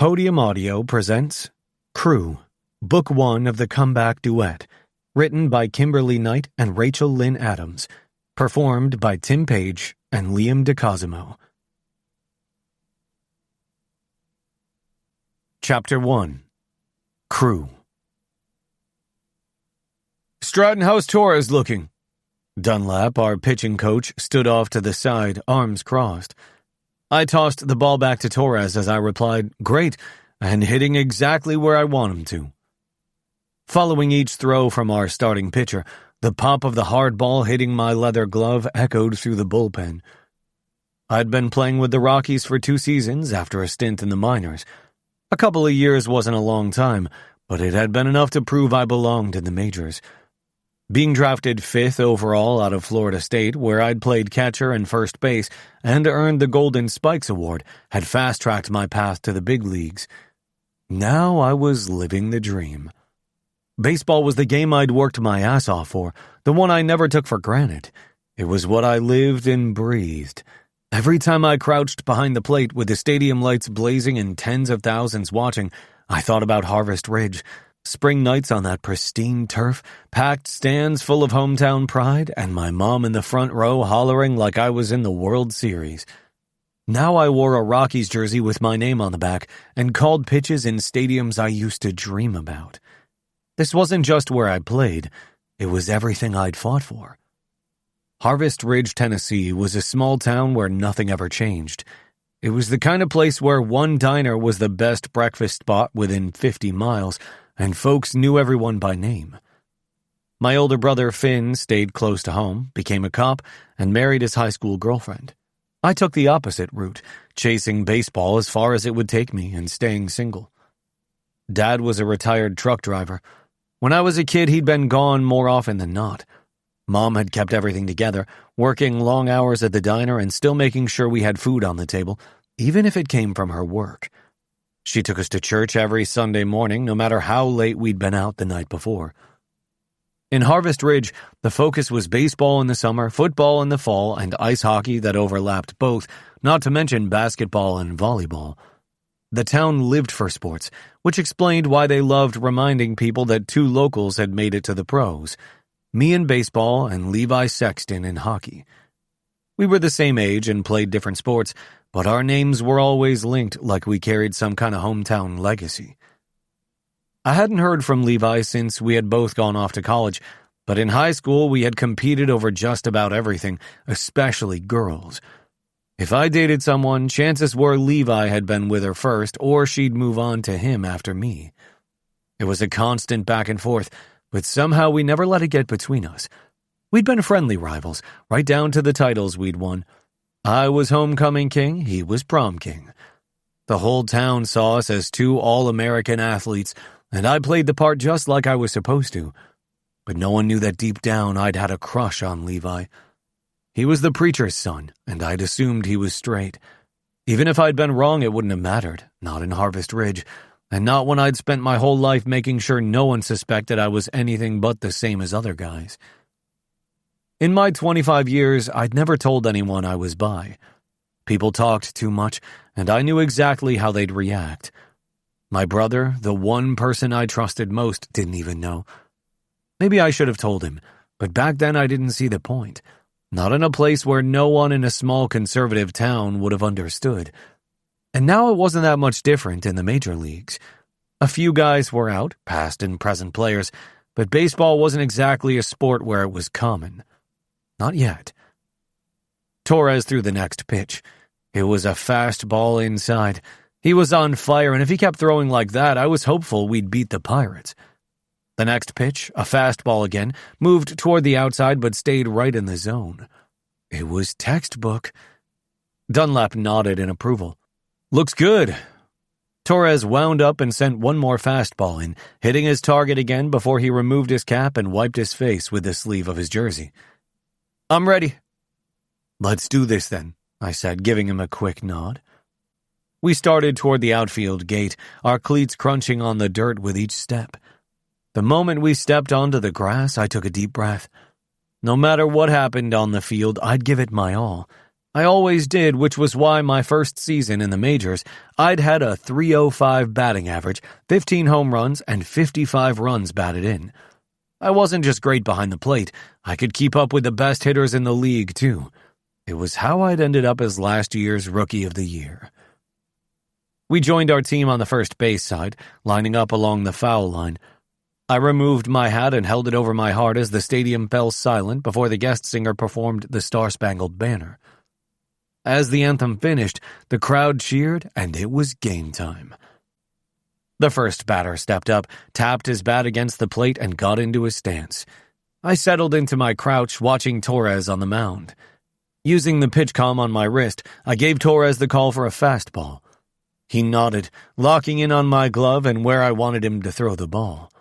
Podium Audio presents Crew, Book 1 of the Comeback Duet, written by Kimberly Knight and Rachel Lynn Adams, performed by Tim Page and Liam DeCosimo. Chapter 1. Crew. "Stratton, how's Torres looking?" Dunlap, our pitching coach, stood off to the side, arms crossed. I tossed the ball back to Torres as I replied, "Great, and hitting exactly where I want him to." Following each throw from our starting pitcher, the pop of the hard ball hitting my leather glove echoed through the bullpen. I'd been playing with the Rockies for 2 seasons after a stint in the minors. A couple of years wasn't a long time, but it had been enough to prove I belonged in the majors. Being drafted 5th overall out of Florida State, where I'd played catcher and first base and earned the Golden Spikes Award, had fast-tracked my path to the big leagues. Now I was living the dream. Baseball was the game I'd worked my ass off for, the one I never took for granted. It was what I lived and breathed. Every time I crouched behind the plate with the stadium lights blazing and tens of thousands watching, I thought about Harvest Ridge. Spring nights on that pristine turf, packed stands full of hometown pride, and my mom in the front row hollering like I was in the World Series. Now I wore a Rockies jersey with my name on the back and called pitches in stadiums I used to dream about. This wasn't just where I played, it was everything I'd fought for. Harvest Ridge, Tennessee was a small town where nothing ever changed. It was the kind of place where one diner was the best breakfast spot within 50 miles, and folks knew everyone by name. My older brother, Finn, stayed close to home, became a cop, and married his high school girlfriend. I took the opposite route, chasing baseball as far as it would take me and staying single. Dad was a retired truck driver. When I was a kid, he'd been gone more often than not. Mom had kept everything together, working long hours at the diner and still making sure we had food on the table, even if it came from her work. She took us to church every Sunday morning, no matter how late we'd been out the night before. In Harvest Ridge, the focus was baseball in the summer, football in the fall, and ice hockey that overlapped both, not to mention basketball and volleyball. The town lived for sports, which explained why they loved reminding people that 2 locals had made it to the pros, me in baseball and Levi Sexton in hockey. We were the same age and played different sports, but our names were always linked like we carried some kind of hometown legacy. I hadn't heard from Levi since we had both gone off to college, but in high school we had competed over just about everything, especially girls. If I dated someone, chances were Levi had been with her first, or she'd move on to him after me. It was a constant back and forth, but somehow we never let it get between us. We'd been friendly rivals, right down to the titles we'd won. I was homecoming king, he was prom king. The whole town saw us as 2 all-American athletes, and I played the part just like I was supposed to. But no one knew that deep down I'd had a crush on Levi. He was the preacher's son, and I'd assumed he was straight. Even if I'd been wrong, it wouldn't have mattered, not in Harvest Ridge, and not when I'd spent my whole life making sure no one suspected I was anything but the same as other guys. In my 25 years, I'd never told anyone I was bi. People talked too much, and I knew exactly how they'd react. My brother, the one person I trusted most, didn't even know. Maybe I should have told him, but back then I didn't see the point. Not in a place where no one in a small conservative town would have understood. And now it wasn't that much different in the major leagues. A few guys were out, past and present players, but baseball wasn't exactly a sport where it was common. Not yet. Torres threw the next pitch. It was a fast ball inside. He was on fire, and if he kept throwing like that, I was hopeful we'd beat the Pirates. The next pitch, a fastball again, moved toward the outside but stayed right in the zone. It was textbook. Dunlap nodded in approval. "Looks good." Torres wound up and sent one more fastball in, hitting his target again before he removed his cap and wiped his face with the sleeve of his jersey. "I'm ready." "Let's do this then," I said, giving him a quick nod. We started toward the outfield gate, our cleats crunching on the dirt with each step. The moment we stepped onto the grass, I took a deep breath. No matter what happened on the field, I'd give it my all. I always did, which was why my first season in the majors, I'd had a .305 batting average, 15 home runs, and 55 runs batted in. I wasn't just great behind the plate, I could keep up with the best hitters in the league, too. It was how I'd ended up as last year's Rookie of the Year. We joined our team on the first base side, lining up along the foul line. I removed my hat and held it over my heart as the stadium fell silent before the guest singer performed the Star-Spangled Banner. As the anthem finished, the crowd cheered, and it was game time. The first batter stepped up, tapped his bat against the plate, and got into his stance. I settled into my crouch, watching Torres on the mound. Using the pitch comm on my wrist, I gave Torres the call for a fastball. He nodded, locking in on my glove and where I wanted him to throw the ball.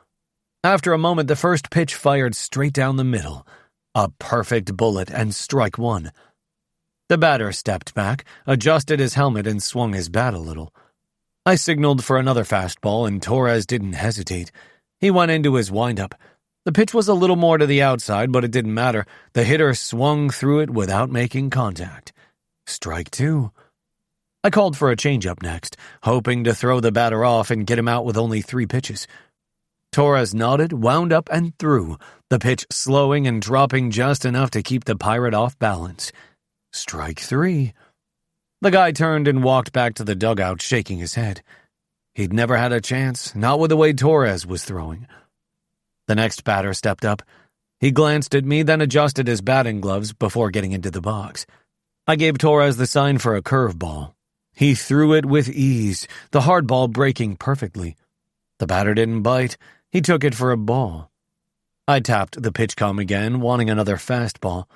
After a moment, the first pitch fired straight down the middle. A perfect bullet and strike one. The batter stepped back, adjusted his helmet, and swung his bat a little. I signaled for another fastball, and Torres didn't hesitate. He went into his windup. The pitch was a little more to the outside, but it didn't matter. The hitter swung through it without making contact. Strike two. I called for a changeup next, hoping to throw the batter off and get him out with only 3 pitches. Torres nodded, wound up, and threw, the pitch slowing and dropping just enough to keep the Pirate off balance. Strike 3. The guy turned and walked back to the dugout, shaking his head. He'd never had a chance, not with the way Torres was throwing. The next batter stepped up. He glanced at me, then adjusted his batting gloves before getting into the box. I gave Torres the sign for a curveball. He threw it with ease, the hard ball breaking perfectly. The batter didn't bite. He took it for a ball. I tapped the pitch comm again, wanting another fastball.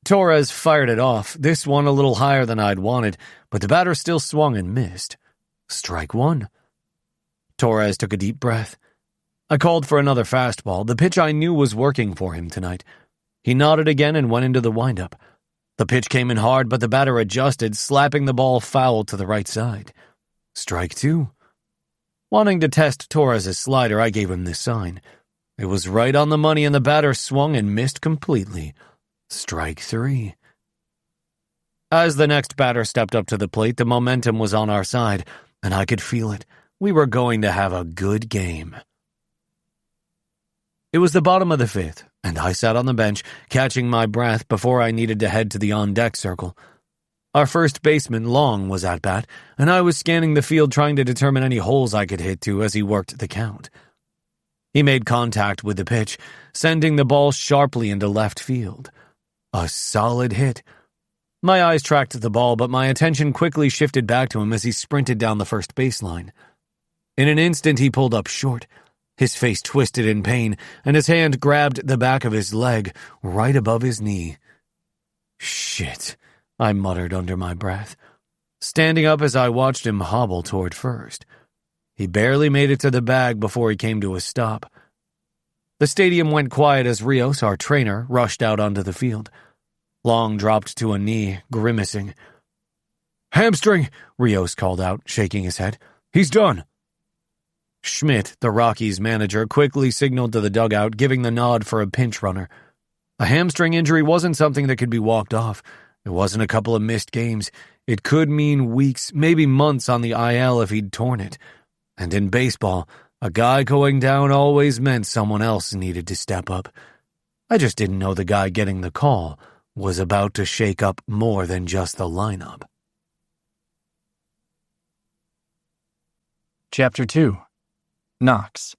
Torres fired it off, this one a little higher than I'd wanted, but the batter still swung and missed. Strike 1. Torres took a deep breath. I called for another fastball, the pitch I knew was working for him tonight. He nodded again and went into the windup. The pitch came in hard, but the batter adjusted, slapping the ball foul to the right side. Strike 2. Wanting to test Torres' slider, I gave him this sign. It was right on the money, and the batter swung and missed completely. Strike 3. As the next batter stepped up to the plate, the momentum was on our side, and I could feel it. We were going to have a good game. It was the bottom of the 5th, and I sat on the bench, catching my breath before I needed to head to the on-deck circle. Our first baseman, Long, was at bat, and I was scanning the field trying to determine any holes I could hit to as he worked the count. He made contact with the pitch, sending the ball sharply into left field. A solid hit. My eyes tracked the ball, but my attention quickly shifted back to him as he sprinted down the first baseline. In an instant, he pulled up short. His face twisted in pain, and his hand grabbed the back of his leg, right above his knee. Shit, I muttered under my breath, standing up as I watched him hobble toward first. He barely made it to the bag before he came to a stop. The stadium went quiet as Rios, our trainer, rushed out onto the field. Long dropped to a knee, grimacing. "Hamstring," Rios called out, shaking his head. "He's done." Schmidt, the Rockies' manager, quickly signaled to the dugout, giving the nod for a pinch runner. A hamstring injury wasn't something that could be walked off. It wasn't a couple of missed games. It could mean weeks, maybe months on the IL if he'd torn it. And in baseball, a guy going down always meant someone else needed to step up. I just didn't know the guy getting the call was about to shake up more than just the lineup. Chapter 2. Knox.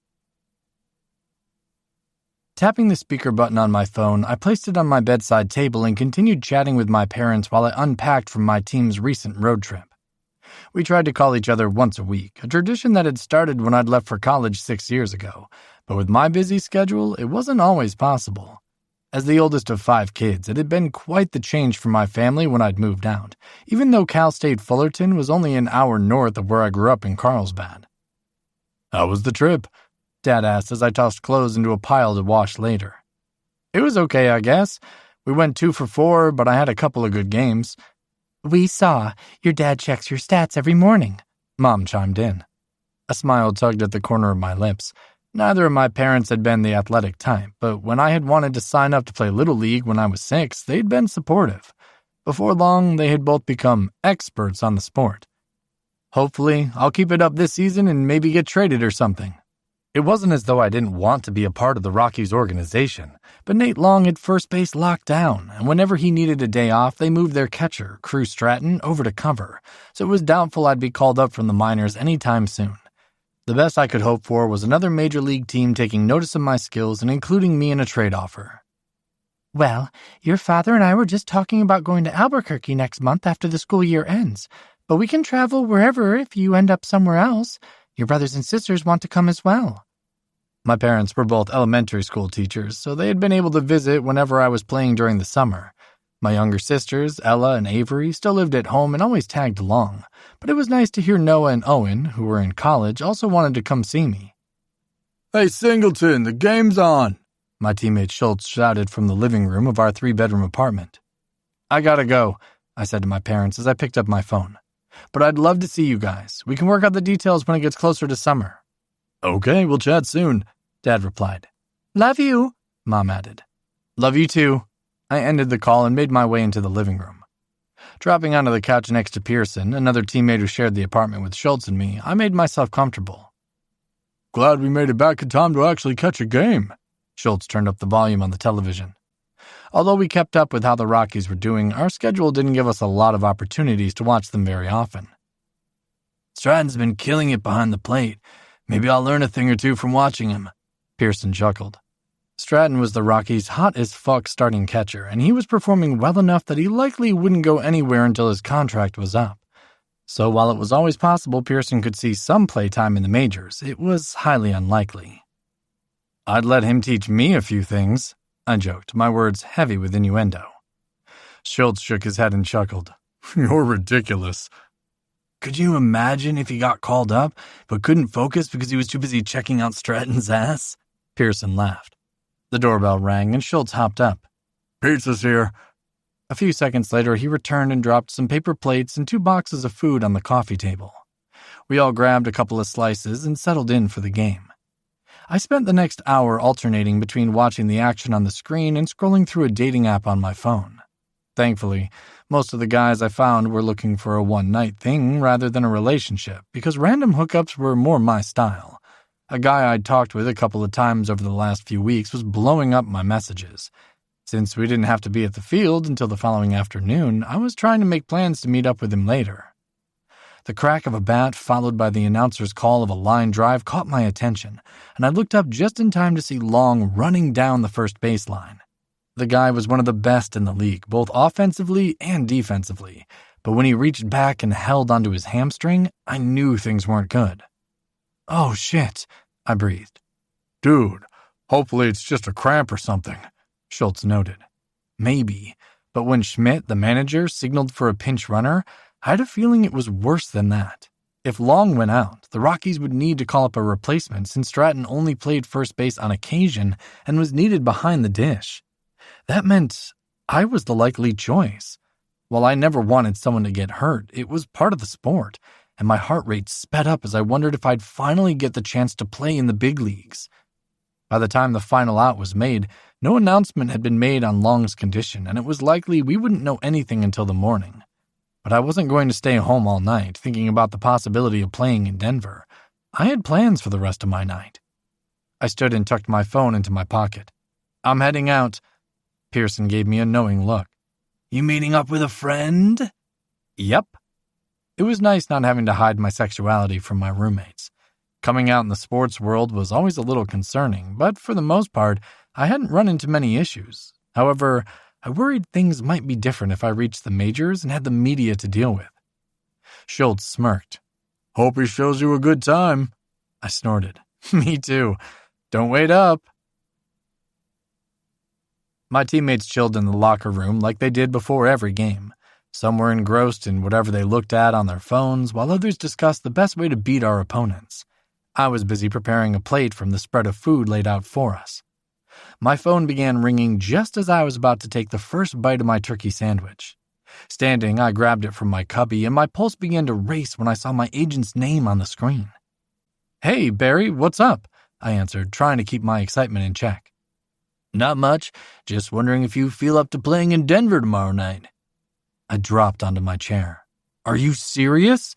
Tapping the speaker button on my phone, I placed it on my bedside table and continued chatting with my parents while I unpacked from my team's recent road trip. We tried to call each other once a week, a tradition that had started when I'd left for college 6 years ago, but with my busy schedule, it wasn't always possible. As the oldest of 5 kids, it had been quite the change for my family when I'd moved out, even though Cal State Fullerton was only an hour north of where I grew up in Carlsbad. "How was the trip?" Dad asked as I tossed clothes into a pile to wash later. "It was okay, I guess. We went 2 for 4, but I had a couple of good games." "We saw. Your dad checks your stats every morning," Mom chimed in. A smile tugged at the corner of my lips. Neither of my parents had been the athletic type, but when I had wanted to sign up to play Little League when I was 6, they'd been supportive. Before long, they had both become experts on the sport. Hopefully, I'll keep it up this season and maybe get traded or something. It wasn't as though I didn't want to be a part of the Rockies organization, but Nate Long had first base locked down, and whenever he needed a day off, they moved their catcher, Crew Stratton, over to cover, so it was doubtful I'd be called up from the minors anytime soon. The best I could hope for was another major league team taking notice of my skills and including me in a trade offer. Well, your father and I were just talking about going to Albuquerque next month after the school year ends, but we can travel wherever if you end up somewhere else. Your brothers and sisters want to come as well. My parents were both elementary school teachers, so they had been able to visit whenever I was playing during the summer. My younger sisters, Ella and Avery, still lived at home and always tagged along, but it was nice to hear Noah and Owen, who were in college, also wanted to come see me. "Hey, Singleton, the game's on!" my teammate Schultz shouted from the living room of our 3-bedroom apartment. "I gotta go," I said to my parents as I picked up my phone. "But I'd love to see you guys. We can work out the details when it gets closer to summer." "Okay, we'll chat soon," Dad replied. "Love you," Mom added. "Love you too." I ended the call and made my way into the living room. Dropping onto the couch next to Pearson, another teammate who shared the apartment with Schultz and me, I made myself comfortable. "Glad we made it back in time to actually catch a game." Schultz turned up the volume on the television. Although we kept up with how the Rockies were doing, our schedule didn't give us a lot of opportunities to watch them very often. "Stratton's been killing it behind the plate. Maybe I'll learn a thing or two from watching him," Pearson chuckled. Stratton was the Rockies' hot-as-fuck starting catcher, and he was performing well enough that he likely wouldn't go anywhere until his contract was up. So while it was always possible Pearson could see some playtime in the majors, it was highly unlikely. "I'd let him teach me a few things," I joked, my words heavy with innuendo. Schultz shook his head and chuckled. "You're ridiculous." "Could you imagine if he got called up, but couldn't focus because he was too busy checking out Stratton's ass?" Pearson laughed. The doorbell rang and Schultz hopped up. "Pizza's here." A few seconds later, he returned and dropped some paper plates and 2 boxes of food on the coffee table. We all grabbed a couple of slices and settled in for the game. I spent the next hour alternating between watching the action on the screen and scrolling through a dating app on my phone. Thankfully, most of the guys I found were looking for a one-night thing rather than a relationship, because random hookups were more my style. A guy I'd talked with a couple of times over the last few weeks was blowing up my messages. Since we didn't have to be at the field until the following afternoon, I was trying to make plans to meet up with him later. The crack of a bat followed by the announcer's call of a line drive caught my attention, and I looked up just in time to see Long running down the first baseline. The guy was one of the best in the league, both offensively and defensively, but when he reached back and held onto his hamstring, I knew things weren't good. "Oh, shit," I breathed. "Dude, hopefully it's just a cramp or something," Schultz noted. Maybe, but when Schmidt, the manager, signaled for a pinch runner, I had a feeling it was worse than that. If Long went out, the Rockies would need to call up a replacement since Stratton only played first base on occasion and was needed behind the dish. That meant I was the likely choice. While I never wanted someone to get hurt, it was part of the sport, and my heart rate sped up as I wondered if I'd finally get the chance to play in the big leagues. By the time the final out was made, no announcement had been made on Long's condition, and it was likely we wouldn't know anything until the morning. But I wasn't going to stay home all night, thinking about the possibility of playing in Denver. I had plans for the rest of my night. I stood and tucked my phone into my pocket. "I'm heading out." Pearson gave me a knowing look. "You meeting up with a friend?" "Yep." It was nice not having to hide my sexuality from my roommates. Coming out in the sports world was always a little concerning, but for the most part, I hadn't run into many issues. However, I worried things might be different if I reached the majors and had the media to deal with. Schultz smirked. "Hope he shows you a good time." I snorted. "Me too. Don't wait up." My teammates chilled in the locker room like they did before every game. Some were engrossed in whatever they looked at on their phones, while others discussed the best way to beat our opponents. I was busy preparing a plate from the spread of food laid out for us. My phone began ringing just as I was about to take the first bite of my turkey sandwich. Standing, I grabbed it from my cubby, and my pulse began to race when I saw my agent's name on the screen. "Hey, Barry, what's up?" I answered, trying to keep my excitement in check. "Not much. Just wondering if you feel up to playing in Denver tomorrow night." I dropped onto my chair. Are you serious?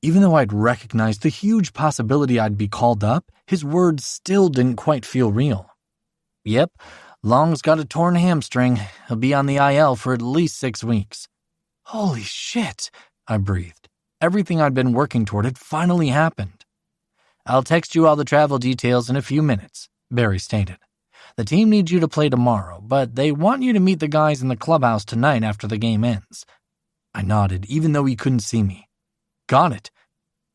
Even though I'd recognized the huge possibility I'd be called up, his words still didn't quite feel real. Yep, Long's got a torn hamstring. He'll be on the IL for at least 6 weeks. Holy shit, I breathed. Everything I'd been working toward had finally happened. I'll text you all the travel details in a few minutes, Barry stated. The team needs you to play tomorrow, but they want you to meet the guys in the clubhouse tonight after the game ends. I nodded, even though he couldn't see me. Got it.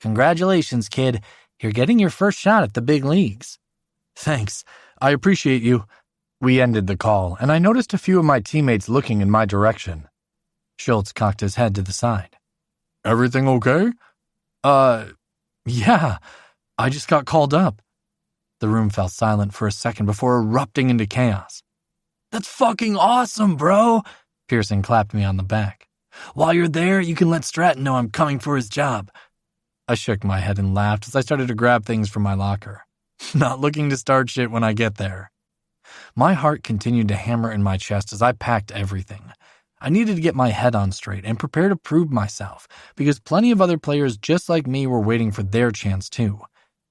Congratulations, kid. You're getting your first shot at the big leagues. Thanks. I appreciate you. We ended the call, and I noticed a few of my teammates looking in my direction. Schultz cocked his head to the side. Everything okay? Yeah. I just got called up. The room fell silent for a second before erupting into chaos. That's fucking awesome, bro! Pearson clapped me on the back. While you're there, you can let Stratton know I'm coming for his job. I shook my head and laughed as I started to grab things from my locker. Not looking to start shit when I get there. My heart continued to hammer in my chest as I packed everything. I needed to get my head on straight and prepare to prove myself, because plenty of other players just like me were waiting for their chance too.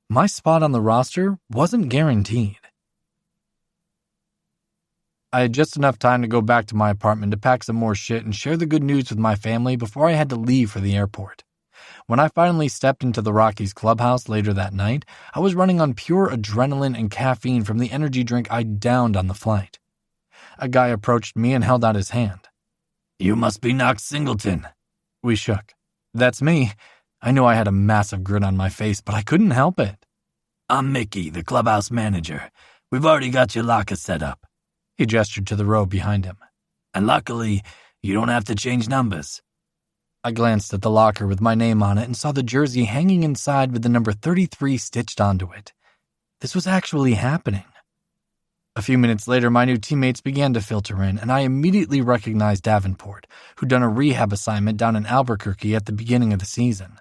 My spot on the roster wasn't guaranteed. I had just enough time to go back to my apartment to pack some more shit and share the good news with my family before I had to leave for the airport. When I finally stepped into the Rockies clubhouse later that night, I was running on pure adrenaline and caffeine from the energy drink I downed on the flight. A guy approached me and held out his hand. You must be Knox Singleton. We shook. That's me. I knew I had a massive grin on my face, but I couldn't help it. I'm Mickey, the clubhouse manager. We've already got your locker set up. He gestured to the row behind him. And luckily, you don't have to change numbers. I glanced at the locker with my name on it and saw the jersey hanging inside with the number 33 stitched onto it. This was actually happening. A few minutes later, my new teammates began to filter in, and I immediately recognized Davenport, who'd done a rehab assignment down in Albuquerque at the beginning of the season.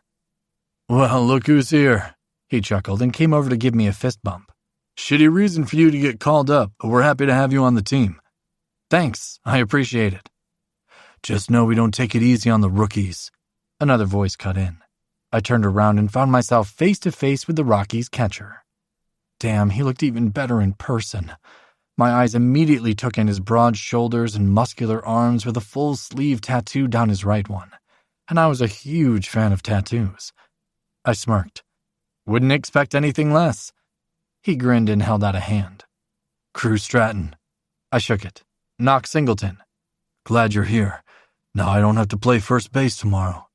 Well, look who's here, he chuckled and came over to give me a fist bump. Shitty reason for you to get called up, but we're happy to have you on the team. Thanks, I appreciate it. Just know we don't take it easy on the rookies. Another voice cut in. I turned around and found myself face to face with the Rockies catcher. Damn, he looked even better in person. My eyes immediately took in his broad shoulders and muscular arms with a full sleeve tattoo down his right one, and I was a huge fan of tattoos. I smirked. Wouldn't expect anything less. He grinned and held out a hand. Crew Stratton. I shook it. Knox Singleton. Glad you're here. Now I don't have to play first base tomorrow.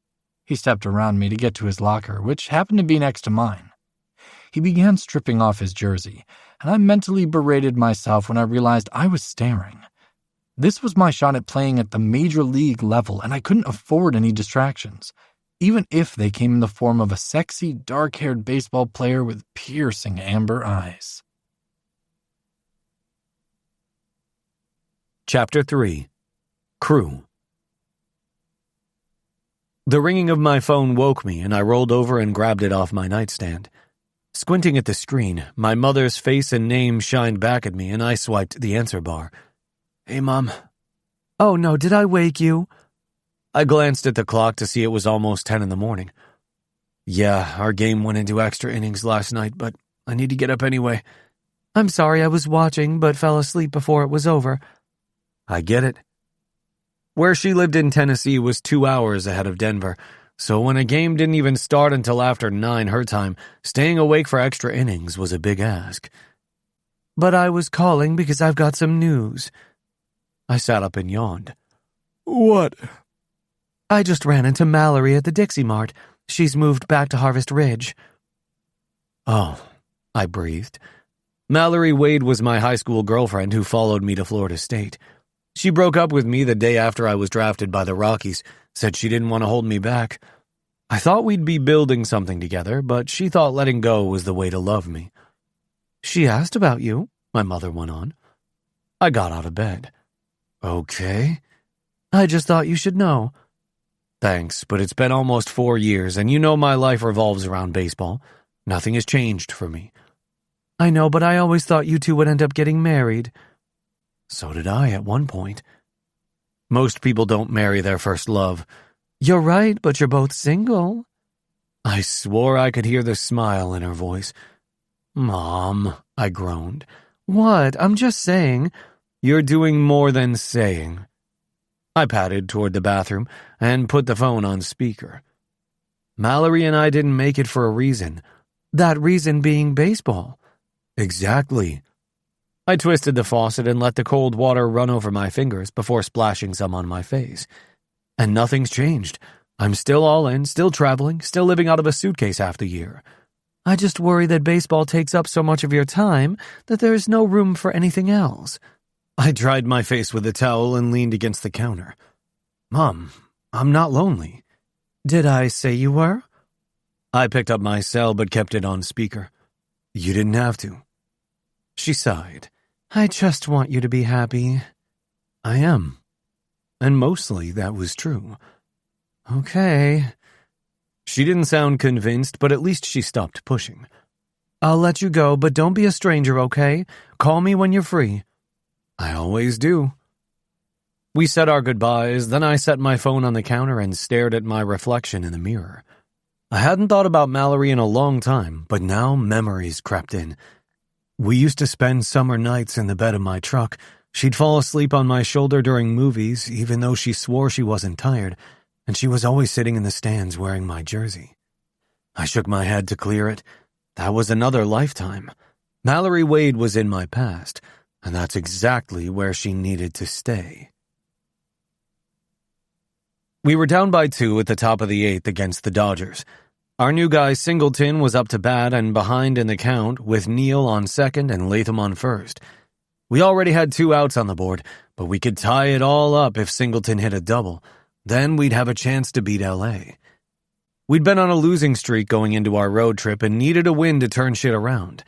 He stepped around me to get to his locker, which happened to be next to mine. He began stripping off his jersey, and I mentally berated myself when I realized I was staring. This was my shot at playing at the major league level, and I couldn't afford any distractions, even if they came in the form of a sexy, dark-haired baseball player with piercing amber eyes. Chapter 3. Crew. The ringing of my phone woke me, and I rolled over and grabbed it off my nightstand. Squinting at the screen, my mother's face and name shined back at me, and I swiped the answer bar. Hey, Mom. Oh, no, did I wake you? I glanced at the clock to see it was almost 10 in the morning. Yeah, our game went into extra innings last night, but I need to get up anyway. I'm sorry I was watching, but fell asleep before it was over. I get it. Where she lived in Tennessee was 2 hours ahead of Denver, so when a game didn't even start until after 9 her time, staying awake for extra innings was a big ask. But I was calling because I've got some news. I sat up and yawned. What? I just ran into Mallory at the Dixie Mart. She's moved back to Harvest Ridge. Oh, I breathed. Mallory Wade was my high school girlfriend who followed me to Florida State. She broke up with me the day after I was drafted by the Rockies, said she didn't want to hold me back. I thought we'd be building something together, but she thought letting go was the way to love me. She asked about you, my mother went on. I got out of bed. Okay. I just thought you should know. Thanks, but it's been almost 4 years, and you know my life revolves around baseball. Nothing has changed for me. I know, but I always thought you two would end up getting married. So did I at one point. Most people don't marry their first love. You're right, but you're both single. I swore I could hear the smile in her voice. Mom, I groaned. What? I'm just saying. You're doing more than saying. I padded toward the bathroom and put the phone on speaker. Mallory and I didn't make it for a reason. That reason being baseball. Exactly. I twisted the faucet and let the cold water run over my fingers before splashing some on my face. And nothing's changed. I'm still all in, still traveling, still living out of a suitcase half the year. I just worry that baseball takes up so much of your time that there's no room for anything else. I dried my face with a towel and leaned against the counter. Mom, I'm not lonely. Did I say you were? I picked up my cell but kept it on speaker. You didn't have to. She sighed. I just want you to be happy. I am. And mostly that was true. Okay. She didn't sound convinced, but at least she stopped pushing. I'll let you go, but don't be a stranger, okay? Call me when you're free. I always do. We said our goodbyes, then I set my phone on the counter and stared at my reflection in the mirror. I hadn't thought about Mallory in a long time, but now memories crept in. We used to spend summer nights in the bed of my truck. She'd fall asleep on my shoulder during movies, even though she swore she wasn't tired, and she was always sitting in the stands wearing my jersey. I shook my head to clear it. That was another lifetime. Mallory Wade was in my past, and that's exactly where she needed to stay. We were down by 2 at the top of the 8th against the Dodgers. Our new guy Singleton was up to bat and behind in the count, with Neal on second and Latham on first. We already had 2 outs on the board, but we could tie it all up if Singleton hit a double. Then we'd have a chance to beat L.A. We'd been on a losing streak going into our road trip and needed a win to turn shit around.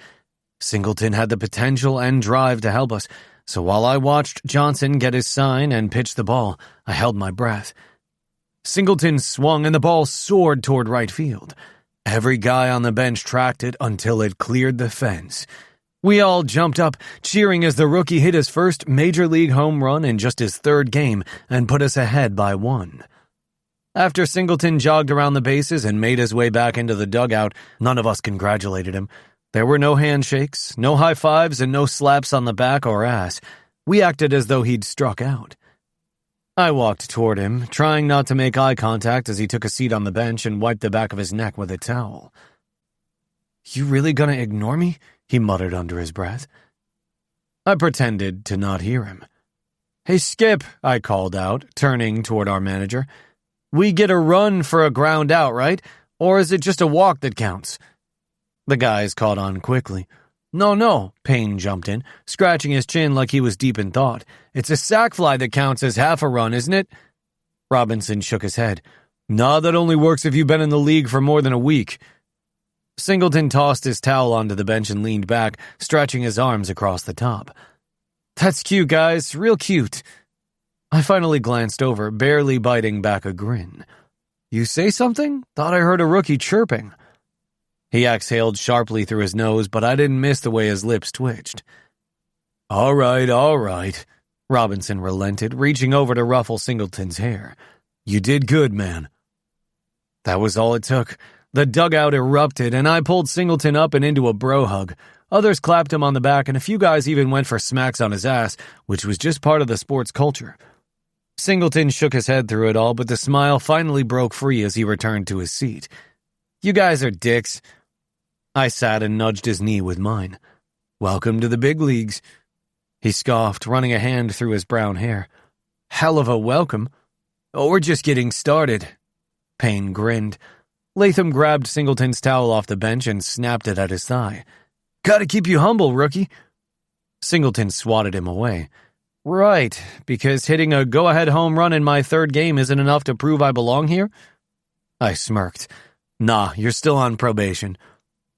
Singleton had the potential and drive to help us, so while I watched Johnson get his sign and pitch the ball, I held my breath. Singleton swung and the ball soared toward right field. Every guy on the bench tracked it until it cleared the fence. We all jumped up, cheering as the rookie hit his first major league home run in just his 3rd game and put us ahead by 1. After Singleton jogged around the bases and made his way back into the dugout, none of us congratulated him. There were no handshakes, no high fives, and no slaps on the back or ass. We acted as though he'd struck out. I walked toward him, trying not to make eye contact as he took a seat on the bench and wiped the back of his neck with a towel. You really gonna ignore me? He muttered under his breath. I pretended to not hear him. Hey, Skip, I called out, turning toward our manager. We get a run for a ground out, right? Or is it just a walk that counts? The guys caught on quickly. No, Payne jumped in, scratching his chin like he was deep in thought. It's a sac fly that counts as half a run, isn't it? Robinson shook his head. Nah, that only works if you've been in the league for more than a week. Singleton tossed his towel onto the bench and leaned back, stretching his arms across the top. That's cute, guys, real cute. I finally glanced over, barely biting back a grin. You say something? Thought I heard a rookie chirping. He exhaled sharply through his nose, but I didn't miss the way his lips twitched. All right, Robinson relented, reaching over to ruffle Singleton's hair. You did good, man. That was all it took. The dugout erupted, and I pulled Singleton up and into a bro hug. Others clapped him on the back, and a few guys even went for smacks on his ass, which was just part of the sports culture. Singleton shook his head through it all, but the smile finally broke free as he returned to his seat. You guys are dicks. I sat and nudged his knee with mine. Welcome to the big leagues. He scoffed, running a hand through his brown hair. Hell of a welcome. Oh, we're just getting started. Payne grinned. Latham grabbed Singleton's towel off the bench and snapped it at his thigh. Gotta keep you humble, rookie. Singleton swatted him away. Right, because hitting a go-ahead home run in my 3rd game isn't enough to prove I belong here? I smirked. Nah, you're still on probation.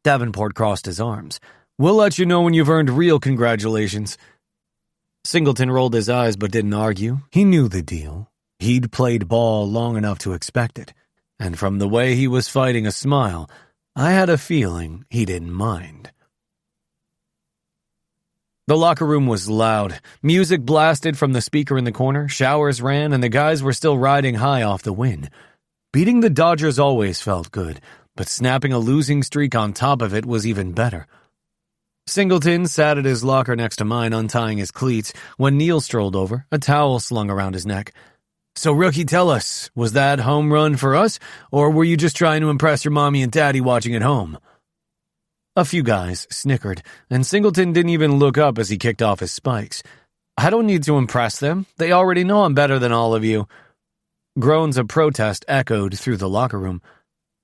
Davenport crossed his arms. We'll let you know when you've earned real congratulations. Singleton rolled his eyes but didn't argue. He knew the deal. He'd played ball long enough to expect it. And from the way he was fighting a smile, I had a feeling he didn't mind. The locker room was loud. Music blasted from the speaker in the corner, showers ran, and the guys were still riding high off the win. Beating the Dodgers always felt good, but snapping a losing streak on top of it was even better. Singleton sat at his locker next to mine, untying his cleats, when Neil strolled over, a towel slung around his neck. "So, rookie, tell us, was that home run for us, or were you just trying to impress your mommy and daddy watching at home?" A few guys snickered, and Singleton didn't even look up as he kicked off his spikes. "I don't need to impress them. They already know I'm better than all of you." Groans of protest echoed through the locker room.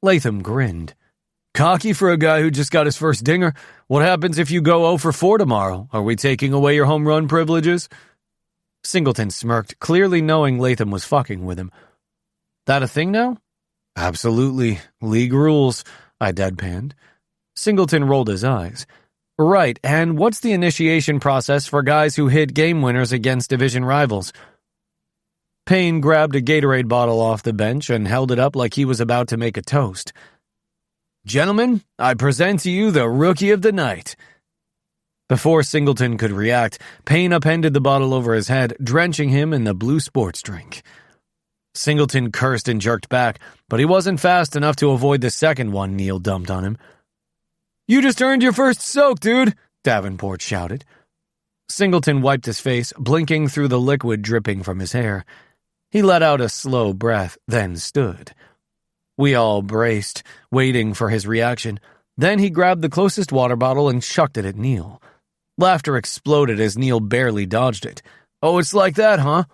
Latham grinned. "Cocky for a guy who just got his first dinger. What happens if you go 0 for 4 tomorrow? Are we taking away your home run privileges?" Singleton smirked, clearly knowing Latham was fucking with him. "That a thing now?" "Absolutely. League rules," I deadpanned. Singleton rolled his eyes. "Right, and what's the initiation process for guys who hit game winners against division rivals?" Payne grabbed a Gatorade bottle off the bench and held it up like he was about to make a toast. "Gentlemen, I present to you the Rookie of the Night." Before Singleton could react, Payne upended the bottle over his head, drenching him in the blue sports drink. Singleton cursed and jerked back, but he wasn't fast enough to avoid the second one Neil dumped on him. "You just earned your first soak, dude," Davenport shouted. Singleton wiped his face, blinking through the liquid dripping from his hair. He let out a slow breath, then stood. We all braced, waiting for his reaction. Then he grabbed the closest water bottle and chucked it at Neil. Laughter exploded as Neil barely dodged it. "Oh, it's like that, huh?"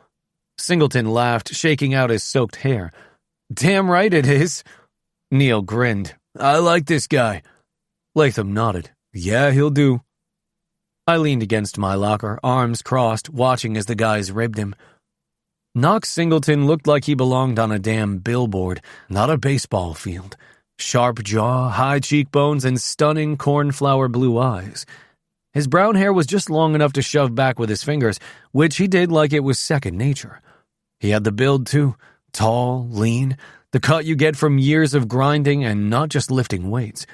Singleton laughed, shaking out his soaked hair. "Damn right it is." Neil grinned. "I like this guy." Latham nodded. "Yeah, he'll do." I leaned against my locker, arms crossed, watching as the guys ribbed him. Knox Singleton looked like he belonged on a damn billboard, not a baseball field. Sharp jaw, high cheekbones, and stunning cornflower blue eyes. His brown hair was just long enough to shove back with his fingers, which he did like it was second nature. He had the build, too. Tall, lean, the cut you get from years of grinding and not just lifting weights.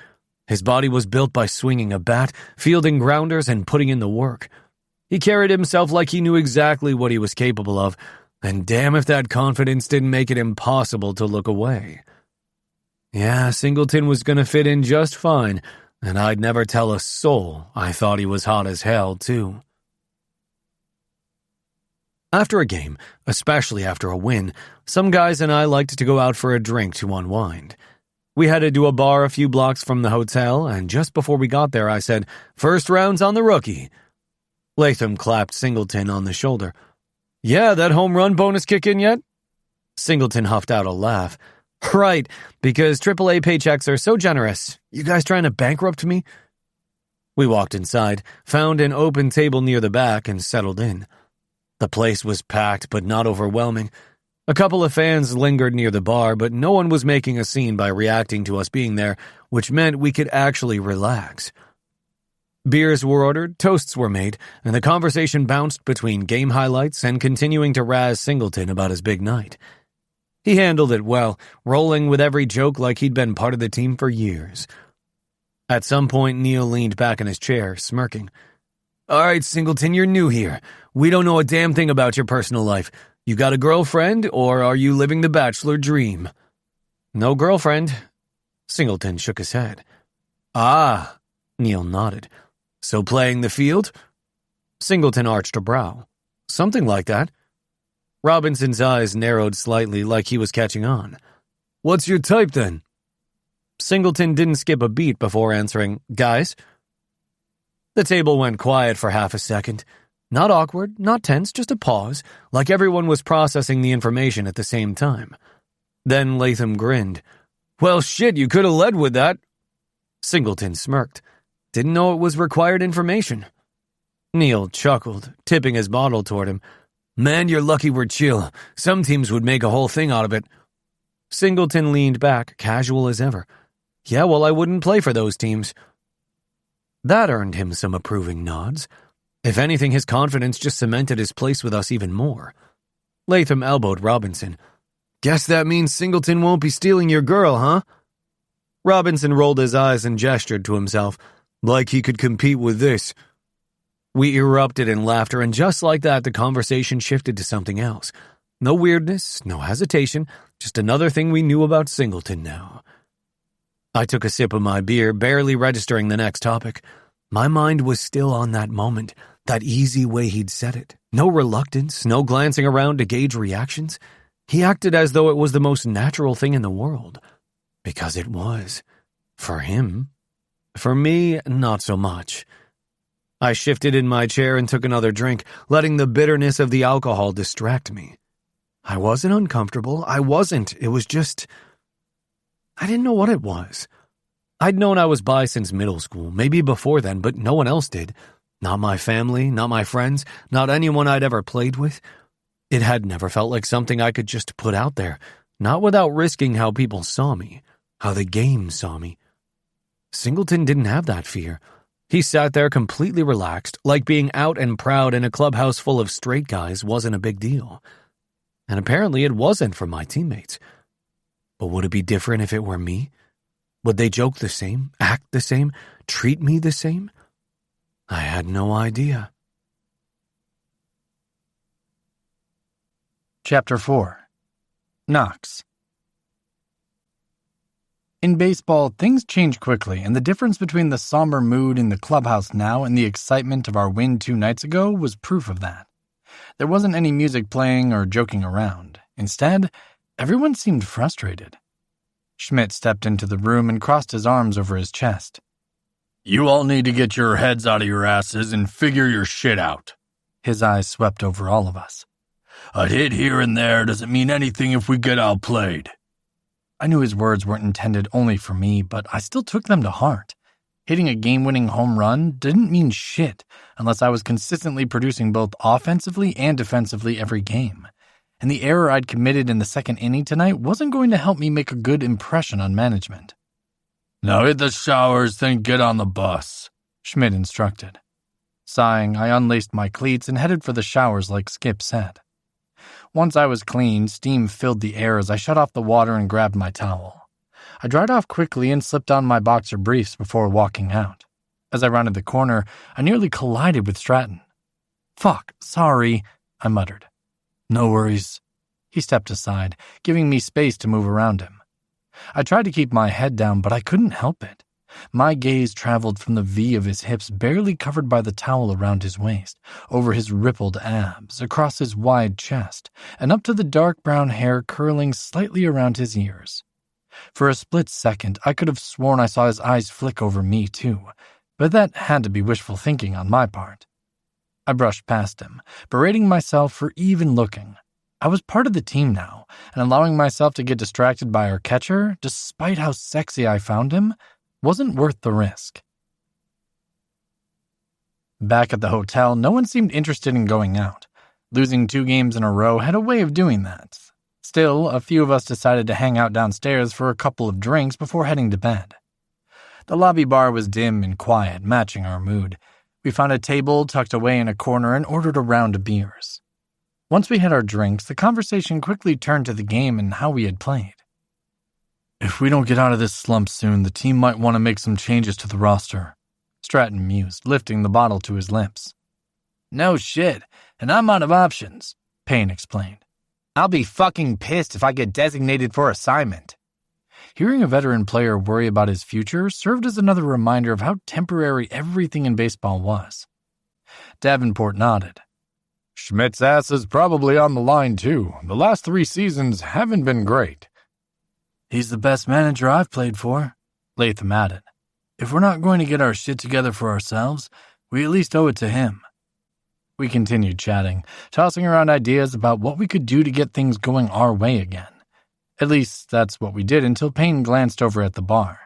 His body was built by swinging a bat, fielding grounders, and putting in the work. He carried himself like he knew exactly what he was capable of, and damn if that confidence didn't make it impossible to look away. Yeah, Singleton was going to fit in just fine, and I'd never tell a soul I thought he was hot as hell, too. After a game, especially after a win, some guys and I liked to go out for a drink to unwind. We headed to a bar a few blocks from the hotel, and just before we got there I said, "First round's on the rookie." Latham clapped Singleton on the shoulder. "Yeah, that home run bonus kick in yet?" Singleton huffed out a laugh. "Right, because AAA paychecks are so generous. You guys trying to bankrupt me?" We walked inside, found an open table near the back, and settled in. The place was packed, but not overwhelming. A couple of fans lingered near the bar, but no one was making a scene by reacting to us being there, which meant we could actually relax. Beers were ordered, toasts were made, and the conversation bounced between game highlights and continuing to razz Singleton about his big night. He handled it well, rolling with every joke like he'd been part of the team for years. At some point, Neil leaned back in his chair, smirking. "All right, Singleton, you're new here. We don't know a damn thing about your personal life. You got a girlfriend, or are you living the bachelor dream?" "No girlfriend." Singleton shook his head. "Ah," Neil nodded. "So playing the field?" Singleton arched a brow. "Something like that." Robinson's eyes narrowed slightly like he was catching on. "What's your type, then?" Singleton didn't skip a beat before answering, "Guys?" The table went quiet for half a second. Not awkward, not tense, just a pause, like everyone was processing the information at the same time. Then Latham grinned. "Well, shit, you could have led with that." Singleton smirked. "Didn't know it was required information." Neil chuckled, tipping his bottle toward him. "Man, you're lucky we're chill. Some teams would make a whole thing out of it." Singleton leaned back, casual as ever. "Yeah, well, I wouldn't play for those teams." That earned him some approving nods. If anything, his confidence just cemented his place with us even more. Latham elbowed Robinson. "Guess that means Singleton won't be stealing your girl, huh?" Robinson rolled his eyes and gestured to himself, like he could compete with this. We erupted in laughter, and just like that, the conversation shifted to something else. No weirdness, no hesitation, just another thing we knew about Singleton now. I took a sip of my beer, barely registering the next topic. My mind was still on that moment, that easy way he'd said it. No reluctance, no glancing around to gauge reactions. He acted as though it was the most natural thing in the world. Because it was. For him. For me, not so much. I shifted in my chair and took another drink, letting the bitterness of the alcohol distract me. I wasn't uncomfortable. I wasn't. It was just... I didn't know what it was. I'd known I was bi since middle school, maybe before then, but no one else did. Not my family, not my friends, not anyone I'd ever played with. It had never felt like something I could just put out there, not without risking how people saw me, how the game saw me. Singleton didn't have that fear. He sat there completely relaxed, like being out and proud in a clubhouse full of straight guys wasn't a big deal. And apparently it wasn't for my teammates. But would it be different if it were me? Would they joke the same, act the same, treat me the same? I had no idea. Chapter 4. Knox. In baseball, things change quickly, and the difference between the somber mood in the clubhouse now and the excitement of our win 2 nights ago was proof of that. There wasn't any music playing or joking around. Instead, everyone seemed frustrated. Schmidt stepped into the room and crossed his arms over his chest. You all need to get your heads out of your asses and figure your shit out. His eyes swept over all of us. A hit here and there doesn't mean anything if we get outplayed. I knew his words weren't intended only for me, but I still took them to heart. Hitting a game-winning home run didn't mean shit unless I was consistently producing both offensively and defensively every game. And the error I'd committed in the second inning tonight wasn't going to help me make a good impression on management. Now hit the showers, then get on the bus, Schmidt instructed. Sighing, I unlaced my cleats and headed for the showers like Skip said. Once I was clean, steam filled the air as I shut off the water and grabbed my towel. I dried off quickly and slipped on my boxer briefs before walking out. As I rounded the corner, I nearly collided with Stratton. "Fuck, sorry," I muttered. "No worries." He stepped aside, giving me space to move around him. I tried to keep my head down, but I couldn't help it. My gaze traveled from the V of his hips barely covered by the towel around his waist, over his rippled abs, across his wide chest, and up to the dark brown hair curling slightly around his ears. For a split second, I could have sworn I saw his eyes flick over me too, but that had to be wishful thinking on my part. I brushed past him, berating myself for even looking. I was part of the team now, and allowing myself to get distracted by our catcher, despite how sexy I found him, wasn't worth the risk. Back at the hotel, no one seemed interested in going out. Losing 2 games in a row had a way of doing that. Still, a few of us decided to hang out downstairs for a couple of drinks before heading to bed. The lobby bar was dim and quiet, matching our mood. We found a table tucked away in a corner and ordered a round of beers. Once we had our drinks, the conversation quickly turned to the game and how we had played. If we don't get out of this slump soon, the team might want to make some changes to the roster, Stratton mused, lifting the bottle to his lips. No shit, and I'm out of options, Payne explained. I'll be fucking pissed if I get designated for assignment. Hearing a veteran player worry about his future served as another reminder of how temporary everything in baseball was. Davenport nodded. Schmidt's ass is probably on the line too. The last 3 seasons haven't been great. He's the best manager I've played for, Latham added. If we're not going to get our shit together for ourselves, we at least owe it to him. We continued chatting, tossing around ideas about what we could do to get things going our way again. At least that's what we did until Payne glanced over at the bar.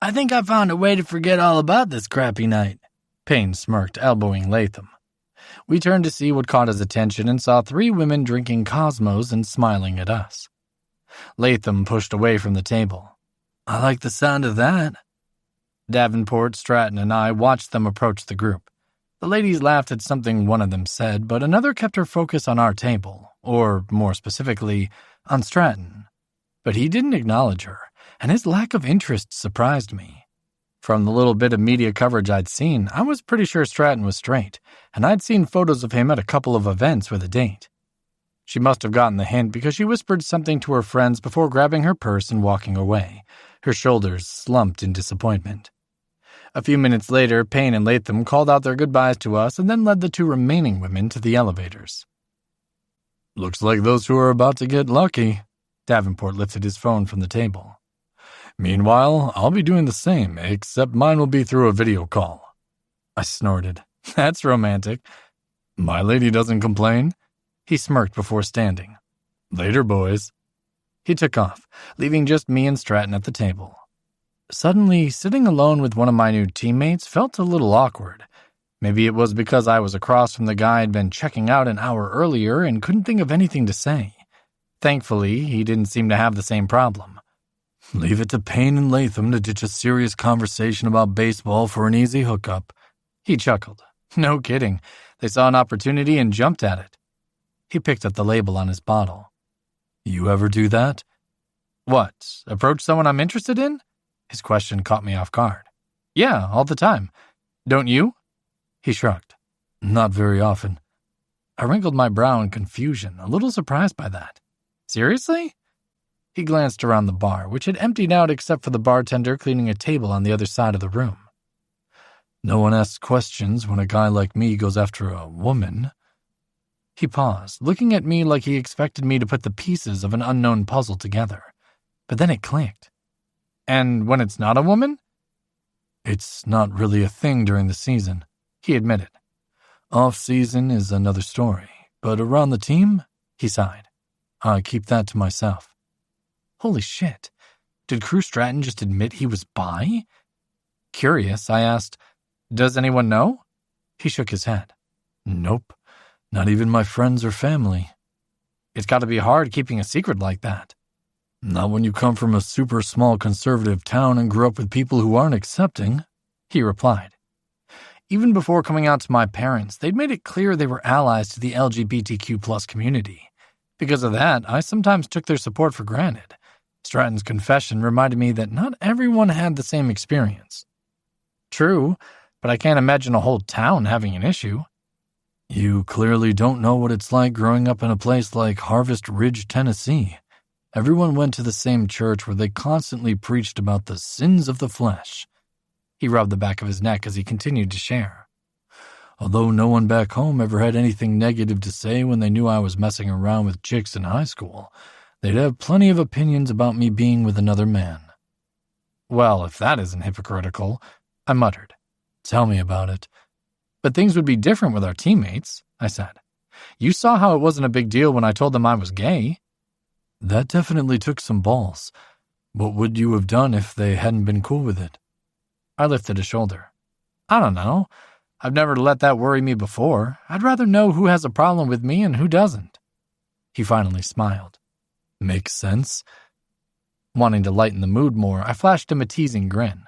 I think I found a way to forget all about this crappy night, Payne smirked, elbowing Latham. We turned to see what caught his attention and saw 3 women drinking Cosmos and smiling at us. Latham pushed away from the table. I like the sound of that. Davenport, Stratton, and I watched them approach the group. The ladies laughed at something one of them said, but another kept her focus on our table, or more specifically, on Stratton. But he didn't acknowledge her, and his lack of interest surprised me. From the little bit of media coverage I'd seen, I was pretty sure Stratton was straight, and I'd seen photos of him at a couple of events with a date. She must have gotten the hint because she whispered something to her friends before grabbing her purse and walking away, her shoulders slumped in disappointment. A few minutes later, Payne and Latham called out their goodbyes to us and then led the two remaining women to the elevators. Looks like those two are about to get lucky. Davenport lifted his phone from the table. Meanwhile, I'll be doing the same, except mine will be through a video call. I snorted. That's romantic. My lady doesn't complain. He smirked before standing. Later, boys. He took off, leaving just me and Stratton at the table. Suddenly, sitting alone with one of my new teammates felt a little awkward. Maybe it was because I was across from the guy I'd been checking out an hour earlier and couldn't think of anything to say. Thankfully, he didn't seem to have the same problem. Leave it to Payne and Latham to ditch a serious conversation about baseball for an easy hookup. He chuckled. No kidding. They saw an opportunity and jumped at it. He picked up the label on his bottle. You ever do that? What, approach someone I'm interested in? His question caught me off guard. Yeah, all the time. Don't you? He shrugged. Not very often. I wrinkled my brow in confusion, a little surprised by that. Seriously? He glanced around the bar, which had emptied out except for the bartender cleaning a table on the other side of the room. No one asks questions when a guy like me goes after a woman. He paused, looking at me like he expected me to put the pieces of an unknown puzzle together. But then it clicked. And when it's not a woman? It's not really a thing during the season, he admitted. Off-season is another story, but around the team, he sighed. I keep that to myself. Holy shit. Did Crew Stratton just admit he was bi? Curious, I asked, does anyone know? He shook his head. Nope. Not even my friends or family. It's got to be hard keeping a secret like that. Not when you come from a super small conservative town and grew up with people who aren't accepting, he replied. Even before coming out to my parents, they'd made it clear they were allies to the LGBTQ+ community. Because of that, I sometimes took their support for granted. Stratton's confession reminded me that not everyone had the same experience. True, but I can't imagine a whole town having an issue. You clearly don't know what it's like growing up in a place like Harvest Ridge, Tennessee. Everyone went to the same church where they constantly preached about the sins of the flesh. He rubbed the back of his neck as he continued to share. Although no one back home ever had anything negative to say when they knew I was messing around with chicks in high school, they'd have plenty of opinions about me being with another man. Well, if that isn't hypocritical, I muttered. Tell me about it. But things would be different with our teammates, I said. You saw how it wasn't a big deal when I told them I was gay. That definitely took some balls. What would you have done if they hadn't been cool with it? I lifted a shoulder. I don't know. I've never let that worry me before. I'd rather know who has a problem with me and who doesn't. He finally smiled. Makes sense. Wanting to lighten the mood more, I flashed him a teasing grin.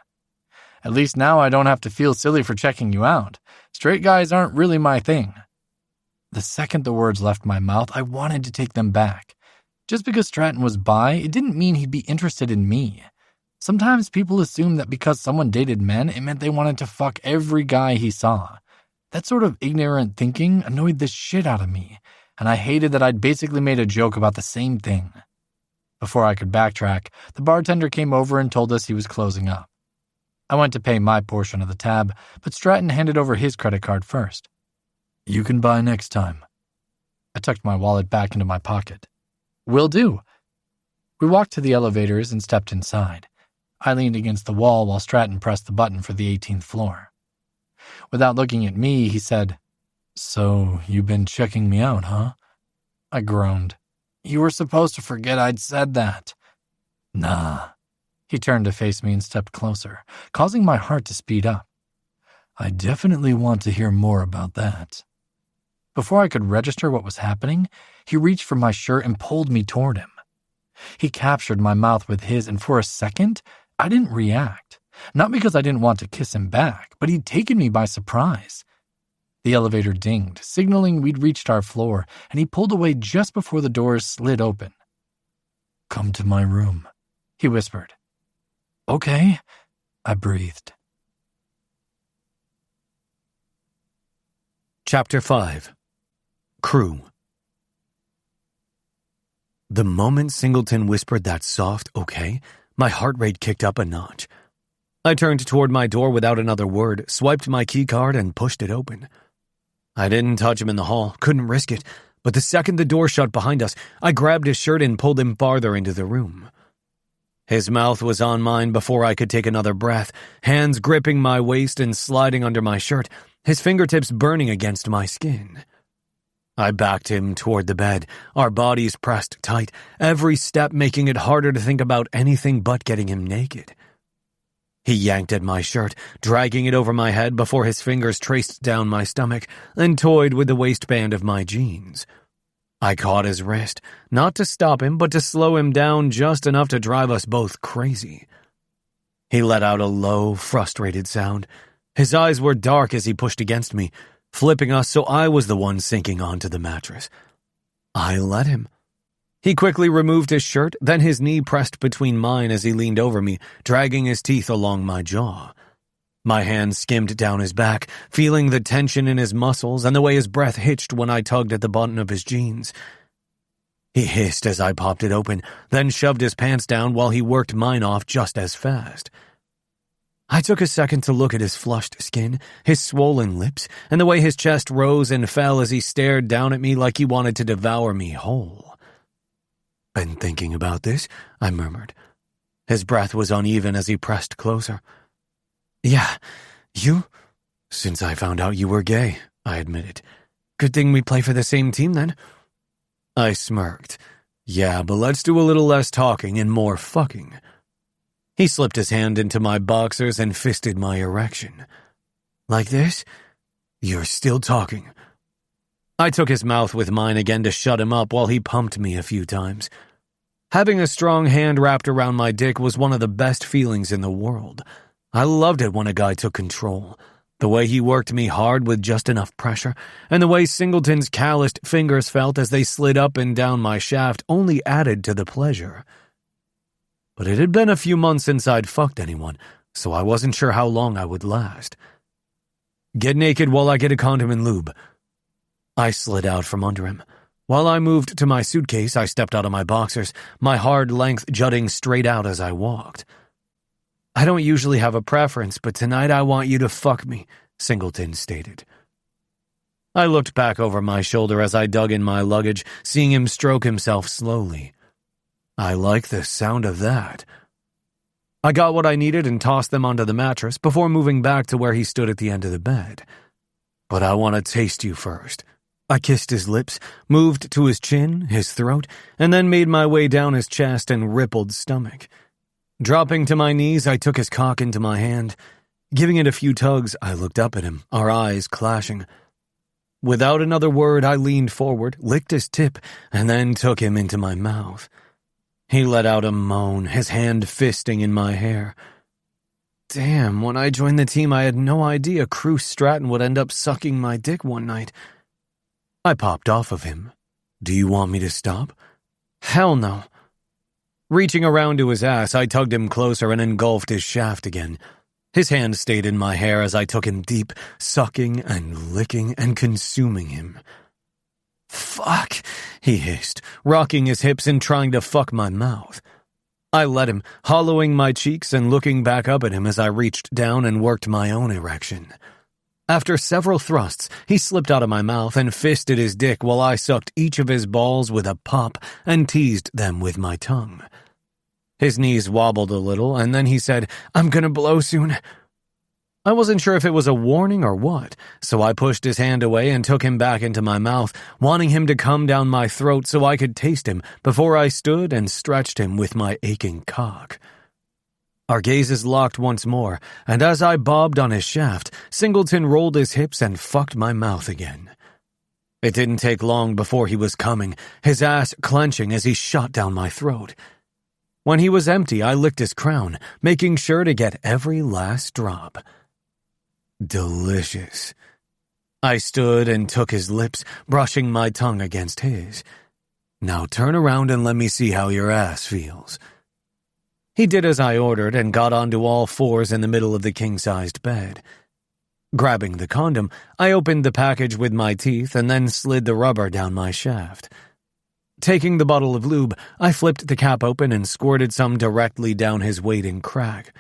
At least now I don't have to feel silly for checking you out. Straight guys aren't really my thing. The second the words left my mouth, I wanted to take them back. Just because Stratton was bi, it didn't mean he'd be interested in me. Sometimes people assume that because someone dated men, it meant they wanted to fuck every guy he saw. That sort of ignorant thinking annoyed the shit out of me, and I hated that I'd basically made a joke about the same thing. Before I could backtrack, the bartender came over and told us he was closing up. I went to pay my portion of the tab, but Stratton handed over his credit card first. You can buy next time. I tucked my wallet back into my pocket. Will do. We walked to the elevators and stepped inside. I leaned against the wall while Stratton pressed the button for the 18th floor. Without looking at me, he said, So, you've been checking me out, huh? I groaned. You were supposed to forget I'd said that. Nah. He turned to face me and stepped closer, causing my heart to speed up. I definitely want to hear more about that. Before I could register what was happening, he reached for my shirt and pulled me toward him. He captured my mouth with his, and for a second, I didn't react. Not because I didn't want to kiss him back, but he'd taken me by surprise. The elevator dinged, signaling we'd reached our floor, and he pulled away just before the doors slid open. Come to my room, he whispered. Okay, I breathed. Chapter 5. Crew. The moment Singleton whispered that soft, okay, my heart rate kicked up a notch. I turned toward my door without another word, swiped my keycard, and pushed it open. I didn't touch him in the hall, couldn't risk it, but the second the door shut behind us, I grabbed his shirt and pulled him farther into the room. His mouth was on mine before I could take another breath, hands gripping my waist and sliding under my shirt, his fingertips burning against my skin. I backed him toward the bed, our bodies pressed tight, every step making it harder to think about anything but getting him naked. He yanked at my shirt, dragging it over my head before his fingers traced down my stomach and toyed with the waistband of my jeans. I caught his wrist, not to stop him, but to slow him down just enough to drive us both crazy. He let out a low, frustrated sound. His eyes were dark as he pushed against me, flipping us so I was the one sinking onto the mattress. I let him. He quickly removed his shirt, then his knee pressed between mine as he leaned over me, dragging his teeth along my jaw. My hand skimmed down his back, feeling the tension in his muscles and the way his breath hitched when I tugged at the button of his jeans. He hissed as I popped it open, then shoved his pants down while he worked mine off just as fast. I took a second to look at his flushed skin, his swollen lips, and the way his chest rose and fell as he stared down at me like he wanted to devour me whole. "Been thinking about this?" I murmured. His breath was uneven as he pressed closer. "Yeah, you? Since I found out you were gay," I admitted. "Good thing we play for the same team, then." I smirked. "Yeah, but let's do a little less talking and more fucking." He slipped his hand into my boxers and fisted my erection. "Like this? You're still talking." I took his mouth with mine again to shut him up while he pumped me a few times. Having a strong hand wrapped around my dick was one of the best feelings in the world. I loved it when a guy took control. The way he worked me hard with just enough pressure, and the way Singleton's calloused fingers felt as they slid up and down my shaft only added to the pleasure. But it had been a few months since I'd fucked anyone, so I wasn't sure how long I would last. "Get naked while I get a condom and lube." I slid out from under him. While I moved to my suitcase, I stepped out of my boxers, my hard length jutting straight out as I walked. "I don't usually have a preference, but tonight I want you to fuck me," Singleton stated. I looked back over my shoulder as I dug in my luggage, seeing him stroke himself slowly. I like the sound of that. I got what I needed and tossed them onto the mattress before moving back to where he stood at the end of the bed. "But I want to taste you first." I kissed his lips, moved to his chin, his throat, and then made my way down his chest and rippled stomach. Dropping to my knees, I took his cock into my hand. Giving it a few tugs, I looked up at him, our eyes clashing. Without another word, I leaned forward, licked his tip, and then took him into my mouth. He let out a moan, his hand fisting in my hair. Damn, when I joined the team, I had no idea Cruz Stratton would end up sucking my dick one night. I popped off of him. "Do you want me to stop?" "Hell no." Reaching around to his ass, I tugged him closer and engulfed his shaft again. His hand stayed in my hair as I took him deep, sucking and licking and consuming him. "Fuck," he hissed, rocking his hips and trying to fuck my mouth. I let him, hollowing my cheeks and looking back up at him as I reached down and worked my own erection. After several thrusts, he slipped out of my mouth and fisted his dick while I sucked each of his balls with a pop and teased them with my tongue. His knees wobbled a little, and then he said, "I'm gonna blow soon." I wasn't sure if it was a warning or what, so I pushed his hand away and took him back into my mouth, wanting him to come down my throat so I could taste him before I stood and stretched him with my aching cock. Our gazes locked once more, and as I bobbed on his shaft, Singleton rolled his hips and fucked my mouth again. It didn't take long before he was coming, his ass clenching as he shot down my throat. When he was empty, I licked his crown, making sure to get every last drop. Delicious. I stood and took his lips, brushing my tongue against his. "Now turn around and let me see how your ass feels." He did as I ordered and got onto all fours in the middle of the king-sized bed. Grabbing the condom, I opened the package with my teeth and then slid the rubber down my shaft. Taking the bottle of lube, I flipped the cap open and squirted some directly down his waiting crack.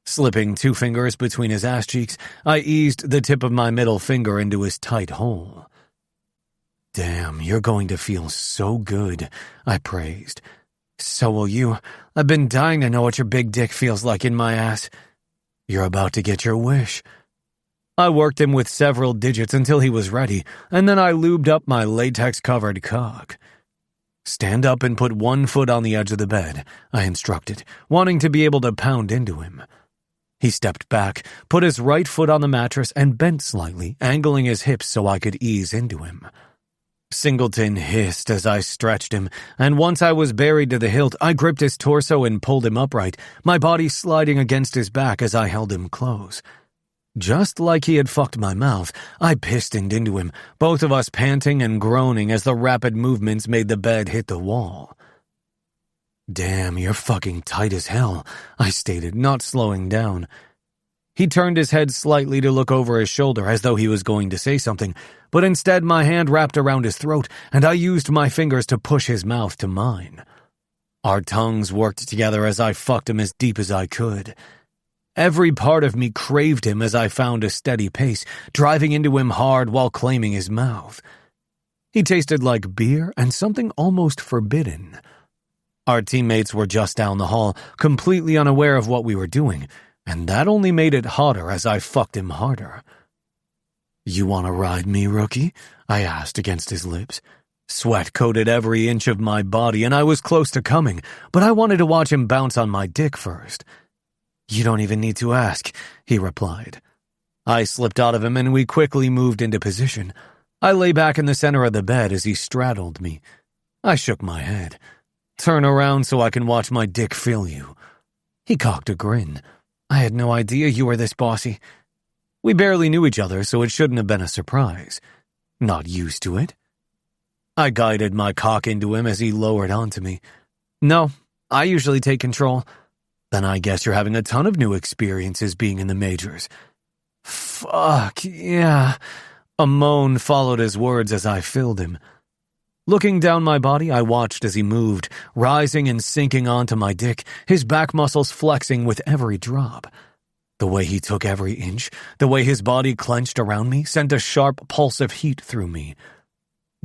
Slipping 2 fingers between his ass cheeks, I eased the tip of my middle finger into his tight hole. "Damn, you're going to feel so good," I praised. "So will you. I've been dying to know what your big dick feels like in my ass. You're about to get your wish." I worked him with several digits until he was ready, and then I lubed up my latex-covered cock. "Stand up and put 1 foot on the edge of the bed," I instructed, wanting to be able to pound into him. He stepped back, put his right foot on the mattress, and bent slightly, angling his hips so I could ease into him. Singleton hissed as I stretched him, and once I was buried to the hilt, I gripped his torso and pulled him upright, my body sliding against his back as I held him close. Just like he had fucked my mouth, I pistoned into him, both of us panting and groaning as the rapid movements made the bed hit the wall. "Damn, you're fucking tight as hell," I stated, not slowing down. He turned his head slightly to look over his shoulder as though he was going to say something, but instead my hand wrapped around his throat and I used my fingers to push his mouth to mine. Our tongues worked together as I fucked him as deep as I could. Every part of me craved him as I found a steady pace, driving into him hard while claiming his mouth. He tasted like beer and something almost forbidden. Our teammates were just down the hall, completely unaware of what we were doing, and that only made it hotter as I fucked him harder. "You want to ride me, rookie?" I asked against his lips. Sweat coated every inch of my body and I was close to coming, but I wanted to watch him bounce on my dick first. "You don't even need to ask," he replied. I slipped out of him and we quickly moved into position. I lay back in the center of the bed as he straddled me. I shook my head. "Turn around so I can watch my dick fill you." He cocked a grin. "I had no idea you were this bossy." We barely knew each other, so it shouldn't have been a surprise. Not used to it. I guided my cock into him as he lowered onto me. "No, I usually take control." "Then I guess you're having a ton of new experiences being in the majors." "Fuck, yeah." A moan followed his words as I filled him. Looking down my body, I watched as he moved, rising and sinking onto my dick, his back muscles flexing with every drop. The way he took every inch, the way his body clenched around me, sent a sharp pulse of heat through me.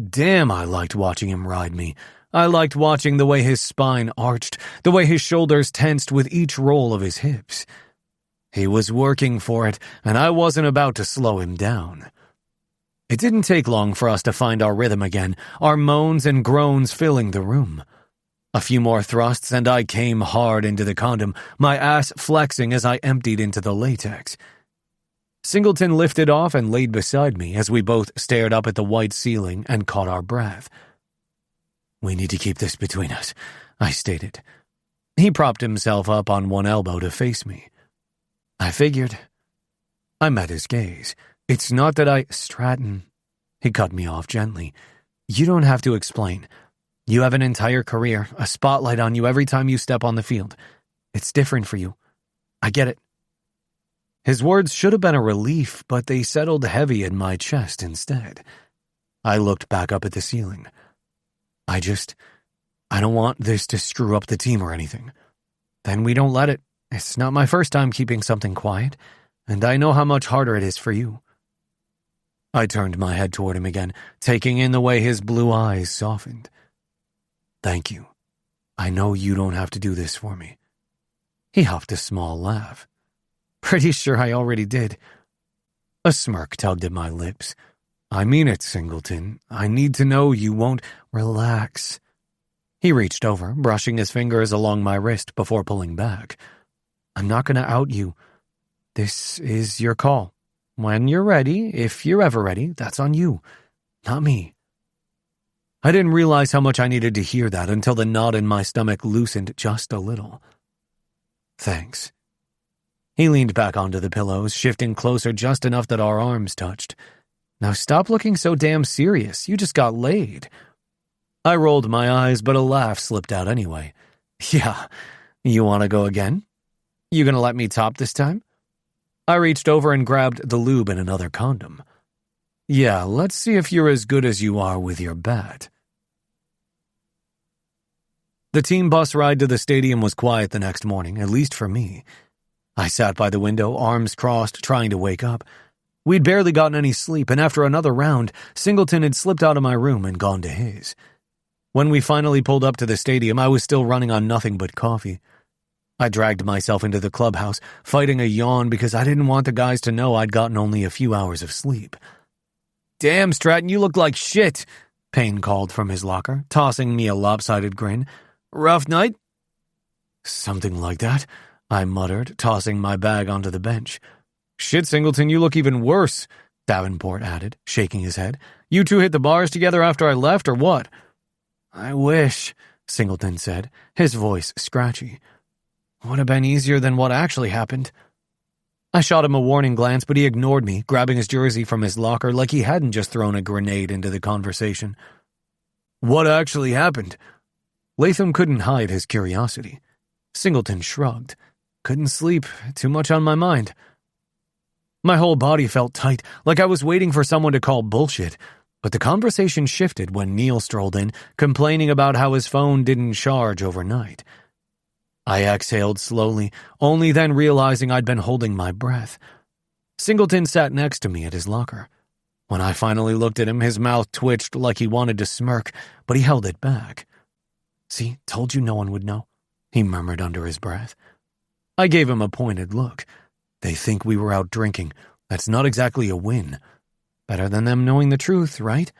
Damn, I liked watching him ride me. I liked watching the way his spine arched, the way his shoulders tensed with each roll of his hips. He was working for it, and I wasn't about to slow him down. It didn't take long for us to find our rhythm again, our moans and groans filling the room. A few more thrusts and I came hard into the condom, my ass flexing as I emptied into the latex. Singleton lifted off and laid beside me as we both stared up at the white ceiling and caught our breath. "We need to keep this between us," I stated. He propped himself up on one elbow to face me. "I figured." I met his gaze. "It's not that Stratton." He cut me off gently. "You don't have to explain. You have an entire career, a spotlight on you every time you step on the field. It's different for you. I get it." His words should have been a relief, but they settled heavy in my chest instead. I looked back up at the ceiling. I don't want this to screw up the team or anything. Then we don't let it. It's not my first time keeping something quiet, and I know how much harder it is for you." I turned my head toward him again, taking in the way his blue eyes softened. "Thank you. I know you don't have to do this for me." He huffed a small laugh. "Pretty sure I already did." A smirk tugged at my lips. "I mean it, Singleton. I need to know you won't relax." He reached over, brushing his fingers along my wrist before pulling back. "I'm not going to out you. This is your call. When you're ready, if you're ever ready, that's on you, not me." I didn't realize how much I needed to hear that until the knot in my stomach loosened just a little. "Thanks." He leaned back onto the pillows, shifting closer just enough that our arms touched. "Now stop looking so damn serious. You just got laid." I rolled my eyes, but a laugh slipped out anyway. "Yeah, you want to go again? You gonna let me top this time?" I reached over and grabbed the lube and another condom. Yeah, let's see if you're as good as you are with your bat. The team bus ride to the stadium was quiet the next morning, at least for me. I sat by the window, arms crossed, trying to wake up. We'd barely gotten any sleep, and after another round, Singleton had slipped out of my room and gone to his. When we finally pulled up to the stadium, I was still running on nothing but coffee. I dragged myself into the clubhouse, fighting a yawn because I didn't want the guys to know I'd gotten only a few hours of sleep. "Damn, Stratton, you look like shit," Payne called from his locker, tossing me a lopsided grin. "Rough night?" "Something like that," I muttered, tossing my bag onto the bench. "Shit, Singleton, you look even worse," Davenport added, shaking his head. "You two hit the bars together after I left, or what?" "I wish," Singleton said, his voice scratchy. "Would have been easier than what actually happened." I shot him a warning glance, but he ignored me, grabbing his jersey from his locker like he hadn't just thrown a grenade into the conversation. "What actually happened?" Latham couldn't hide his curiosity. Singleton shrugged. "Couldn't sleep, too much on my mind." My whole body felt tight, like I was waiting for someone to call bullshit, but the conversation shifted when Neil strolled in, complaining about how his phone didn't charge overnight. I exhaled slowly, only then realizing I'd been holding my breath. Singleton sat next to me at his locker. When I finally looked at him, his mouth twitched like he wanted to smirk, but he held it back. "See, told you no one would know," he murmured under his breath. I gave him a pointed look. They think we were out drinking. That's not exactly a win. Better than them knowing the truth, right?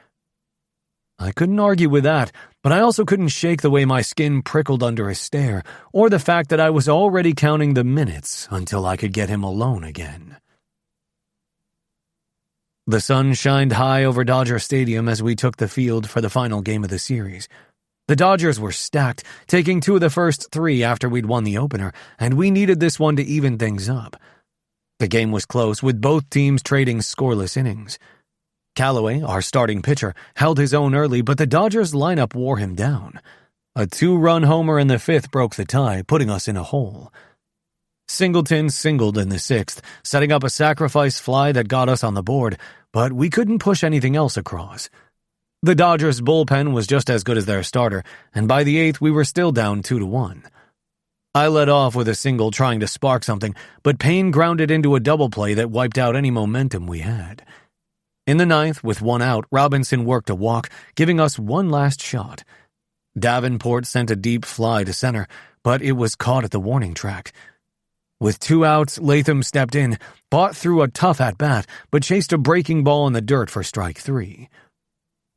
I couldn't argue with that, but I also couldn't shake the way my skin prickled under his stare, or the fact that I was already counting the minutes until I could get him alone again. The sun shined high over Dodger Stadium as we took the field for the final game of the series. The Dodgers were stacked, taking 2 of the first 3 after we'd won the opener, and we needed this one to even things up. The game was close, with both teams trading scoreless innings. Callaway, our starting pitcher, held his own early, but the Dodgers lineup wore him down. A 2-run homer in the 5th broke the tie, putting us in a hole. Singleton singled in the 6th, setting up a sacrifice fly that got us on the board, but we couldn't push anything else across. The Dodgers' bullpen was just as good as their starter, and by the 8th we were still down 2-1. I led off with a single trying to spark something, but Payne grounded into a double play that wiped out any momentum we had. In the 9th, with 1 out, Robinson worked a walk, giving us one last shot. Davenport sent a deep fly to center, but it was caught at the warning track. With 2 outs, Latham stepped in, fought through a tough at-bat, but chased a breaking ball in the dirt for strike 3.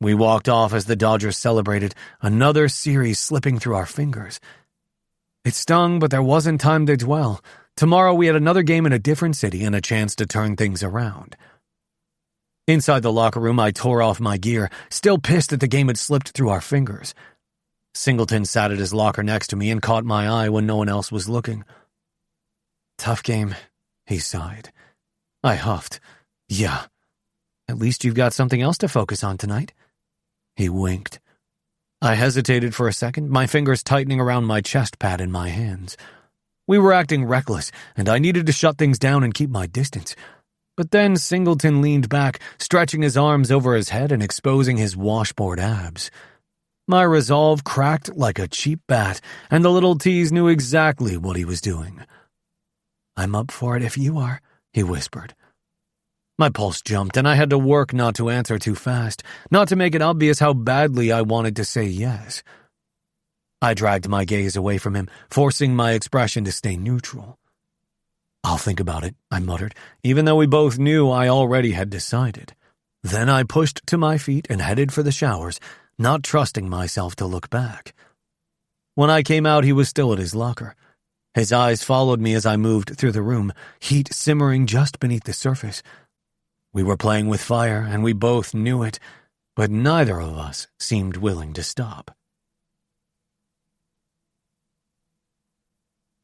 We walked off as the Dodgers celebrated, another series slipping through our fingers. It stung, but there wasn't time to dwell. Tomorrow we had another game in a different city and a chance to turn things around. Inside the locker room, I tore off my gear, still pissed that the game had slipped through our fingers. Singleton sat at his locker next to me and caught my eye when no one else was looking. "Tough game," he sighed. I huffed. "Yeah. At least you've got something else to focus on tonight." He winked. I hesitated for a second, my fingers tightening around my chest pad in my hands. We were acting reckless, and I needed to shut things down and keep my distance. But then Singleton leaned back, stretching his arms over his head and exposing his washboard abs. My resolve cracked like a cheap bat, and the little tease knew exactly what he was doing. "I'm up for it if you are," he whispered. My pulse jumped, and I had to work not to answer too fast, not to make it obvious how badly I wanted to say yes. I dragged my gaze away from him, forcing my expression to stay neutral. "I'll think about it," I muttered, even though we both knew I already had decided. Then I pushed to my feet and headed for the showers, not trusting myself to look back. When I came out, he was still at his locker. His eyes followed me as I moved through the room, heat simmering just beneath the surface. We were playing with fire, and we both knew it, but neither of us seemed willing to stop.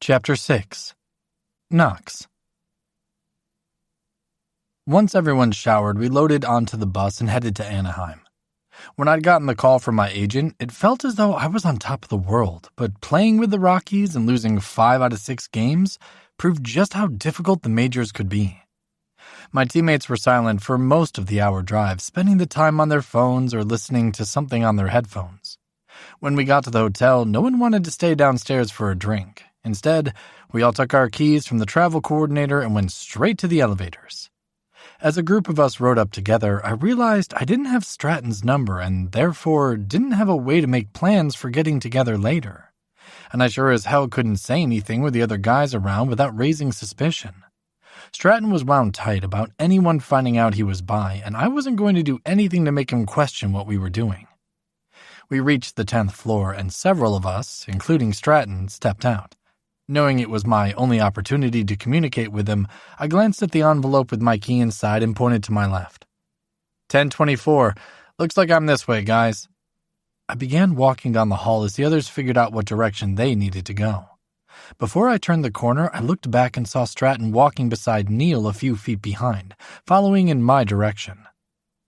Chapter 6. Knox. Once everyone showered, we loaded onto the bus and headed to Anaheim. When I'd gotten the call from my agent, it felt as though I was on top of the world, but playing with the Rockies and losing 5 out of 6 games proved just how difficult the majors could be. My teammates were silent for most of the hour drive, spending the time on their phones or listening to something on their headphones. When we got to the hotel, no one wanted to stay downstairs for a drink. Instead, we all took our keys from the travel coordinator and went straight to the elevators. As a group of us rode up together, I realized I didn't have Stratton's number and therefore didn't have a way to make plans for getting together later. And I sure as hell couldn't say anything with the other guys around without raising suspicion. Stratton was wound tight about anyone finding out he was bi, and I wasn't going to do anything to make him question what we were doing. We reached the 10th floor, and several of us, including Stratton, stepped out. Knowing it was my only opportunity to communicate with him, I glanced at the envelope with my key inside and pointed to my left. 1024. Looks like I'm this way, guys. I began walking down the hall as the others figured out what direction they needed to go. Before I turned the corner, I looked back and saw Stratton walking beside Neil a few feet behind, following in my direction.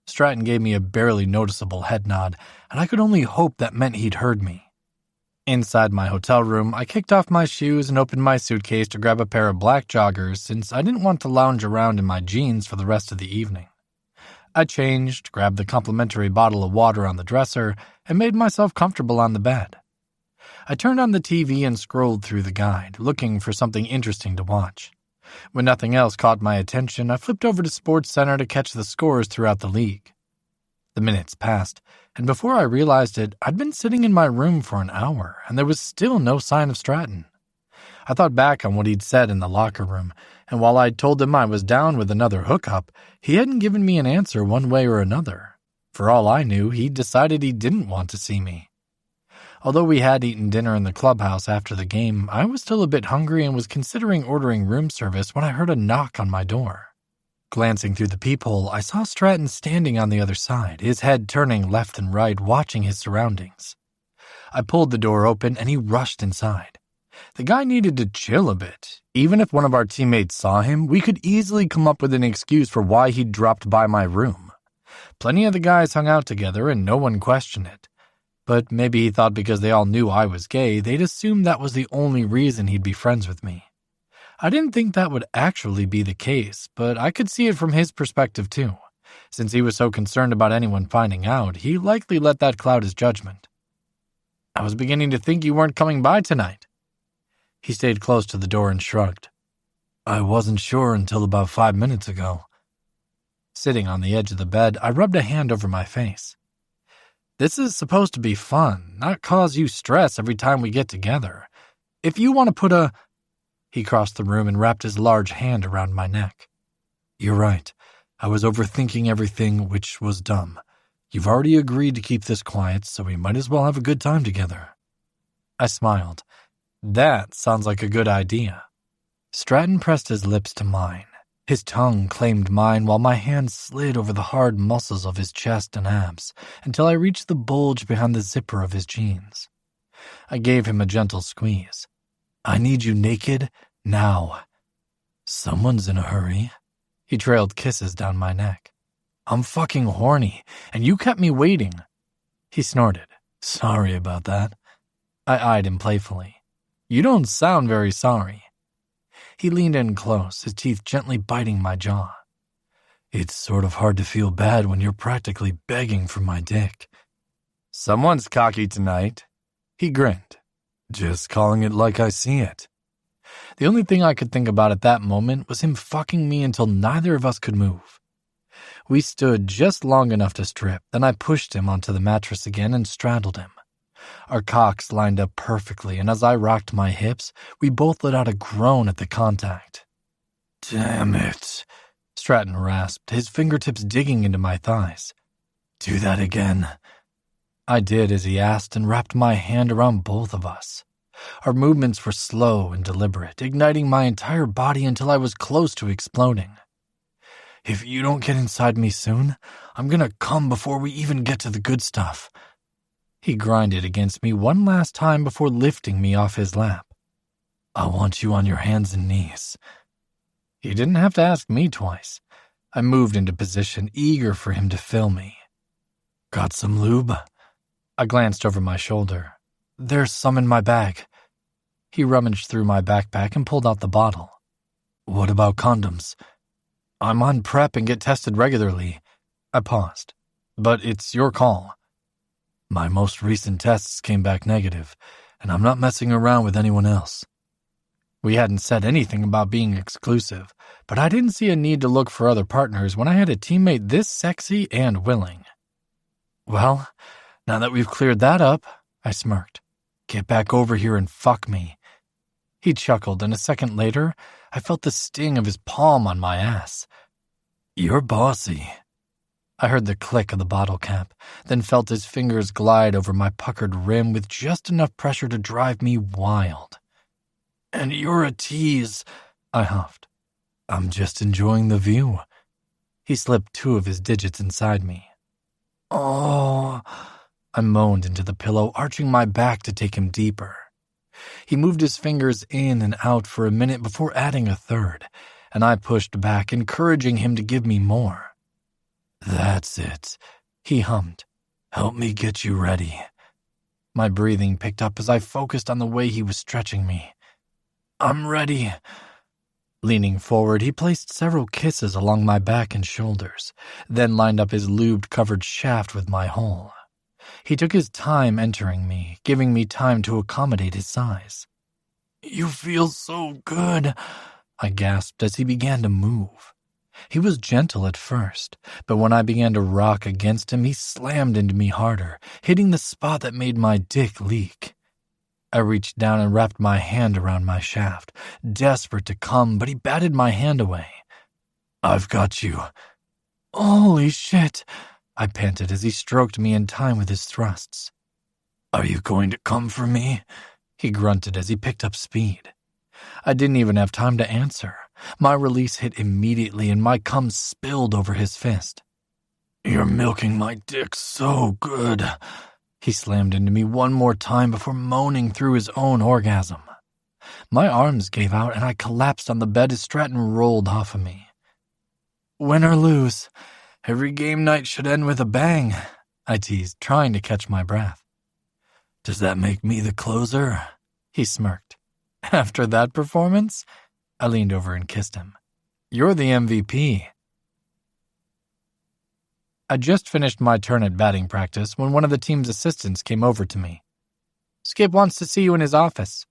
Stratton gave me a barely noticeable head nod, and I could only hope that meant he'd heard me. Inside my hotel room, I kicked off my shoes and opened my suitcase to grab a pair of black joggers since I didn't want to lounge around in my jeans for the rest of the evening. I changed, grabbed the complimentary bottle of water on the dresser, and made myself comfortable on the bed. I turned on the TV and scrolled through the guide, looking for something interesting to watch. When nothing else caught my attention, I flipped over to SportsCenter to catch the scores throughout the league. The minutes passed, and before I realized it, I'd been sitting in my room for an hour, and there was still no sign of Stratton. I thought back on what he'd said in the locker room, and while I'd told him I was down with another hookup, he hadn't given me an answer one way or another. For all I knew, he'd decided he didn't want to see me. Although we had eaten dinner in the clubhouse after the game, I was still a bit hungry and was considering ordering room service when I heard a knock on my door. Glancing through the peephole, I saw Stratton standing on the other side, his head turning left and right, watching his surroundings. I pulled the door open and he rushed inside. The guy needed to chill a bit. Even if one of our teammates saw him, we could easily come up with an excuse for why he'd dropped by my room. Plenty of the guys hung out together and no one questioned it. But maybe he thought because they all knew I was gay, they'd assume that was the only reason he'd be friends with me. I didn't think that would actually be the case, but I could see it from his perspective too. Since he was so concerned about anyone finding out, he likely let that cloud his judgment. I was beginning to think you weren't coming by tonight. He stayed close to the door and shrugged. I wasn't sure until about 5 minutes ago. Sitting on the edge of the bed, I rubbed a hand over my face. This is supposed to be fun, not cause you stress every time we get together. If you want to put a... He crossed the room and wrapped his large hand around my neck. You're right. I was overthinking everything, which was dumb. You've already agreed to keep this quiet, so we might as well have a good time together. I smiled. That sounds like a good idea. Stratton pressed his lips to mine. His tongue claimed mine while my hand slid over the hard muscles of his chest and abs until I reached the bulge behind the zipper of his jeans. I gave him a gentle squeeze. I need you naked, now. Someone's in a hurry. He trailed kisses down my neck. I'm fucking horny, and you kept me waiting. He snorted. Sorry about that. I eyed him playfully. You don't sound very sorry. He leaned in close, his teeth gently biting my jaw. It's sort of hard to feel bad when you're practically begging for my dick. Someone's cocky tonight. He grinned. Just calling it like I see it. The only thing I could think about at that moment was him fucking me until neither of us could move. We stood just long enough to strip, then I pushed him onto the mattress again and straddled him. Our cocks lined up perfectly, and as I rocked my hips, we both let out a groan at the contact. Damn it, Stratton rasped, his fingertips digging into my thighs. Do that again. I did as he asked and wrapped my hand around both of us. Our movements were slow and deliberate, igniting my entire body until I was close to exploding. If you don't get inside me soon, I'm gonna come before we even get to the good stuff. He grinded against me one last time before lifting me off his lap. I want you on your hands and knees. He didn't have to ask me twice. I moved into position, eager for him to fill me. Got some lube? I glanced over my shoulder. There's some in my bag. He rummaged through my backpack and pulled out the bottle. What about condoms? I'm on prep and get tested regularly. I paused. But it's your call. My most recent tests came back negative, and I'm not messing around with anyone else. We hadn't said anything about being exclusive, but I didn't see a need to look for other partners when I had a teammate this sexy and willing. Well, now that we've cleared that up, I smirked. Get back over here and fuck me. He chuckled, and a second later, I felt the sting of his palm on my ass. You're bossy. I heard the click of the bottle cap, then felt his fingers glide over my puckered rim with just enough pressure to drive me wild. And you're a tease, I huffed. I'm just enjoying the view. He slipped 2 of his digits inside me. Oh, I moaned into the pillow, arching my back to take him deeper. He moved his fingers in and out for a minute before adding a third, and I pushed back, encouraging him to give me more. That's it, he hummed. Help me get you ready. My breathing picked up as I focused on the way he was stretching me. I'm ready. Leaning forward, he placed several kisses along my back and shoulders, then lined up his lube-covered shaft with my hole. He took his time entering me, giving me time to accommodate his size. You feel so good, I gasped as he began to move. He was gentle at first, but when I began to rock against him, he slammed into me harder, hitting the spot that made my dick leak. I reached down and wrapped my hand around my shaft, desperate to come, but he batted my hand away. I've got you. Holy shit, I panted as he stroked me in time with his thrusts. Are you going to come for me? He grunted as he picked up speed. I didn't even have time to answer. My release hit immediately and my cum spilled over his fist. You're milking my dick so good. He slammed into me one more time before moaning through his own orgasm. My arms gave out and I collapsed on the bed as Stratton rolled off of me. Win or lose, every game night should end with a bang, I teased, trying to catch my breath. Does that make me the closer? He smirked. After that performance? I leaned over and kissed him. You're the MVP. I just finished my turn at batting practice when one of the team's assistants came over to me. Skip wants to see you in his office.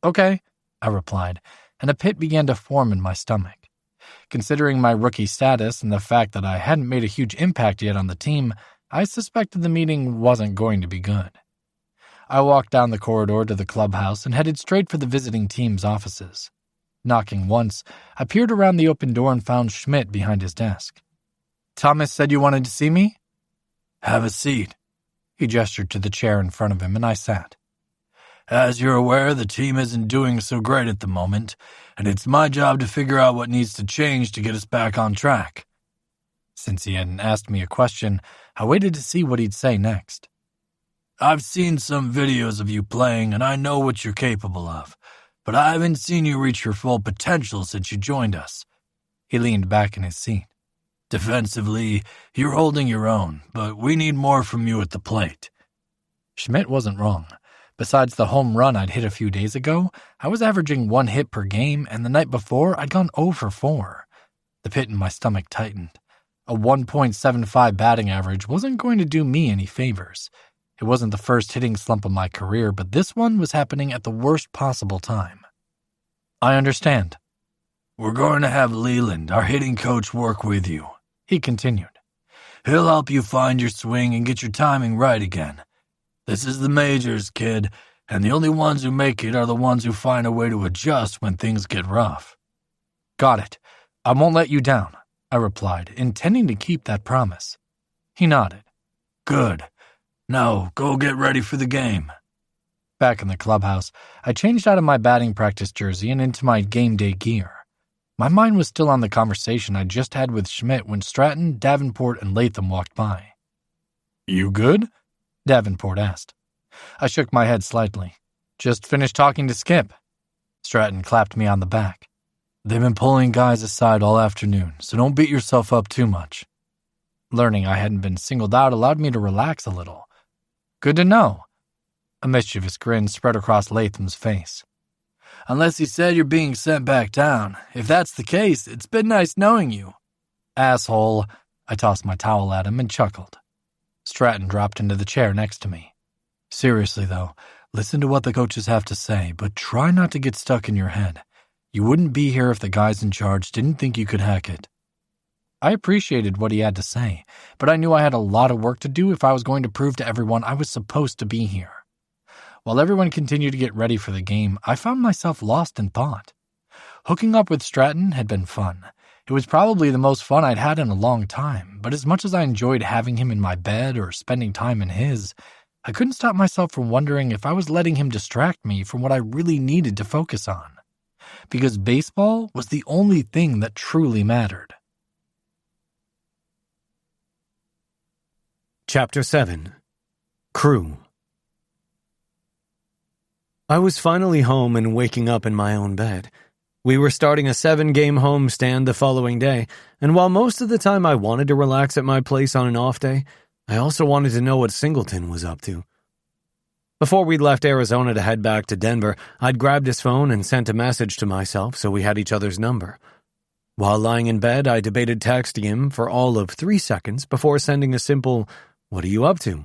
Okay, I replied, and a pit began to form in my stomach. Considering my rookie status and the fact that I hadn't made a huge impact yet on the team, I suspected the meeting wasn't going to be good. I walked down the corridor to the clubhouse and headed straight for the visiting team's offices. Knocking once, I peered around the open door and found Schmidt behind his desk. Thomas said you wanted to see me? Have a seat. He gestured to the chair in front of him, and I sat. As you're aware, the team isn't doing so great at the moment, and it's my job to figure out what needs to change to get us back on track. Since he hadn't asked me a question, I waited to see what he'd say next. I've seen some videos of you playing, and I know what you're capable of, but I haven't seen you reach your full potential since you joined us. He leaned back in his seat. Defensively, you're holding your own, but we need more from you at the plate. Schmidt wasn't wrong. Besides the home run I'd hit a few days ago, I was averaging 1 hit per game, and the night before I'd gone 0 for 4. The pit in my stomach tightened. A 1.75 batting average wasn't going to do me any favors. It wasn't the first hitting slump of my career, but this one was happening at the worst possible time. I understand. We're going to have Leland, our hitting coach, work with you, he continued. He'll help you find your swing and get your timing right again. This is the majors, kid, and the only ones who make it are the ones who find a way to adjust when things get rough. Got it. I won't let you down, I replied, intending to keep that promise. He nodded. Good. Now, go get ready for the game. Back in the clubhouse, I changed out of my batting practice jersey and into my game day gear. My mind was still on the conversation I just had with Schmidt when Stratton, Davenport, and Latham walked by. You good? Davenport asked. I shook my head slightly. Just finished talking to Skip. Stratton clapped me on the back. They've been pulling guys aside all afternoon, so don't beat yourself up too much. Learning I hadn't been singled out allowed me to relax a little. Good to know. A mischievous grin spread across Latham's face. Unless he said you're being sent back down. If that's the case, it's been nice knowing you. Asshole. I tossed my towel at him and chuckled. Stratton dropped into the chair next to me. Seriously, though, listen to what the coaches have to say, but try not to get stuck in your head. You wouldn't be here if the guys in charge didn't think you could hack it. I appreciated what he had to say, but I knew I had a lot of work to do if I was going to prove to everyone I was supposed to be here. While everyone continued to get ready for the game, I found myself lost in thought. Hooking up with Stratton had been fun. It was probably the most fun I'd had in a long time, but as much as I enjoyed having him in my bed or spending time in his, I couldn't stop myself from wondering if I was letting him distract me from what I really needed to focus on. Because baseball was the only thing that truly mattered. Chapter 7. Crew. I was finally home and waking up in my own bed. We were starting a 7-game homestand the following day, and while most of the time I wanted to relax at my place on an off day, I also wanted to know what Singleton was up to. Before we left Arizona to head back to Denver, I'd grabbed his phone and sent a message to myself so we had each other's number. While lying in bed, I debated texting him for all of 3 seconds before sending a simple, "What are you up to?"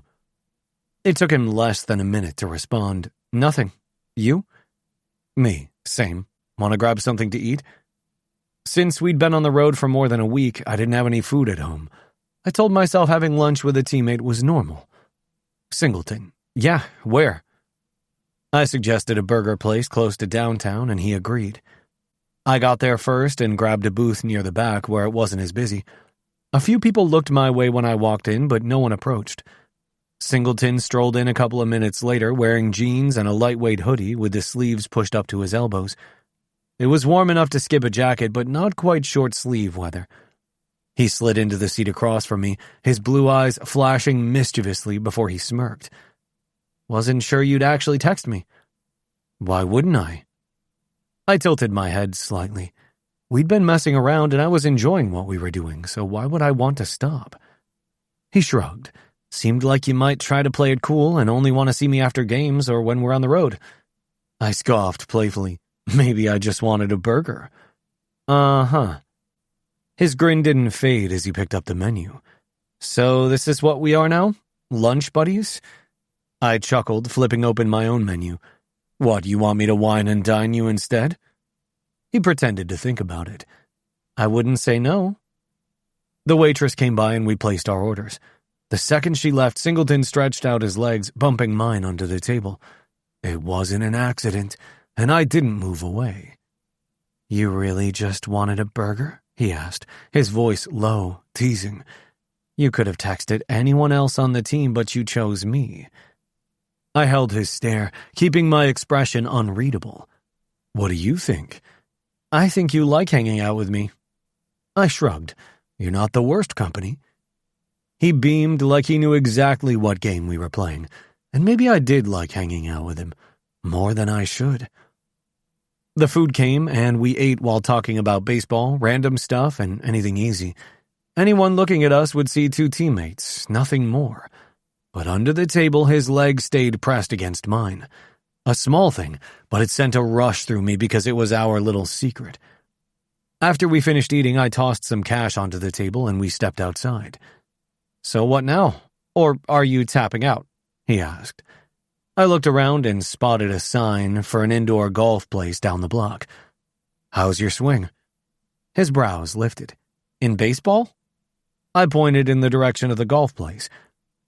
It took him less than a minute to respond, "Nothing. You?" "Me. Same. Want to grab something to eat?" Since we'd been on the road for more than a week, I didn't have any food at home. I told myself having lunch with a teammate was normal. Singleton. "Yeah, where?" I suggested a burger place close to downtown, and he agreed. I got there first and grabbed a booth near the back where it wasn't as busy. A few people looked my way when I walked in, but no one approached. Singleton strolled in a couple of minutes later wearing jeans and a lightweight hoodie with the sleeves pushed up to his elbows. It was warm enough to skip a jacket, but not quite short-sleeve weather. He slid into the seat across from me, his blue eyes flashing mischievously before he smirked. "Wasn't sure you'd actually text me." "Why wouldn't I?" I tilted my head slightly. We'd been messing around and I was enjoying what we were doing, so why would I want to stop? He shrugged. "Seemed like you might try to play it cool and only want to see me after games or when we're on the road." I scoffed playfully. Maybe I just wanted a burger. Uh-huh. His grin didn't fade as he picked up the menu. "So this is what we are now? Lunch buddies?" I chuckled, flipping open my own menu. "What, you want me to wine and dine you instead?" He pretended to think about it. "I wouldn't say no." The waitress came by and we placed our orders. The second she left, Singleton stretched out his legs, bumping mine onto the table. It wasn't an accident, and I didn't move away. "You really just wanted a burger?" he asked, his voice low, teasing. "You could have texted anyone else on the team, but you chose me." I held his stare, keeping my expression unreadable. "What do you think?" "I think you like hanging out with me." I shrugged. "You're not the worst company." He beamed like he knew exactly what game we were playing, and maybe I did like hanging out with him, more than I should. The food came, and we ate while talking about baseball, random stuff, and anything easy. Anyone looking at us would see 2 teammates, nothing more. But under the table, his leg stayed pressed against mine. A small thing, but it sent a rush through me because it was our little secret. After we finished eating, I tossed some cash onto the table and we stepped outside. "So what now? Or are you tapping out?" he asked. I looked around and spotted a sign for an indoor golf place down the block. "How's your swing?" His brows lifted. "In baseball?" I pointed in the direction of the golf place.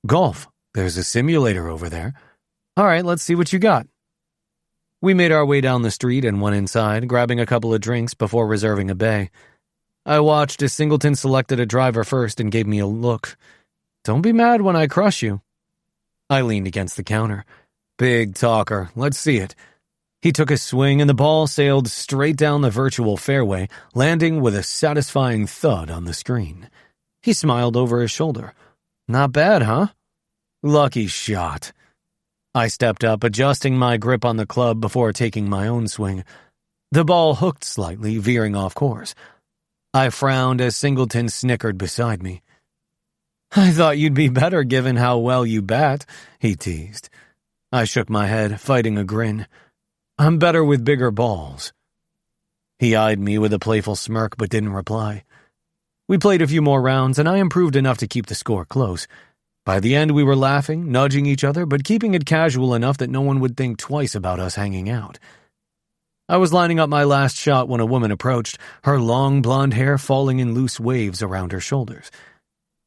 "Golf. There's a simulator over there. All right, let's see what you got." We made our way down the street and went inside, grabbing a couple of drinks before reserving a bay. I watched as Singleton selected a driver first and gave me a look. "Don't be mad when I crush you." I leaned against the counter. "Big talker. Let's see it." He took a swing and the ball sailed straight down the virtual fairway, landing with a satisfying thud on the screen. He smiled over his shoulder. "Not bad, huh?" "Lucky shot." I stepped up, adjusting my grip on the club before taking my own swing. The ball hooked slightly, veering off course. I frowned as Singleton snickered beside me. "I thought you'd be better given how well you bat," he teased. I shook my head, fighting a grin. I'm better with bigger balls." He eyed me with a playful smirk but didn't reply. We played a few more rounds, and I improved enough to keep the score close. By the end, we were laughing, nudging each other, but keeping it casual enough that no one would think twice about us hanging out. I was lining up my last shot when a woman approached, her long blonde hair falling in loose waves around her shoulders.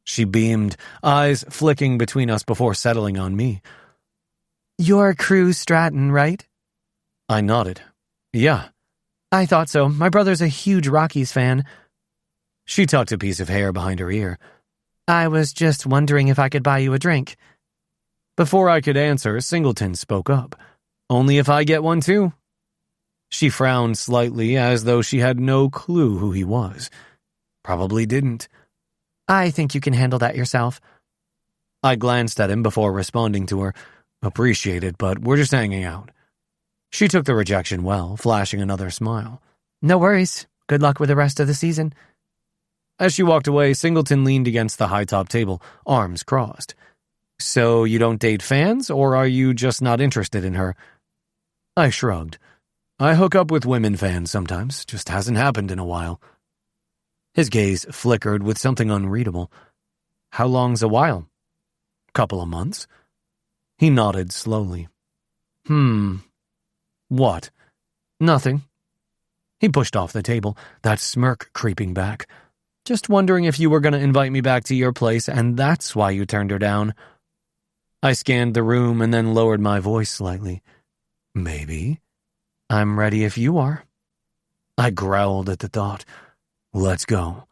She beamed, eyes flicking between us before settling on me. "You're Cruz Stratton, right?" I nodded. "Yeah." "I thought so. My brother's a huge Rockies fan." She tucked a piece of hair behind her ear. "I was just wondering if I could buy you a drink." Before I could answer, Singleton spoke up. "Only if I get one too?" She frowned slightly as though she had no clue who he was. Probably didn't. "I think you can handle that yourself." I glanced at him before responding to her. "Appreciate it, but we're just hanging out." She took the rejection well, flashing another smile. "No worries. Good luck with the rest of the season." As she walked away, Singleton leaned against the high-top table, arms crossed. "So you don't date fans, or are you just not interested in her?" I shrugged. "I hook up with women fans sometimes, just hasn't happened in a while." His gaze flickered with something unreadable. "How long's a while?" "Couple of months." He nodded slowly. What?" "Nothing." He pushed off the table, that smirk creeping back. "Just wondering if you were going to invite me back to your place and that's why you turned her down." I scanned the room and then lowered my voice slightly. "Maybe. I'm ready if you are." I growled at the thought. "Let's go."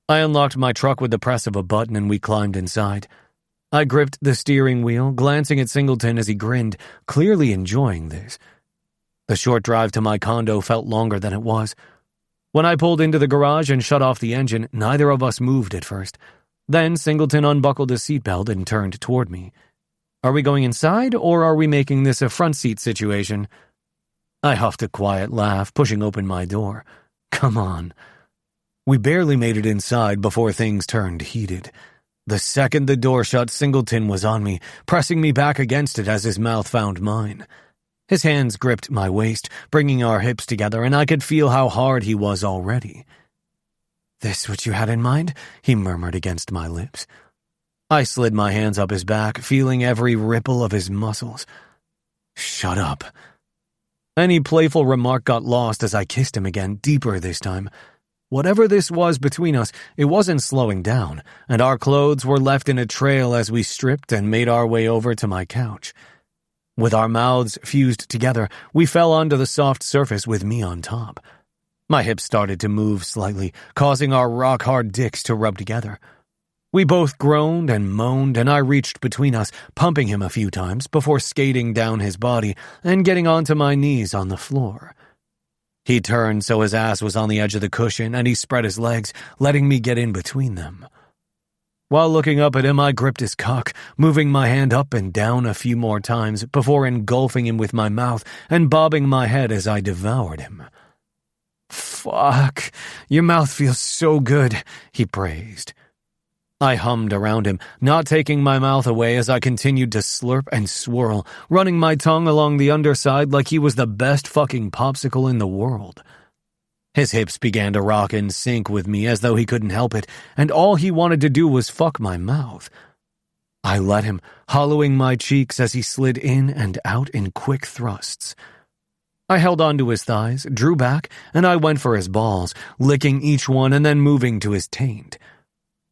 I unlocked my truck with the press of a button and we climbed inside. I gripped the steering wheel, glancing at Singleton as he grinned, clearly enjoying this. The short drive to my condo felt longer than it was. When I pulled into the garage and shut off the engine, neither of us moved at first. Then Singleton unbuckled his seatbelt and turned toward me. "Are we going inside, or are we making this a front seat situation?" I huffed a quiet laugh, pushing open my door. "Come on." We barely made it inside before things turned heated. The second the door shut, Singleton was on me, pressing me back against it as his mouth found mine. His hands gripped my waist, bringing our hips together, and I could feel how hard he was already. "This what you had in mind?" he murmured against my lips. I slid my hands up his back, feeling every ripple of his muscles. "Shut up." Any playful remark got lost as I kissed him again, deeper this time. Whatever this was between us, it wasn't slowing down, and our clothes were left in a trail as we stripped and made our way over to my couch. With our mouths fused together, we fell onto the soft surface with me on top. My hips started to move slightly, causing our rock-hard dicks to rub together. We both groaned and moaned, and I reached between us, pumping him a few times before skating down his body and getting onto my knees on the floor. He turned so his ass was on the edge of the cushion, and he spread his legs, letting me get in between them. While looking up at him, I gripped his cock, moving my hand up and down a few more times before engulfing him with my mouth and bobbing my head as I devoured him. "Fuck, your mouth feels so good," he praised. I hummed around him, not taking my mouth away as I continued to slurp and swirl, running my tongue along the underside like he was the best fucking popsicle in the world. His hips began to rock in sync with me as though he couldn't help it, and all he wanted to do was fuck my mouth. I let him, hollowing my cheeks as he slid in and out in quick thrusts. I held onto his thighs, drew back, and I went for his balls, licking each one and then moving to his taint.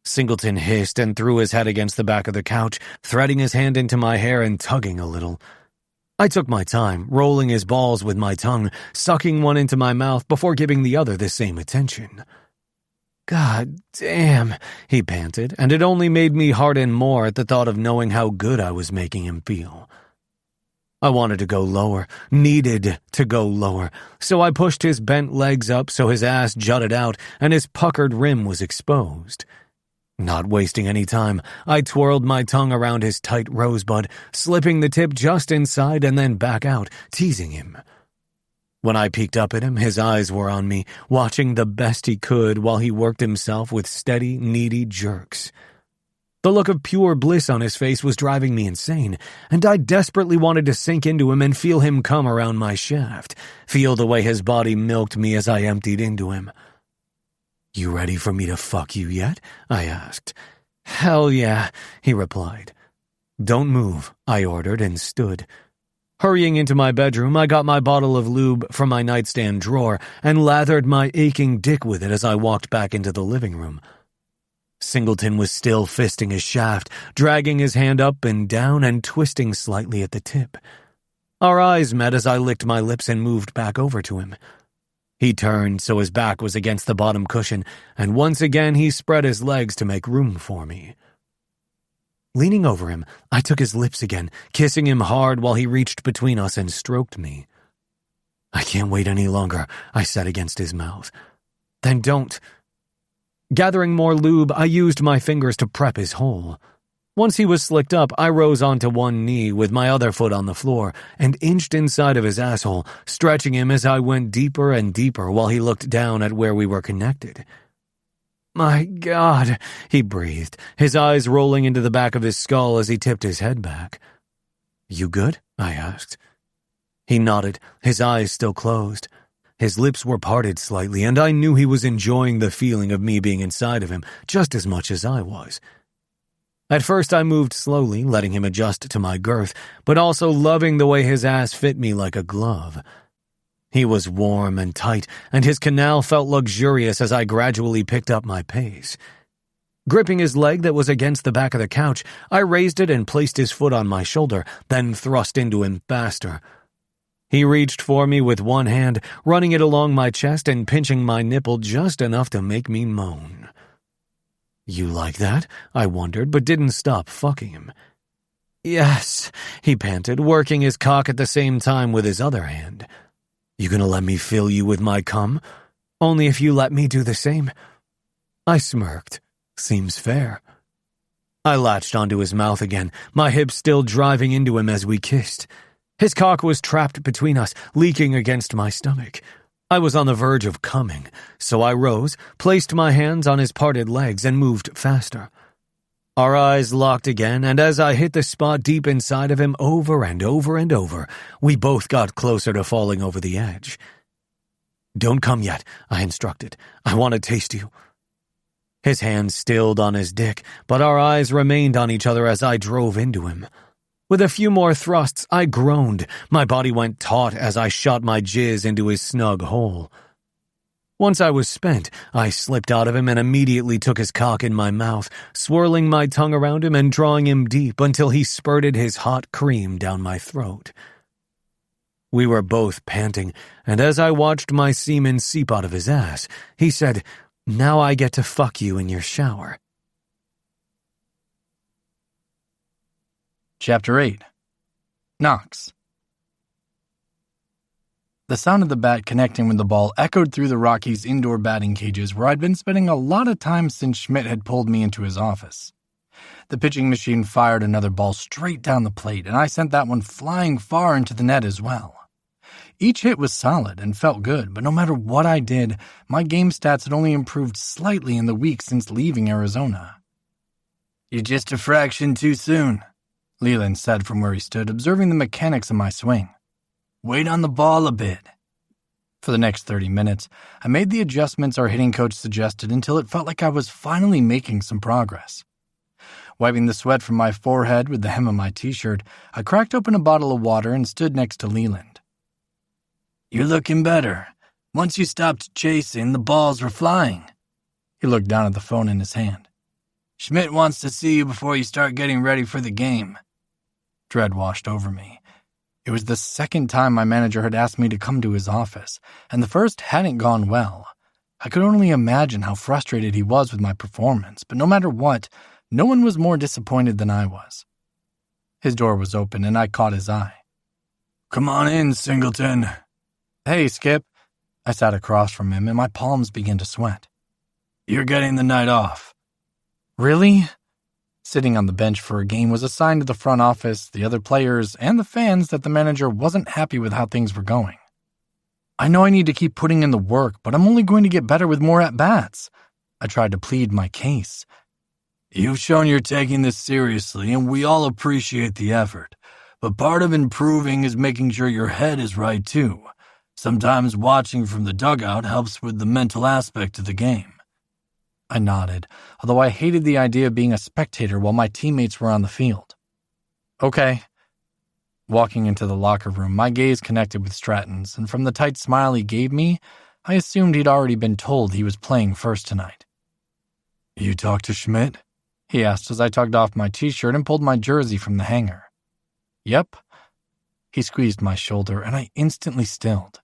Singleton hissed and threw his head against the back of the couch, threading his hand into my hair and tugging a little. I took my time, rolling his balls with my tongue, sucking one into my mouth before giving the other the same attention. "God damn," he panted, and it only made me harden more at the thought of knowing how good I was making him feel. I wanted to go lower, needed to go lower, so I pushed his bent legs up so his ass jutted out and his puckered rim was exposed. Not wasting any time, I twirled my tongue around his tight rosebud, slipping the tip just inside and then back out, teasing him. When I peeked up at him, his eyes were on me, watching the best he could while he worked himself with steady, needy jerks. The look of pure bliss on his face was driving me insane, and I desperately wanted to sink into him and feel him come around my shaft, feel the way his body milked me as I emptied into him. "You ready for me to fuck you yet?" I asked. "Hell yeah," he replied. "Don't move," I ordered and stood. Hurrying into my bedroom, I got my bottle of lube from my nightstand drawer and lathered my aching dick with it as I walked back into the living room. Singleton was still fisting his shaft, dragging his hand up and down and twisting slightly at the tip. Our eyes met as I licked my lips and moved back over to him. He turned so his back was against the bottom cushion, and once again he spread his legs to make room for me. Leaning over him, I took his lips again, kissing him hard while he reached between us and stroked me. "I can't wait any longer," I said against his mouth. "Then don't." Gathering more lube, I used my fingers to prep his hole. Once he was slicked up, I rose onto one knee with my other foot on the floor and inched inside of his asshole, stretching him as I went deeper and deeper while he looked down at where we were connected. "My God," he breathed, his eyes rolling into the back of his skull as he tipped his head back. "You good?" I asked. He nodded, his eyes still closed. His lips were parted slightly, and I knew he was enjoying the feeling of me being inside of him just as much as I was. At first I moved slowly, letting him adjust to my girth, but also loving the way his ass fit me like a glove. He was warm and tight, and his canal felt luxurious as I gradually picked up my pace. Gripping his leg that was against the back of the couch, I raised it and placed his foot on my shoulder, then thrust into him faster. He reached for me with one hand, running it along my chest and pinching my nipple just enough to make me moan. "You like that?" I wondered, but didn't stop fucking him. "Yes," he panted, working his cock at the same time with his other hand. "You gonna let me fill you with my cum? Only if you let me do the same." I smirked. Seems fair. I latched onto his mouth again, my hips still driving into him as we kissed. His cock was trapped between us, leaking against my stomach. I was on the verge of coming, so I rose, placed my hands on his parted legs, and moved faster. Our eyes locked again, and as I hit the spot deep inside of him over and over and over, we both got closer to falling over the edge. "Don't come yet," I instructed. "I want to taste you." His hands stilled on his dick, but our eyes remained on each other as I drove into him. With a few more thrusts, I groaned. My body went taut as I shot my jizz into his snug hole. Once I was spent, I slipped out of him and immediately took his cock in my mouth, swirling my tongue around him and drawing him deep until he spurted his hot cream down my throat. We were both panting, and as I watched my semen seep out of his ass, he said, "Now I get to fuck you in your shower." Chapter 8. Knocks. The sound of the bat connecting with the ball echoed through the Rockies' indoor batting cages where I'd been spending a lot of time since Schmidt had pulled me into his office. The pitching machine fired another ball straight down the plate, and I sent that one flying far into the net as well. Each hit was solid and felt good, but no matter what I did, my game stats had only improved slightly in the week since leaving Arizona. "You're just a fraction too soon," Leland said from where he stood, observing the mechanics of my swing. "Wait on the ball a bit." For the next 30 minutes, I made the adjustments our hitting coach suggested until it felt like I was finally making some progress. Wiping the sweat from my forehead with the hem of my t-shirt, I cracked open a bottle of water and stood next to Leland. "You're looking better. Once you stopped chasing, the balls were flying." He looked down at the phone in his hand. "Schmidt wants to see you before you start getting ready for the game." Dread washed over me. It was the second time my manager had asked me to come to his office, and the first hadn't gone well. I could only imagine how frustrated he was with my performance, but no matter what, no one was more disappointed than I was. His door was open, and I caught his eye. "Come on in, Singleton." "Hey, Skip." I sat across from him, and my palms began to sweat. "You're getting the night off." "Really?" Sitting on the bench for a game was a sign to the front office, the other players, and the fans that the manager wasn't happy with how things were going. "I know I need to keep putting in the work, but I'm only going to get better with more at-bats." I tried to plead my case. You've shown you're taking this seriously, and we all appreciate the effort. But part of improving is making sure your head is right, too. Sometimes watching from the dugout helps with the mental aspect of the game. I nodded, although I hated the idea of being a spectator while my teammates were on the field. Okay. Walking into the locker room, my gaze connected with Stratton's, and from the tight smile he gave me, I assumed he'd already been told he was playing first tonight. You talked to Schmidt? He asked as I tugged off my t-shirt and pulled my jersey from the hanger. Yep. He squeezed my shoulder, and I instantly stilled.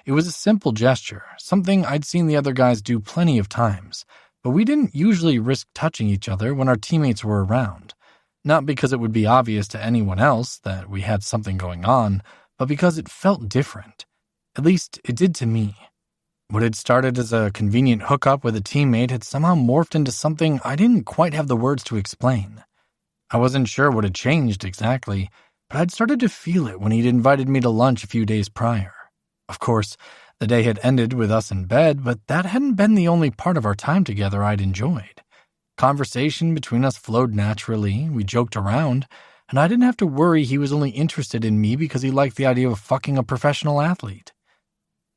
It was a simple gesture, something I'd seen the other guys do plenty of times, but we didn't usually risk touching each other when our teammates were around. Not because it would be obvious to anyone else that we had something going on, but because it felt different. At least, it did to me. What had started as a convenient hookup with a teammate had somehow morphed into something I didn't quite have the words to explain. I wasn't sure what had changed exactly, but I'd started to feel it when he'd invited me to lunch a few days prior. Of course, the day had ended with us in bed, but that hadn't been the only part of our time together I'd enjoyed. Conversation between us flowed naturally, we joked around, and I didn't have to worry he was only interested in me because he liked the idea of fucking a professional athlete.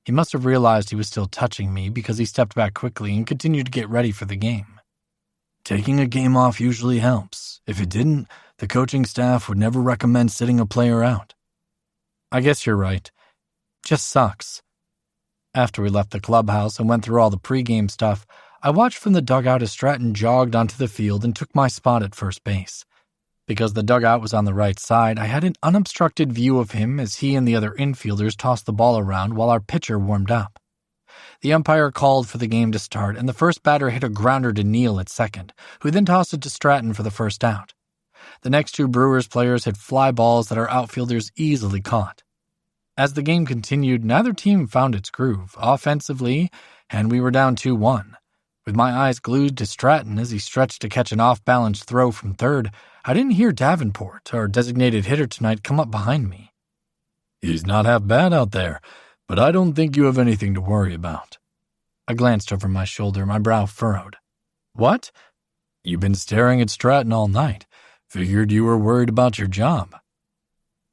He must have realized he was still touching me because he stepped back quickly and continued to get ready for the game. Taking a game off usually helps. If it didn't, the coaching staff would never recommend sitting a player out. I guess you're right. Just sucks. After we left the clubhouse and went through all the pregame stuff, I watched from the dugout as Stratton jogged onto the field and took my spot at first base. Because the dugout was on the right side, I had an unobstructed view of him as he and the other infielders tossed the ball around while our pitcher warmed up. The umpire called for the game to start, and the first batter hit a grounder to Neal at second, who then tossed it to Stratton for the first out. The next two Brewers players hit fly balls that our outfielders easily caught. As the game continued, neither team found its groove, offensively, and we were down 2-1. With my eyes glued to Stratton as he stretched to catch an off-balance throw from third, I didn't hear Davenport, our designated hitter tonight, come up behind me. He's not half bad out there, but I don't think you have anything to worry about. I glanced over my shoulder, my brow furrowed. What? You've been staring at Stratton all night. Figured you were worried about your job.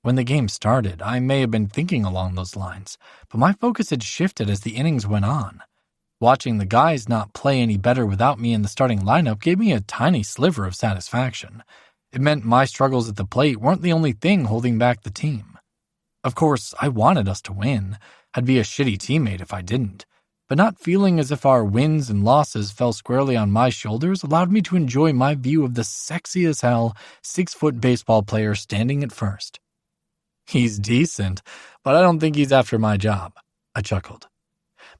When the game started, I may have been thinking along those lines, but my focus had shifted as the innings went on. Watching the guys not play any better without me in the starting lineup gave me a tiny sliver of satisfaction. It meant my struggles at the plate weren't the only thing holding back the team. Of course, I wanted us to win. I'd be a shitty teammate if I didn't. But not feeling as if our wins and losses fell squarely on my shoulders allowed me to enjoy my view of the sexy as hell 6-foot baseball player standing at first. He's decent, but I don't think he's after my job, I chuckled.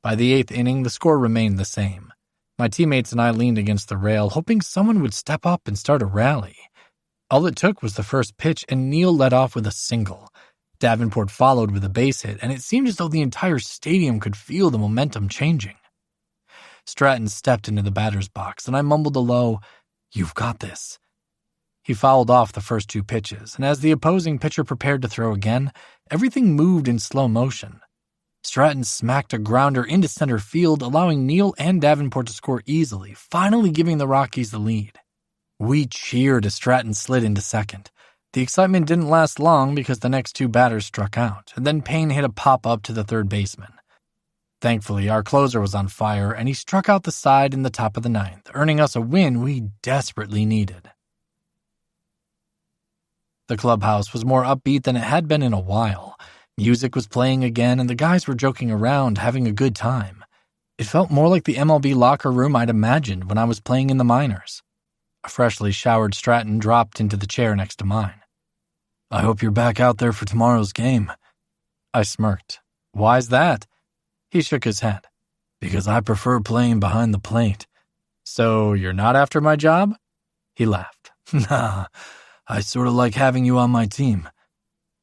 By the 8th inning, the score remained the same. My teammates and I leaned against the rail, hoping someone would step up and start a rally. All it took was the first pitch, and Neal led off with a single. Davenport followed with a base hit, and it seemed as though the entire stadium could feel the momentum changing. Stratton stepped into the batter's box, and I mumbled a low, "You've got this." He fouled off the first two pitches, and as the opposing pitcher prepared to throw again, everything moved in slow motion. Stratton smacked a grounder into center field, allowing Neal and Davenport to score easily, finally giving the Rockies the lead. We cheered as Stratton slid into second. The excitement didn't last long because the next two batters struck out, and then Payne hit a pop-up to the third baseman. Thankfully, our closer was on fire, and he struck out the side in the top of the 9th, earning us a win we desperately needed. The clubhouse was more upbeat than it had been in a while. Music was playing again, and the guys were joking around, having a good time. It felt more like the MLB locker room I'd imagined when I was playing in the minors. A freshly showered Stratton dropped into the chair next to mine. I hope you're back out there for tomorrow's game. I smirked. Why's that? He shook his head. Because I prefer playing behind the plate. So you're not after my job? He laughed. Nah, I sort of like having you on my team.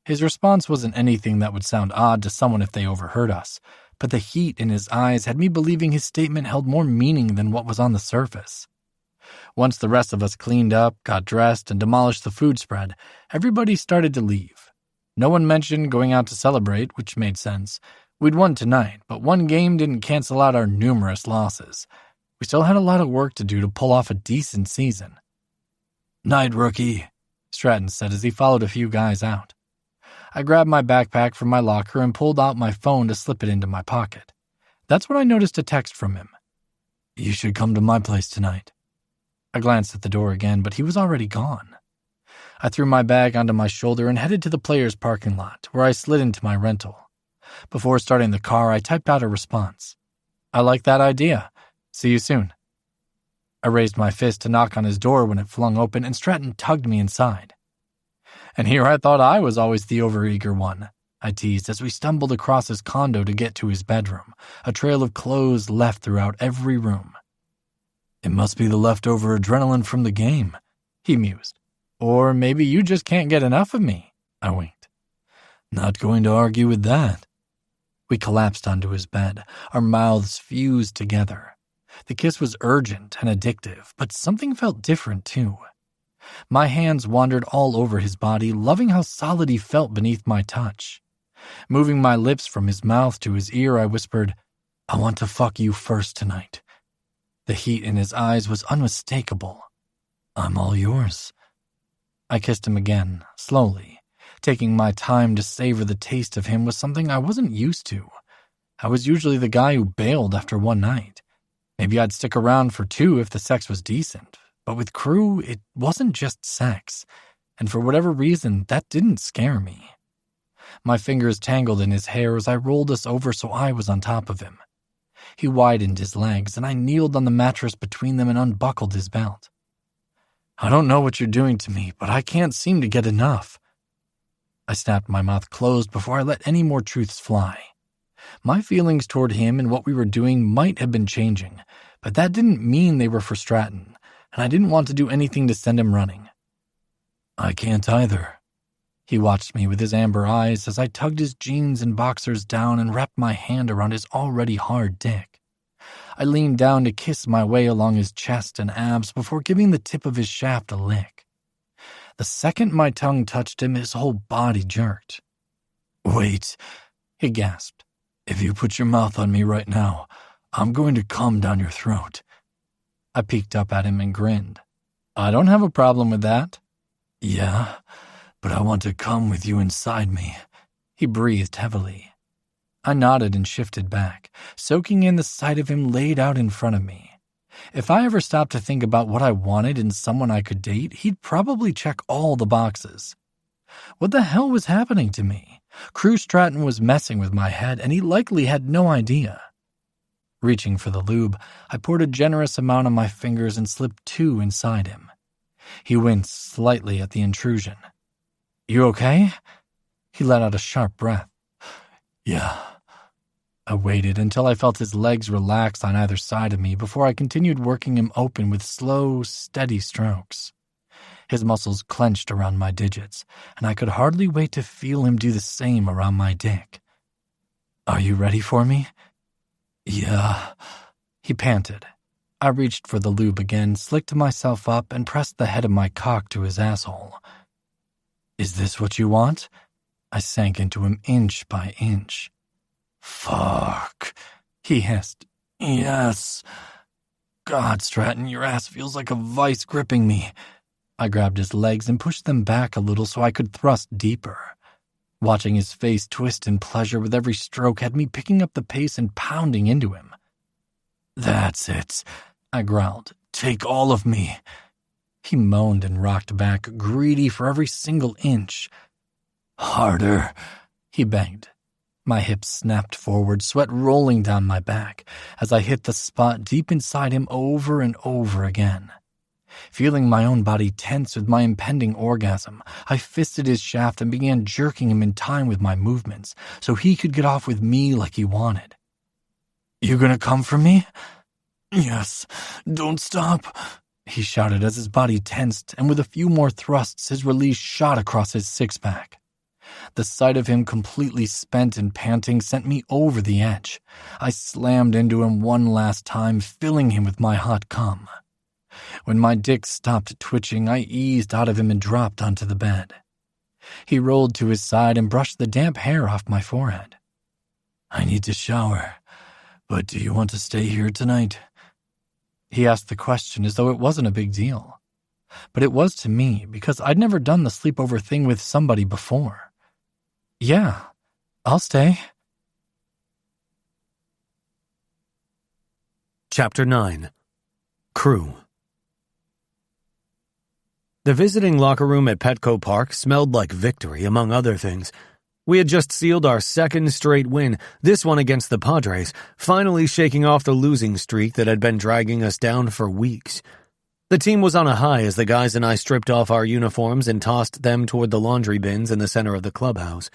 His response wasn't anything that would sound odd to someone if they overheard us, but the heat in his eyes had me believing his statement held more meaning than what was on the surface. Once the rest of us cleaned up, got dressed, and demolished the food spread, everybody started to leave. No one mentioned going out to celebrate, which made sense. We'd won tonight, but one game didn't cancel out our numerous losses. We still had a lot of work to do to pull off a decent season. Night, rookie, Stratton said as he followed a few guys out. I grabbed my backpack from my locker and pulled out my phone to slip it into my pocket. That's when I noticed a text from him. You should come to my place tonight. I glanced at the door again, but he was already gone. I threw my bag onto my shoulder and headed to the Players' parking lot, where I slid into my rental. Before starting the car, I typed out a response. I like that idea. See you soon. I raised my fist to knock on his door when it flung open, and Stratton tugged me inside. And here I thought I was always the overeager one, I teased as we stumbled across his condo to get to his bedroom, a trail of clothes left throughout every room. It must be the leftover adrenaline from the game, he mused. Or maybe you just can't get enough of me, I winked. Not going to argue with that. We collapsed onto his bed, our mouths fused together. The kiss was urgent and addictive, but something felt different too. My hands wandered all over his body, loving how solid he felt beneath my touch. Moving my lips from his mouth to his ear, I whispered, I want to fuck you first tonight. The heat in his eyes was unmistakable. I'm all yours. I kissed him again, slowly. Taking my time to savor the taste of him was something I wasn't used to. I was usually the guy who bailed after one night. Maybe I'd stick around for two if the sex was decent. But with Crew, it wasn't just sex. And for whatever reason, that didn't scare me. My fingers tangled in his hair as I rolled us over so I was on top of him. He widened his legs, and I kneeled on the mattress between them and unbuckled his belt. I don't know what you're doing to me, but I can't seem to get enough. I snapped my mouth closed before I let any more truths fly. My feelings toward him and what we were doing might have been changing, but that didn't mean they were for Stratton, and I didn't want to do anything to send him running. I can't either. He watched me with his amber eyes as I tugged his jeans and boxers down and wrapped my hand around his already hard dick. I leaned down to kiss my way along his chest and abs before giving the tip of his shaft a lick. The second my tongue touched him, his whole body jerked. Wait, he gasped. If you put your mouth on me right now, I'm going to come down your throat. I peeked up at him and grinned. I don't have a problem with that. Yeah, but I want to come with you inside me. He breathed heavily. I nodded and shifted back, soaking in the sight of him laid out in front of me. If I ever stopped to think about what I wanted in someone I could date, he'd probably check all the boxes. What the hell was happening to me? Crew Stratton was messing with my head, and he likely had no idea. Reaching for the lube, I poured a generous amount on my fingers and slipped 2 inside him. He winced slightly at the intrusion. You okay? He let out a sharp breath. Yeah. I waited until I felt his legs relax on either side of me before I continued working him open with slow, steady strokes. His muscles clenched around my digits, and I could hardly wait to feel him do the same around my dick. Are you ready for me? Yeah. He panted. I reached for the lube again, slicked myself up, and pressed the head of my cock to his asshole. Is this what you want? I sank into him inch by inch. Fuck, he hissed. Yes. God, Stratton, your ass feels like a vice gripping me. I grabbed his legs and pushed them back a little so I could thrust deeper. Watching his face twist in pleasure with every stroke had me picking up the pace and pounding into him. That's it, I growled. Take all of me. He moaned and rocked back, greedy for every single inch. Harder, he begged. My hips snapped forward, sweat rolling down my back as I hit the spot deep inside him over and over again. Feeling my own body tense with my impending orgasm, I fisted his shaft and began jerking him in time with my movements so he could get off with me like he wanted. You gonna come for me? Yes, don't stop, he shouted as his body tensed, and with a few more thrusts, his release shot across his six-pack. The sight of him completely spent and panting sent me over the edge. I slammed into him one last time, filling him with my hot cum. When my dick stopped twitching, I eased out of him and dropped onto the bed. He rolled to his side and brushed the damp hair off my forehead. I need to shower, but do you want to stay here tonight? He asked the question as though it wasn't a big deal. But it was to me, because I'd never done the sleepover thing with somebody before. Yeah, I'll stay. Chapter 9. Crew. The visiting locker room at Petco Park smelled like victory, among other things. We had just sealed our second straight win, this one against the Padres, finally shaking off the losing streak that had been dragging us down for weeks. The team was on a high as the guys and I stripped off our uniforms and tossed them toward the laundry bins in the center of the clubhouse.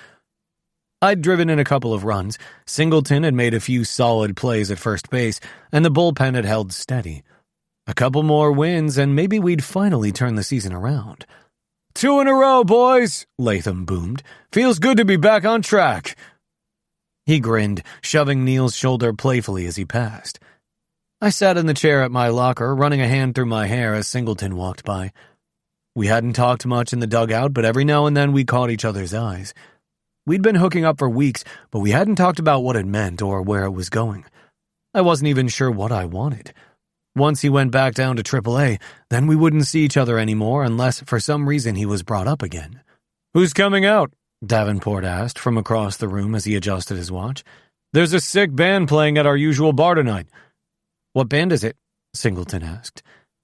I'd driven in a couple of runs, Singleton had made a few solid plays at first base, and the bullpen had held steady. A couple more wins, and maybe we'd finally turn the season around. 2 in a row, boys, Latham boomed. Feels good to be back on track. He grinned, shoving Neil's shoulder playfully as he passed. I sat in the chair at my locker, running a hand through my hair as Singleton walked by. We hadn't talked much in the dugout, but every now and then we caught each other's eyes. We'd been hooking up for weeks, but we hadn't talked about what it meant or where it was going. I wasn't even sure what I wanted. Once he went back down to AAA, then we wouldn't see each other anymore unless for some reason he was brought up again. "Who's coming out?" Davenport asked from across the room as he adjusted his watch. "There's a sick band playing at our usual bar tonight." "What band is it?" Singleton asked.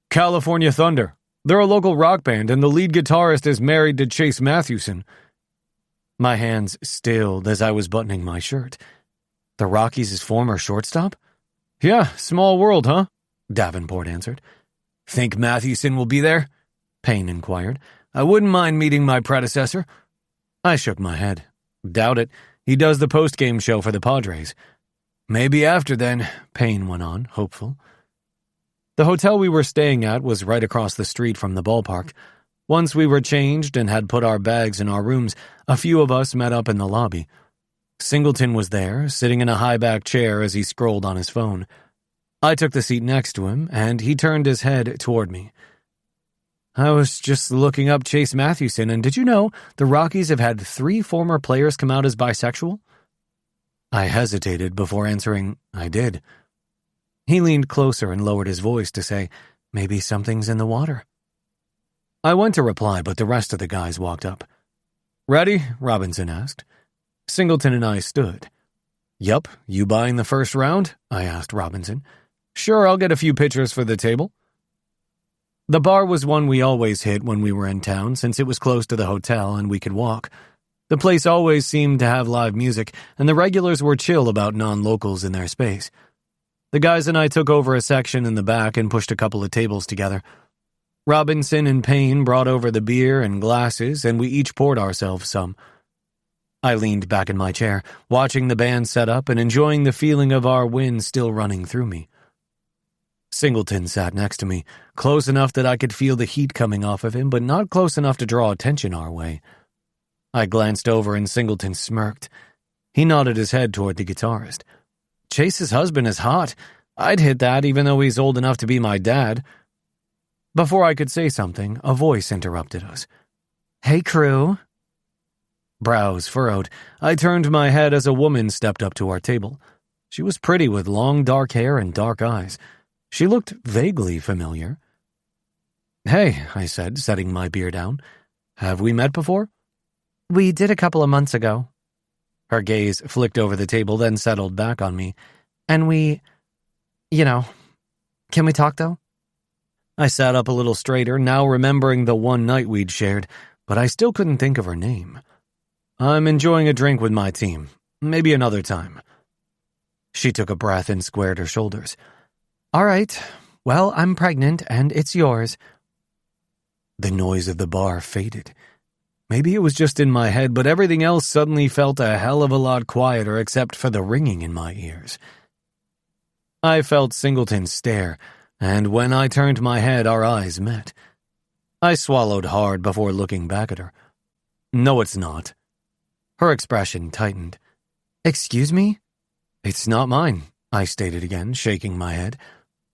"California Thunder. They're a local rock band, and the lead guitarist is married to Chase Mathewson." My hands stilled as I was buttoning my shirt. "The Rockies' former shortstop?" "Yeah, small world, huh?" Davenport answered. "Think Mathewson will be there?" Payne inquired. "I wouldn't mind meeting my predecessor." I shook my head. "Doubt it. He does the post-game show for the Padres." "Maybe after then," Payne went on, hopeful. The hotel we were staying at was right across the street from the ballpark. Once we were changed and had put our bags in our rooms, a few of us met up in the lobby. Singleton was there, sitting in a high-back chair as he scrolled on his phone. I took the seat next to him, and he turned his head toward me. "I was just looking up Chase Mathewson, and did you know the Rockies have had 3 former players come out as bisexual?" I hesitated before answering, "I did." He leaned closer and lowered his voice to say, "Maybe something's in the water." I went to reply, but the rest of the guys walked up. "Ready?" Robinson asked. Singleton and I stood. "Yup, you buying the first round?" I asked Robinson. "Sure, I'll get a few pitchers for the table." The bar was one we always hit when we were in town, since it was close to the hotel and we could walk. The place always seemed to have live music, and the regulars were chill about non-locals in their space. The guys and I took over a section in the back and pushed a couple of tables together. Robinson and Payne brought over the beer and glasses, and we each poured ourselves some. I leaned back in my chair, watching the band set up and enjoying the feeling of our win still running through me. Singleton sat next to me, close enough that I could feel the heat coming off of him, but not close enough to draw attention our way. I glanced over and Singleton smirked. He nodded his head toward the guitarist. "Chase's husband is hot. I'd hit that even though he's old enough to be my dad." Before I could say something, a voice interrupted us. "Hey, crew." Brows furrowed, I turned my head as a woman stepped up to our table. She was pretty with long dark hair and dark eyes. She looked vaguely familiar. "Hey," I said, setting my beer down. "Have we met before?" We did a couple of months ago. Her gaze flicked over the table, then settled back on me. And can we talk though? I sat up a little straighter, now remembering the one night we'd shared, but I still couldn't think of her name. "I'm enjoying a drink with my team. Maybe another time." She took a breath and squared her shoulders. "All right. Well, I'm pregnant, and it's yours." The noise of the bar faded. Maybe it was just in my head, but everything else suddenly felt a hell of a lot quieter except for the ringing in my ears. I felt Singleton stare, and when I turned my head, our eyes met. I swallowed hard before looking back at her. "No, it's not." Her expression tightened. "Excuse me?" "It's not mine," I stated again, shaking my head.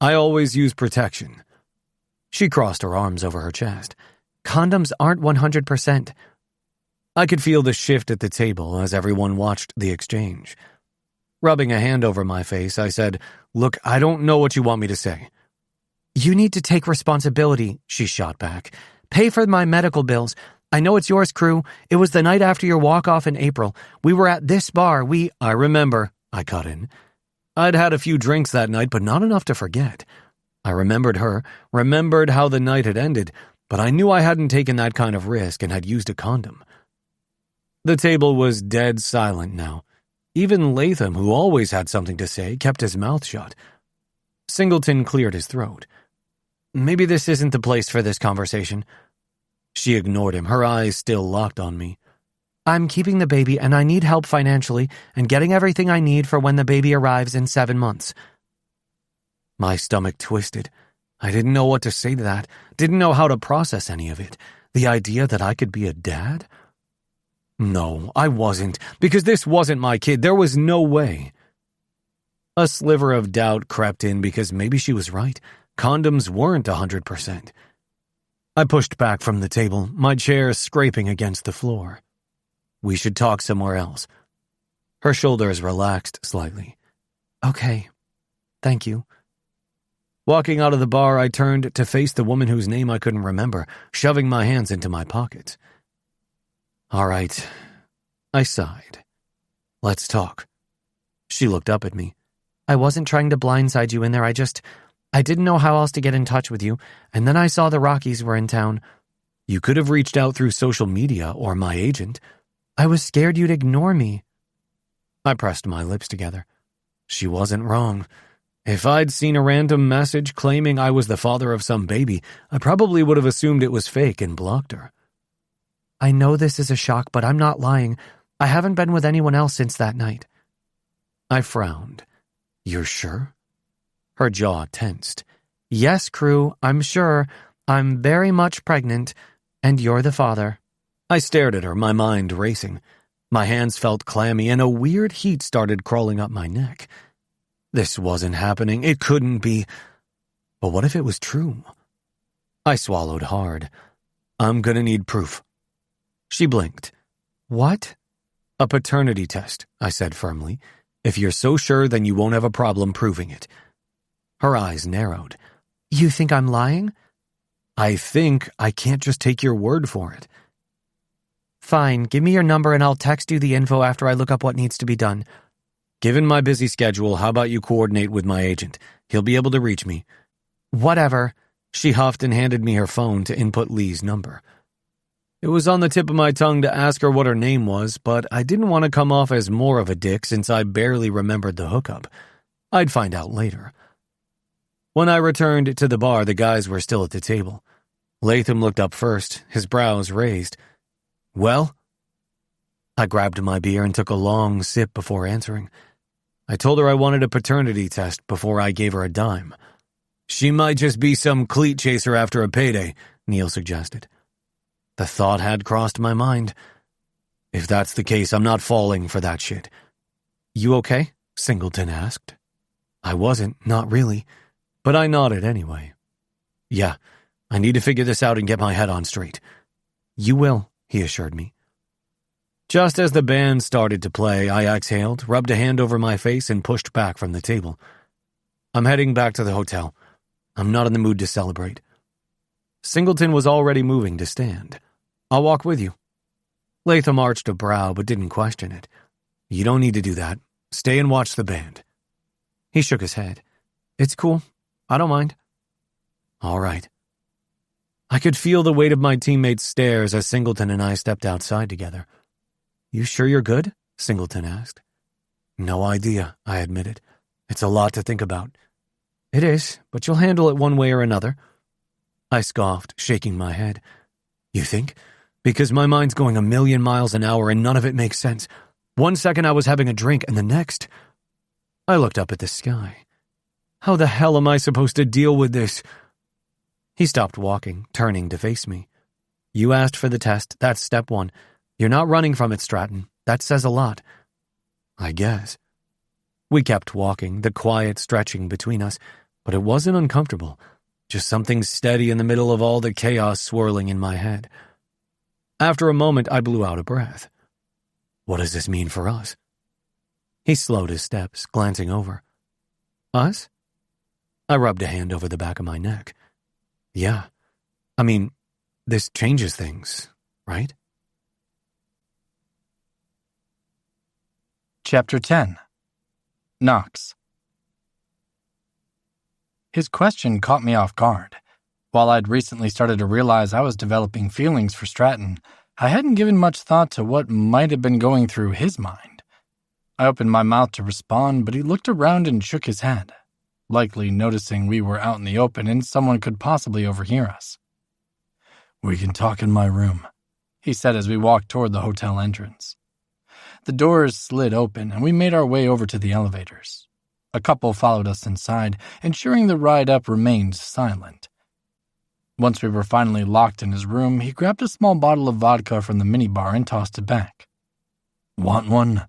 "I always use protection." She crossed her arms over her chest. "Condoms aren't 100%. I could feel the shift at the table as everyone watched the exchange. Rubbing a hand over my face, I said, "Look, I don't know what you want me to say." You need to take responsibility, she shot back. Pay for my medical bills. I know it's yours, crew. It was the night after your walk-off in April. We were at this bar. I remember, I cut in. I'd had a few drinks that night, but not enough to forget. I remembered her, remembered how the night had ended, but I knew I hadn't taken that kind of risk and had used a condom. The table was dead silent now. Even Latham, who always had something to say, kept his mouth shut. Singleton cleared his throat. Maybe this isn't the place for this conversation. She ignored him, her eyes still locked on me. I'm keeping the baby and I need help financially and getting everything I need for when the baby arrives in 7 months. My stomach twisted. I didn't know what to say to that, didn't know how to process any of it. The idea that I could be a dad? No, I wasn't, because this wasn't my kid. There was no way. A sliver of doubt crept in because maybe she was right. Condoms weren't 100%. I pushed back from the table, my chair scraping against the floor. We should talk somewhere else. Her shoulders relaxed slightly. Okay. Thank you. Walking out of the bar, I turned to face the woman whose name I couldn't remember, shoving my hands into my pockets. All right. I sighed. Let's talk. She looked up at me. I wasn't trying to blindside you in there. I didn't know how else to get in touch with you, and then I saw the Rockies were in town. You could have reached out through social media or my agent. I was scared you'd ignore me. I pressed my lips together. She wasn't wrong. If I'd seen a random message claiming I was the father of some baby, I probably would have assumed it was fake and blocked her. I know this is a shock, but I'm not lying. I haven't been with anyone else since that night. I frowned. You're sure? Her jaw tensed. Yes, crew, I'm sure. I'm very much pregnant, and you're the father. I stared at her, my mind racing. My hands felt clammy, and a weird heat started crawling up my neck. This wasn't happening. It couldn't be. But what if it was true? I swallowed hard. I'm gonna need proof. She blinked. What? A paternity test, I said firmly. If you're so sure, then you won't have a problem proving it. Her eyes narrowed. You think I'm lying? I think I can't just take your word for it. Fine, give me your number and I'll text you the info after I look up what needs to be done. Given my busy schedule, how about you coordinate with my agent? He'll be able to reach me. Whatever. She huffed and handed me her phone to input Lee's number. It was on the tip of my tongue to ask her what her name was, but I didn't want to come off as more of a dick since I barely remembered the hookup. I'd find out later. When I returned to the bar, the guys were still at the table. Latham looked up first, his brows raised. Well? I grabbed my beer and took a long sip before answering. I told her I wanted a paternity test before I gave her a dime. She might just be some cleat chaser after a payday, Neil suggested. The thought had crossed my mind. If that's the case, I'm not falling for that shit. You okay? Singleton asked. I wasn't, not really, but I nodded anyway. Yeah, I need to figure this out and get my head on straight. You will, he assured me. Just as the band started to play, I exhaled, rubbed a hand over my face, and pushed back from the table. I'm heading back to the hotel. I'm not in the mood to celebrate. Singleton was already moving to stand. I'll walk with you. Latham arched a brow but didn't question it. You don't need to do that. Stay and watch the band. He shook his head. It's cool. I don't mind. All right. I could feel the weight of my teammates' stares as Singleton and I stepped outside together. You sure you're good? Singleton asked. No idea, I admitted. It's a lot to think about. It is, but you'll handle it one way or another. I scoffed, shaking my head. You think? Because my mind's going 1,000,000 miles an hour and none of it makes sense. One second I was having a drink and the next... I looked up at the sky. How the hell am I supposed to deal with this? He stopped walking, turning to face me. You asked for the test. That's step 1. You're not running from it, Stratton. That says a lot. I guess. We kept walking, the quiet stretching between us, but it wasn't uncomfortable. Just something steady in the middle of all the chaos swirling in my head. After a moment, I blew out a breath. What does this mean for us? He slowed his steps, glancing over. Us? I rubbed a hand over the back of my neck. Yeah. I mean, this changes things, right? Chapter 10. Knox. His question caught me off guard. While I'd recently started to realize I was developing feelings for Stratton, I hadn't given much thought to what might have been going through his mind. I opened my mouth to respond, but he looked around and shook his head, likely noticing we were out in the open and someone could possibly overhear us. "We can talk in my room," he said as we walked toward the hotel entrance. The doors slid open and we made our way over to the elevators. A couple followed us inside, ensuring the ride up remained silent. Once we were finally locked in his room, he grabbed a small bottle of vodka from the minibar and tossed it back. "Want one?"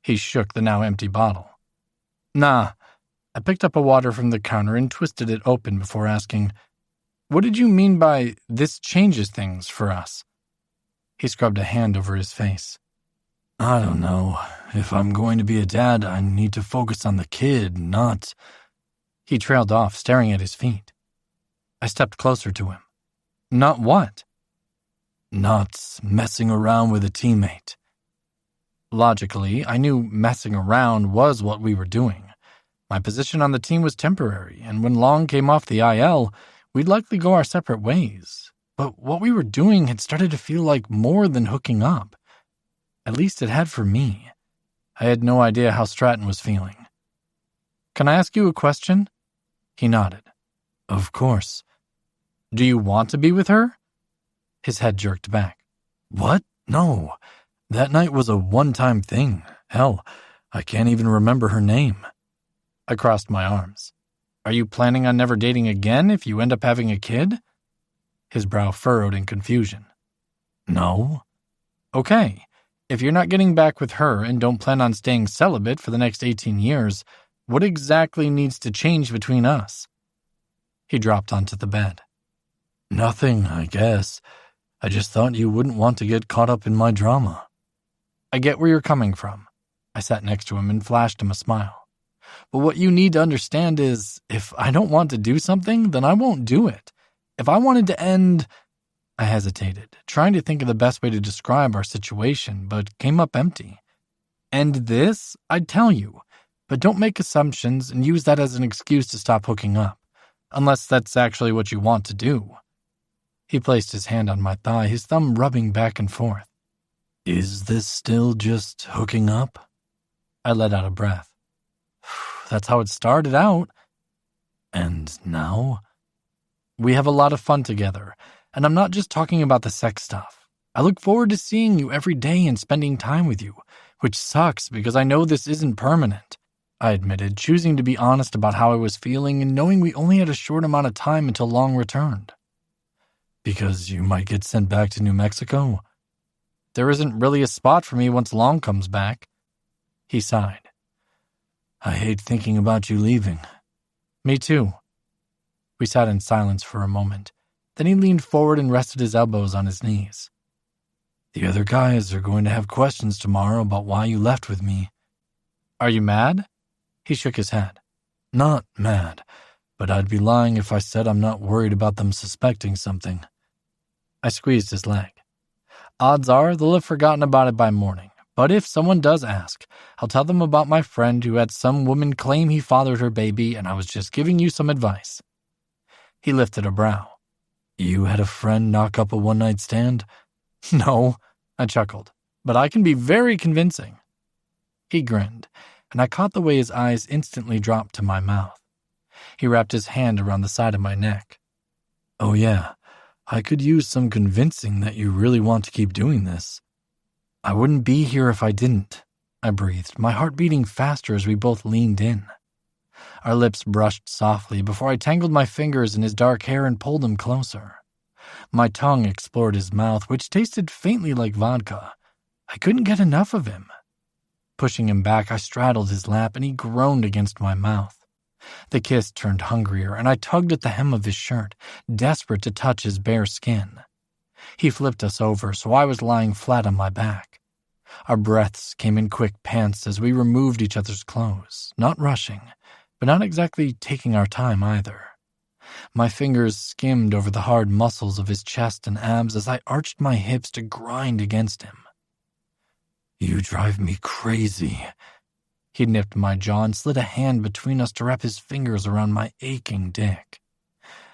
He shook the now empty bottle. "Nah." I picked up a water from the counter and twisted it open before asking, "What did you mean by this changes things for us?" He scrubbed a hand over his face. "I don't know. If I'm going to be a dad, I need to focus on the kid, not—" He trailed off, staring at his feet. I stepped closer to him. "Not what?" "Not messing around with a teammate." Logically, I knew messing around was what we were doing. My position on the team was temporary, and when Long came off the IL, we'd likely go our separate ways. But what we were doing had started to feel like more than hooking up. At least it had for me. I had no idea how Stratton was feeling. "Can I ask you a question?" He nodded. "Of course." "Do you want to be with her?" His head jerked back. "What? No. That night was a one-time thing. Hell, I can't even remember her name." I crossed my arms. "Are you planning on never dating again if you end up having a kid?" His brow furrowed in confusion. "No." "Okay. If you're not getting back with her and don't plan on staying celibate for the next 18 years, what exactly needs to change between us?" He dropped onto the bed. "Nothing, I guess. I just thought you wouldn't want to get caught up in my drama." "I get where you're coming from." I sat next to him and flashed him a smile. "But what you need to understand is, if I don't want to do something, then I won't do it. If I wanted to end—" I hesitated, trying to think of the best way to describe our situation, but came up empty. "End this? I'd tell you. But don't make assumptions and use that as an excuse to stop hooking up, unless that's actually what you want to do." He placed his hand on my thigh, his thumb rubbing back and forth. "Is this still just hooking up?" I let out a breath. "That's how it started out." "And now?" "We have a lot of fun together, and I'm not just talking about the sex stuff. I look forward to seeing you every day and spending time with you, which sucks because I know this isn't permanent," I admitted, choosing to be honest about how I was feeling and knowing we only had a short amount of time until Long returned. "Because you might get sent back to New Mexico?" "There isn't really a spot for me once Long comes back." He sighed. "I hate thinking about you leaving." "Me too." We sat in silence for a moment. Then he leaned forward and rested his elbows on his knees. "The other guys are going to have questions tomorrow about why you left with me." "Are you mad?" He shook his head. "Not mad, but I'd be lying if I said I'm not worried about them suspecting something." I squeezed his leg. "Odds are they'll have forgotten about it by morning, but if someone does ask, I'll tell them about my friend who had some woman claim he fathered her baby and I was just giving you some advice." He lifted a brow. "You had a friend knock up a one-night stand?" "No," I chuckled, "but I can be very convincing." He grinned, and I caught the way his eyes instantly dropped to my mouth. He wrapped his hand around the side of my neck. "Oh yeah, I could use some convincing that you really want to keep doing this." "I wouldn't be here if I didn't," I breathed, my heart beating faster as we both leaned in. Our lips brushed softly before I tangled my fingers in his dark hair and pulled him closer. My tongue explored his mouth, which tasted faintly like vodka. I couldn't get enough of him. Pushing him back, I straddled his lap and he groaned against my mouth. The kiss turned hungrier, and I tugged at the hem of his shirt, desperate to touch his bare skin. He flipped us over, so I was lying flat on my back. Our breaths came in quick pants as we removed each other's clothes, not rushing, but not exactly taking our time either. My fingers skimmed over the hard muscles of his chest and abs as I arched my hips to grind against him. You drive me crazy. He nipped my jaw and slid a hand between us to wrap his fingers around my aching dick.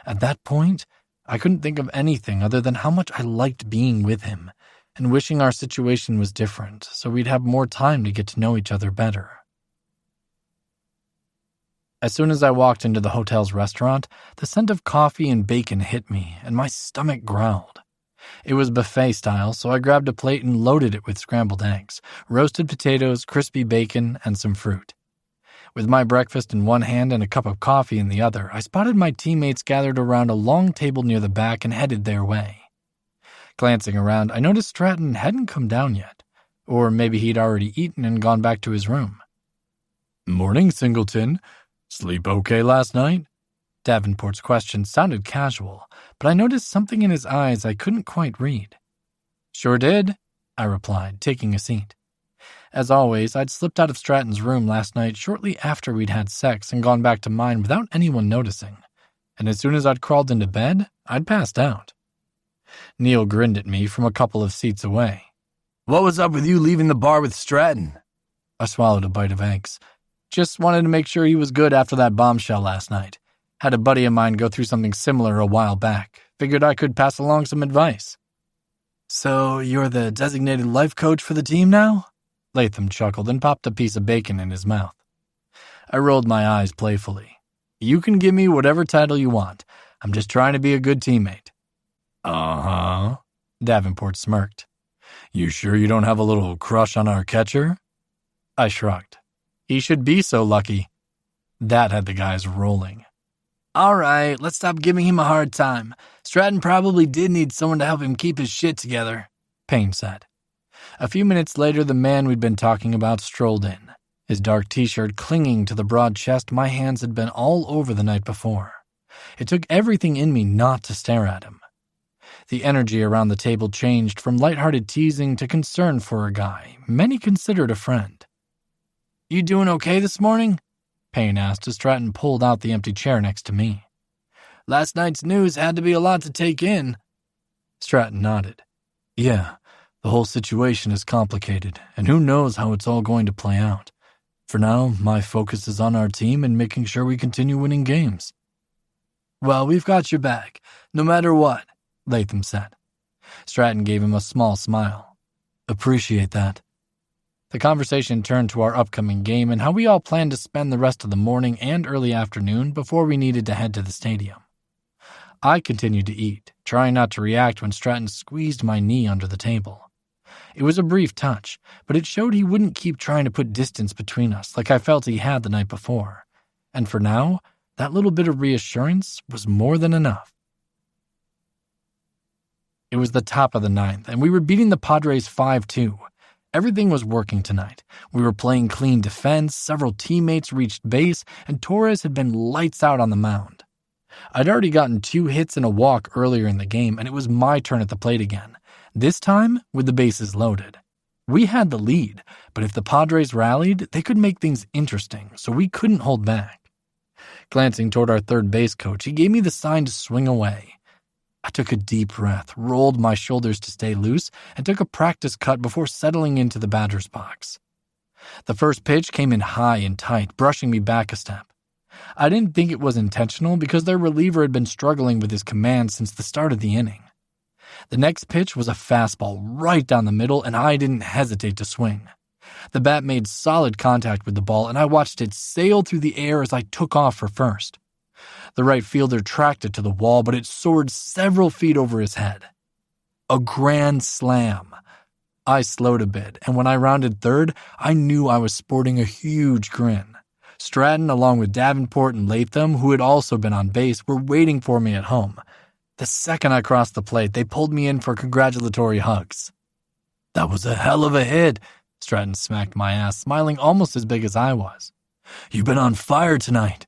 At that point, I couldn't think of anything other than how much I liked being with him and wishing our situation was different so we'd have more time to get to know each other better. As soon as I walked into the hotel's restaurant, the scent of coffee and bacon hit me, and my stomach growled. It was buffet style, so I grabbed a plate and loaded it with scrambled eggs, roasted potatoes, crispy bacon, and some fruit. With my breakfast in one hand and a cup of coffee in the other, I spotted my teammates gathered around a long table near the back and headed their way. Glancing around, I noticed Stratton hadn't come down yet, or maybe he'd already eaten and gone back to his room. Morning, Singleton. Sleep okay last night? Davenport's question sounded casual, but I noticed something in his eyes I couldn't quite read. Sure did, I replied, taking a seat. As always, I'd slipped out of Stratton's room last night shortly after we'd had sex and gone back to mine without anyone noticing, and as soon as I'd crawled into bed, I'd passed out. Neil grinned at me from a couple of seats away. What was up with you leaving the bar with Stratton? I swallowed a bite of eggs. Just wanted to make sure he was good after that bombshell last night. Had a buddy of mine go through something similar a while back. Figured I could pass along some advice. So you're the designated life coach for the team now? Latham chuckled and popped a piece of bacon in his mouth. I rolled my eyes playfully. You can give me whatever title you want. I'm just trying to be a good teammate. Uh-huh. Davenport smirked. You sure you don't have a little crush on our catcher? I shrugged. He should be so lucky. That had the guys rolling. All right, let's stop giving him a hard time. Stratton probably did need someone to help him keep his shit together, Payne said. A few minutes later, the man we'd been talking about strolled in, his dark t-shirt clinging to the broad chest my hands had been all over the night before. It took everything in me not to stare at him. The energy around the table changed from lighthearted teasing to concern for a guy many considered a friend. You doing okay this morning? Payne asked as Stratton pulled out the empty chair next to me. Last night's news had to be a lot to take in. Stratton nodded. Yeah, the whole situation is complicated, and who knows how it's all going to play out. For now, my focus is on our team and making sure we continue winning games. Well, we've got your back, no matter what, Latham said. Stratton gave him a small smile. Appreciate that. The conversation turned to our upcoming game and how we all planned to spend the rest of the morning and early afternoon before we needed to head to the stadium. I continued to eat, trying not to react when Stratton squeezed my knee under the table. It was a brief touch, but it showed he wouldn't keep trying to put distance between us like I felt he had the night before. And for now, that little bit of reassurance was more than enough. It was the top of the ninth, and we were beating the Padres 5-2. Everything was working tonight. We were playing clean defense, several teammates reached base, and Torres had been lights out on the mound. I'd already gotten 2 hits and a walk earlier in the game, and it was my turn at the plate again, this time with the bases loaded. We had the lead, but if the Padres rallied, they could make things interesting, so we couldn't hold back. Glancing toward our third base coach, he gave me the sign to swing away. I took a deep breath, rolled my shoulders to stay loose, and took a practice cut before settling into the batter's box. The first pitch came in high and tight, brushing me back a step. I didn't think it was intentional because their reliever had been struggling with his command since the start of the inning. The next pitch was a fastball right down the middle, and I didn't hesitate to swing. The bat made solid contact with the ball, and I watched it sail through the air as I took off for first. The right fielder tracked it to the wall, but it soared several feet over his head. A grand slam. I slowed a bit, and when I rounded third, I knew I was sporting a huge grin. Stratton, along with Davenport and Latham, who had also been on base, were waiting for me at home. The second I crossed the plate, they pulled me in for congratulatory hugs. That was a hell of a hit, Stratton smacked my ass, smiling almost as big as I was. You've been on fire tonight.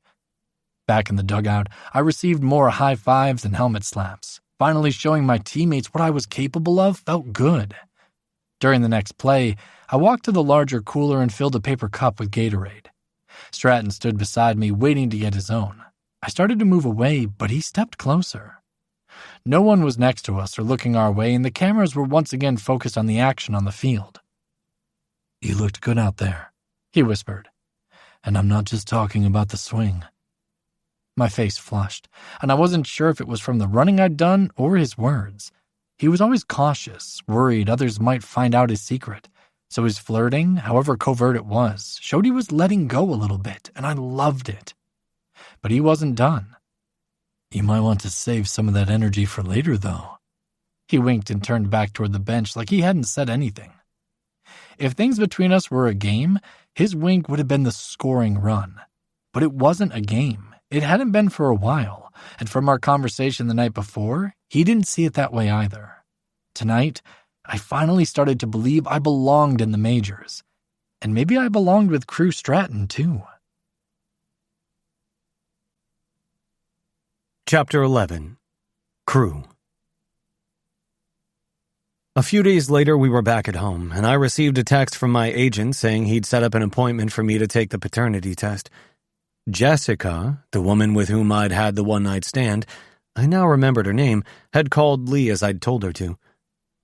Back in the dugout, I received more high fives and helmet slaps. Finally showing my teammates what I was capable of felt good. During the next play, I walked to the larger cooler and filled a paper cup with Gatorade. Stratton stood beside me, waiting to get his own. I started to move away, but he stepped closer. No one was next to us or looking our way, and the cameras were once again focused on the action on the field. "You looked good out there," he whispered. "and I'm not just talking about the swing." My face flushed, and I wasn't sure if it was from the running I'd done or his words. He was always cautious, worried others might find out his secret. So his flirting, however covert it was, showed he was letting go a little bit, and I loved it. But he wasn't done. "You might want to save some of that energy for later, though." He winked and turned back toward the bench like he hadn't said anything. If things between us were a game, his wink would have been the scoring run. But it wasn't a game. It hadn't been for a while, and from our conversation the night before, he didn't see it that way either. Tonight, I finally started to believe I belonged in the majors. And maybe I belonged with Crew Stratton, too. Chapter 11. Crew. A few days later, we were back at home, and I received a text from my agent saying he'd set up an appointment for me to take the paternity test. Jessica, the woman with whom I'd had the one-night stand, I now remembered her name, had called Lee as I'd told her to.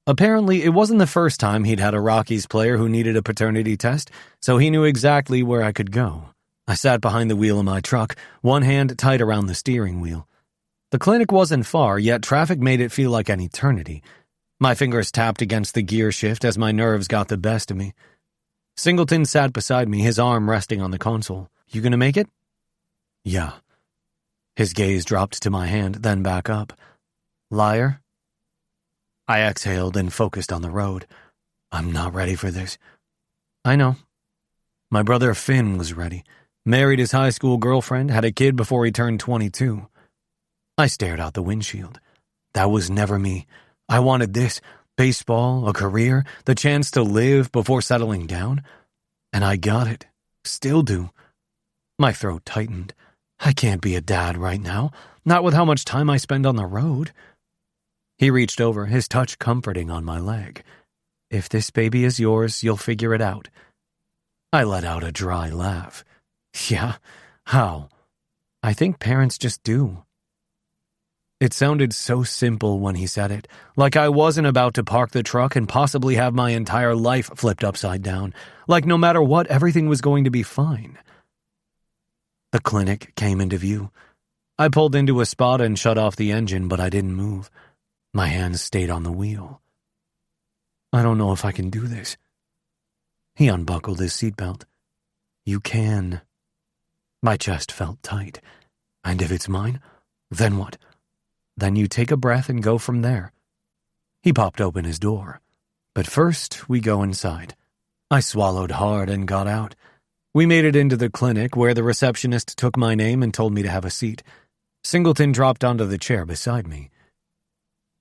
Apparently, it wasn't the first time he'd had a Rockies player who needed a paternity test, so he knew exactly where I could go. I sat behind the wheel of my truck, one hand tight around the steering wheel. The clinic wasn't far, yet traffic made it feel like an eternity. My fingers tapped against the gear shift as my nerves got the best of me. Singleton sat beside me, his arm resting on the console. "You gonna make it?" "Yeah." His gaze dropped to my hand, then back up. "Liar?" I exhaled and focused on the road. "I'm not ready for this." "I know." My brother Finn was ready. Married his high school girlfriend, had a kid before he turned 22. I stared out the windshield. That was never me. I wanted this: baseball, a career, the chance to live before settling down. And I got it. Still do. My throat tightened. I can't be a dad right now, not with how much time I spend on the road. He reached over, his touch comforting on my leg. "If this baby is yours, you'll figure it out." I let out a dry laugh. "Yeah? How?" "I think parents just do." It sounded so simple when he said it, like I wasn't about to park the truck and possibly have my entire life flipped upside down, like no matter what, everything was going to be fine. The clinic came into view. I pulled into a spot and shut off the engine, but I didn't move. My hands stayed on the wheel. "I don't know if I can do this." He unbuckled his seatbelt. "You can." My chest felt tight. "And if it's mine, then what?" "Then you take a breath and go from there." He popped open his door. "But first, we go inside." I swallowed hard and got out. We made it into the clinic, where the receptionist took my name and told me to have a seat. Singleton dropped onto the chair beside me.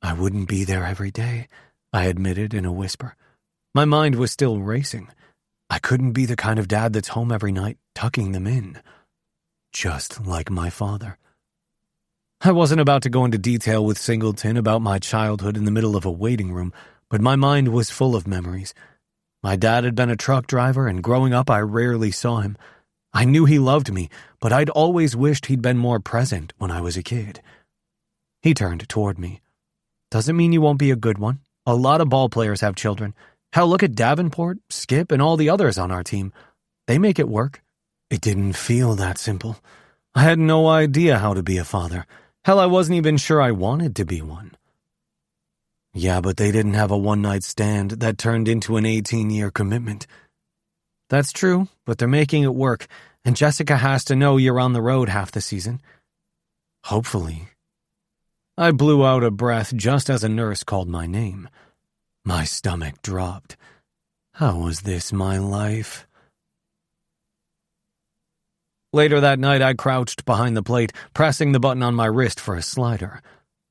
"I wouldn't be there every day," I admitted in a whisper. My mind was still racing. I couldn't be the kind of dad that's home every night, tucking them in. Just like my father. I wasn't about to go into detail with Singleton about my childhood in the middle of a waiting room, but my mind was full of memories. My dad had been a truck driver, and growing up I rarely saw him. I knew he loved me, but I'd always wished he'd been more present when I was a kid. He turned toward me. "Doesn't mean you won't be a good one. A lot of ball players have children. Hell, look at Davenport, Skip, and all the others on our team. They make it work." It didn't feel that simple. I had no idea how to be a father. Hell, I wasn't even sure I wanted to be one. "Yeah, but they didn't have a one-night stand that turned into an 18-year commitment." "That's true, but they're making it work, and Jessica has to know you're on the road half the season." "Hopefully." I blew out a breath just as a nurse called my name. My stomach dropped. How was this my life? Later that night, I crouched behind the plate, pressing the button on my wrist for a slider.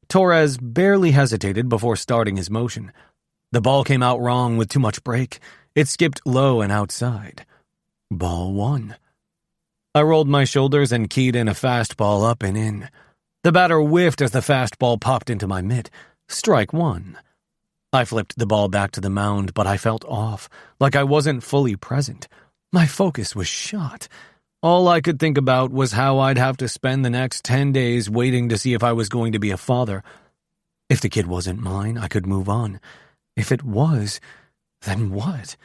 Torres barely hesitated before starting his motion. The ball came out wrong with too much break. It skipped low and outside. Ball one. I rolled my shoulders and keyed in a fastball up and in. The batter whiffed as the fastball popped into my mitt. Strike one. I flipped the ball back to the mound, but I felt off, like I wasn't fully present. My focus was shot. All I could think about was how I'd have to spend the next 10 days waiting to see if I was going to be a father. If the kid wasn't mine, I could move on. If it was, then what?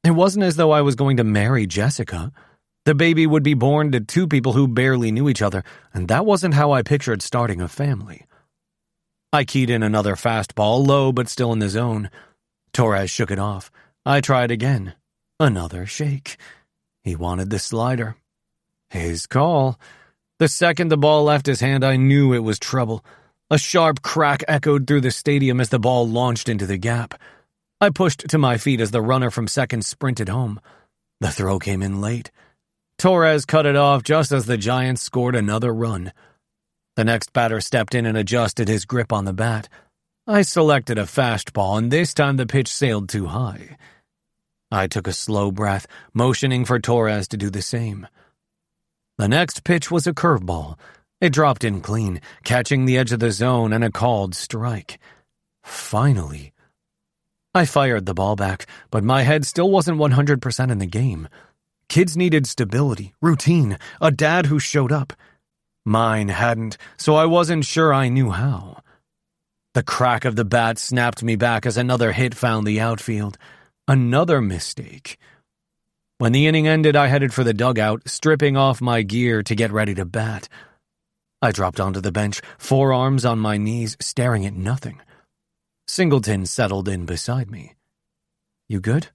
It wasn't as though I was going to marry Jessica. The baby would be born to two people who barely knew each other, and that wasn't how I pictured starting a family. I keyed in another fastball, low but still in the zone. Torres shook it off. I tried again. Another shake. He wanted the slider. His call. The second the ball left his hand, I knew it was trouble. A sharp crack echoed through the stadium as the ball launched into the gap. I pushed to my feet as the runner from second sprinted home. The throw came in late. Torres cut it off just as the Giants scored another run. The next batter stepped in and adjusted his grip on the bat. I selected a fastball, and this time the pitch sailed too high. I took a slow breath, motioning for Torres to do the same. The next pitch was a curveball. It dropped in clean, catching the edge of the zone and a called strike. Finally. I fired the ball back, but my head still wasn't 100% in the game. Kids needed stability, routine, a dad who showed up. Mine hadn't, so I wasn't sure I knew how. The crack of the bat snapped me back as another hit found the outfield. Another mistake. When the inning ended, I headed for the dugout, stripping off my gear to get ready to bat. I dropped onto the bench, forearms on my knees, staring at nothing. Singleton settled in beside me. "You good?"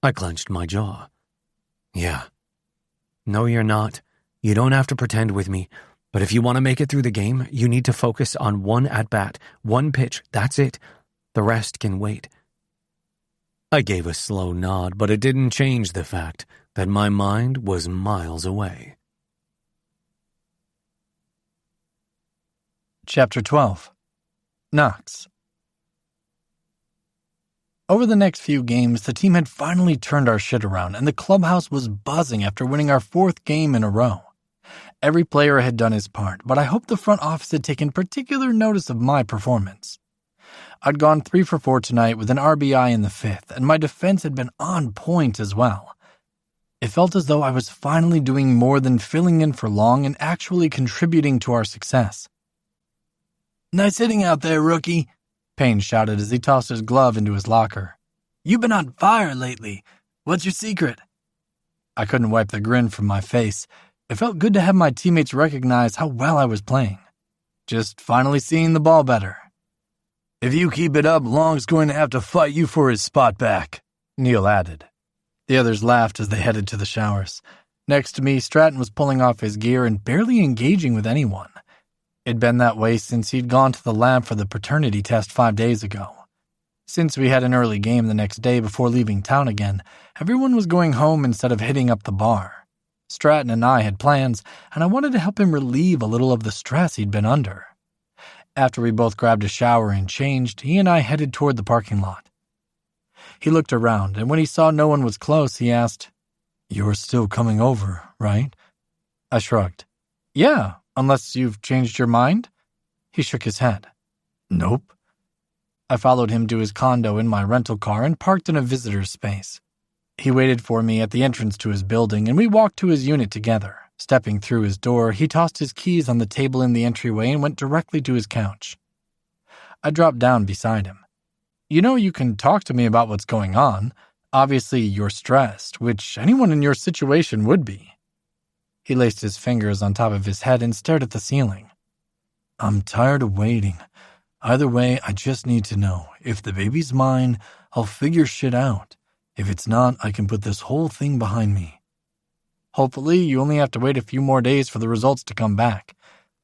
I clenched my jaw. "Yeah." "No, you're not. You don't have to pretend with me. But if you want to make it through the game, you need to focus on one at-bat, one pitch, that's it. The rest can wait." I gave a slow nod, but it didn't change the fact that my mind was miles away. Chapter 12. Knox. Over the next few games, the team had finally turned our shit around, and the clubhouse was buzzing after winning our 4th game in a row. Every player had done his part, but I hoped the front office had taken particular notice of my performance. I'd gone 3 for 4 tonight with an RBI in the 5th, and my defense had been on point as well. It felt as though I was finally doing more than filling in for Long and actually contributing to our success. "Nice hitting out there, rookie," Payne shouted as he tossed his glove into his locker. "You've been on fire lately. What's your secret?" I couldn't wipe the grin from my face. It felt good to have my teammates recognize how well I was playing. Just finally seeing the ball better. "If you keep it up, Long's going to have to fight you for his spot back," Neil added. The others laughed as they headed to the showers. Next to me, Stratton was pulling off his gear and barely engaging with anyone. It'd been that way since he'd gone to the lab for the paternity test 5 days ago. Since we had an early game the next day before leaving town again, everyone was going home instead of hitting up the bar. Stratton and I had plans, and I wanted to help him relieve a little of the stress he'd been under. After we both grabbed a shower and changed, he and I headed toward the parking lot. He looked around, and when he saw no one was close, he asked, "You're still coming over, right?" I shrugged. "Yeah, unless you've changed your mind?" He shook his head. "Nope." I followed him to his condo in my rental car and parked in a visitor's space. He waited for me at the entrance to his building, and we walked to his unit together. Stepping through his door, he tossed his keys on the table in the entryway and went directly to his couch. I dropped down beside him. "You know, you can talk to me about what's going on. Obviously, you're stressed, which anyone in your situation would be." He laced his fingers on top of his head and stared at the ceiling. "I'm tired of waiting. Either way, I just need to know. If the baby's mine, I'll figure shit out. If it's not, I can put this whole thing behind me. Hopefully, you only have to wait a few more days for the results to come back.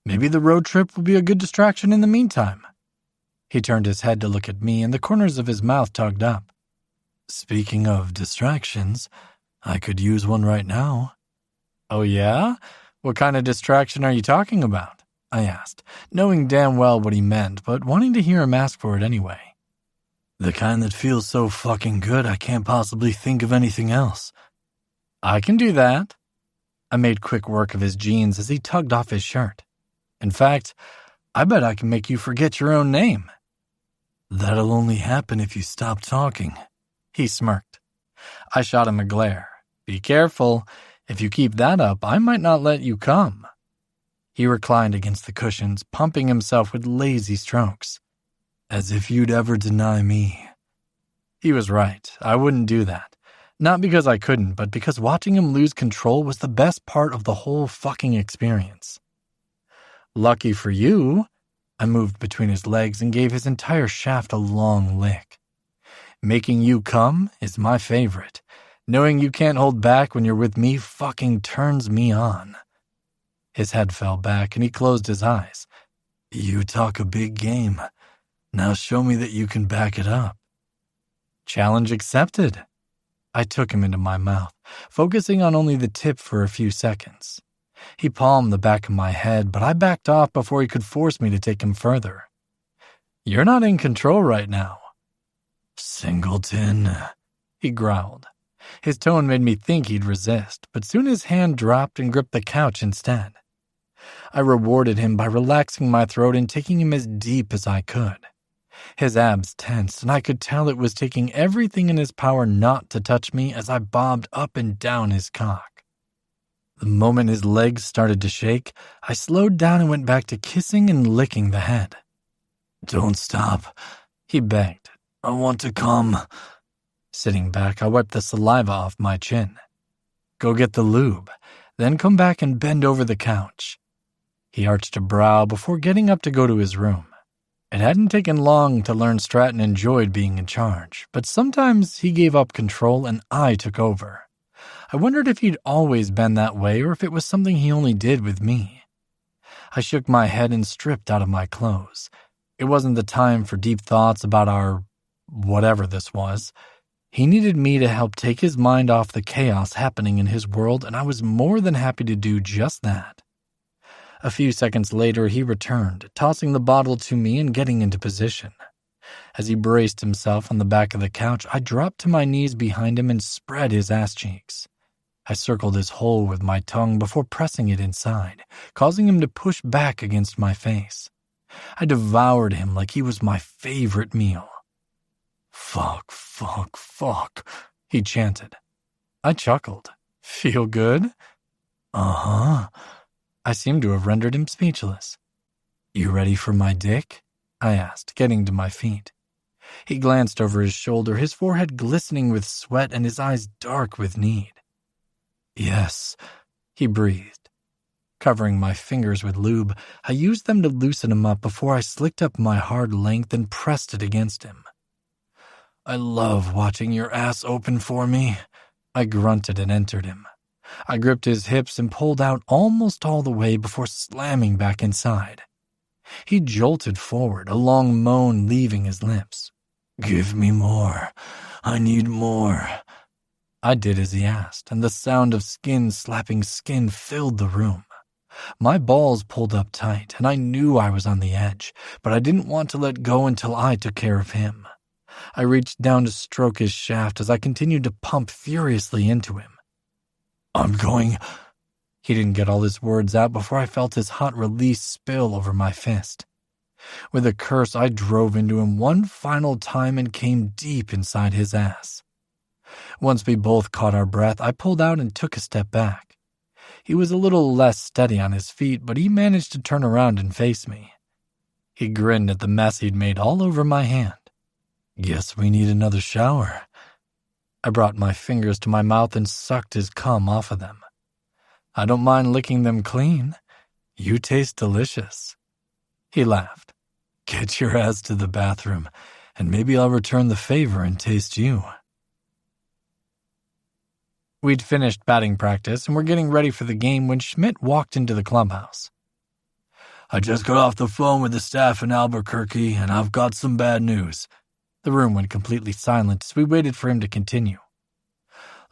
Maybe the road trip will be a good distraction in the meantime." He turned his head to look at me, and the corners of his mouth tugged up. "Speaking of distractions, I could use one right now." "Oh yeah? What kind of distraction are you talking about?" I asked, knowing damn well what he meant, but wanting to hear him ask for it anyway. "The kind that feels so fucking good I can't possibly think of anything else." "I can do that." I made quick work of his jeans as he tugged off his shirt. "In fact, I bet I can make you forget your own name." "That'll only happen if you stop talking." He smirked. I shot him a glare. "Be careful. If you keep that up, I might not let you come." He reclined against the cushions, pumping himself with lazy strokes. As if you'd ever deny me. He was right. I wouldn't do that. Not because I couldn't, but because watching him lose control was the best part of the whole fucking experience. Lucky for you, I moved between his legs and gave his entire shaft a long lick. Making you come is my favorite. Knowing you can't hold back when you're with me fucking turns me on. His head fell back and he closed his eyes. You talk a big game. Now show me that you can back it up. Challenge accepted. I took him into my mouth, focusing on only the tip for a few seconds. He palmed the back of my head, but I backed off before he could force me to take him further. You're not in control right now. Singleton, he growled. His tone made me think he'd resist, but soon his hand dropped and gripped the couch instead. I rewarded him by relaxing my throat and taking him as deep as I could. His abs tensed, and I could tell it was taking everything in his power not to touch me as I bobbed up and down his cock. The moment his legs started to shake, I slowed down and went back to kissing and licking the head. Don't stop, he begged. I want to come. Sitting back, I wiped the saliva off my chin. Go get the lube, then come back and bend over the couch. He arched a brow before getting up to go to his room. It hadn't taken long to learn Stratton enjoyed being in charge, but sometimes he gave up control and I took over. I wondered if he'd always been that way or if it was something he only did with me. I shook my head and stripped out of my clothes. It wasn't the time for deep thoughts about our whatever this was. He needed me to help take his mind off the chaos happening in his world, and I was more than happy to do just that. A few seconds later, he returned, tossing the bottle to me and getting into position. As he braced himself on the back of the couch, I dropped to my knees behind him and spread his ass cheeks. I circled his hole with my tongue before pressing it inside, causing him to push back against my face. I devoured him like he was my favorite meal. Fuck, fuck, fuck, he chanted. I chuckled. Feel good? Uh-huh. I seemed to have rendered him speechless. You ready for my dick? I asked, getting to my feet. He glanced over his shoulder, his forehead glistening with sweat and his eyes dark with need. Yes, he breathed. Covering my fingers with lube, I used them to loosen him up before I slicked up my hard length and pressed it against him. I love watching your ass open for me. I grunted and entered him. I gripped his hips and pulled out almost all the way before slamming back inside. He jolted forward, a long moan leaving his lips. Give me more. I need more. I did as he asked, and the sound of skin slapping skin filled the room. My balls pulled up tight, and I knew I was on the edge, but I didn't want to let go until I took care of him. I reached down to stroke his shaft as I continued to pump furiously into him. I'm going... He didn't get all his words out before I felt his hot release spill over my fist. With a curse, I drove into him one final time and came deep inside his ass. Once we both caught our breath, I pulled out and took a step back. He was a little less steady on his feet, but he managed to turn around and face me. He grinned at the mess he'd made all over my hand. Guess we need another shower. I brought my fingers to my mouth and sucked his cum off of them. I don't mind licking them clean. You taste delicious. He laughed. Get your ass to the bathroom, and maybe I'll return the favor and taste you. We'd finished batting practice and were getting ready for the game when Schmidt walked into the clubhouse. I just got off the phone with the staff in Albuquerque, and I've got some bad news. The room went completely silent as we waited for him to continue.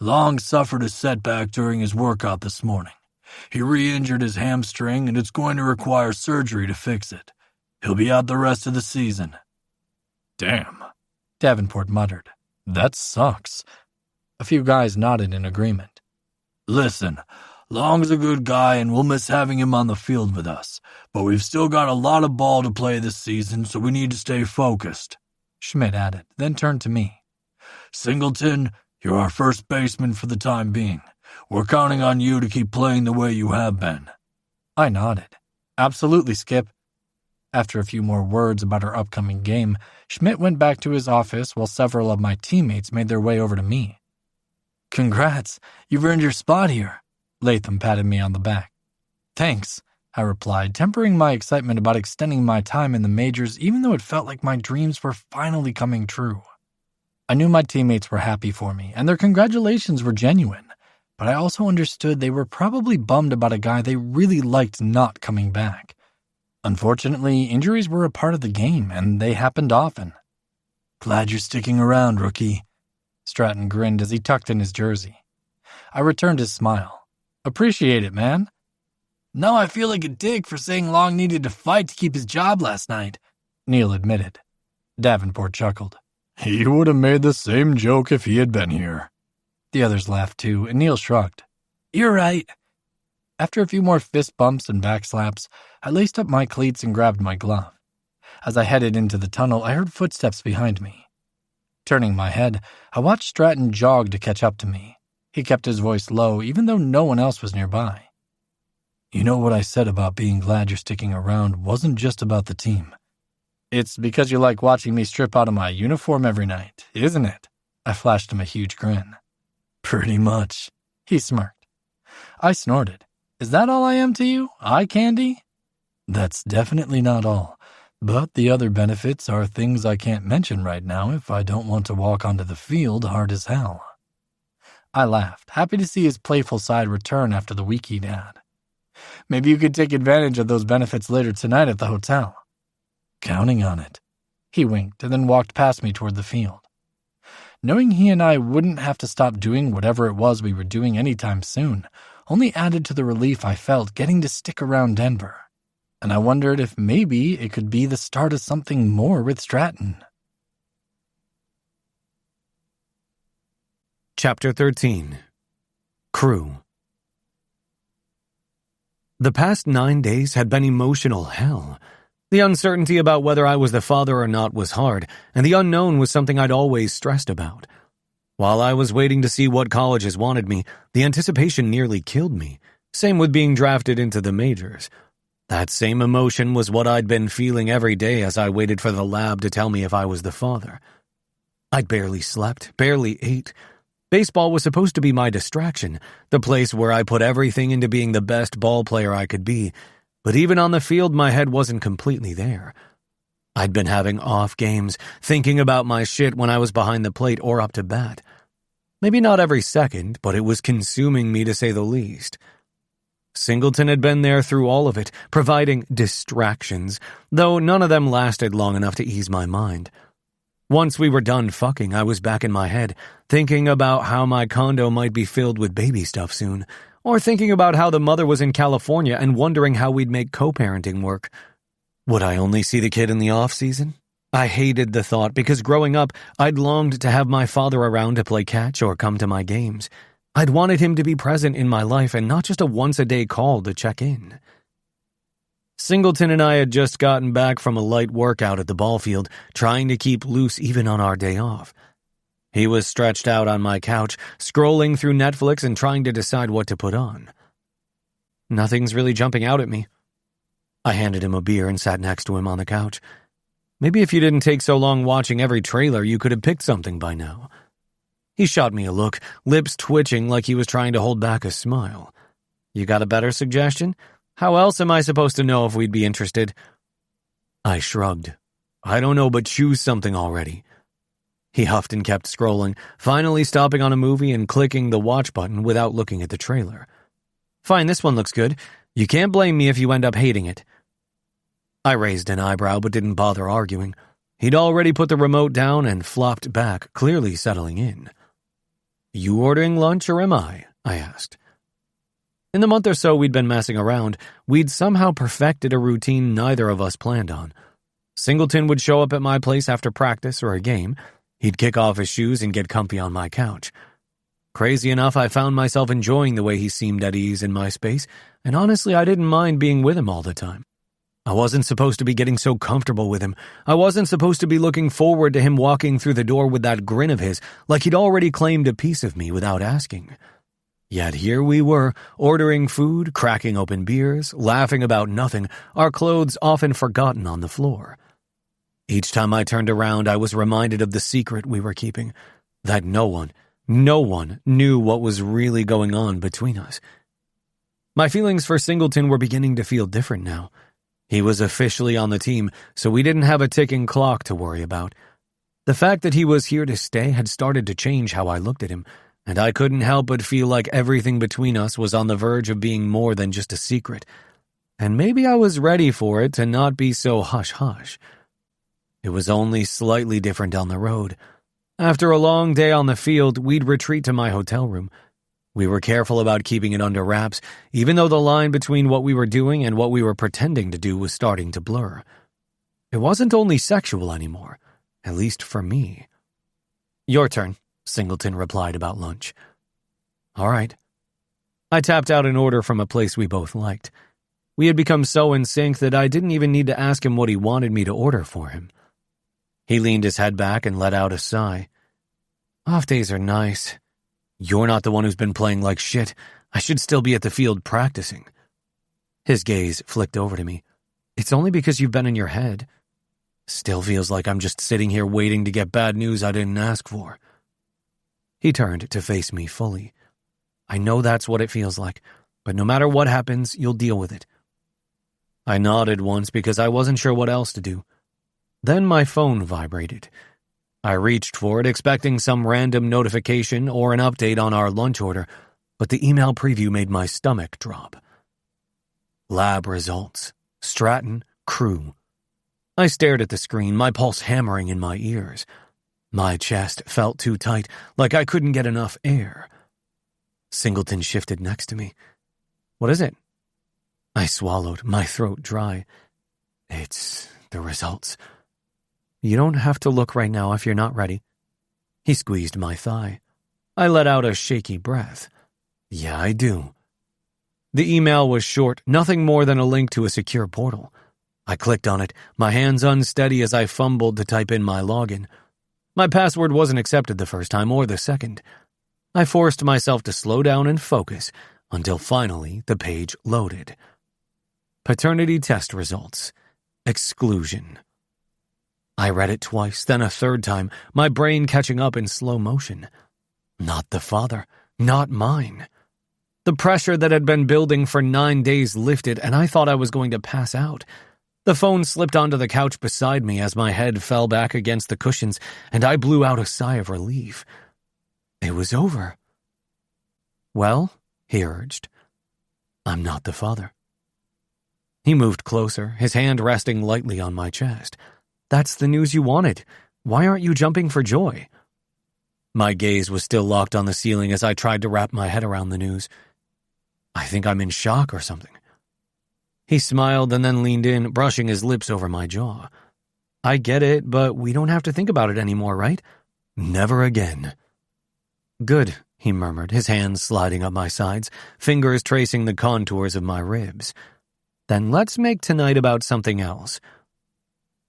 Long suffered a setback during his workout this morning. He re-injured his hamstring, and it's going to require surgery to fix it. He'll be out the rest of the season. Damn, Davenport muttered. That sucks. A few guys nodded in agreement. Listen, Long's a good guy, and we'll miss having him on the field with us, but we've still got a lot of ball to play this season, so we need to stay focused. Schmidt added, then turned to me. Singleton, you're our first baseman for the time being. We're counting on you to keep playing the way you have been. I nodded. Absolutely, Skip. After a few more words about our upcoming game, Schmidt went back to his office while several of my teammates made their way over to me. Congrats, you've earned your spot here. Latham patted me on the back. Thanks, I replied, tempering my excitement about extending my time in the majors even though it felt like my dreams were finally coming true. I knew my teammates were happy for me, and their congratulations were genuine, but I also understood they were probably bummed about a guy they really liked not coming back. Unfortunately, injuries were a part of the game, and they happened often. Glad you're sticking around, rookie. Stratton grinned as he tucked in his jersey. I returned his smile. Appreciate it, man. Now I feel like a dick for saying Long needed to fight to keep his job last night, Neil admitted. Davenport chuckled. He would have made the same joke if he had been here. The others laughed too, and Neil shrugged. You're right. After a few more fist bumps and backslaps, I laced up my cleats and grabbed my glove. As I headed into the tunnel, I heard footsteps behind me. Turning my head, I watched Stratton jog to catch up to me. He kept his voice low, even though no one else was nearby. You know what I said about being glad you're sticking around wasn't just about the team. It's because you like watching me strip out of my uniform every night, isn't it? I flashed him a huge grin. Pretty much. He smirked. I snorted. Is that all I am to you? Eye candy? That's definitely not all. But the other benefits are things I can't mention right now if I don't want to walk onto the field hard as hell. I laughed, happy to see his playful side return after the week he'd had. Maybe you could take advantage of those benefits later tonight at the hotel. Counting on it. He winked and then walked past me toward the field. Knowing he and I wouldn't have to stop doing whatever it was we were doing anytime soon only added to the relief I felt getting to stick around Denver. And I wondered if maybe it could be the start of something more with Stratton. Chapter 13. Crew. The past 9 days had been emotional hell. The uncertainty about whether I was the father or not was hard, and the unknown was something I'd always stressed about. While I was waiting to see what colleges wanted me, the anticipation nearly killed me. Same with being drafted into the majors. That same emotion was what I'd been feeling every day as I waited for the lab to tell me if I was the father. I'd barely slept, barely ate. Baseball was supposed to be my distraction, the place where I put everything into being the best ball player I could be, but even on the field my head wasn't completely there. I'd been having off games, thinking about my shit when I was behind the plate or up to bat. Maybe not every second, but it was consuming me to say the least. Singleton had been there through all of it, providing distractions, though none of them lasted long enough to ease my mind. Once we were done fucking, I was back in my head, thinking about how my condo might be filled with baby stuff soon, or thinking about how the mother was in California and wondering how we'd make co-parenting work. Would I only see the kid in the off-season? I hated the thought because growing up, I'd longed to have my father around to play catch or come to my games. I'd wanted him to be present in my life and not just a once-a-day call to check in. Singleton and I had just gotten back from a light workout at the ball field, trying to keep loose even on our day off. He was stretched out on my couch, scrolling through Netflix and trying to decide what to put on. Nothing's really jumping out at me. I handed him a beer and sat next to him on the couch. Maybe if you didn't take so long watching every trailer, you could have picked something by now. He shot me a look, lips twitching like he was trying to hold back a smile. You got a better suggestion? How else am I supposed to know if we'd be interested? I shrugged. I don't know, but choose something already. He huffed and kept scrolling, finally stopping on a movie and clicking the watch button without looking at the trailer. Fine, this one looks good. You can't blame me if you end up hating it. I raised an eyebrow but didn't bother arguing. He'd already put the remote down and flopped back, clearly settling in. You ordering lunch or am I? I asked. In the month or so we'd been messing around, we'd somehow perfected a routine neither of us planned on. Singleton would show up at my place after practice or a game. He'd kick off his shoes and get comfy on my couch. Crazy enough, I found myself enjoying the way he seemed at ease in my space, and honestly, I didn't mind being with him all the time. I wasn't supposed to be getting so comfortable with him. I wasn't supposed to be looking forward to him walking through the door with that grin of his, like he'd already claimed a piece of me without asking. Yet here we were, ordering food, cracking open beers, laughing about nothing, our clothes often forgotten on the floor. Each time I turned around, I was reminded of the secret we were keeping, that no one knew what was really going on between us. My feelings for Singleton were beginning to feel different now. He was officially on the team, so we didn't have a ticking clock to worry about. The fact that he was here to stay had started to change how I looked at him, and I couldn't help but feel like everything between us was on the verge of being more than just a secret. And maybe I was ready for it to not be so hush-hush. It was only slightly different down the road. After a long day on the field, we'd retreat to my hotel room. We were careful about keeping it under wraps, even though the line between what we were doing and what we were pretending to do was starting to blur. It wasn't only sexual anymore, at least for me. "Your turn," Singleton replied about lunch. "All right." I tapped out an order from a place we both liked. We had become so in sync that I didn't even need to ask him what he wanted me to order for him. He leaned his head back and let out a sigh. "Off days are nice. You're not the one who's been playing like shit. I should still be at the field practicing." His gaze flicked over to me. "It's only because you've been in your head. Still feels like I'm just sitting here waiting to get bad news I didn't ask for." He turned to face me fully. "I know that's what it feels like, but no matter what happens, you'll deal with it." I nodded once because I wasn't sure what else to do. Then my phone vibrated. I reached for it, expecting some random notification or an update on our lunch order, but the email preview made my stomach drop. Lab results. Stratton, crew. I stared at the screen, my pulse hammering in my ears. My chest felt too tight, like I couldn't get enough air. Singleton shifted next to me. "What is it?" I swallowed, my throat dry. "It's the results." "You don't have to look right now if you're not ready." He squeezed my thigh. I let out a shaky breath. "Yeah, I do." The email was short, nothing more than a link to a secure portal. I clicked on it, my hands unsteady as I fumbled to type in my login. My password wasn't accepted the first time or the second. I forced myself to slow down and focus until finally the page loaded. Paternity test results. Exclusion. I read it twice, then a third time, my brain catching up in slow motion. Not the father, not mine. The pressure that had been building for 9 days lifted, and I thought I was going to pass out. The phone slipped onto the couch beside me as my head fell back against the cushions, and I blew out a sigh of relief. It was over. "Well," he urged, "I'm not the father." He moved closer, his hand resting lightly on my chest. "That's the news you wanted. Why aren't you jumping for joy?" My gaze was still locked on the ceiling as I tried to wrap my head around the news. "I think I'm in shock or something." He smiled and then leaned in, brushing his lips over my jaw. "I get it, but we don't have to think about it anymore, right?" "Never again." "Good," he murmured, his hands sliding up my sides, fingers tracing the contours of my ribs. "Then let's make tonight about something else."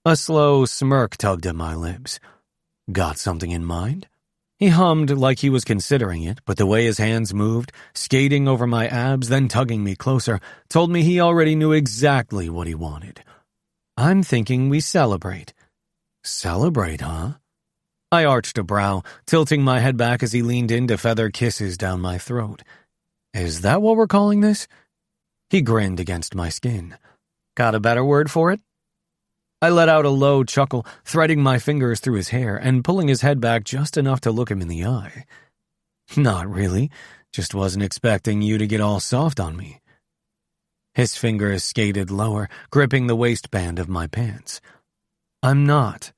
A slow smirk tugged at my lips. "Got something in mind?" He hummed like he was considering it, but the way his hands moved, skating over my abs, then tugging me closer, told me he already knew exactly what he wanted. "I'm thinking we celebrate." "Celebrate, huh?" I arched a brow, tilting my head back as he leaned in to feather kisses down my throat. "Is that what we're calling this?" He grinned against my skin. "Got a better word for it?" I let out a low chuckle, threading my fingers through his hair and pulling his head back just enough to look him in the eye. "Not really. Just wasn't expecting you to get all soft on me." His fingers skated lower, gripping the waistband of my pants. "I'm not."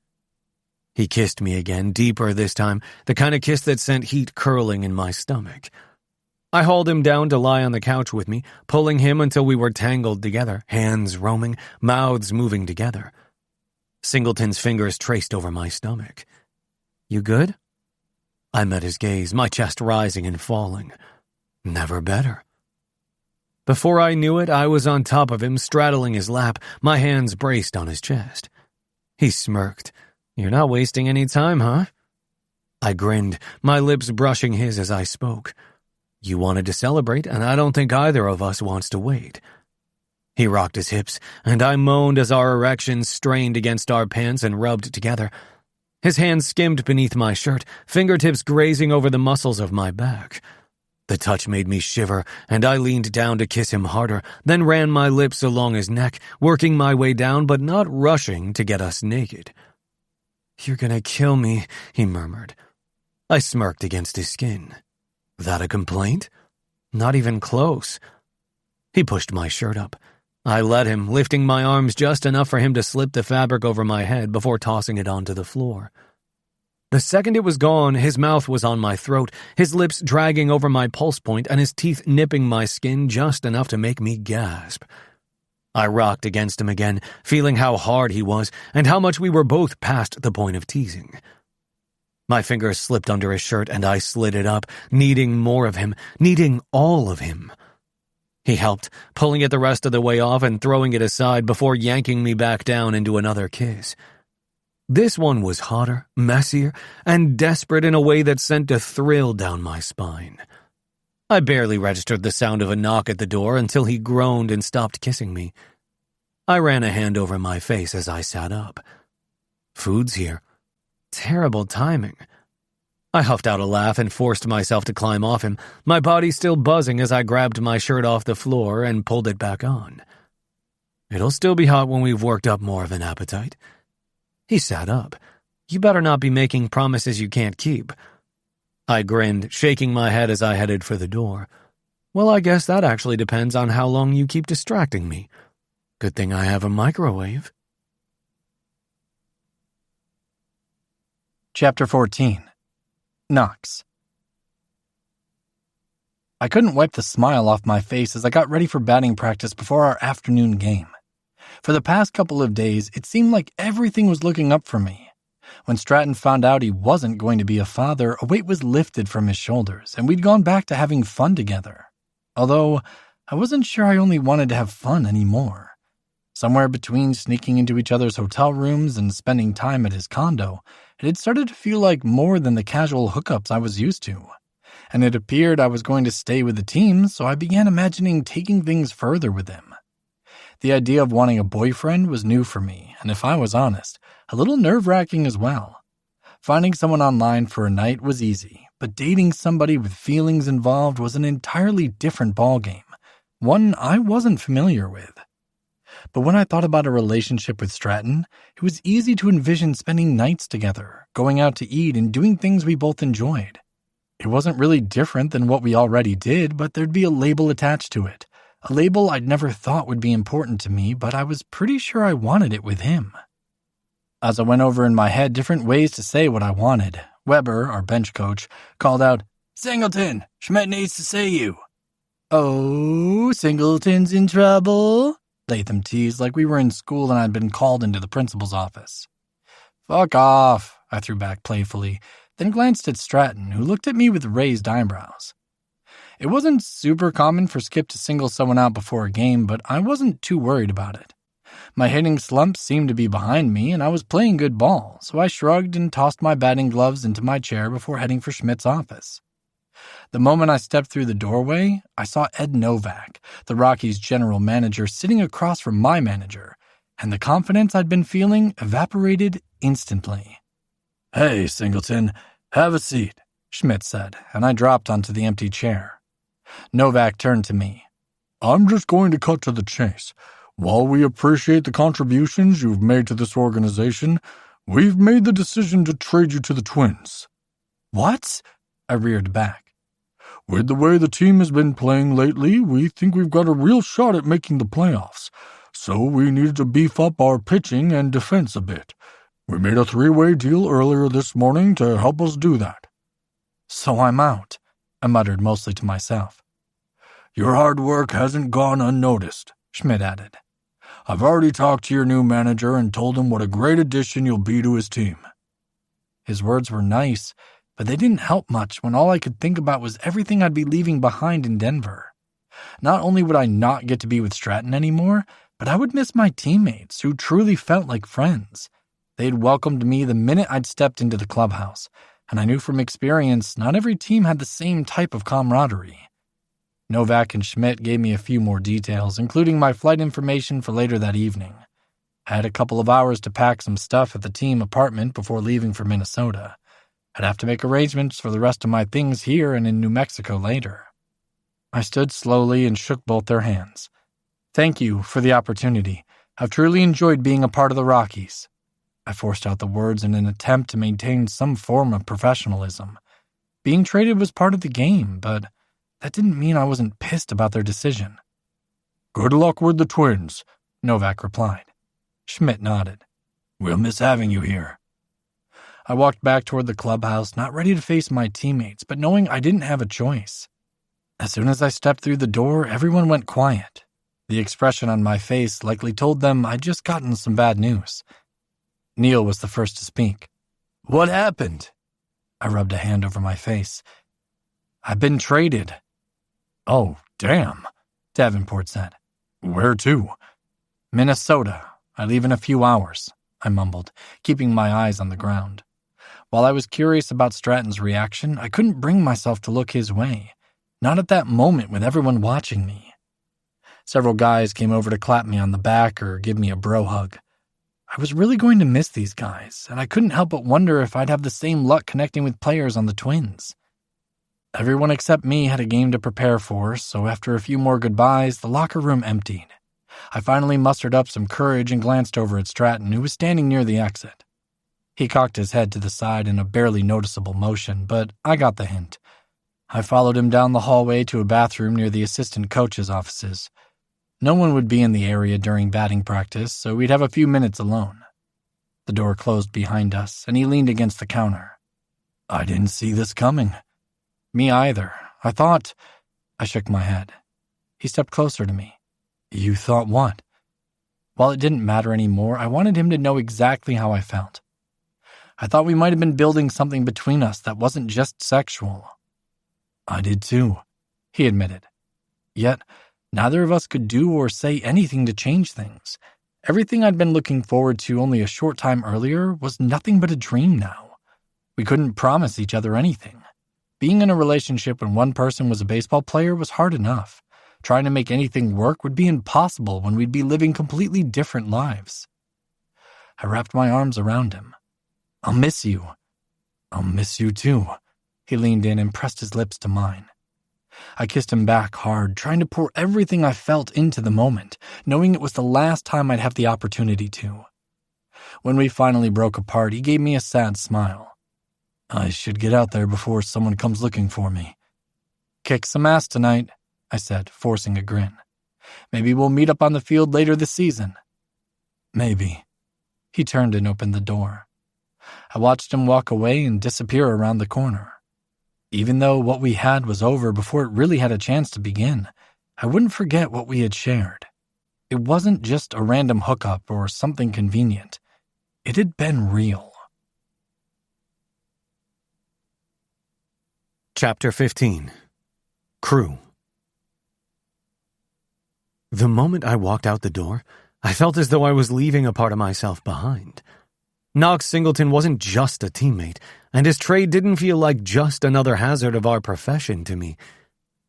He kissed me again, deeper this time, the kind of kiss that sent heat curling in my stomach. I hauled him down to lie on the couch with me, pulling him until we were tangled together, hands roaming, mouths moving together. Singleton's fingers traced over my stomach. "You good?" I met his gaze, my chest rising and falling. Never better. Before I knew it, I was on top of him, straddling his lap, my hands braced on his chest. He smirked. "You're not wasting any time, huh?" I grinned, my lips brushing his as I spoke. You wanted to celebrate, and I don't think either of us wants to wait. He rocked his hips, and I moaned as our erections strained against our pants and rubbed together. His hands skimmed beneath my shirt, fingertips grazing over the muscles of my back. The touch made me shiver, and I leaned down to kiss him harder, then ran my lips along his neck, working my way down but not rushing to get us naked. "You're gonna kill me," he murmured. I smirked against his skin. That a complaint? Not even close. He pushed my shirt up. I let him, lifting my arms just enough for him to slip the fabric over my head before tossing it onto the floor. The second it was gone, his mouth was on my throat, his lips dragging over my pulse point and his teeth nipping my skin just enough to make me gasp. I rocked against him again, feeling how hard he was and how much we were both past the point of teasing. My fingers slipped under his shirt and I slid it up, needing more of him, needing all of him. He helped, pulling it the rest of the way off and throwing it aside before yanking me back down into another kiss. This one was hotter, messier, and desperate in a way that sent a thrill down my spine. I barely registered the sound of a knock at the door until he groaned and stopped kissing me. I ran a hand over my face as I sat up. Food's here. Terrible timing. I huffed out a laugh and forced myself to climb off him, my body still buzzing as I grabbed my shirt off the floor and pulled it back on. It'll still be hot when we've worked up more of an appetite. He sat up. You better not be making promises you can't keep. I grinned, shaking my head as I headed for the door. Well, I guess that actually depends on how long you keep distracting me. Good thing I have a microwave. Chapter 14. Knox. I couldn't wipe the smile off my face as I got ready for batting practice before our afternoon game. For the past couple of days, it seemed like everything was looking up for me. When Stratton found out he wasn't going to be a father, a weight was lifted from his shoulders, and we'd gone back to having fun together. Although, I wasn't sure I only wanted to have fun anymore. Somewhere between sneaking into each other's hotel rooms and spending time at his condo, it had started to feel like more than the casual hookups I was used to. And it appeared I was going to stay with the team, so I began imagining taking things further with him. The idea of wanting a boyfriend was new for me, and if I was honest, a little nerve-wracking as well. Finding someone online for a night was easy, but dating somebody with feelings involved was an entirely different ballgame, one I wasn't familiar with. But when I thought about a relationship with Stratton, it was easy to envision spending nights together, going out to eat, and doing things we both enjoyed. It wasn't really different than what we already did, but there'd be a label attached to it. A label I'd never thought would be important to me, but I was pretty sure I wanted it with him. As I went over in my head different ways to say what I wanted, Weber, our bench coach, called out, "Singleton, Schmidt needs to see you." "Oh, Singleton's in trouble?" Latham teased like we were in school and I'd been called into the principal's office. "Fuck off," I threw back playfully, then glanced at Stratton, who looked at me with raised eyebrows. It wasn't super common for Skip to single someone out before a game, but I wasn't too worried about it. My hitting slump seemed to be behind me, and I was playing good ball, so I shrugged and tossed my batting gloves into my chair before heading for Schmidt's office. The moment I stepped through the doorway, I saw Ed Novak, the Rockies' general manager, sitting across from my manager, and the confidence I'd been feeling evaporated instantly. "Hey, Singleton, have a seat," Schmidt said, and I dropped onto the empty chair. Novak turned to me. "I'm just going to cut to the chase. While we appreciate the contributions you've made to this organization, we've made the decision to trade you to the Twins." "What?" I reared back. "With the way the team has been playing lately, we think we've got a real shot at making the playoffs, so we needed to beef up our pitching and defense a bit. We made a 3-way deal earlier this morning to help us do that." "So I'm out," I muttered mostly to myself. "Your hard work hasn't gone unnoticed," Schmidt added. "I've already talked to your new manager and told him what a great addition you'll be to his team." His words were nice, but they didn't help much when all I could think about was everything I'd be leaving behind in Denver. Not only would I not get to be with Stratton anymore, but I would miss my teammates who truly felt like friends. They'd welcomed me the minute I'd stepped into the clubhouse. and I knew from experience not every team had the same type of camaraderie. Novak and Schmidt gave me a few more details, including my flight information for later that evening. I had a couple of hours to pack some stuff at the team apartment before leaving for Minnesota. I'd have to make arrangements for the rest of my things here and in New Mexico later. I stood slowly and shook both their hands. Thank you for the opportunity. I've truly enjoyed being a part of the Rockies. I forced out the words in an attempt to maintain some form of professionalism. Being traded was part of the game, but that didn't mean I wasn't pissed about their decision. Good luck with the Twins, Novak replied. Schmidt nodded. We'll miss having you here. I walked back toward the clubhouse, not ready to face my teammates, but knowing I didn't have a choice. As soon as I stepped through the door, everyone went quiet. The expression on my face likely told them I'd just gotten some bad news. Neil was the first to speak. What happened? I rubbed a hand over my face. I've been traded. Oh, damn, Davenport said. Where to? Minnesota. I leave in a few hours, I mumbled, keeping my eyes on the ground. While I was curious about Stratton's reaction, I couldn't bring myself to look his way. Not at that moment with everyone watching me. Several guys came over to clap me on the back or give me a bro hug. I was really going to miss these guys, and I couldn't help but wonder if I'd have the same luck connecting with players on the Twins. Everyone except me had a game to prepare for, so after a few more goodbyes, the locker room emptied. I finally mustered up some courage and glanced over at Stratton, who was standing near the exit. He cocked his head to the side in a barely noticeable motion, but I got the hint. I followed him down the hallway to a bathroom near the assistant coach's offices. No one would be in the area during batting practice, so we'd have a few minutes alone. The door closed behind us, and he leaned against the counter. I didn't see this coming. Me either. I shook my head. He stepped closer to me. You thought what? While it didn't matter anymore, I wanted him to know exactly how I felt. I thought we might have been building something between us that wasn't just sexual. I did too, he admitted. Yet, neither of us could do or say anything to change things. Everything I'd been looking forward to only a short time earlier was nothing but a dream now. We couldn't promise each other anything. Being in a relationship when one person was a baseball player was hard enough. Trying to make anything work would be impossible when we'd be living completely different lives. I wrapped my arms around him. I'll miss you. I'll miss you too. He leaned in and pressed his lips to mine. I kissed him back hard, trying to pour everything I felt into the moment, knowing it was the last time I'd have the opportunity to. When we finally broke apart, he gave me a sad smile. I should get out there before someone comes looking for me. Kick some ass tonight, I said, forcing a grin. Maybe we'll meet up on the field later this season. Maybe. He turned and opened the door. I watched him walk away and disappear around the corner. Even though what we had was over before it really had a chance to begin, I wouldn't forget what we had shared. It wasn't just a random hookup or something convenient. It had been real. Chapter 15. Crew. The moment I walked out the door, I felt as though I was leaving a part of myself behind. Knox Singleton wasn't just a teammate, and his trade didn't feel like just another hazard of our profession to me.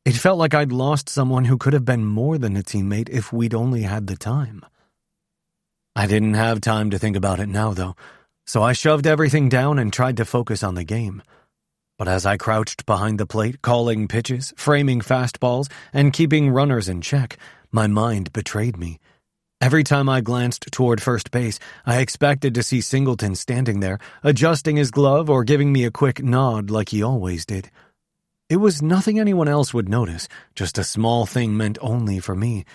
It felt like I'd lost someone who could have been more than a teammate if we'd only had the time. I didn't have time to think about it now, though, so I shoved everything down and tried to focus on the game. But as I crouched behind the plate, calling pitches, framing fastballs, and keeping runners in check, my mind betrayed me. Every time I glanced toward first base, I expected to see Singleton standing there, adjusting his glove or giving me a quick nod like he always did. It was nothing anyone else would notice, just a small thing meant only for me.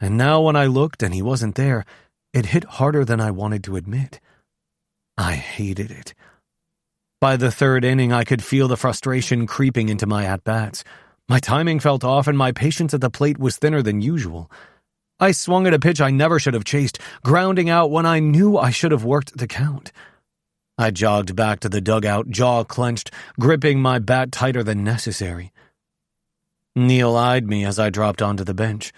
And now when I looked and he wasn't there, it hit harder than I wanted to admit. I hated it. By the third inning, I could feel the frustration creeping into my at-bats. My timing felt off and my patience at the plate was thinner than usual. I swung at a pitch I never should have chased, grounding out when I knew I should have worked the count. I jogged back to the dugout, jaw clenched, gripping my bat tighter than necessary. Neil eyed me as I dropped onto the bench.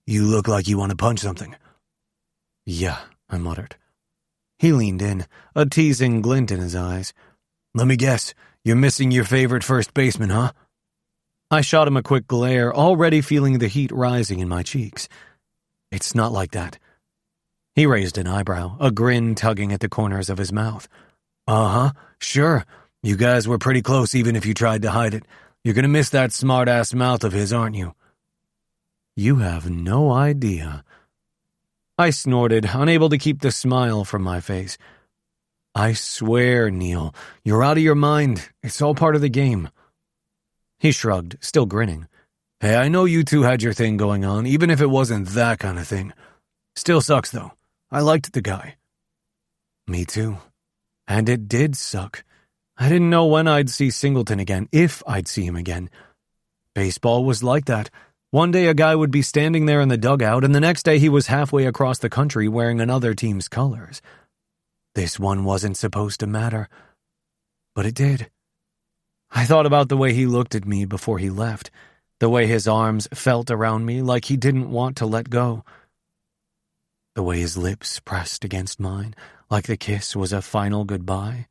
You look like you want to punch something. Yeah, I muttered. He leaned in, a teasing glint in his eyes. Let me guess, you're missing your favorite first baseman, huh? I shot him a quick glare, already feeling the heat rising in my cheeks. It's not like that. He raised an eyebrow, a grin tugging at the corners of his mouth. Uh-huh, sure. You guys were pretty close even if you tried to hide it. You're gonna miss that smart-ass mouth of his, aren't you? You have no idea. I snorted, unable to keep the smile from my face. I swear, Neil, you're out of your mind. It's all part of the game. He shrugged, still grinning. Hey, I know you two had your thing going on, even if it wasn't that kind of thing. Still sucks, though. I liked the guy. Me too. And it did suck. I didn't know when I'd see Singleton again, if I'd see him again. Baseball was like that. One day a guy would be standing there in the dugout, and the next day he was halfway across the country wearing another team's colors. This one wasn't supposed to matter. But it did. I thought about the way he looked at me before he left, the way his arms felt around me like he didn't want to let go, the way his lips pressed against mine like the kiss was a final goodbye.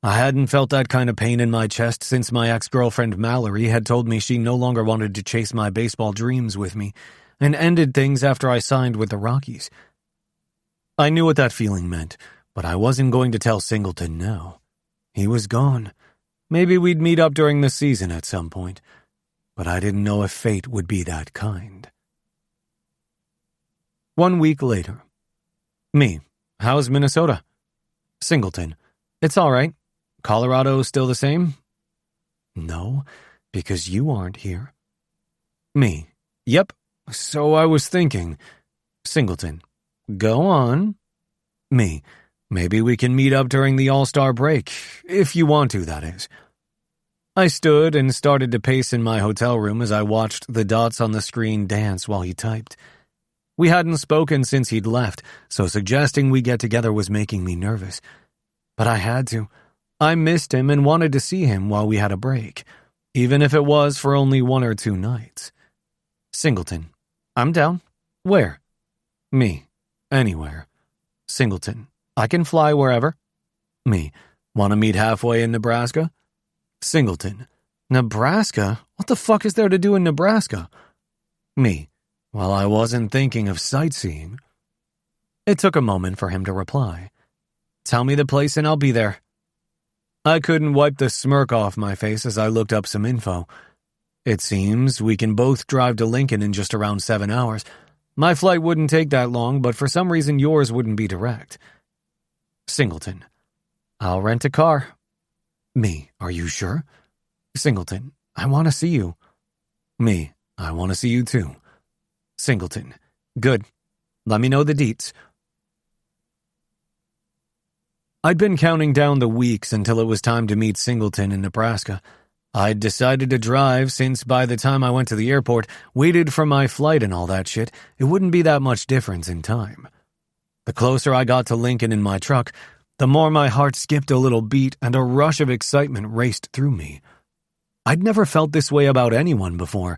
I hadn't felt that kind of pain in my chest since my ex-girlfriend Mallory had told me she no longer wanted to chase my baseball dreams with me and ended things after I signed with the Rockies. I knew what that feeling meant, but I wasn't going to tell Singleton no. He was gone. Maybe we'd meet up during the season at some point, but I didn't know if fate would be that kind. 1 week later. Me. How's Minnesota? Singleton. It's all right. Colorado still the same? No, because you aren't here. Me. Yep. So I was thinking. Singleton. Go on. Me. Maybe we can meet up during the All-Star break, if you want to, that is. I stood and started to pace in my hotel room as I watched the dots on the screen dance while he typed. We hadn't spoken since he'd left, so suggesting we get together was making me nervous. But I had to. I missed him and wanted to see him while we had a break, even if it was for only 1 or 2 nights. Singleton. I'm down. Where? Me. Anywhere. Singleton. I can fly wherever. Me. Want to meet halfway in Nebraska? Singleton. Nebraska? What the fuck is there to do in Nebraska? Me. Well, I wasn't thinking of sightseeing. It took a moment for him to reply. Tell me the place and I'll be there. I couldn't wipe the smirk off my face as I looked up some info. It seems we can both drive to Lincoln in just around 7 hours. My flight wouldn't take that long, but for some reason yours wouldn't be direct. Singleton. I'll rent a car. Me. Are you sure? Singleton. I want to see you. Me. I want to see you too. Singleton. Good. Let me know the deets. I'd been counting down the weeks until it was time to meet Singleton in Nebraska. I'd decided to drive since by the time I went to the airport, waited for my flight and all that shit, it wouldn't be that much difference in time. The closer I got to Lincoln in my truck, the more my heart skipped a little beat and a rush of excitement raced through me. I'd never felt this way about anyone before,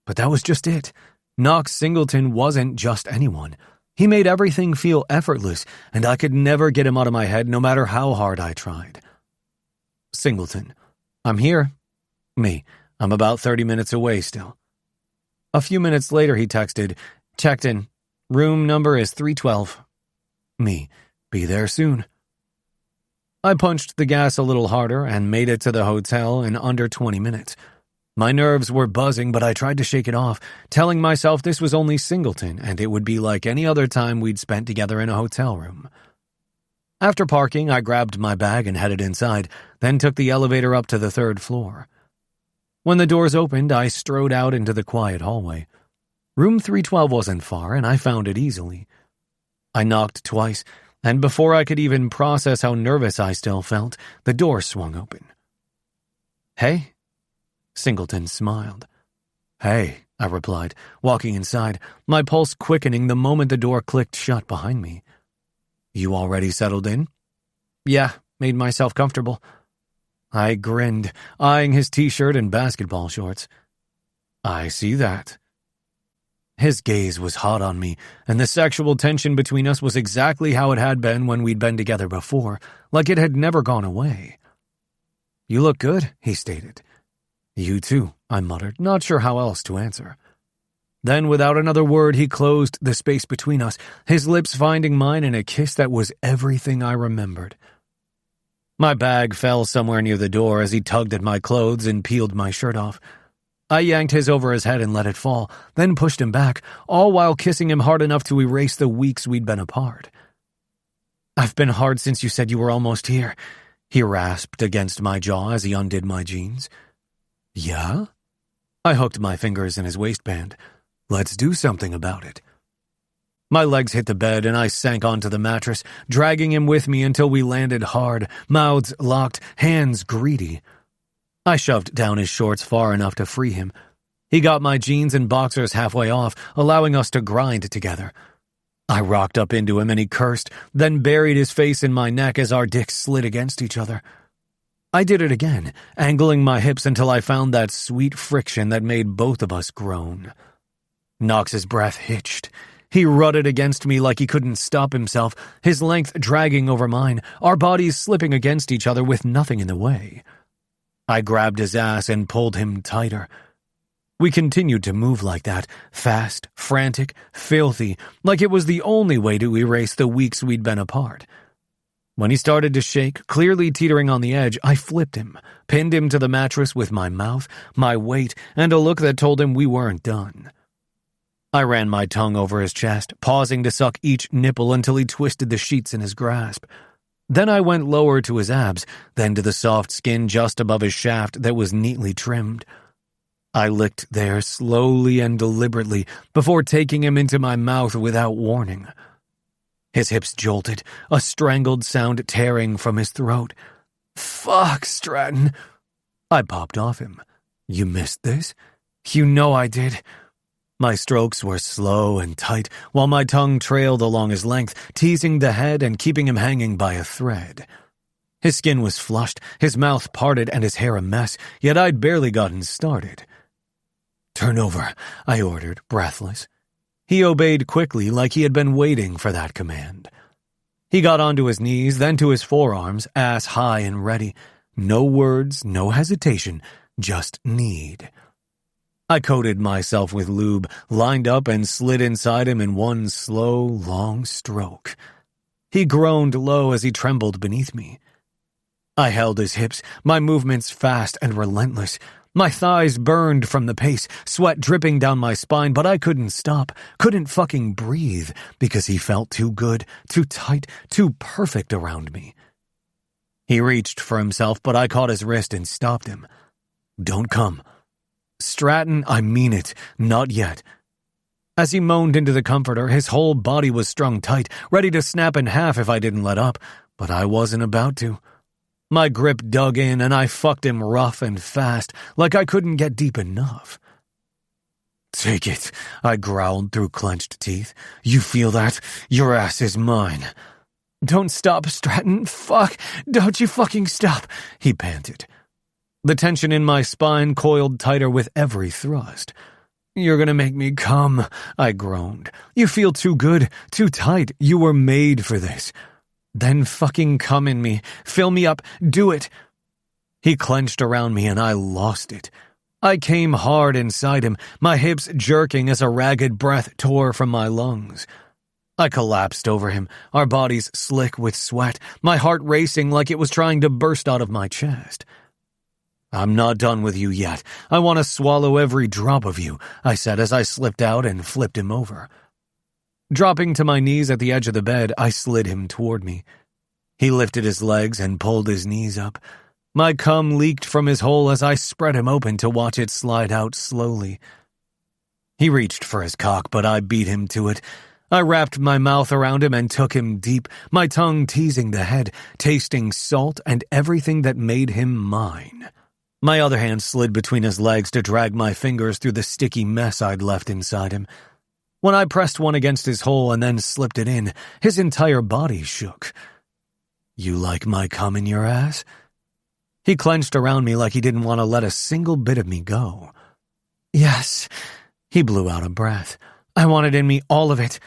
but that was just it. Knox Singleton wasn't just anyone. He made everything feel effortless, and I could never get him out of my head no matter how hard I tried. Singleton. I'm here. Me. I'm about 30 minutes away still. A few minutes later he texted, checked in. Room number is 312. Me. Be there soon. I punched the gas a little harder and made it to the hotel in under 20 minutes. My nerves were buzzing, but I tried to shake it off, telling myself this was only Singleton and it would be like any other time we'd spent together in a hotel room. After parking, I grabbed my bag and headed inside, then took the elevator up to the 3rd floor. When the doors opened, I strode out into the quiet hallway. Room 312 wasn't far, and I found it easily. I knocked twice, and before I could even process how nervous I still felt, the door swung open. Hey? Singleton smiled. Hey, I replied, walking inside, my pulse quickening the moment the door clicked shut behind me. You already settled in? Yeah, made myself comfortable. I grinned, eyeing his t-shirt and basketball shorts. I see that. His gaze was hot on me, and the sexual tension between us was exactly how it had been when we'd been together before, like it had never gone away. "You look good," he stated. "You too," I muttered, not sure how else to answer. Then, without another word, he closed the space between us, his lips finding mine in a kiss that was everything I remembered. My bag fell somewhere near the door as he tugged at my clothes and peeled my shirt off. I yanked his over his head and let it fall, then pushed him back, all while kissing him hard enough to erase the weeks we'd been apart. "I've been hard since you said you were almost here," he rasped against my jaw as he undid my jeans. "Yeah?" I hooked my fingers in his waistband. "Let's do something about it." My legs hit the bed and I sank onto the mattress, dragging him with me until we landed hard, mouths locked, hands greedy. I shoved down his shorts far enough to free him. He got my jeans and boxers halfway off, allowing us to grind together. I rocked up into him and he cursed, then buried his face in my neck as our dicks slid against each other. I did it again, angling my hips until I found that sweet friction that made both of us groan. Knox's breath hitched. He rutted against me like he couldn't stop himself, his length dragging over mine, our bodies slipping against each other with nothing in the way. I grabbed his ass and pulled him tighter. We continued to move like that, fast, frantic, filthy, like it was the only way to erase the weeks we'd been apart. When he started to shake, clearly teetering on the edge, I flipped him, pinned him to the mattress with my mouth, my weight, and a look that told him we weren't done. I ran my tongue over his chest, pausing to suck each nipple until he twisted the sheets in his grasp. Then I went lower to his abs, then to the soft skin just above his shaft that was neatly trimmed. I licked there slowly and deliberately before taking him into my mouth without warning. His hips jolted, a strangled sound tearing from his throat. "Fuck, Stratton." I popped off him. "You missed this?" "You know I did." My strokes were slow and tight, while my tongue trailed along his length, teasing the head and keeping him hanging by a thread. His skin was flushed, his mouth parted, and his hair a mess, yet I'd barely gotten started. "Turn over," I ordered, breathless. He obeyed quickly, like he had been waiting for that command. He got onto his knees, then to his forearms, ass high and ready. No words, no hesitation, just need. I coated myself with lube, lined up and slid inside him in one slow, long stroke. He groaned low as he trembled beneath me. I held his hips, my movements fast and relentless. My thighs burned from the pace, sweat dripping down my spine, but I couldn't stop, couldn't fucking breathe, because he felt too good, too tight, too perfect around me. He reached for himself, but I caught his wrist and stopped him. "Don't come." "Stratton, I mean it. Not yet." As he moaned into the comforter, his whole body was strung tight, ready to snap in half if I didn't let up, but I wasn't about to. My grip dug in, and I fucked him rough and fast, like I couldn't get deep enough. "Take it," I growled through clenched teeth. "You feel that? Your ass is mine." "Don't stop, Stratton. Fuck. Don't you fucking stop," he panted. The tension in my spine coiled tighter with every thrust. "You're gonna make me come," I groaned. "You feel too good, too tight. You were made for this." "Then fucking come in me. Fill me up. Do it." He clenched around me and I lost it. I came hard inside him, my hips jerking as a ragged breath tore from my lungs. I collapsed over him, our bodies slick with sweat, my heart racing like it was trying to burst out of my chest. "I'm not done with you yet. I want to swallow every drop of you," I said as I slipped out and flipped him over. Dropping to my knees at the edge of the bed, I slid him toward me. He lifted his legs and pulled his knees up. My cum leaked from his hole as I spread him open to watch it slide out slowly. He reached for his cock, but I beat him to it. I wrapped my mouth around him and took him deep, my tongue teasing the head, tasting salt and everything that made him mine. My other hand slid between his legs to drag my fingers through the sticky mess I'd left inside him. When I pressed one against his hole and then slipped it in, his entire body shook. "You like my cum in your ass?" He clenched around me like he didn't want to let a single bit of me go. "Yes." He blew out a breath. "I want it in me, all of it."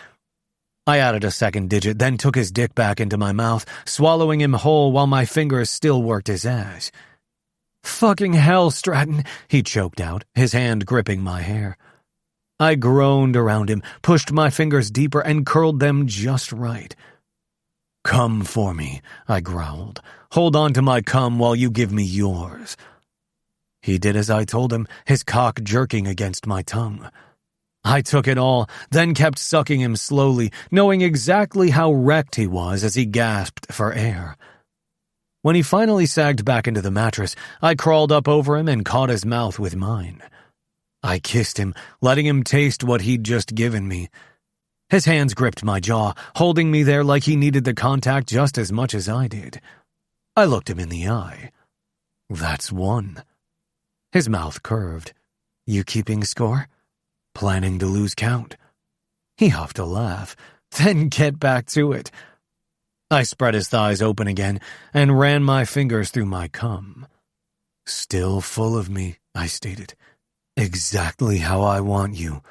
I added a second digit, then took his dick back into my mouth, swallowing him whole while my fingers still worked his ass. "Fucking hell, Stratton," he choked out, his hand gripping my hair. I groaned around him, pushed my fingers deeper, and curled them just right. "Come for me," I growled. "Hold on to my cum while you give me yours." He did as I told him, his cock jerking against my tongue. I took it all, then kept sucking him slowly, knowing exactly how wrecked he was as he gasped for air. When he finally sagged back into the mattress, I crawled up over him and caught his mouth with mine. I kissed him, letting him taste what he'd just given me. His hands gripped my jaw, holding me there like he needed the contact just as much as I did. I looked him in the eye. "That's one." His mouth curved. "You keeping score? Planning to lose count?" He huffed a laugh. "Then get back to it." I spread his thighs open again and ran my fingers through my cum. "Still full of me," I stated. "Exactly how I want you."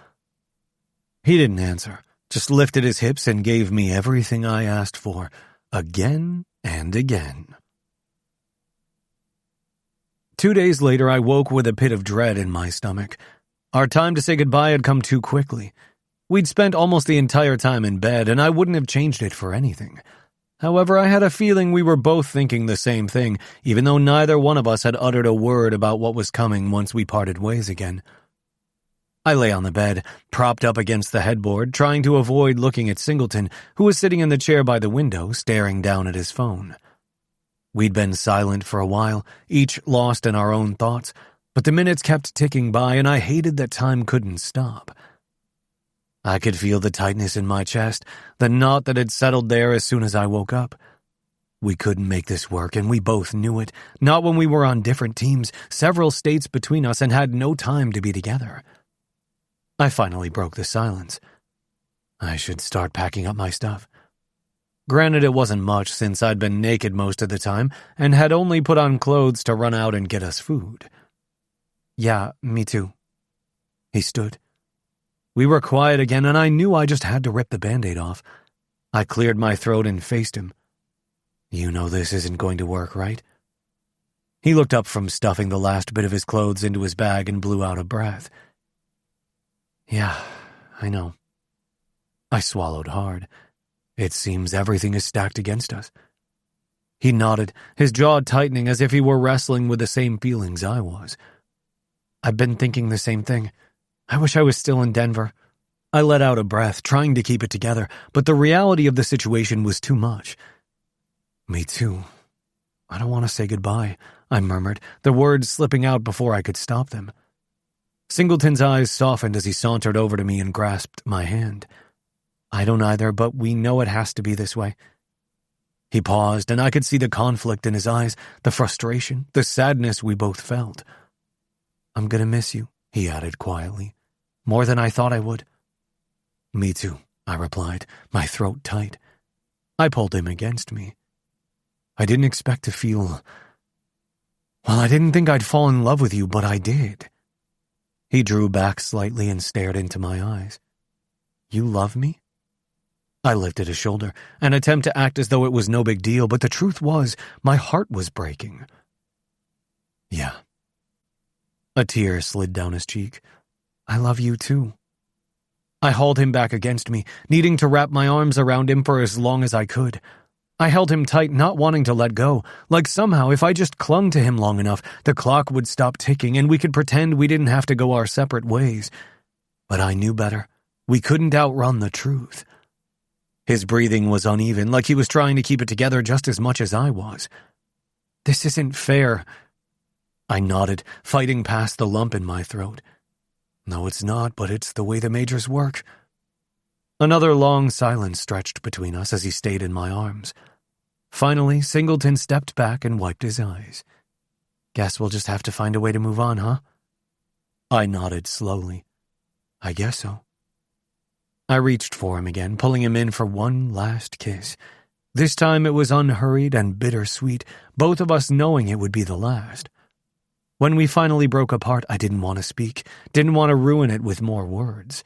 He didn't answer, just lifted his hips and gave me everything I asked for, again and again. 2 days later, I woke with a pit of dread in my stomach. Our time to say goodbye had come too quickly. We'd spent almost the entire time in bed, and I wouldn't have changed it for anything. However, I had a feeling we were both thinking the same thing, even though neither one of us had uttered a word about what was coming once we parted ways again. I lay on the bed, propped up against the headboard, trying to avoid looking at Singleton, who was sitting in the chair by the window, staring down at his phone. We'd been silent for a while, each lost in our own thoughts, but the minutes kept ticking by, and I hated that time couldn't stop. I could feel the tightness in my chest, the knot that had settled there as soon as I woke up. We couldn't make this work, and we both knew it, not when we were on different teams, several states between us, and had no time to be together. I finally broke the silence. I should start packing up my stuff. Granted, it wasn't much since I'd been naked most of the time and had only put on clothes to run out and get us food. "Yeah, me too." He stood. We were quiet again, and I knew I just had to rip the Band-Aid off. I cleared my throat and faced him. "You know this isn't going to work, right?" He looked up from stuffing the last bit of his clothes into his bag and blew out a breath. "Yeah, I know." I swallowed hard. It seems everything is stacked against us. He nodded, his jaw tightening as if he were wrestling with the same feelings I was. "I've been thinking the same thing. I wish I was still in Denver." I let out a breath, trying to keep it together, but the reality of the situation was too much. "Me too. I don't want to say goodbye," I murmured, the words slipping out before I could stop them. Singleton's eyes softened as he sauntered over to me and grasped my hand. "I don't either, but we know it has to be this way." He paused, and I could see the conflict in his eyes, the frustration, the sadness we both felt. "I'm gonna miss you," he added quietly, "more than I thought I would." "Me too," I replied, my throat tight. I pulled him against me. I didn't expect to feel... Well, I didn't think I'd fall in love with you, but I did. He drew back slightly and stared into my eyes. "You love me?" I lifted a shoulder, an attempt to act as though it was no big deal, but the truth was, my heart was breaking. "Yeah." A tear slid down his cheek. "I love you too." I hauled him back against me, needing to wrap my arms around him for as long as I could. I held him tight, not wanting to let go, like somehow if I just clung to him long enough, the clock would stop ticking and we could pretend we didn't have to go our separate ways. But I knew better. We couldn't outrun the truth. His breathing was uneven, like he was trying to keep it together just as much as I was. "This isn't fair." I nodded, fighting past the lump in my throat. "No, it's not, but it's the way the majors work." Another long silence stretched between us as he stayed in my arms. Finally, Singleton stepped back and wiped his eyes. "Guess we'll just have to find a way to move on, huh?" I nodded slowly. "I guess so." I reached for him again, pulling him in for one last kiss. This time it was unhurried and bittersweet, both of us knowing it would be the last. When we finally broke apart, I didn't want to speak, didn't want to ruin it with more words.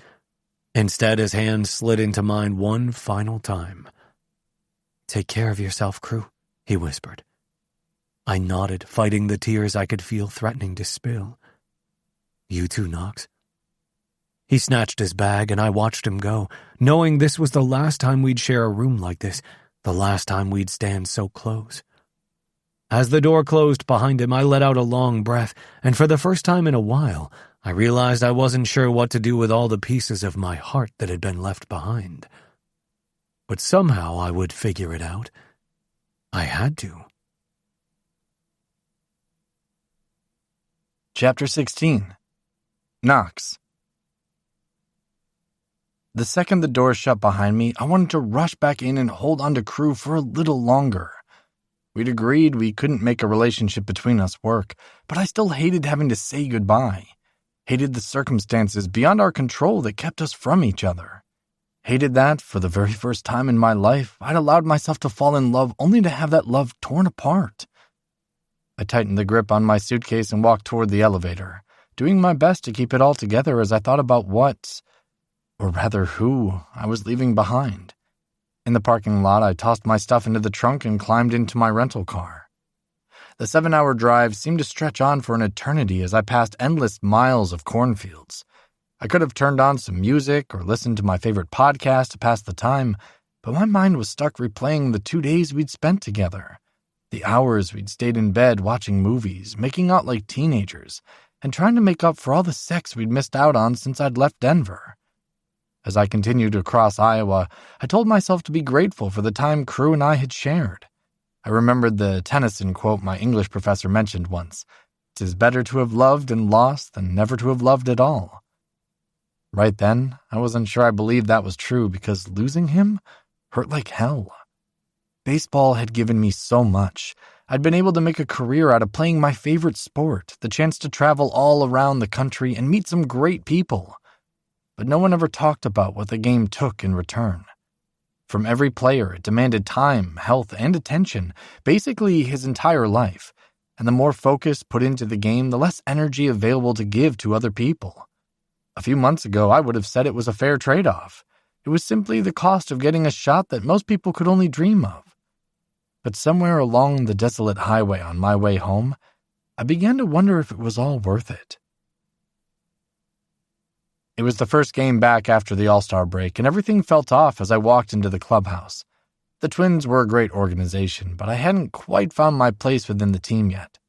Instead, his hand slid into mine one final time. "Take care of yourself, crew," he whispered. I nodded, fighting the tears I could feel threatening to spill. You too, Knox. He snatched his bag and I watched him go, knowing this was the last time we'd share a room like this, the last time we'd stand so close. As the door closed behind him, I let out a long breath, and for the first time in a while, I realized I wasn't sure what to do with all the pieces of my heart that had been left behind. But somehow I would figure it out. I had to. Chapter 16. Knox. The second the door shut behind me, I wanted to rush back in and hold on to Crew for a little longer. We'd agreed we couldn't make a relationship between us work, but I still hated having to say goodbye. Hated the circumstances beyond our control that kept us from each other. Hated that, for the very first time in my life, I'd allowed myself to fall in love only to have that love torn apart. I tightened the grip on my suitcase and walked toward the elevator, doing my best to keep it all together as I thought about what, or rather who, I was leaving behind. In the parking lot, I tossed my stuff into the trunk and climbed into my rental car. The 7-hour drive seemed to stretch on for an eternity as I passed endless miles of cornfields. I could have turned on some music or listened to my favorite podcast to pass the time, but my mind was stuck replaying the 2 days we'd spent together, the hours we'd stayed in bed watching movies, making out like teenagers, and trying to make up for all the sex we'd missed out on since I'd left Denver. As I continued across Iowa, I told myself to be grateful for the time Crew and I had shared. I remembered the Tennyson quote my English professor mentioned once, "'Tis better to have loved and lost than never to have loved at all." Right then, I wasn't sure I believed that was true because losing him hurt like hell. Baseball had given me so much. I'd been able to make a career out of playing my favorite sport, the chance to travel all around the country and meet some great people. But no one ever talked about what the game took in return. From every player, it demanded time, health, and attention, basically his entire life, and the more focus put into the game, the less energy available to give to other people. A few months ago, I would have said it was a fair trade-off. It was simply the cost of getting a shot that most people could only dream of. But somewhere along the desolate highway on my way home, I began to wonder if it was all worth it. It was the first game back after the All-Star break, and everything felt off as I walked into the clubhouse. The Twins were a great organization, but I hadn't quite found my place within the team yet.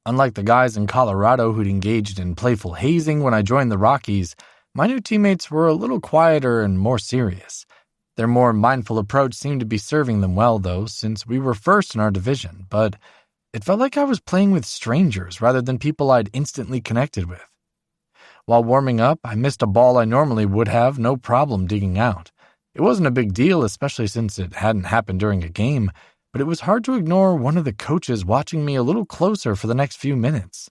Unlike the guys in Colorado who'd engaged in playful hazing when I joined the Rockies, my new teammates were a little quieter and more serious. Their more mindful approach seemed to be serving them well, though, since we were first in our division, but it felt like I was playing with strangers rather than people I'd instantly connected with. While warming up, I missed a ball I normally would have no problem digging out. It wasn't a big deal, especially since it hadn't happened during a game, but it was hard to ignore one of the coaches watching me a little closer for the next few minutes.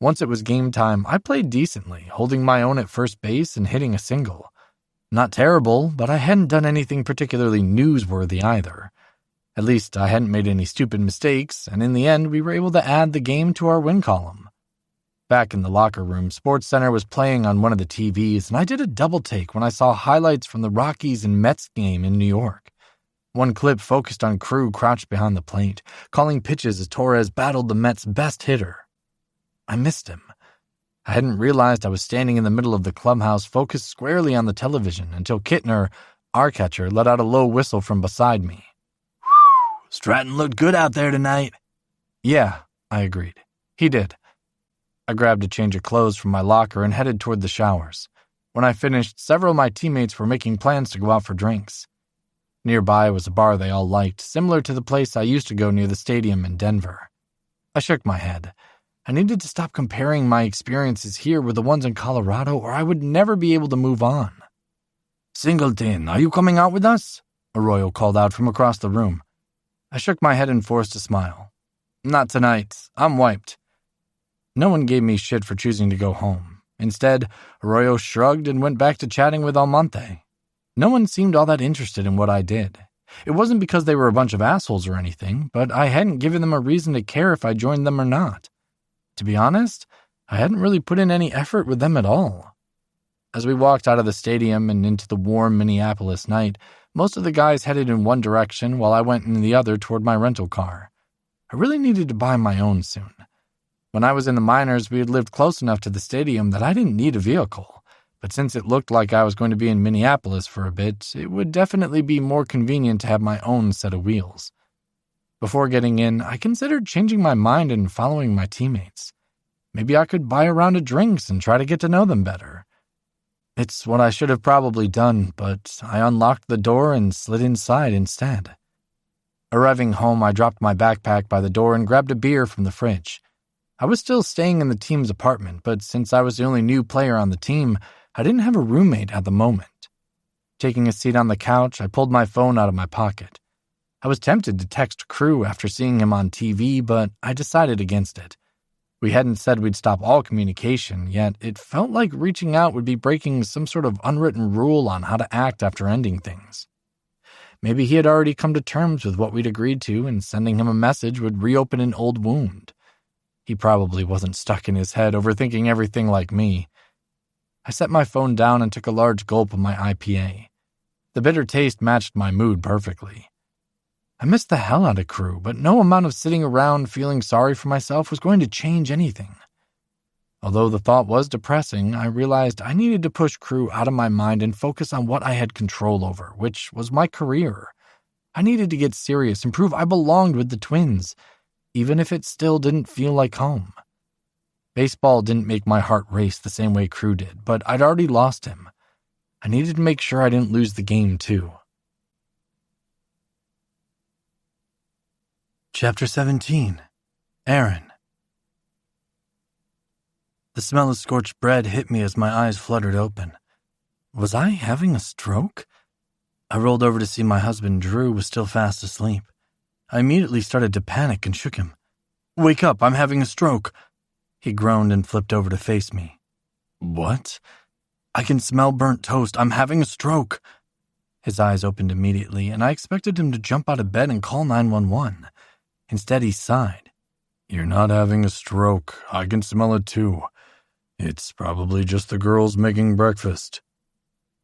Once it was game time, I played decently, holding my own at first base and hitting a single. Not terrible, but I hadn't done anything particularly newsworthy either. At least I hadn't made any stupid mistakes, and in the end we were able to add the game to our win column. Back in the locker room, SportsCenter was playing on one of the TVs, and I did a double take when I saw highlights from the Rockies and Mets game in New York. One clip focused on Crew crouched behind the plate, calling pitches as Torres battled the Mets' best hitter. I missed him. I hadn't realized I was standing in the middle of the clubhouse focused squarely on the television until Kittner, our catcher, let out a low whistle from beside me. "Whew, Stratton looked good out there tonight." "Yeah," I agreed. "He did." I grabbed a change of clothes from my locker and headed toward the showers. When I finished, several of my teammates were making plans to go out for drinks. Nearby was a bar they all liked, similar to the place I used to go near the stadium in Denver. I shook my head. I needed to stop comparing my experiences here with the ones in Colorado, or I would never be able to move on. "Singleton, are you coming out with us?" Arroyo called out from across the room. I shook my head and forced a smile. "Not tonight. I'm wiped." No one gave me shit for choosing to go home. Instead, Arroyo shrugged and went back to chatting with Almonte. No one seemed all that interested in what I did. It wasn't because they were a bunch of assholes or anything, but I hadn't given them a reason to care if I joined them or not. To be honest, I hadn't really put in any effort with them at all. As we walked out of the stadium and into the warm Minneapolis night, most of the guys headed in one direction while I went in the other toward my rental car. I really needed to buy my own soon. When I was in the minors, we had lived close enough to the stadium that I didn't need a vehicle. But since it looked like I was going to be in Minneapolis for a bit, it would definitely be more convenient to have my own set of wheels. Before getting in, I considered changing my mind and following my teammates. Maybe I could buy a round of drinks and try to get to know them better. It's what I should have probably done, but I unlocked the door and slid inside instead. Arriving home, I dropped my backpack by the door and grabbed a beer from the fridge. I was still staying in the team's apartment, but since I was the only new player on the team, I didn't have a roommate at the moment. Taking a seat on the couch, I pulled my phone out of my pocket. I was tempted to text Crew after seeing him on TV, but I decided against it. We hadn't said we'd stop all communication, yet it felt like reaching out would be breaking some sort of unwritten rule on how to act after ending things. Maybe he had already come to terms with what we'd agreed to, and sending him a message would reopen an old wound. He probably wasn't stuck in his head overthinking everything like me. I set my phone down and took a large gulp of my IPA. The bitter taste matched my mood perfectly. I missed the hell out of Crew, but no amount of sitting around feeling sorry for myself was going to change anything. Although the thought was depressing, I realized I needed to push Crew out of my mind and focus on what I had control over, which was my career. I needed to get serious and prove I belonged with the Twins, even if it still didn't feel like home. Baseball didn't make my heart race the same way Crew did, but I'd already lost him. I needed to make sure I didn't lose the game, too. Chapter 17. Aaron. The smell of scorched bread hit me as my eyes fluttered open. Was I having a stroke? I rolled over to see my husband Drew was still fast asleep. I immediately started to panic and shook him. "Wake up, I'm having a stroke." He groaned and flipped over to face me. "What?" "I can smell burnt toast. I'm having a stroke." His eyes opened immediately, and I expected him to jump out of bed and call 911. Instead, he sighed. "You're not having a stroke. I can smell it too. It's probably just the girls making breakfast."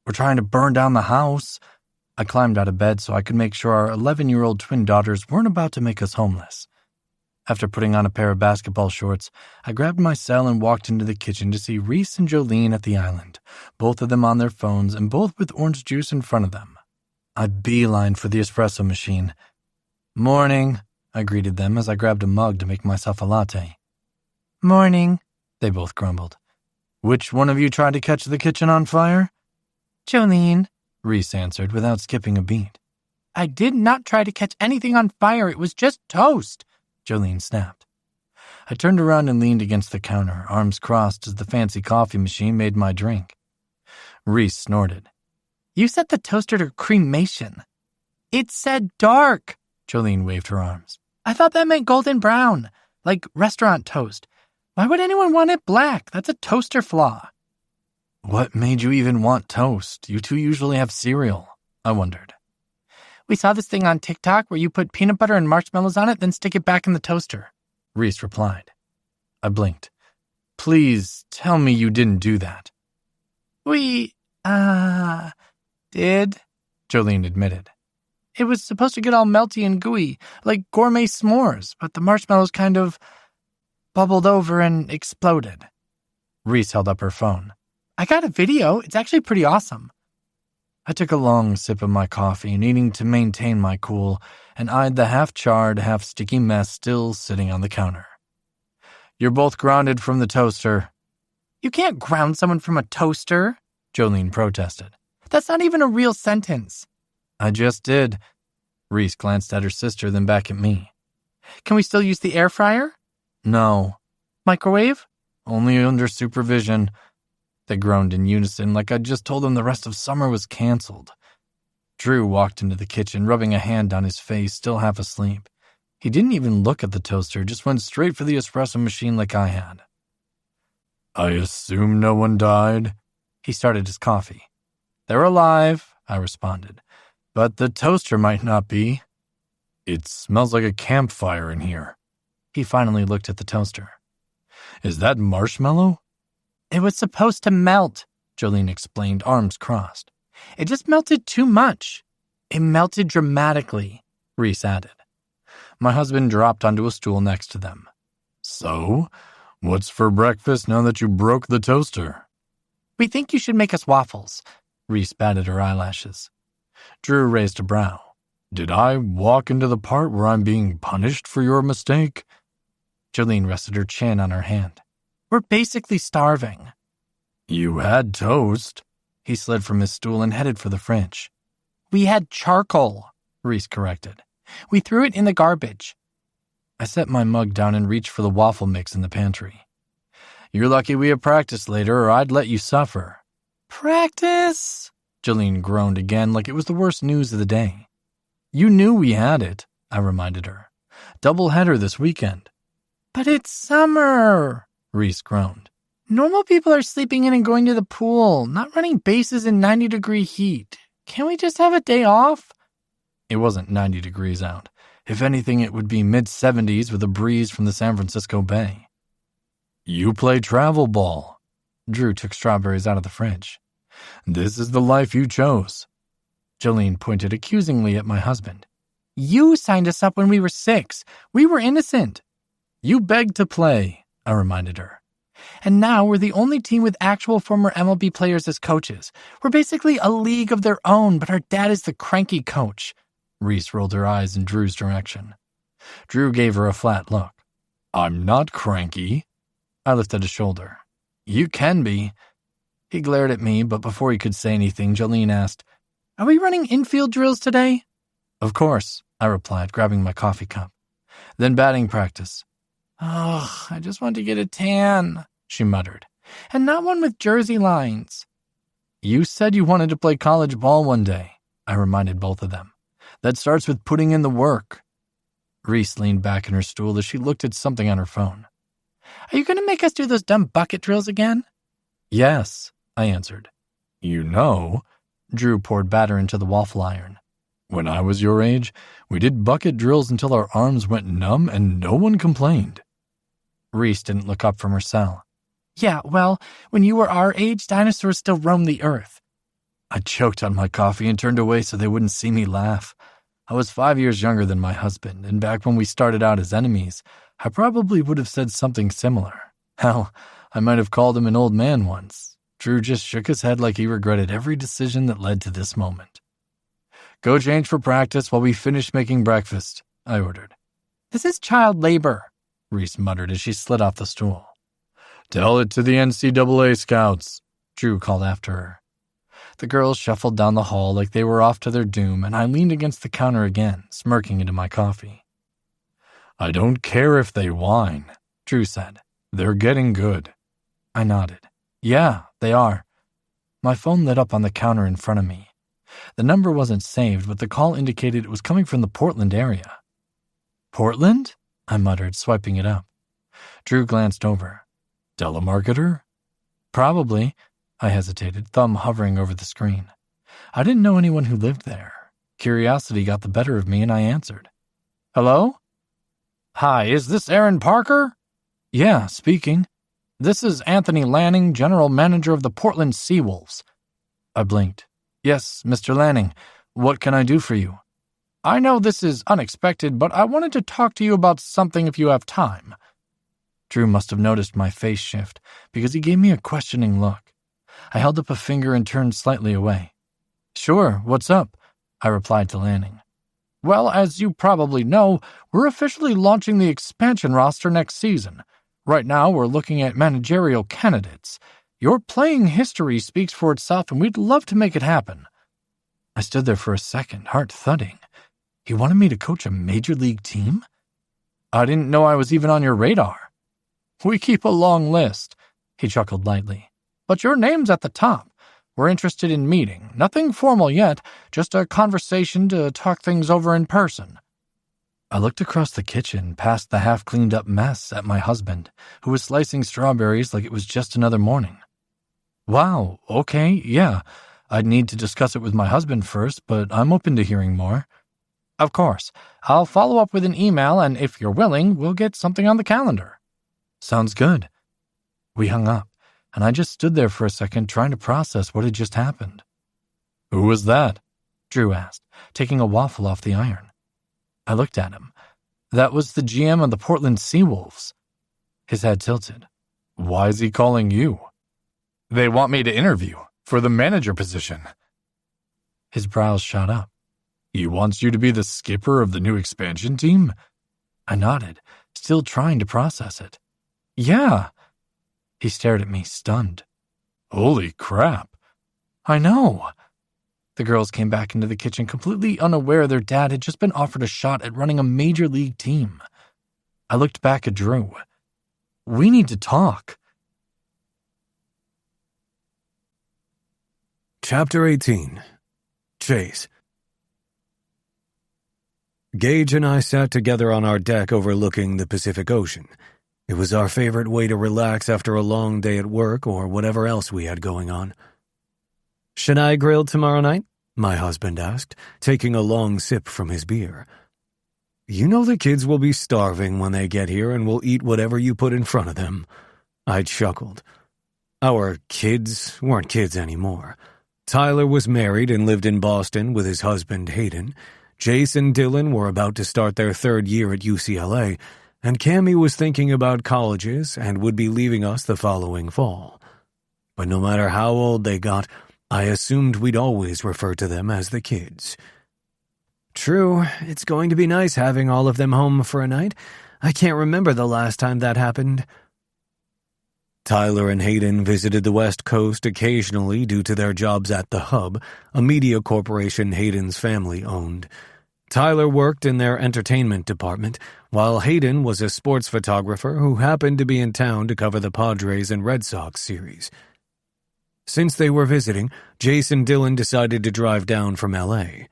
"We're trying to burn down the house." I climbed out of bed so I could make sure our 11-year-old twin daughters weren't about to make us homeless. After putting on a pair of basketball shorts, I grabbed my cell and walked into the kitchen to see Reese and Jolene at the island, both of them on their phones and both with orange juice in front of them. I beelined for the espresso machine. "Morning," I greeted them as I grabbed a mug to make myself a latte. "Morning," they both grumbled. "Which one of you tried to catch the kitchen on fire?" "Jolene," Reese answered without skipping a beat. "I did not try to catch anything on fire. It was just toast," Jolene snapped. I turned around and leaned against the counter, arms crossed as the fancy coffee machine made my drink. Reese snorted. "You set the toaster to cremation." "It said dark," Jolene waved her arms. "I thought that meant golden brown, like restaurant toast. Why would anyone want it black? That's a toaster flaw." "What made you even want toast? You two usually have cereal," I wondered. "We saw this thing on TikTok where you put peanut butter and marshmallows on it, then stick it back in the toaster," Reese replied. I blinked. "Please tell me you didn't do that." "We, did," Jolene admitted. "It was supposed to get all melty and gooey, like gourmet s'mores, but the marshmallows kind of bubbled over and exploded." Reese held up her phone. "I got a video. It's actually pretty awesome." I took a long sip of my coffee, needing to maintain my cool, and eyed the half-charred, half-sticky mess still sitting on the counter. "You're both grounded from the toaster." "You can't ground someone from a toaster," Jolene protested. "That's not even a real sentence." "I just did." Reese glanced at her sister, then back at me. "Can we still use the air fryer?" "No." "Microwave?" "Only under supervision." They groaned in unison like I'd just told them the rest of summer was canceled. Drew walked into the kitchen, rubbing a hand down his face, still half asleep. He didn't even look at the toaster, just went straight for the espresso machine like I had. "I assume no one died?" He started his coffee. "They're alive," I responded. "But the toaster might not be." "It smells like a campfire in here." He finally looked at the toaster. "Is that marshmallow?" "It was supposed to melt," Jolene explained, arms crossed. "It just melted too much." "It melted dramatically," Reese added. My husband dropped onto a stool next to them. So, what's for breakfast now that you broke the toaster? We think you should make us waffles. Reese batted her eyelashes. Drew raised a brow. Did I walk into the part where I'm being punished for your mistake? Jolene rested her chin on her hand. We're basically starving. You had toast. He slid from his stool and headed for the fridge. We had charcoal, Reese corrected. We threw it in the garbage. I set my mug down and reached for the waffle mix in the pantry. You're lucky we have practice later, or I'd let you suffer. Practice? Jolene groaned again like it was the worst news of the day. You knew we had it, I reminded her. Doubleheader this weekend. But it's summer, Reese groaned. Normal people are sleeping in and going to the pool, not running bases in 90-degree heat. Can't we just have a day off? It wasn't 90 degrees out. If anything, it would be mid-70s with a breeze from the San Francisco Bay. You play travel ball. Drew took strawberries out of the fridge. This is the life you chose. Jolene pointed accusingly at my husband. You signed us up when we were 6. We were innocent. You begged to play, I reminded her. And now we're the only team with actual former MLB players as coaches. We're basically a league of their own, but our dad is the cranky coach. Reese rolled her eyes in Drew's direction. Drew gave her a flat look. I'm not cranky. I lifted a shoulder. You can be. He glared at me, but before he could say anything, Jolene asked, Are we running infield drills today? Of course, I replied, grabbing my coffee cup. Then batting practice. Oh, I just want to get a tan, she muttered, and not one with jersey lines. You said you wanted to play college ball one day, I reminded both of them. That starts with putting in the work. Reese leaned back in her stool as she looked at something on her phone. Are you going to make us do those dumb bucket drills again? Yes, I answered. You know, Drew poured batter into the waffle iron. When I was your age, we did bucket drills until our arms went numb and no one complained. Reese didn't look up from her cell. Yeah, well, when you were our age, dinosaurs still roamed the earth. I choked on my coffee and turned away so they wouldn't see me laugh. I was 5 years younger than my husband, and back when we started out as enemies, I probably would have said something similar. Hell, I might have called him an old man once. Drew just shook his head like he regretted every decision that led to this moment. Go change for practice while we finish making breakfast, I ordered. This is child labor, Reese muttered as she slid off the stool. Tell it to the NCAA scouts, Drew called after her. The girls shuffled down the hall like they were off to their doom, and I leaned against the counter again, smirking into my coffee. I don't care if they whine, Drew said. They're getting good. I nodded. Yeah, they are. My phone lit up on the counter in front of me. The number wasn't saved, but the call indicated it was coming from the Portland area. Portland? I muttered, swiping it up. Drew glanced over. Telemarketer? Probably, I hesitated, thumb hovering over the screen. I didn't know anyone who lived there. Curiosity got the better of me, and I answered. Hello? Hi, is this Aaron Parker? Yeah, speaking. This is Anthony Lanning, general manager of the Portland Seawolves. I blinked. Yes, Mr. Lanning. What can I do for you? I know this is unexpected, but I wanted to talk to you about something if you have time. Drew must have noticed my face shift, because he gave me a questioning look. I held up a finger and turned slightly away. Sure, what's up? I replied to Lanning. Well, as you probably know, we're officially launching the expansion roster next season. Right now, we're looking at managerial candidates. Your playing history speaks for itself, and we'd love to make it happen. I stood there for a second, heart thudding. He wanted me to coach a major league team? I didn't know I was even on your radar. We keep a long list, he chuckled lightly. But your name's at the top. We're interested in meeting. Nothing formal yet, just a conversation to talk things over in person. I looked across the kitchen, past the half-cleaned-up mess, at my husband, who was slicing strawberries like it was just another morning. Wow, okay, yeah. I'd need to discuss it with my husband first, but I'm open to hearing more. Of course. I'll follow up with an email, and if you're willing, we'll get something on the calendar. Sounds good. We hung up, and I just stood there for a second trying to process what had just happened. Who was that? Drew asked, taking a waffle off the iron. I looked at him. That was the GM of the Portland Seawolves. His head tilted. Why is he calling you? They want me to interview for the manager position. His brows shot up. He wants you to be the skipper of the new expansion team? I nodded, still trying to process it. Yeah. He stared at me, stunned. Holy crap. I know. The girls came back into the kitchen completely unaware their dad had just been offered a shot at running a major league team. I looked back at Drew. We need to talk. Chapter 18. Chase. Gage and I sat together on our deck overlooking the Pacific Ocean. It was our favorite way to relax after a long day at work or whatever else we had going on. "Should I grill tomorrow night?" my husband asked, taking a long sip from his beer. "You know the kids will be starving when they get here and will eat whatever you put in front of them." I chuckled. Our kids weren't kids anymore. Tyler was married and lived in Boston with his husband Hayden. Jace and Dylan were about to start their third year at UCLA, and Cammie was thinking about colleges and would be leaving us the following fall. But no matter how old they got, I assumed we'd always refer to them as the kids. "True, it's going to be nice having all of them home for a night. I can't remember the last time that happened." Tyler and Hayden visited the West Coast occasionally due to their jobs at The Hub, a media corporation Hayden's family owned. Tyler worked in their entertainment department, while Hayden was a sports photographer who happened to be in town to cover the Padres and Red Sox series. Since they were visiting, Jace and Dylan decided to drive down from LA.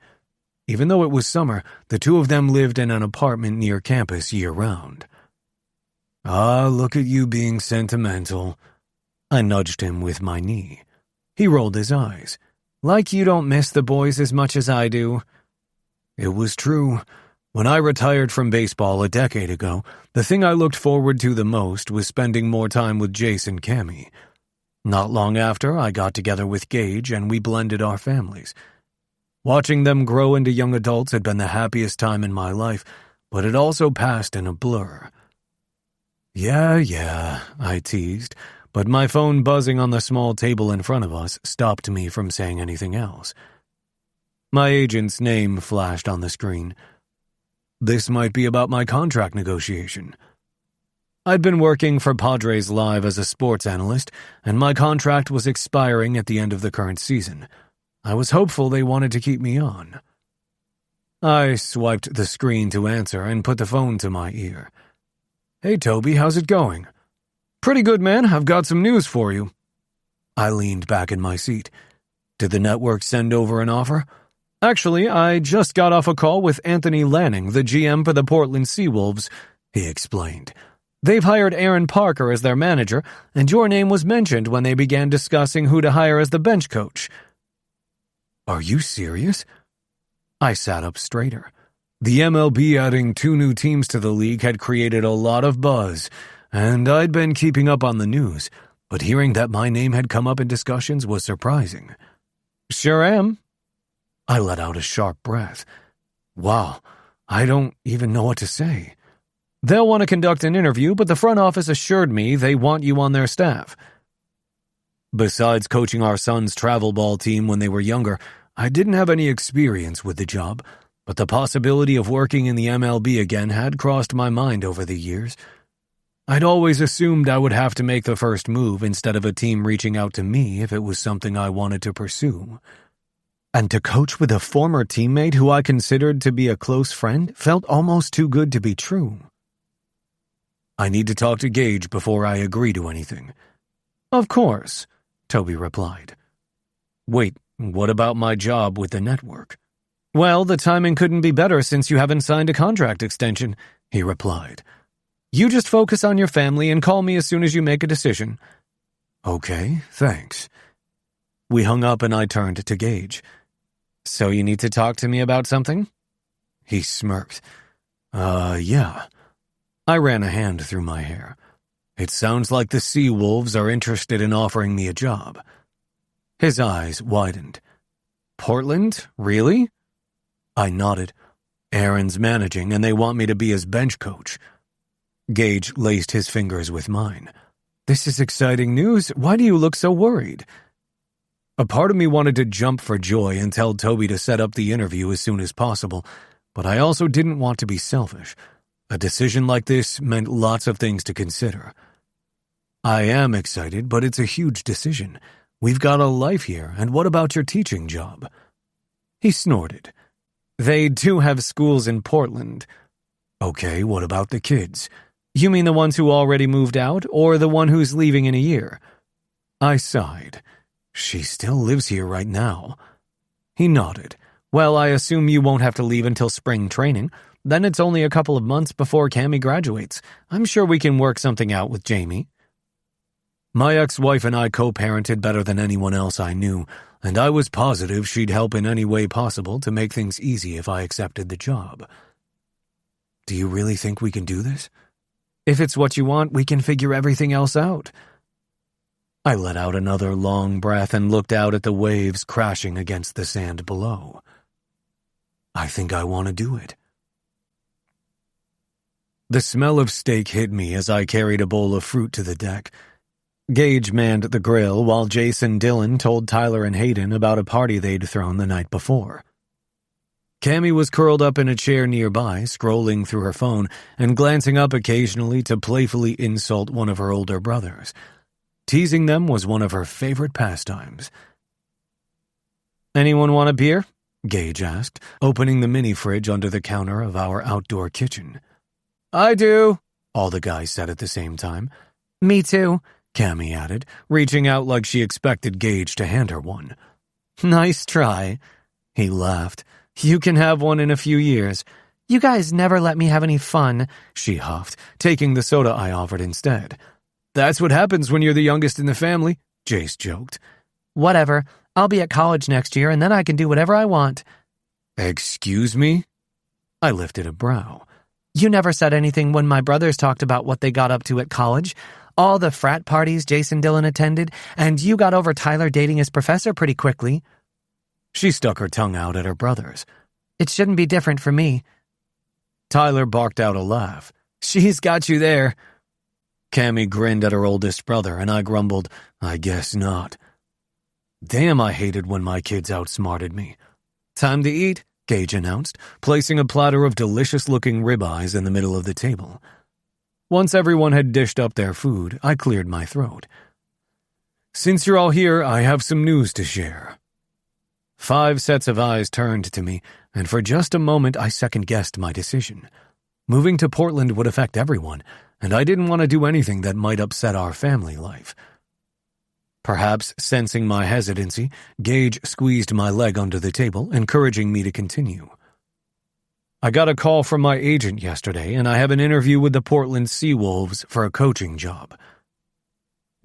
Even though it was summer, the two of them lived in an apartment near campus year-round. "Ah, look at you being sentimental." I nudged him with my knee. He rolled his eyes. "Like you don't miss the boys as much as I do." It was true. When I retired from baseball a decade ago, the thing I looked forward to the most was spending more time with Jace and Cammie. Not long after, I got together with Gage and we blended our families. Watching them grow into young adults had been the happiest time in my life, but it also passed in a blur. Yeah, I teased, but my phone buzzing on the small table in front of us stopped me from saying anything else. My agent's name flashed on the screen. This might be about my contract negotiation. I'd been working for Padres Live as a sports analyst, and my contract was expiring at the end of the current season. I was hopeful they wanted to keep me on. I swiped the screen to answer and put the phone to my ear. "Hey, Toby, how's it going?" "Pretty good, man. I've got some news for you." I leaned back in my seat. "Did the network send over an offer?" "Actually, I just got off a call with Anthony Lanning, the GM for the Portland Seawolves," he explained. "They've hired Aaron Parker as their manager, and your name was mentioned when they began discussing who to hire as the bench coach." "Are you serious?" I sat up straighter. The MLB adding 2 new teams to the league had created a lot of buzz, and I'd been keeping up on the news, but hearing that my name had come up in discussions was surprising. "Sure am." I let out a sharp breath. Wow, I don't even know what to say. "They'll want to conduct an interview, but the front office assured me they want you on their staff." Besides coaching our son's travel ball team when they were younger, I didn't have any experience with the job, but the possibility of working in the MLB again had crossed my mind over the years. I'd always assumed I would have to make the first move instead of a team reaching out to me if it was something I wanted to pursue. And to coach with a former teammate who I considered to be a close friend felt almost too good to be true. "I need to talk to Gage before I agree to anything." "Of course," Toby replied. "Wait, what about my job with the network?" "Well, the timing couldn't be better since you haven't signed a contract extension," he replied. "You just focus on your family and call me as soon as you make a decision." "Okay, thanks." We hung up and I turned to Gage. "So you need to talk to me about something?" He smirked. Yeah." I ran a hand through my hair. "It sounds like the Seawolves are interested in offering me a job." His eyes widened. "Portland? Really?" I nodded. Aaron's managing, and they want me to be his bench coach. Gage laced his fingers with mine. This is exciting news. Why do you look so worried? A part of me wanted to jump for joy and tell Toby to set up the interview as soon as possible, but I also didn't want to be selfish. A decision like this meant lots of things to consider. I am excited, but it's a huge decision. We've got a life here, and what about your teaching job? He snorted. They do have schools in Portland. Okay, what about the kids? You mean the ones who already moved out, or the one who's leaving in a year? I sighed. She still lives here right now. He nodded. Well, I assume you won't have to leave until spring training. Then it's only a couple of months before Cammy graduates. I'm sure we can work something out with Jamie. My ex-wife and I co-parented better than anyone else I knew, and I was positive she'd help in any way possible to make things easy if I accepted the job. Do you really think we can do this? If it's what you want, we can figure everything else out. I let out another long breath and looked out at the waves crashing against the sand below. I think I want to do it. The smell of steak hit me as I carried a bowl of fruit to the deck. Gage manned the grill while Jace and Dylan told Tyler and Hayden about a party they'd thrown the night before. Cammy was curled up in a chair nearby, scrolling through her phone and glancing up occasionally to playfully insult one of her older brothers. Teasing them was one of her favorite pastimes. Anyone want a beer? Gage asked, opening the mini-fridge under the counter of our outdoor kitchen. I do, all the guys said at the same time. Me too, Cammy added, reaching out like she expected Gage to hand her one. Nice try. He laughed. You can have one in a few years. You guys never let me have any fun, she huffed, taking the soda I offered instead. That's what happens when you're the youngest in the family, Jace joked. Whatever. I'll be at college next year, and then I can do whatever I want. Excuse me? I lifted a brow. You never said anything when my brothers talked about what they got up to at college. All the frat parties Jason Dillon attended, and you got over Tyler dating his professor pretty quickly. She stuck her tongue out at her brothers. It shouldn't be different for me. Tyler barked out a laugh. She's got you there. Cammy grinned at her oldest brother, and I grumbled, I guess not. Damn, I hated when my kids outsmarted me. Time to eat, Gage announced, placing a platter of delicious-looking ribeyes in the middle of the table. Once everyone had dished up their food, I cleared my throat. Since you're all here, I have some news to share. 5 sets of eyes turned to me, and for just a moment I second-guessed my decision. Moving to Portland would affect everyone, and I didn't want to do anything that might upset our family life. Perhaps sensing my hesitancy, Gage squeezed my leg under the table, encouraging me to continue. I got a call from my agent yesterday, and I have an interview with the Portland Seawolves for a coaching job.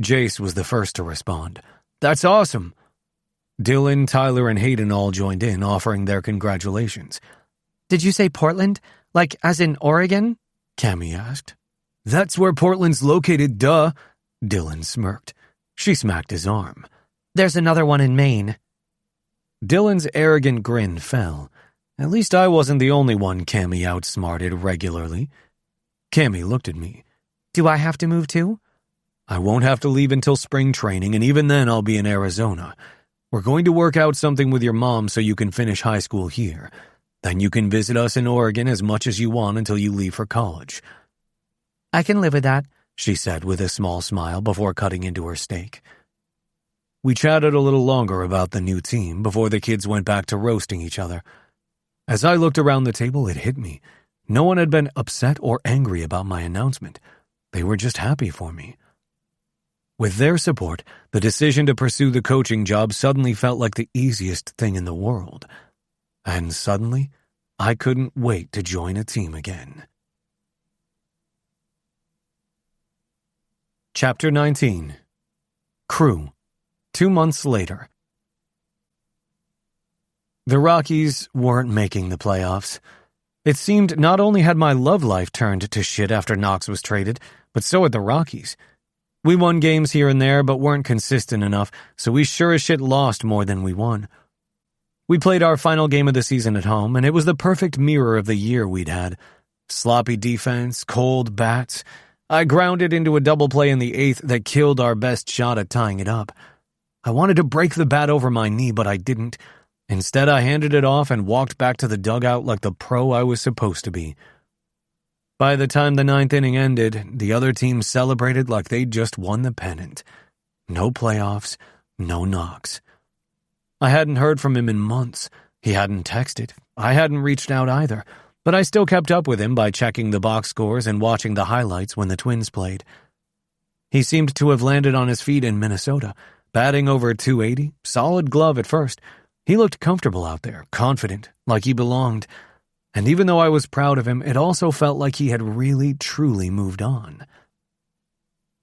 Jace was the first to respond. That's awesome. Dylan, Tyler, and Hayden all joined in, offering their congratulations. Did you say Portland? Like, as in Oregon? Cammy asked. That's where Portland's located, duh. Dylan smirked. She smacked his arm. There's another one in Maine. Dylan's arrogant grin fell. At least I wasn't the only one Cammy outsmarted regularly. Cammy looked at me. Do I have to move too? I won't have to leave until spring training, and even then I'll be in Arizona. We're going to work out something with your mom so you can finish high school here. Then you can visit us in Oregon as much as you want until you leave for college. I can live with that, she said with a small smile before cutting into her steak. We chatted a little longer about the new team before the kids went back to roasting each other. As I looked around the table, it hit me. No one had been upset or angry about my announcement. They were just happy for me. With their support, the decision to pursue the coaching job suddenly felt like the easiest thing in the world. And suddenly, I couldn't wait to join a team again. Chapter 19. Crew. 2 months later. The Rockies weren't making the playoffs. It seemed not only had my love life turned to shit after Knox was traded, but so had the Rockies. We won games here and there, but weren't consistent enough, so we sure as shit lost more than we won. We played our final game of the season at home, and it was the perfect mirror of the year we'd had. Sloppy defense, cold bats. I grounded into a double play in the 8th that killed our best shot at tying it up. I wanted to break the bat over my knee, but I didn't. Instead, I handed it off and walked back to the dugout like the pro I was supposed to be. By the time the 9th inning ended, the other team celebrated like they'd just won the pennant. No playoffs, no knocks. I hadn't heard from him in months. He hadn't texted. I hadn't reached out either, but I still kept up with him by checking the box scores and watching the highlights when the Twins played. He seemed to have landed on his feet in Minnesota, batting over .280, solid glove at first. He looked comfortable out there, confident, like he belonged. And even though I was proud of him, it also felt like he had really, truly moved on.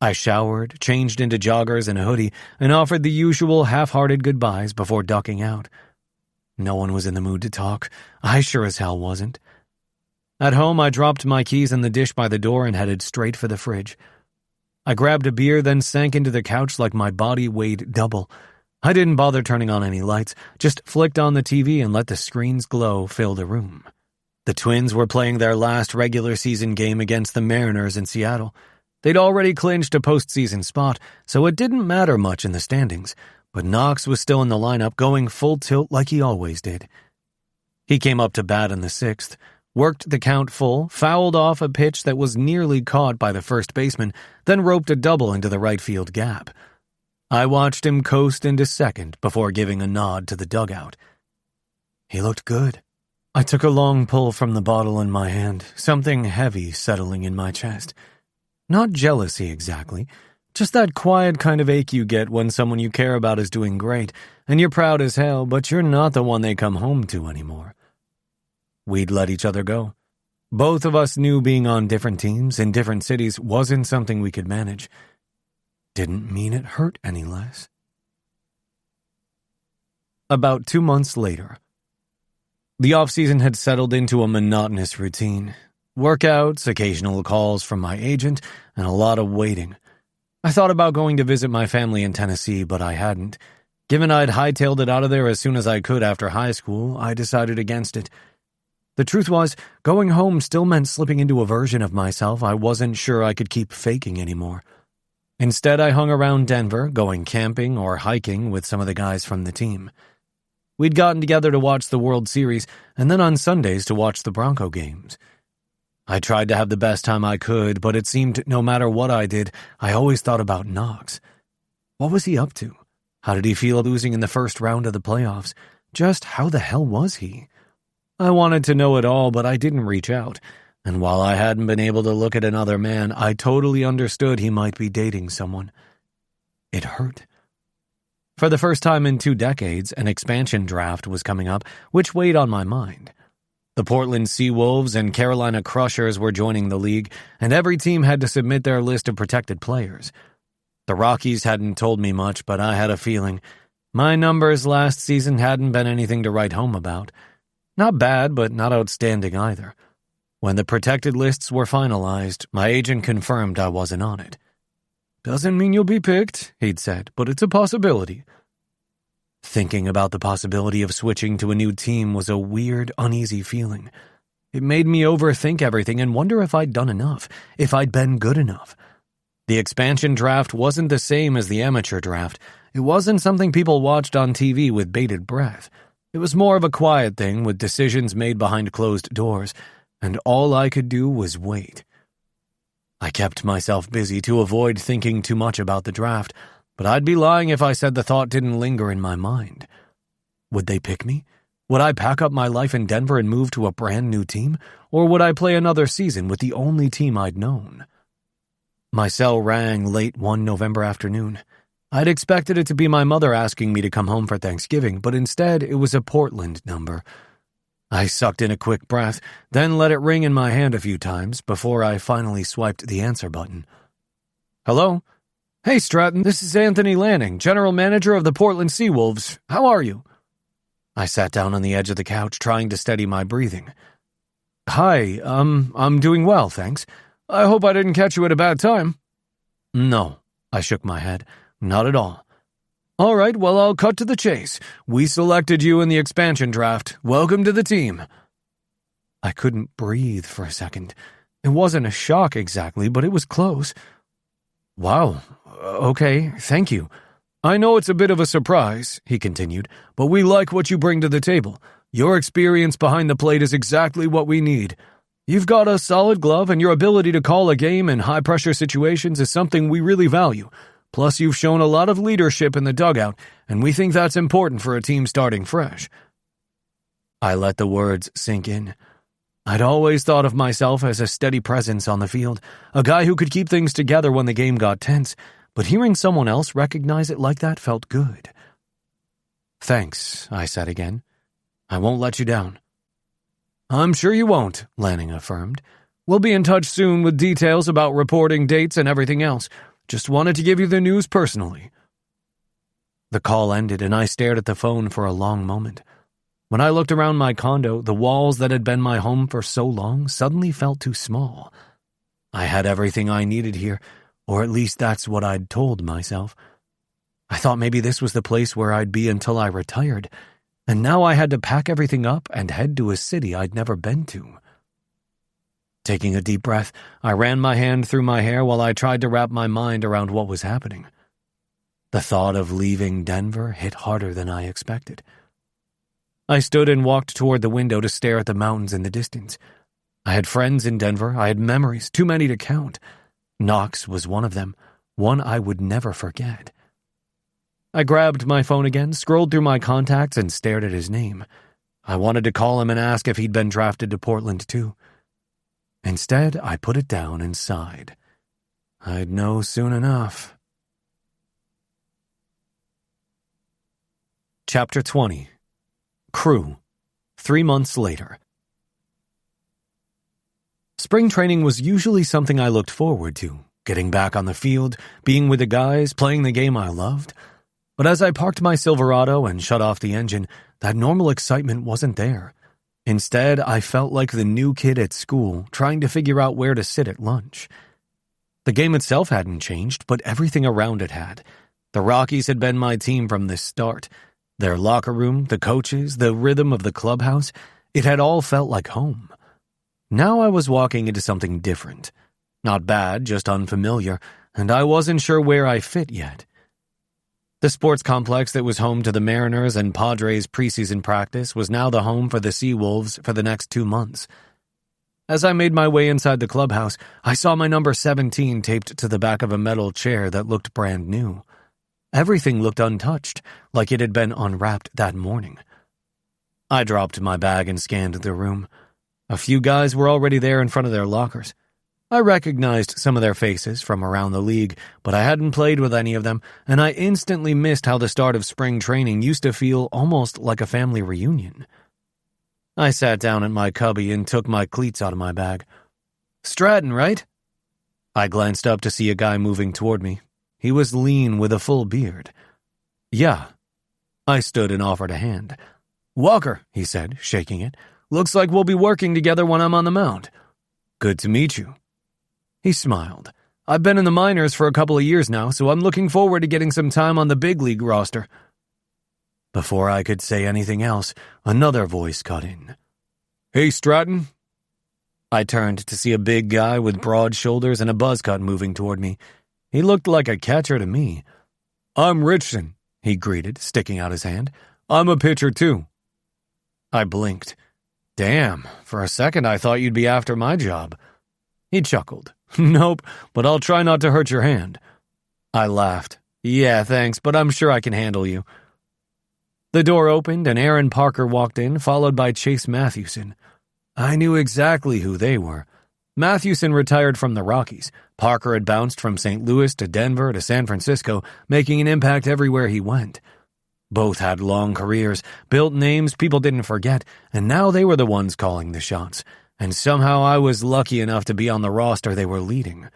I showered, changed into joggers and a hoodie, and offered the usual half-hearted goodbyes before ducking out. No one was in the mood to talk. I sure as hell wasn't. At home, I dropped my keys in the dish by the door and headed straight for the fridge. I grabbed a beer, then sank into the couch like my body weighed double. I didn't bother turning on any lights, just flicked on the TV and let the screen's glow fill the room. The Twins were playing their last regular season game against the Mariners in Seattle. They'd already clinched a postseason spot, so it didn't matter much in the standings, but Knox was still in the lineup going full tilt like he always did. He came up to bat in the 6th, worked the count full, fouled off a pitch that was nearly caught by the first baseman, then roped a double into the right field gap. I watched him coast into second before giving a nod to the dugout. He looked good. I took a long pull from the bottle in my hand, something heavy settling in my chest. Not jealousy exactly, just that quiet kind of ache you get when someone you care about is doing great, and you're proud as hell, but you're not the one they come home to anymore. We'd let each other go. Both of us knew being on different teams in different cities wasn't something we could manage. Didn't mean it hurt any less. About 2 months later, the off-season had settled into a monotonous routine. Workouts, occasional calls from my agent, and a lot of waiting. I thought about going to visit my family in Tennessee, but I hadn't. Given I'd hightailed it out of there as soon as I could after high school, I decided against it. The truth was, going home still meant slipping into a version of myself I wasn't sure I could keep faking anymore. Instead, I hung around Denver, going camping or hiking with some of the guys from the team. We'd gotten together to watch the World Series, and then on Sundays to watch the Bronco games. I tried to have the best time I could, but it seemed no matter what I did, I always thought about Knox. What was he up to? How did he feel losing in the first round of the playoffs? Just how the hell was he? I wanted to know it all, but I didn't reach out. And while I hadn't been able to look at another man, I totally understood he might be dating someone. It hurt. For the first time in 2 decades, an expansion draft was coming up, which weighed on my mind. The Portland Seawolves and Carolina Crushers were joining the league, and every team had to submit their list of protected players. The Rockies hadn't told me much, but I had a feeling. My numbers last season hadn't been anything to write home about. Not bad, but not outstanding either. When the protected lists were finalized, my agent confirmed I wasn't on it. "Doesn't mean you'll be picked," he'd said, "but it's a possibility." Thinking about the possibility of switching to a new team was a weird, uneasy feeling. It made me overthink everything and wonder if I'd done enough, if I'd been good enough. The expansion draft wasn't the same as the amateur draft. It wasn't something people watched on TV with bated breath. It was more of a quiet thing with decisions made behind closed doors, and all I could do was wait. I kept myself busy to avoid thinking too much about the draft, but I'd be lying if I said the thought didn't linger in my mind. Would they pick me? Would I pack up my life in Denver and move to a brand new team? Or would I play another season with the only team I'd known? My cell rang late one November afternoon. I'd expected it to be my mother asking me to come home for Thanksgiving, but instead it was a Portland number. I sucked in a quick breath, then let it ring in my hand a few times before I finally swiped the answer button. "Hello? Hey, Stratton, this is Anthony Lanning, General Manager of the Portland Seawolves. How are you?" I sat down on the edge of the couch, trying to steady my breathing. "Hi, I'm doing well, thanks. I hope I didn't catch you at a bad time." "No," I shook my head. "Not at all." All right, well, I'll cut to the chase. We selected you in the expansion draft. Welcome to the team. I couldn't breathe for a second. It wasn't a shock exactly, but it was close. Wow, okay, thank you. I know it's a bit of a surprise, he continued, but we like what you bring to the table. Your experience behind the plate is exactly what we need. You've got a solid glove, and your ability to call a game in high-pressure situations is something we really value. Plus, you've shown a lot of leadership in the dugout, and we think that's important for a team starting fresh. I let the words sink in. I'd always thought of myself as a steady presence on the field, a guy who could keep things together when the game got tense, but hearing someone else recognize it like that felt good. Thanks, I said again. I won't let you down. I'm sure you won't, Lanning affirmed. We'll be in touch soon with details about reporting dates and everything else. Just wanted to give you the news personally. The call ended and I stared at the phone for a long moment. When I looked around my condo, the walls that had been my home for so long suddenly felt too small. I had everything I needed here, or at least that's what I'd told myself. I thought maybe this was the place where I'd be until I retired, and now I had to pack everything up and head to a city I'd never been to. Taking a deep breath, I ran my hand through my hair while I tried to wrap my mind around what was happening. The thought of leaving Denver hit harder than I expected. I stood and walked toward the window to stare at the mountains in the distance. I had friends in Denver. I had memories, too many to count. Knox was one of them, one I would never forget. I grabbed my phone again, scrolled through my contacts, and stared at his name. I wanted to call him and ask if he'd been drafted to Portland too. Instead, I put it down and sighed. I'd know soon enough. Chapter 20. Crew. 3 months later. Spring training was usually something I looked forward to, getting back on the field, being with the guys, playing the game I loved. But as I parked my Silverado and shut off the engine, that normal excitement wasn't there. Instead, I felt like the new kid at school, trying to figure out where to sit at lunch. The game itself hadn't changed, but everything around it had. The Rockies had been my team from the start. Their locker room, the coaches, the rhythm of the clubhouse, it had all felt like home. Now I was walking into something different. Not bad, just unfamiliar, and I wasn't sure where I fit yet. The sports complex that was home to the Mariners and Padres preseason practice was now the home for the Seawolves for the next 2 months. As I made my way inside the clubhouse, I saw my number 17 taped to the back of a metal chair that looked brand new. Everything looked untouched, like it had been unwrapped that morning. I dropped my bag and scanned the room. A few guys were already there in front of their lockers. I recognized some of their faces from around the league, but I hadn't played with any of them, and I instantly missed how the start of spring training used to feel almost like a family reunion. I sat down at my cubby and took my cleats out of my bag. Stratton, right? I glanced up to see a guy moving toward me. He was lean with a full beard. Yeah. I stood and offered a hand. Walker, he said, shaking it. Looks like we'll be working together when I'm on the mound. Good to meet you. He smiled. I've been in the minors for a couple of years now, so I'm looking forward to getting some time on the big league roster. Before I could say anything else, another voice cut in. Hey, Stratton. I turned to see a big guy with broad shoulders and a buzz cut moving toward me. He looked like a catcher to me. I'm Richardson, he greeted, sticking out his hand. I'm a pitcher, too. I blinked. Damn, for a second I thought you'd be after my job. He chuckled. Nope, but I'll try not to hurt your hand. I laughed. Yeah, thanks, but I'm sure I can handle you. The door opened and Aaron Parker walked in, followed by Chase Mathewson. I knew exactly who they were. Mathewson retired from the Rockies. Parker had bounced from St. Louis to Denver to San Francisco, making an impact everywhere he went. Both had long careers, built names people didn't forget, and now they were the ones calling the shots. And somehow I was lucky enough to be on the roster they were leading.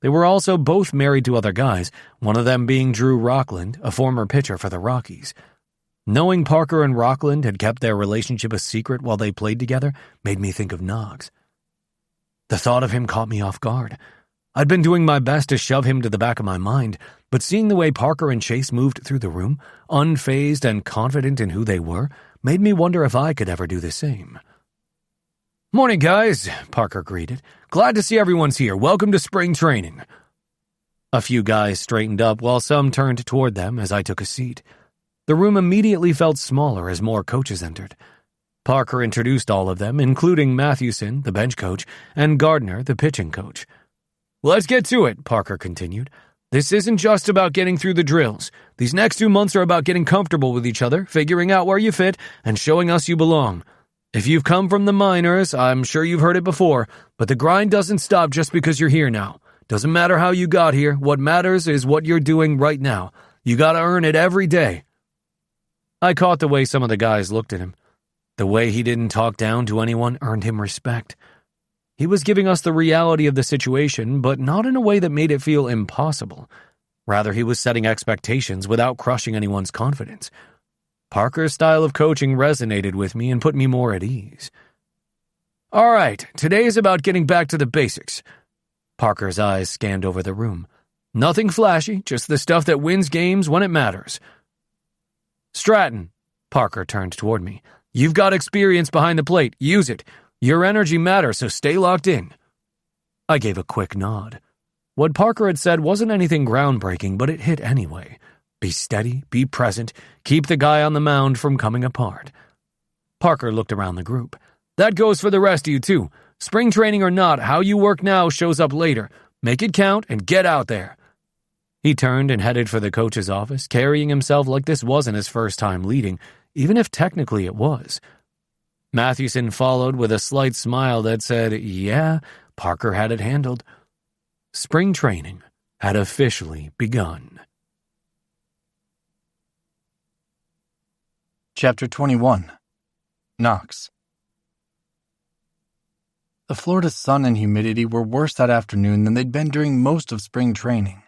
They were also both married to other guys, one of them being Drew Rockland, a former pitcher for the Rockies. Knowing Parker and Rockland had kept their relationship a secret while they played together made me think of Noggs. The thought of him caught me off guard. I'd been doing my best to shove him to the back of my mind, but seeing the way Parker and Chase moved through the room, unfazed and confident in who they were, made me wonder if I could ever do the same. "Morning, guys," Parker greeted. "Glad to see everyone's here. Welcome to spring training." A few guys straightened up while some turned toward them as I took a seat. The room immediately felt smaller as more coaches entered. Parker introduced all of them, including Mathewson, the bench coach, and Gardner, the pitching coach. "Let's get to it," Parker continued. "This isn't just about getting through the drills. These next 2 months are about getting comfortable with each other, figuring out where you fit, and showing us you belong. If you've come from the minors, I'm sure you've heard it before, but the grind doesn't stop just because you're here now. Doesn't matter how you got here. What matters is what you're doing right now. You gotta earn it every day." I caught the way some of the guys looked at him. The way he didn't talk down to anyone earned him respect. He was giving us the reality of the situation, but not in a way that made it feel impossible. Rather, he was setting expectations without crushing anyone's confidence. Parker's style of coaching resonated with me and put me more at ease. "All right, today is about getting back to the basics." Parker's eyes scanned over the room. "Nothing flashy, just the stuff that wins games when it matters." "Stratton," Parker turned toward me. "You've got experience behind the plate. Use it. Your energy matters, so stay locked in." I gave a quick nod. What Parker had said wasn't anything groundbreaking, but it hit anyway. Be steady, be present, keep the guy on the mound from coming apart. Parker looked around the group. "That goes for the rest of you, too. Spring training or not, how you work now shows up later. Make it count and get out there." He turned and headed for the coach's office, carrying himself like this wasn't his first time leading, even if technically it was. Mathewson followed with a slight smile that said, yeah, Parker had it handled. Spring training had officially begun. Chapter 21. Knox. The Florida sun and humidity were worse that afternoon than they'd been during most of spring training.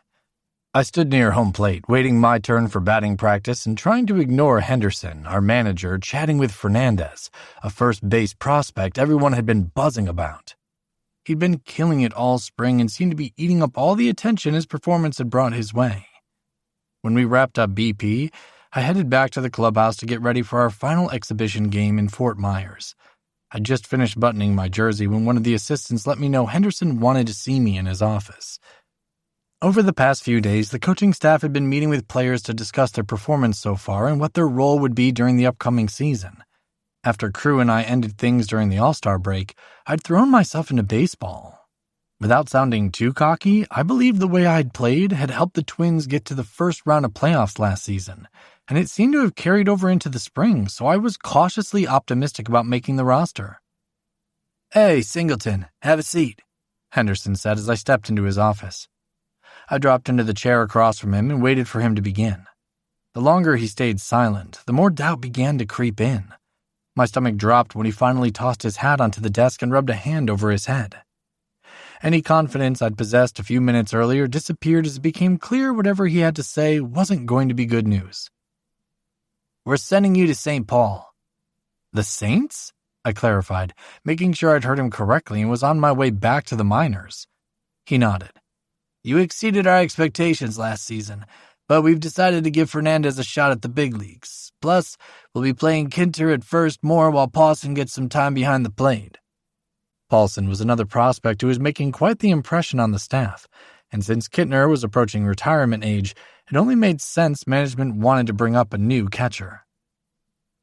I stood near home plate, waiting my turn for batting practice and trying to ignore Henderson, our manager, chatting with Fernandez, a first base prospect everyone had been buzzing about. He'd been killing it all spring and seemed to be eating up all the attention his performance had brought his way. When we wrapped up BP, I headed back to the clubhouse to get ready for our final exhibition game in Fort Myers. I'd just finished buttoning my jersey when one of the assistants let me know Henderson wanted to see me in his office. Over the past few days, the coaching staff had been meeting with players to discuss their performance so far and what their role would be during the upcoming season. After Crew and I ended things during the All-Star break, I'd thrown myself into baseball. Without sounding too cocky, I believed the way I'd played had helped the Twins get to the first round of playoffs last season, and it seemed to have carried over into the spring, so I was cautiously optimistic about making the roster. "Hey, Singleton, have a seat," Henderson said as I stepped into his office. I dropped into the chair across from him and waited for him to begin. The longer he stayed silent, the more doubt began to creep in. My stomach dropped when he finally tossed his hat onto the desk and rubbed a hand over his head. Any confidence I'd possessed a few minutes earlier disappeared as it became clear whatever he had to say wasn't going to be good news. "We're sending you to St. Paul." "The Saints?" I clarified, making sure I'd heard him correctly and was on my way back to the minors. He nodded. "You exceeded our expectations last season, but we've decided to give Fernandez a shot at the big leagues. Plus, we'll be playing Kinter at first more while Paulson gets some time behind the plate." Paulson was another prospect who was making quite the impression on the staff, and since Kintner was approaching retirement age, it only made sense management wanted to bring up a new catcher.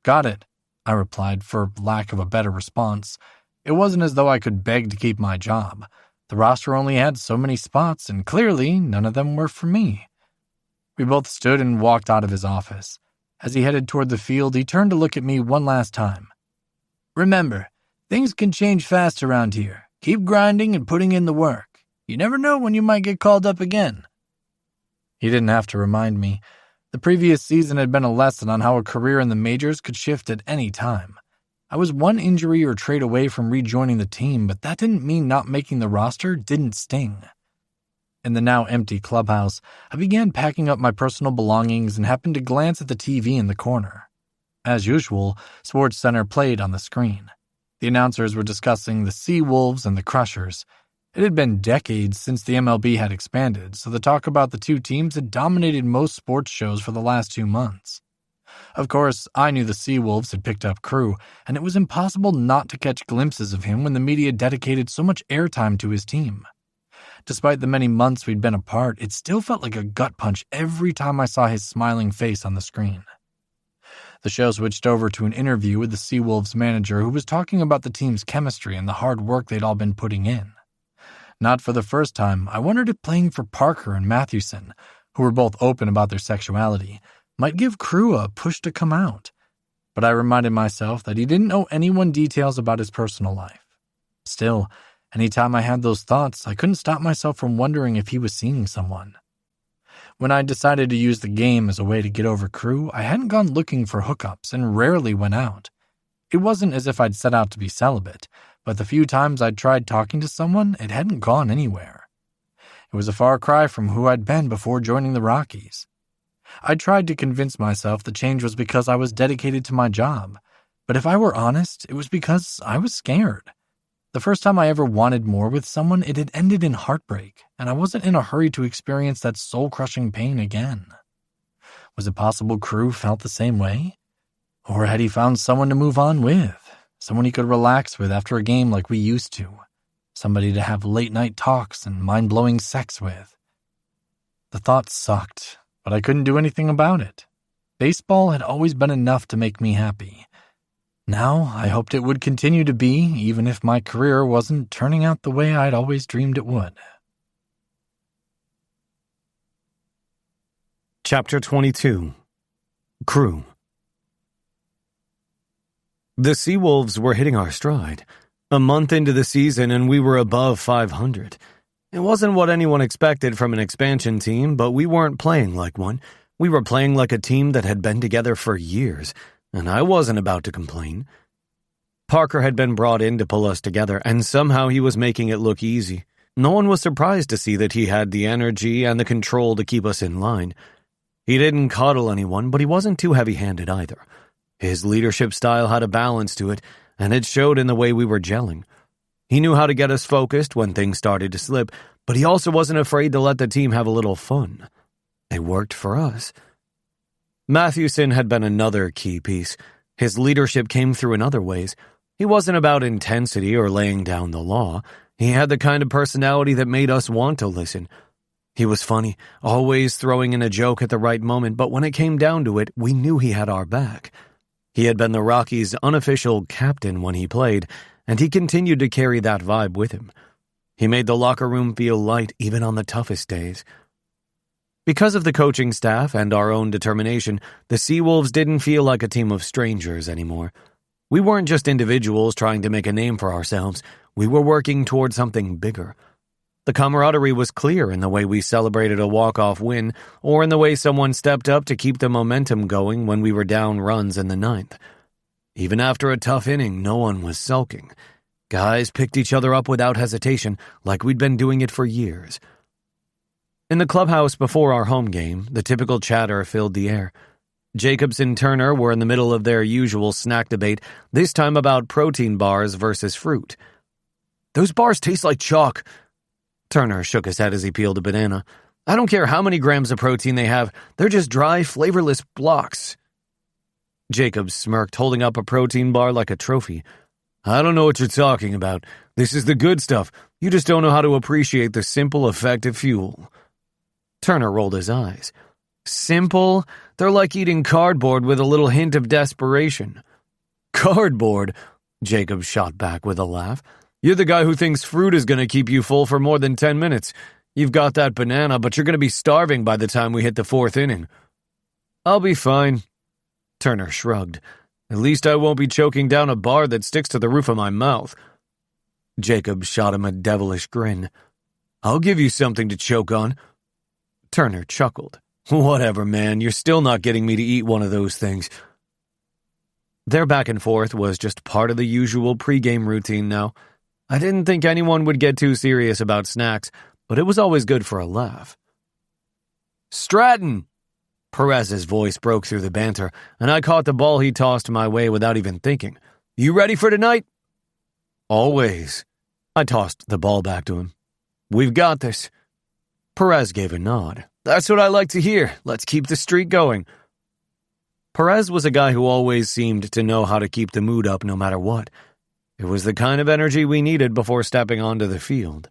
"Got it," I replied, for lack of a better response. It wasn't as though I could beg to keep my job. The roster only had so many spots, and clearly none of them were for me. We both stood and walked out of his office. As he headed toward the field, he turned to look at me one last time. "Remember, things can change fast around here. Keep grinding and putting in the work. You never know when you might get called up again." He didn't have to remind me. The previous season had been a lesson on how a career in the majors could shift at any time. I was one injury or trade away from rejoining the team, but that didn't mean not making the roster didn't sting. In the now empty clubhouse, I began packing up my personal belongings and happened to glance at the TV in the corner. As usual, SportsCenter played on the screen. The announcers were discussing the Seawolves and the Crushers. It had been decades since the MLB had expanded, so the talk about the two teams had dominated most sports shows for the last 2 months. Of course, I knew the Seawolves had picked up Crew, and it was impossible not to catch glimpses of him when the media dedicated so much airtime to his team. Despite the many months we'd been apart, it still felt like a gut punch every time I saw his smiling face on the screen. The show switched over to an interview with the Seawolves manager who was talking about the team's chemistry and the hard work they'd all been putting in. Not for the first time, I wondered if playing for Parker and Mathewson, who were both open about their sexuality, might give Crew a push to come out. But I reminded myself that he didn't know anyone details about his personal life. Still, anytime I had those thoughts, I couldn't stop myself from wondering if he was seeing someone. When I decided to use the game as a way to get over Crew, I hadn't gone looking for hookups and rarely went out. It wasn't as if I'd set out to be celibate, but the few times I'd tried talking to someone, it hadn't gone anywhere. It was a far cry from who I'd been before joining the Rockies. I tried to convince myself the change was because I was dedicated to my job, but if I were honest, it was because I was scared. The first time I ever wanted more with someone, it had ended in heartbreak, and I wasn't in a hurry to experience that soul-crushing pain again. Was it possible Crew felt the same way? Or had he found someone to move on with? Someone he could relax with after a game like we used to? Somebody to have late-night talks and mind-blowing sex with? The thought sucked, but I couldn't do anything about it. Baseball had always been enough to make me happy. Now, I hoped it would continue to be, even if my career wasn't turning out the way I'd always dreamed it would. Chapter 22. Crew. The Seawolves were hitting our stride. A month into the season and we were above 500. It wasn't what anyone expected from an expansion team, but we weren't playing like one. We were playing like a team that had been together for years, and I wasn't about to complain. Parker had been brought in to pull us together, and somehow he was making it look easy. No one was surprised to see that he had the energy and the control to keep us in line. He didn't coddle anyone, but he wasn't too heavy-handed either. His leadership style had a balance to it, and it showed in the way we were gelling. He knew how to get us focused when things started to slip, but he also wasn't afraid to let the team have a little fun. It worked for us. Mathewson had been another key piece. His leadership came through in other ways. He wasn't about intensity or laying down the law. He had the kind of personality that made us want to listen. He was funny, always throwing in a joke at the right moment, but when it came down to it, we knew he had our back. He had been the Rockies' unofficial captain when he played, and he continued to carry that vibe with him. He made the locker room feel light even on the toughest days. Because of the coaching staff and our own determination, the Seawolves didn't feel like a team of strangers anymore. We weren't just individuals trying to make a name for ourselves. We were working toward something bigger. The camaraderie was clear in the way we celebrated a walk-off win or in the way someone stepped up to keep the momentum going when we were down runs in the ninth. Even after a tough inning, no one was sulking. Guys picked each other up without hesitation, like we'd been doing it for years. In the clubhouse before our home game, the typical chatter filled the air. Jacobs and Turner were in the middle of their usual snack debate, this time about protein bars versus fruit. "Those bars taste like chalk." Turner shook his head as he peeled a banana. "I don't care how many grams of protein they have, they're just dry, flavorless blocks." Jacobs smirked, holding up a protein bar like a trophy. "I don't know what you're talking about. This is the good stuff. You just don't know how to appreciate the simple, effective fuel." Turner rolled his eyes. "Simple? They're like eating cardboard with a little hint of desperation." "Cardboard?" Jacobs shot back with a laugh. "You're the guy who thinks fruit is going to keep you full for more than 10 minutes. You've got that banana, but you're going to be starving by the time we hit the fourth inning." "I'll be fine." Turner shrugged. "At least I won't be choking down a bar that sticks to the roof of my mouth." Jacob shot him a devilish grin. "I'll give you something to choke on." Turner chuckled. "Whatever, man, you're still not getting me to eat one of those things." Their back and forth was just part of the usual pregame routine now. I didn't think anyone would get too serious about snacks, but it was always good for a laugh. "Stratton!" Perez's voice broke through the banter, and I caught the ball he tossed my way without even thinking. "You ready for tonight?" "Always." I tossed the ball back to him. We've got this." Perez gave a nod. "That's what I like to hear. Let's keep the streak going." Perez was a guy who always seemed to know how to keep the mood up no matter what. It was the kind of energy we needed before stepping onto the field.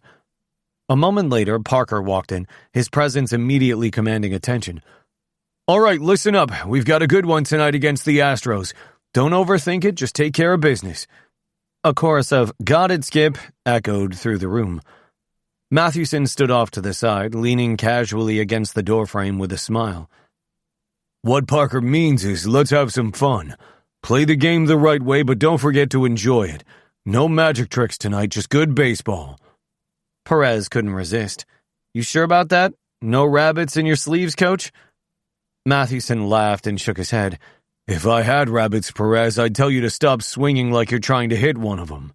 A moment later, Parker walked in, his presence immediately commanding attention. "All right, listen up. We've got a good one tonight against the Astros. Don't overthink it, just take care of business." A chorus of "Got it, Skip," echoed through the room. Mathewson stood off to the side, leaning casually against the doorframe with a smile. "What Parker means is let's have some fun. Play the game the right way, but don't forget to enjoy it. No magic tricks tonight, just good baseball." Perez couldn't resist. "You sure about that? No rabbits in your sleeves, coach?" Mathewson laughed and shook his head. "If I had rabbits, Perez, I'd tell you to stop swinging like you're trying to hit one of them."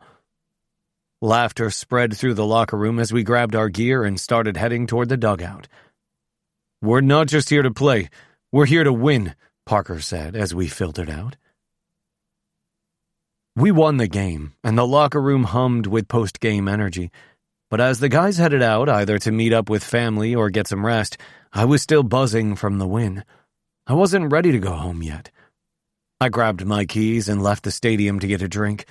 Laughter spread through the locker room as we grabbed our gear and started heading toward the dugout. "We're not just here to play. We're here to win," Parker said as we filtered out. We won the game, and the locker room hummed with post-game energy. But as the guys headed out, either to meet up with family or get some rest, I was still buzzing from the win. I wasn't ready to go home yet. I grabbed my keys and left the stadium to get a drink.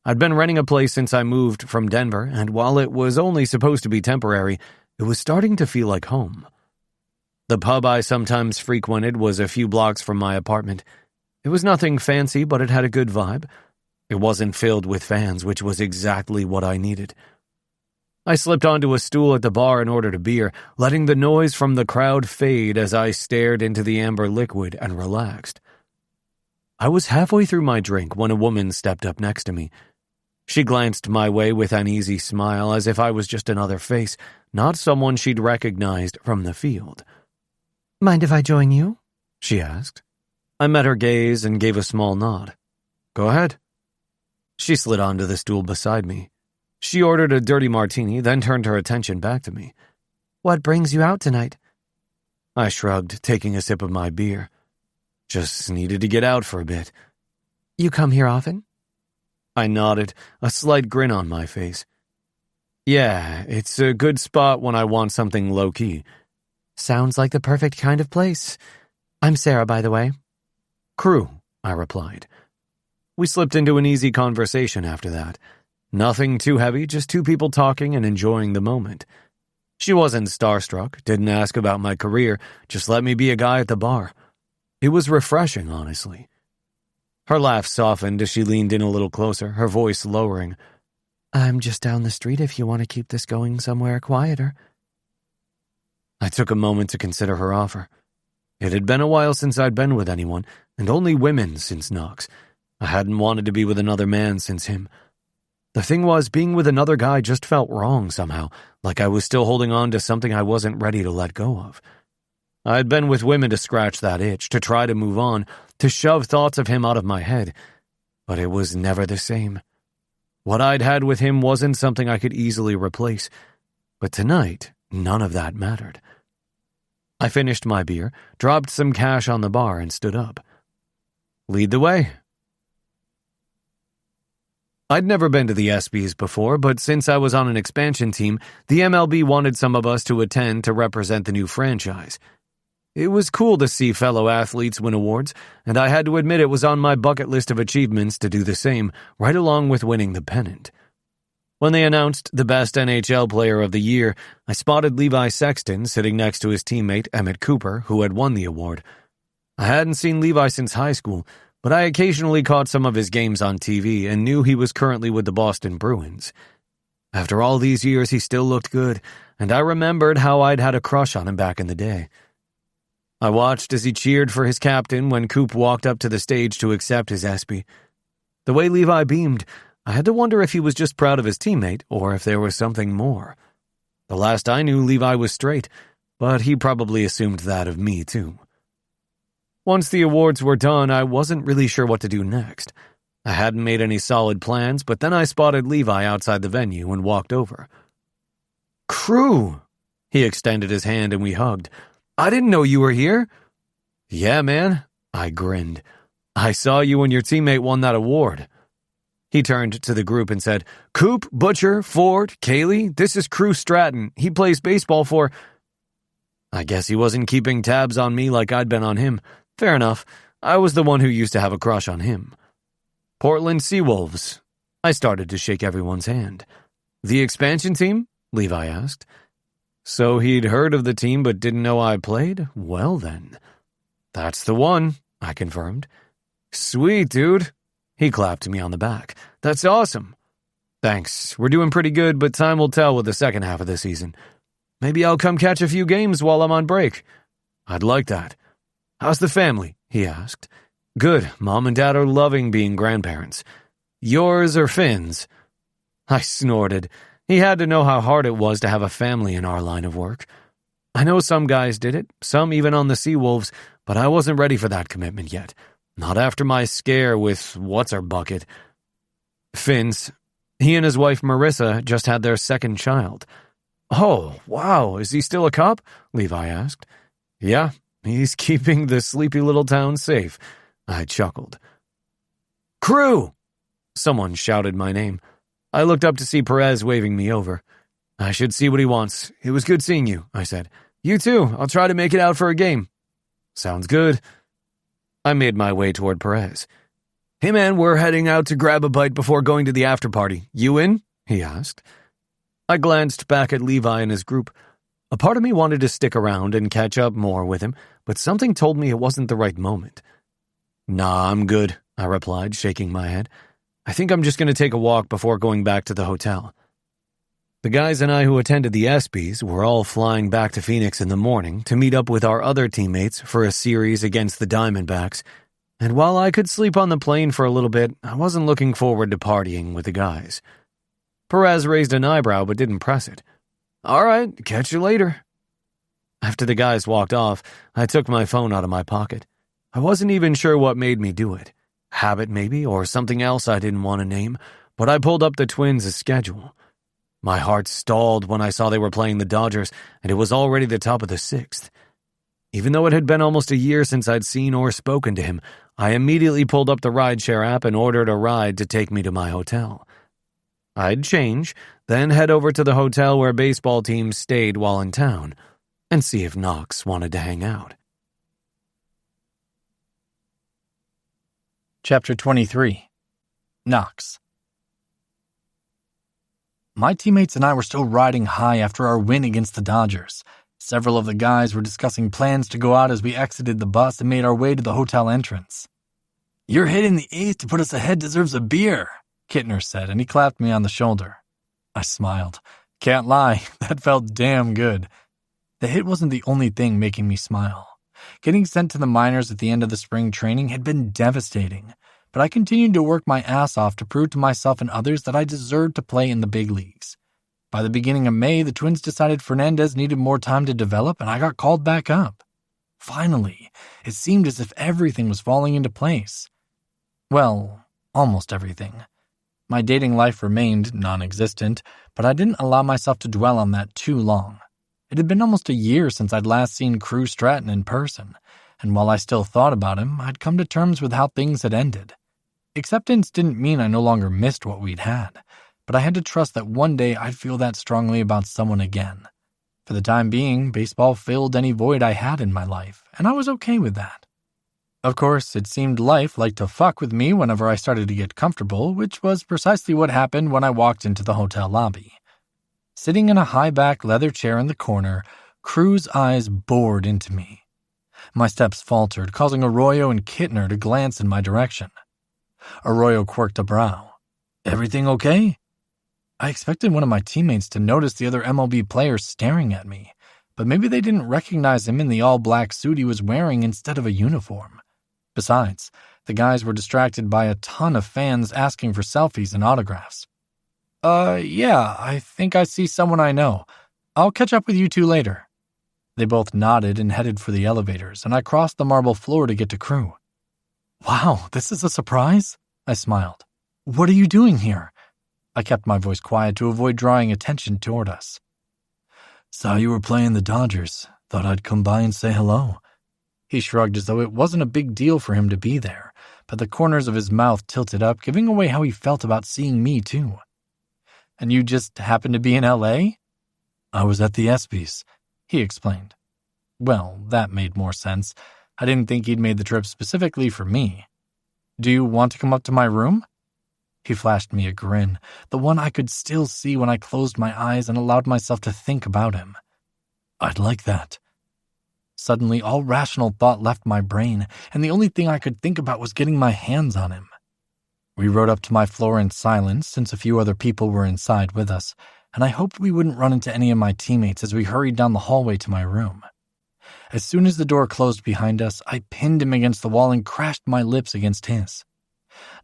I'd been renting a place since I moved from Denver, and while it was only supposed to be temporary, it was starting to feel like home. The pub I sometimes frequented was a few blocks from my apartment. It was nothing fancy, but it had a good vibe. It wasn't filled with fans, which was exactly what I needed. I slipped onto a stool at the bar and ordered a beer, letting the noise from the crowd fade as I stared into the amber liquid and relaxed. I was halfway through my drink when a woman stepped up next to me. She glanced my way with an easy smile, as if I was just another face, not someone she'd recognized from the field. "Mind if I join you?" she asked. I met her gaze and gave a small nod. "Go ahead." She slid onto the stool beside me. She ordered a dirty martini, then turned her attention back to me. "What brings you out tonight?" I shrugged, taking a sip of my beer. Just needed to get out for a bit. "You come here often?" I nodded, a slight grin on my face. "Yeah, it's a good spot when I want something low-key." "Sounds like the perfect kind of place. I'm Sarah, by the way." "Crew," I replied. We slipped into an easy conversation after that. Nothing too heavy, just two people talking and enjoying the moment. She wasn't starstruck, didn't ask about my career, just let me be a guy at the bar. It was refreshing, honestly. Her laugh softened as she leaned in a little closer, her voice lowering. "I'm just down the street if you want to keep this going somewhere quieter." I took a moment to consider her offer. It had been a while since I'd been with anyone, and only women since Knox. I hadn't wanted to be with another man since him. The thing was, being with another guy just felt wrong somehow, like I was still holding on to something I wasn't ready to let go of. I'd been with women to scratch that itch, to try to move on, to shove thoughts of him out of my head. But it was never the same. What I'd had with him wasn't something I could easily replace. But tonight, none of that mattered. I finished my beer, dropped some cash on the bar, and stood up. "Lead the way." I'd never been to the ESPYs before, but since I was on an expansion team, the MLB wanted some of us to attend to represent the new franchise. It was cool to see fellow athletes win awards, and I had to admit it was on my bucket list of achievements to do the same, right along with winning the pennant. When they announced the best NHL player of the year, I spotted Levi Sexton sitting next to his teammate Emmett Cooper, who had won the award. I hadn't seen Levi since high school, but I occasionally caught some of his games on TV and knew he was currently with the Boston Bruins. After all these years, he still looked good, and I remembered how I'd had a crush on him back in the day. I watched as he cheered for his captain when Coop walked up to the stage to accept his ESPY. The way Levi beamed, I had to wonder if he was just proud of his teammate or if there was something more. The last I knew, Levi was straight, but he probably assumed that of me, too. Once the awards were done, I wasn't really sure what to do next. I hadn't made any solid plans, but then I spotted Levi outside the venue and walked over. "Crew!" He extended his hand and we hugged. "I didn't know you were here." "Yeah, man," I grinned. "I saw you when your teammate won that award." He turned to the group and said, "Coop, Butcher, Ford, Kaylee, this is Crew Stratton. He plays baseball for—" I guess he wasn't keeping tabs on me like I'd been on him. Fair enough. I was the one who used to have a crush on him. Portland Seawolves. I started to shake everyone's hand. The expansion team? Levi asked. So he'd heard of the team but didn't know I played? Well then. That's the one, I confirmed. Sweet, dude. He clapped me on the back. That's awesome. Thanks. We're doing pretty good, but time will tell with the second half of the season. Maybe I'll come catch a few games while I'm on break. I'd like that. How's the family? He asked. Good. Mom and Dad are loving being grandparents. Yours or Finn's? I snorted. He had to know how hard it was to have a family in our line of work. I know some guys did it, some even on the Seawolves, but I wasn't ready for that commitment yet. Not after my scare with what's-her-bucket. Finn's. He and his wife Marissa just had their second child. Oh, wow, is he still a cop? Levi asked. Yeah, he's keeping the sleepy little town safe. I chuckled. Crew! Someone shouted my name. I looked up to see Perez waving me over. I should see what he wants. It was good seeing you, I said. You too. I'll try to make it out for a game. Sounds good. I made my way toward Perez. Hey man, we're heading out to grab a bite before going to the after party. You in? He asked. I glanced back at Levi and his group. A part of me wanted to stick around and catch up more with him, but something told me it wasn't the right moment. Nah, I'm good, I replied, shaking my head. I think I'm just going to take a walk before going back to the hotel. The guys and I who attended the ESPYs were all flying back to Phoenix in the morning to meet up with our other teammates for a series against the Diamondbacks, and while I could sleep on the plane for a little bit, I wasn't looking forward to partying with the guys. Perez raised an eyebrow but didn't press it. All right, catch you later. After the guys walked off, I took my phone out of my pocket. I wasn't even sure what made me do it. Habit maybe, or something else I didn't want to name, but I pulled up the Twins' schedule. My heart stalled when I saw they were playing the Dodgers, and it was already the top of the sixth. Even though it had been almost a year since I'd seen or spoken to him, I immediately pulled up the rideshare app and ordered a ride to take me to my hotel. I'd change, then head over to the hotel where baseball teams stayed while in town, and see if Knox wanted to hang out. Chapter 23. Knox. My teammates and I were still riding high after our win against the Dodgers. Several of the guys were discussing plans to go out as we exited the bus and made our way to the hotel entrance. Your hit in the eighth to put us ahead deserves a beer, Kittner said, and he clapped me on the shoulder. I smiled. Can't lie, that felt damn good. The hit wasn't the only thing making me smile. Getting sent to the minors at the end of the spring training had been devastating, but I continued to work my ass off to prove to myself and others that I deserved to play in the big leagues. By the beginning of May, the Twins decided Fernandez needed more time to develop, and I got called back up. Finally, it seemed as if everything was falling into place. Well, almost everything. My dating life remained non-existent, but I didn't allow myself to dwell on that too long. It had been almost a year since I'd last seen Crew Stratton in person, and while I still thought about him, I'd come to terms with how things had ended. Acceptance didn't mean I no longer missed what we'd had, but I had to trust that one day I'd feel that strongly about someone again. For the time being, baseball filled any void I had in my life, and I was okay with that. Of course, it seemed life liked to fuck with me whenever I started to get comfortable, which was precisely what happened when I walked into the hotel lobby. Sitting in a high-back leather chair in the corner, Crew's eyes bored into me. My steps faltered, causing Arroyo and Kittner to glance in my direction. Arroyo quirked a brow. Everything okay? I expected one of my teammates to notice the other MLB players staring at me, but maybe they didn't recognize him in the all-black suit he was wearing instead of a uniform. Besides, the guys were distracted by a ton of fans asking for selfies and autographs. Yeah, I think I see someone I know. I'll catch up with you two later. They both nodded and headed for the elevators, and I crossed the marble floor to get to Crew. Wow, this is a surprise? I smiled. What are you doing here? I kept my voice quiet to avoid drawing attention toward us. Saw you were playing the Dodgers. Thought I'd come by and say hello. He shrugged as though it wasn't a big deal for him to be there, but the corners of his mouth tilted up, giving away how he felt about seeing me too. "And you just happened to be in L.A.? I was at the ESPYs," he explained. Well, that made more sense. I didn't think he'd made the trip specifically for me. "Do you want to come up to my room?" He flashed me a grin, the one I could still see when I closed my eyes and allowed myself to think about him. "I'd like that." Suddenly, all rational thought left my brain, and the only thing I could think about was getting my hands on him. We rode up to my floor in silence, since a few other people were inside with us, and I hoped we wouldn't run into any of my teammates as we hurried down the hallway to my room. As soon as the door closed behind us, I pinned him against the wall and crashed my lips against his.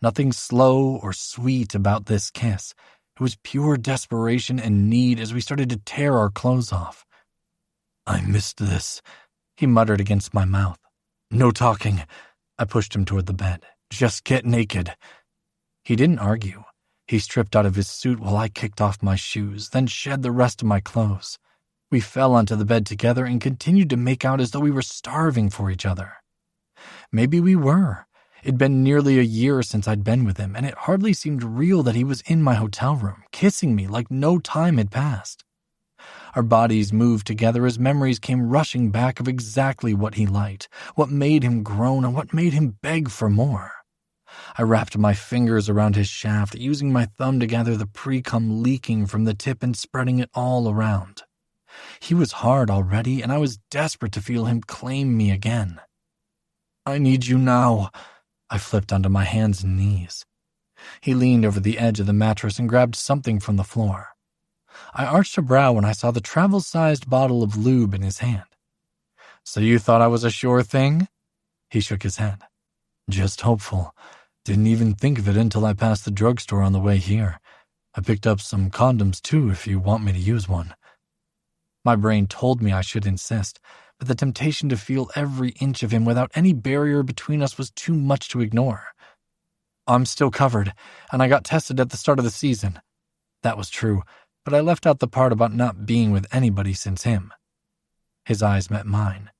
Nothing slow or sweet about this kiss. It was pure desperation and need as we started to tear our clothes off. "I missed this," he muttered against my mouth. "No talking." I pushed him toward the bed. "Just get naked." He didn't argue. He stripped out of his suit while I kicked off my shoes, then shed the rest of my clothes. We fell onto the bed together and continued to make out as though we were starving for each other. Maybe we were. It'd been nearly a year since I'd been with him, and it hardly seemed real that he was in my hotel room, kissing me like no time had passed. Our bodies moved together as memories came rushing back of exactly what he liked, what made him groan, and what made him beg for more. I wrapped my fingers around his shaft, using my thumb to gather the pre-cum leaking from the tip and spreading it all around. He was hard already, and I was desperate to feel him claim me again. "I need you now." I flipped onto my hands and knees. He leaned over the edge of the mattress and grabbed something from the floor. I arched a brow when I saw the travel-sized bottle of lube in his hand. "So you thought I was a sure thing?" He shook his head. "Just hopeful. Didn't even think of it until I passed the drugstore on the way here. I picked up some condoms too if you want me to use one." My brain told me I should insist, but the temptation to feel every inch of him without any barrier between us was too much to ignore. "I'm still covered, and I got tested at the start of the season." That was true, but I left out the part about not being with anybody since him. His eyes met mine.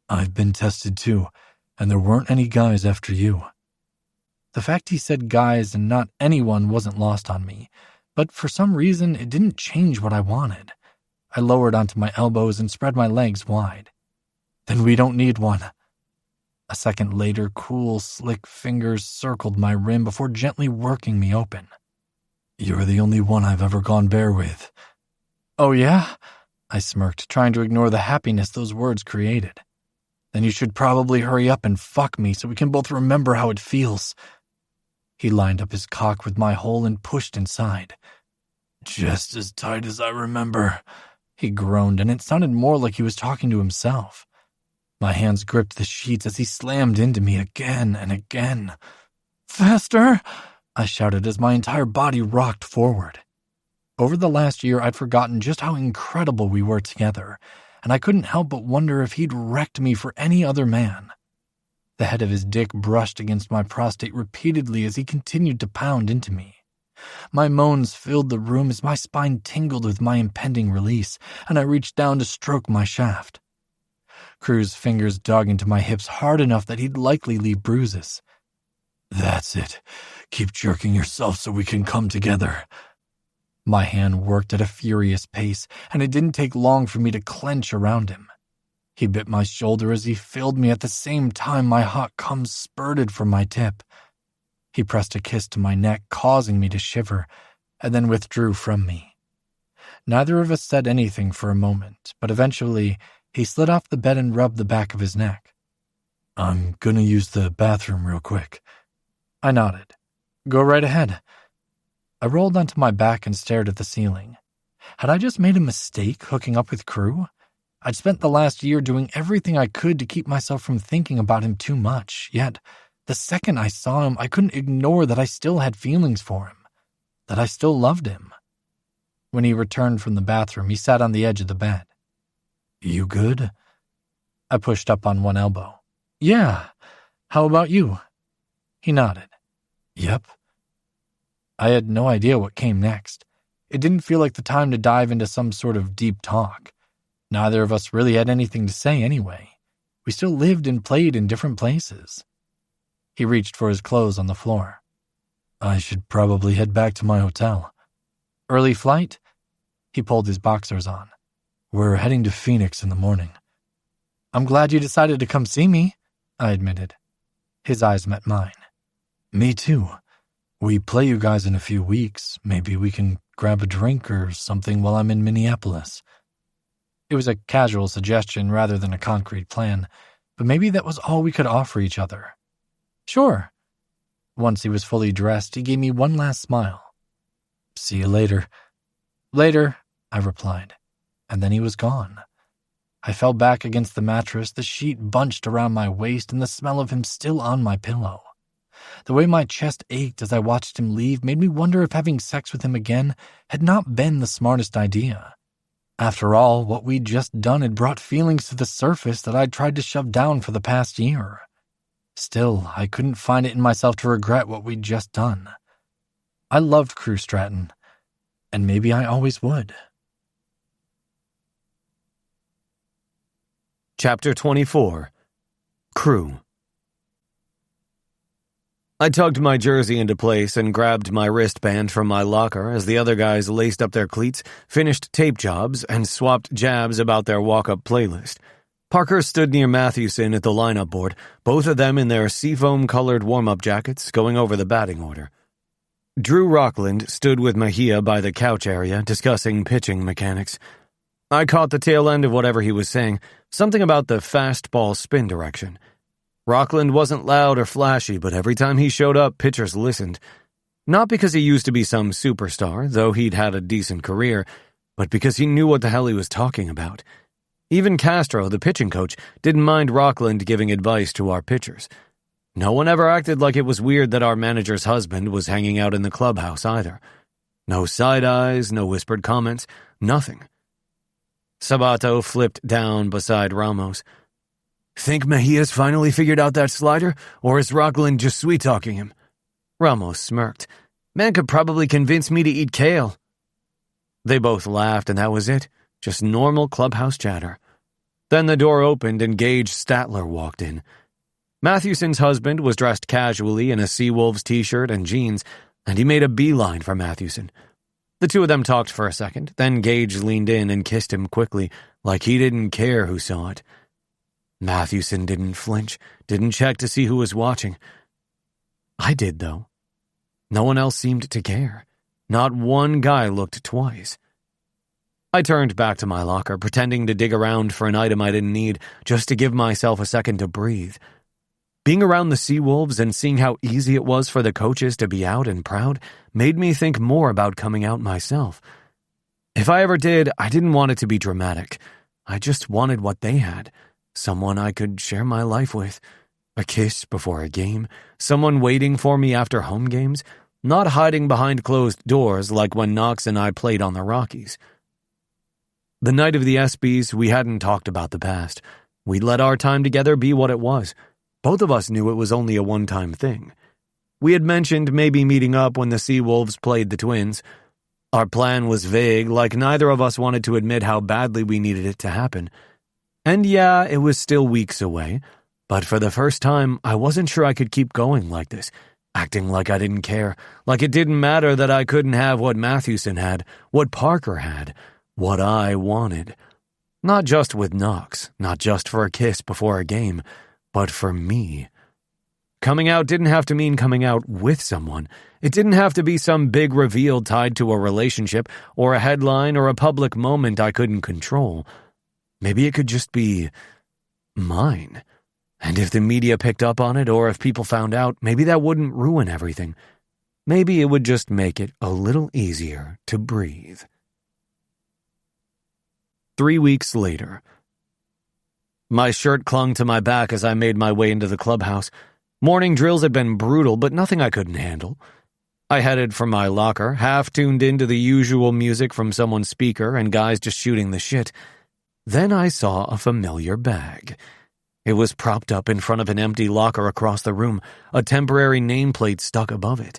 "I've been tested too, and there weren't any guys after you." The fact he said guys and not anyone wasn't lost on me, but for some reason it didn't change what I wanted. I lowered onto my elbows and spread my legs wide. "Then we don't need one." A second later, cool, slick fingers circled my rim before gently working me open. "You're the only one I've ever gone bare with." "Oh yeah?" I smirked, trying to ignore the happiness those words created. "Then you should probably hurry up and fuck me so we can both remember how it feels." He lined up his cock with my hole and pushed inside. "Just as tight as I remember." He groaned, and it sounded more like he was talking to himself. My hands gripped the sheets as he slammed into me again and again. "Faster!" I shouted as my entire body rocked forward. Over the last year, I'd forgotten just how incredible we were together, and I couldn't help but wonder if he'd wrecked me for any other man. The head of his dick brushed against my prostate repeatedly as he continued to pound into me. My moans filled the room as my spine tingled with my impending release, and I reached down to stroke my shaft. Crew's fingers dug into my hips hard enough that he'd likely leave bruises. "That's it. Keep jerking yourself so we can come together." My hand worked at a furious pace, and it didn't take long for me to clench around him. He bit my shoulder as he filled me at the same time my hot cum spurted from my tip. He pressed a kiss to my neck, causing me to shiver, and then withdrew from me. Neither of us said anything for a moment, but eventually he slid off the bed and rubbed the back of his neck. "I'm gonna use the bathroom real quick." I nodded. "Go right ahead." I rolled onto my back and stared at the ceiling. Had I just made a mistake hooking up with Crew? I'd spent the last year doing everything I could to keep myself from thinking about him too much, yet the second I saw him, I couldn't ignore that I still had feelings for him, that I still loved him. When he returned from the bathroom, he sat on the edge of the bed. "You good?" I pushed up on one elbow. "Yeah. How about you?" He nodded. "Yep." I had no idea what came next. It didn't feel like the time to dive into some sort of deep talk. Neither of us really had anything to say anyway. We still lived and played in different places. He reached for his clothes on the floor. I should probably head back to my hotel. Early flight? He pulled his boxers on. We're heading to Phoenix in the morning. I'm glad you decided to come see me, I admitted. His eyes met mine. Me too. We play you guys in a few weeks. Maybe we can grab a drink or something while I'm in Minneapolis. It was a casual suggestion rather than a concrete plan, but maybe that was all we could offer each other. Sure. Once he was fully dressed, he gave me one last smile. See you later. Later, I replied, and then he was gone. I fell back against the mattress, the sheet bunched around my waist and the smell of him still on my pillow. The way my chest ached as I watched him leave made me wonder if having sex with him again had not been the smartest idea. After all, what we'd just done had brought feelings to the surface that I'd tried to shove down for the past year. Still, I couldn't find it in myself to regret what we'd just done. I loved Crew Stratton, and maybe I always would. Chapter 24. Crew. I tugged my jersey into place and grabbed my wristband from my locker as the other guys laced up their cleats, finished tape jobs, and swapped jabs about their walk-up playlist. Parker stood near Mathewson at the lineup board, both of them in their seafoam-colored warm-up jackets, going over the batting order. Drew Rockland stood with Mejia by the couch area, discussing pitching mechanics. I caught the tail end of whatever he was saying, something about the fastball spin direction. Rockland wasn't loud or flashy, but every time he showed up, pitchers listened. Not because he used to be some superstar, though he'd had a decent career, but because he knew what the hell he was talking about. Even Castro, the pitching coach, didn't mind Rockland giving advice to our pitchers. No one ever acted like it was weird that our manager's husband was hanging out in the clubhouse either. No side eyes, no whispered comments, nothing. Sabato flipped down beside Ramos. Think Mejia's finally figured out that slider, or is Rockland just sweet-talking him? Ramos smirked. Man could probably convince me to eat kale. They both laughed, and that was it. Just normal clubhouse chatter. Then the door opened and Gage Statler walked in. Mathewson's husband was dressed casually in a Seawolves t-shirt and jeans, and he made a beeline for Mathewson. The two of them talked for a second, then Gage leaned in and kissed him quickly, like he didn't care who saw it. Mathewson didn't flinch, didn't check to see who was watching. I did, though. No one else seemed to care. Not one guy looked twice. I turned back to my locker, pretending to dig around for an item I didn't need, just to give myself a second to breathe. Being around the Seawolves and seeing how easy it was for the coaches to be out and proud made me think more about coming out myself. If I ever did, I didn't want it to be dramatic. I just wanted what they had. Someone I could share my life with. A kiss before a game. Someone waiting for me after home games. Not hiding behind closed doors like when Knox and I played on the Rockies. The night of the ESPYs, we hadn't talked about the past. We'd let our time together be what it was. Both of us knew it was only a one-time thing. We had mentioned maybe meeting up when the Seawolves played the Twins. Our plan was vague, like neither of us wanted to admit how badly we needed it to happen. And yeah, it was still weeks away, but for the first time, I wasn't sure I could keep going like this, acting like I didn't care, like it didn't matter that I couldn't have what Mathewson had, what Parker had, what I wanted. Not just with Knox, not just for a kiss before a game, but for me. Coming out didn't have to mean coming out with someone. It didn't have to be some big reveal tied to a relationship or a headline or a public moment I couldn't control. Maybe it could just be mine. And if the media picked up on it or if people found out, maybe that wouldn't ruin everything. Maybe it would just make it a little easier to breathe. 3 weeks later. My shirt clung to my back as I made my way into the clubhouse. Morning drills had been brutal, but nothing I couldn't handle. I headed for my locker, half tuned into the usual music from someone's speaker and guys just shooting the shit. Then I saw a familiar bag. It was propped up in front of an empty locker across the room, a temporary nameplate stuck above it.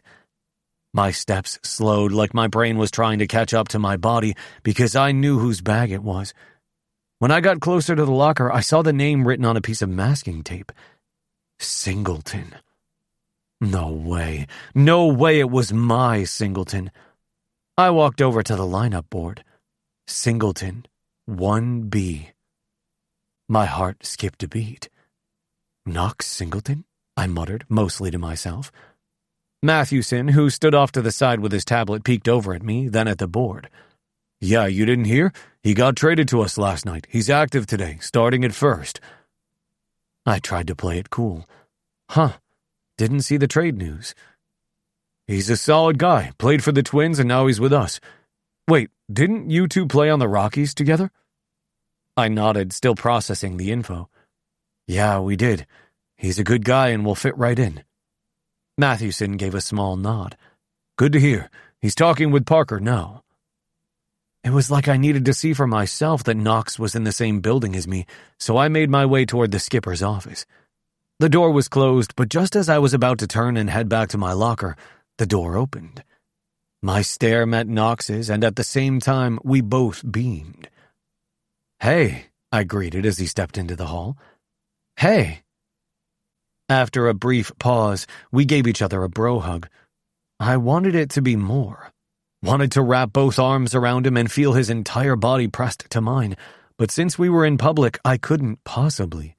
My steps slowed like my brain was trying to catch up to my body because I knew whose bag it was. When I got closer to the locker, I saw the name written on a piece of masking tape. Singleton. No way. No way it was my Singleton. I walked over to the lineup board. Singleton, 1B. My heart skipped a beat. Knox Singleton? I muttered, mostly to myself. Mathewson, who stood off to the side with his tablet, peeked over at me, then at the board. Yeah, you didn't hear? He got traded to us last night. He's active today, starting at first. I tried to play it cool. Didn't see the trade news. He's a solid guy, played for the Twins and now he's with us. Wait, didn't you two play on the Rockies together? I nodded, still processing the info. Yeah, we did. He's a good guy and will fit right in. Mathewson gave a small nod. Good to hear. He's talking with Parker now. It was like I needed to see for myself that Knox was in the same building as me, so I made my way toward the skipper's office. The door was closed, but just as I was about to turn and head back to my locker, the door opened. My stare met Knox's, and at the same time, we both beamed. Hey, I greeted as he stepped into the hall. Hey. After a brief pause, we gave each other a bro hug. I wanted it to be more. Wanted to wrap both arms around him and feel his entire body pressed to mine, but since we were in public, I couldn't possibly.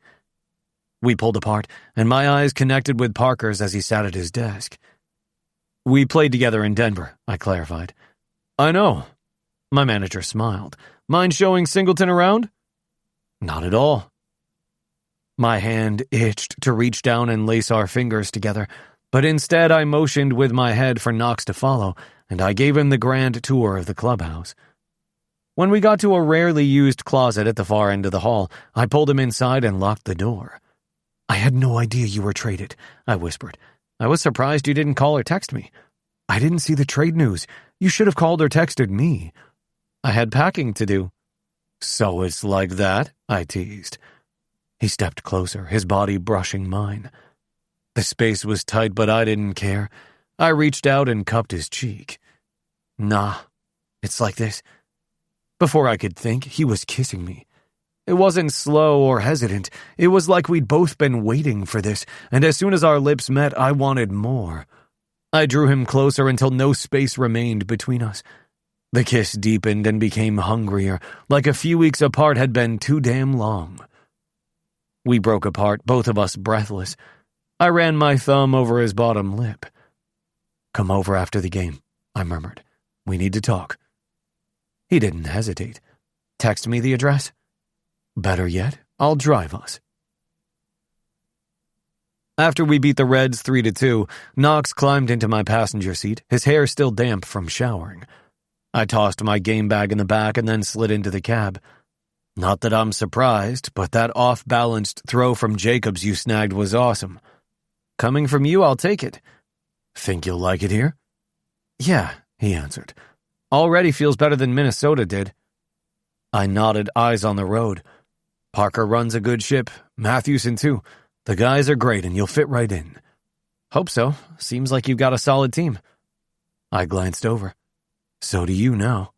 We pulled apart, and my eyes connected with Parker's as he sat at his desk. We played together in Denver, I clarified. I know. My manager smiled. Mind showing Singleton around? Not at all. My hand itched to reach down and lace our fingers together, but instead I motioned with my head for Knox to follow, and I gave him the grand tour of the clubhouse. When we got to a rarely used closet at the far end of the hall, I pulled him inside and locked the door. I had no idea you were traded, I whispered. I was surprised you didn't call or text me. I didn't see the trade news. You should have called or texted me. I had packing to do. So it's like that, I teased. He stepped closer, his body brushing mine. The space was tight, but I didn't care. I reached out and cupped his cheek. Nah, it's like this. Before I could think, he was kissing me. It wasn't slow or hesitant. It was like we'd both been waiting for this, and as soon as our lips met, I wanted more. I drew him closer until no space remained between us. The kiss deepened and became hungrier, like a few weeks apart had been too damn long. We broke apart, both of us breathless. I ran my thumb over his bottom lip. Come over after the game, I murmured. We need to talk. He didn't hesitate. Text me the address. Better yet, I'll drive us. After we beat the Reds 3-2, Knox climbed into my passenger seat, his hair still damp from showering. I tossed my game bag in the back and then slid into the cab. Not that I'm surprised, but that off-balanced throw from Jacobs you snagged was awesome. Coming from you, I'll take it. Think you'll like it here? Yeah, he answered. Already feels better than Minnesota did. I nodded, eyes on the road. Parker runs a good ship, Mathewson too. The guys are great and you'll fit right in. Hope so. Seems like you've got a solid team. I glanced over. So do you now.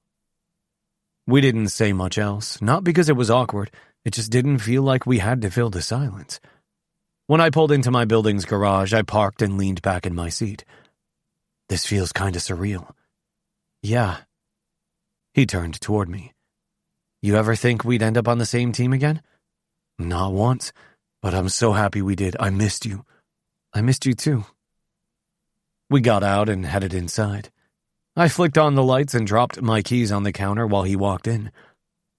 We didn't say much else, not because it was awkward. It just didn't feel like we had to fill the silence. When I pulled into my building's garage, I parked and leaned back in my seat. This feels kind of surreal. Yeah. He turned toward me. You ever think we'd end up on the same team again? Not once, but I'm so happy we did. I missed you. I missed you too. We got out and headed inside. I flicked on the lights and dropped my keys on the counter while he walked in.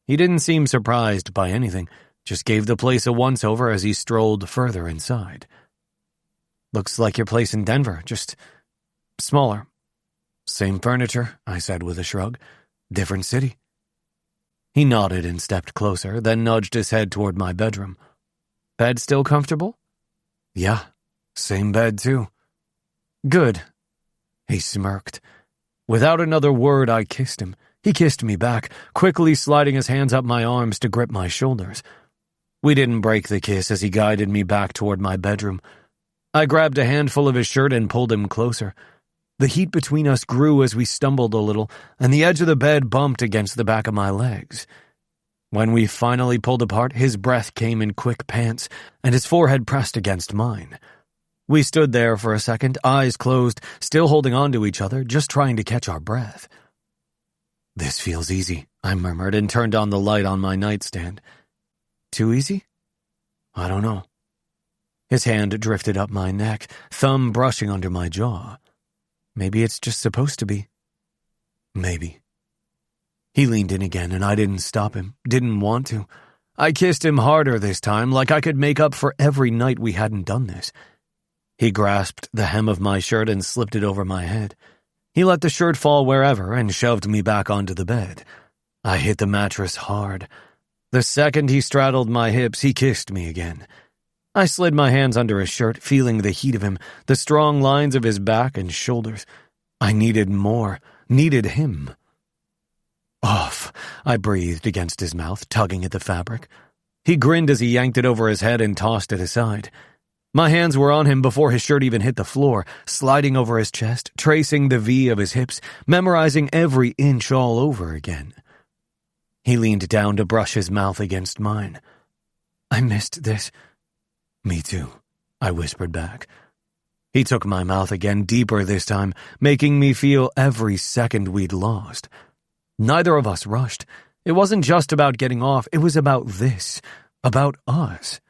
He didn't seem surprised by anything, just gave the place a once-over as he strolled further inside. Looks like your place in Denver, just smaller. Same furniture, I said with a shrug. Different city. He nodded and stepped closer, then nudged his head toward my bedroom. Bed still comfortable? Yeah, same bed too. Good. He smirked. Without another word, I kissed him. He kissed me back, quickly sliding his hands up my arms to grip my shoulders. We didn't break the kiss as he guided me back toward my bedroom. I grabbed a handful of his shirt and pulled him closer. The heat between us grew as we stumbled a little, and the edge of the bed bumped against the back of my legs. When we finally pulled apart, his breath came in quick pants, and his forehead pressed against mine. We stood there for a second, eyes closed, still holding on to each other, just trying to catch our breath. "This feels easy," I murmured and turned on the light on my nightstand. "Too easy? I don't know." His hand drifted up my neck, thumb brushing under my jaw. "Maybe it's just supposed to be." "Maybe." He leaned in again and I didn't stop him, didn't want to. I kissed him harder this time, like I could make up for every night we hadn't done this. He grasped the hem of my shirt and slipped it over my head. He let the shirt fall wherever and shoved me back onto the bed. I hit the mattress hard. The second he straddled my hips, he kissed me again. I slid my hands under his shirt, feeling the heat of him, the strong lines of his back and shoulders. I needed more, needed him. "Off," I breathed against his mouth, tugging at the fabric. He grinned as he yanked it over his head and tossed it aside. My hands were on him before his shirt even hit the floor, sliding over his chest, tracing the V of his hips, memorizing every inch all over again. He leaned down to brush his mouth against mine. "I missed this." "Me too," I whispered back. He took my mouth again, deeper this time, making me feel every second we'd lost. Neither of us rushed. It wasn't just about getting off, it was about this, about us.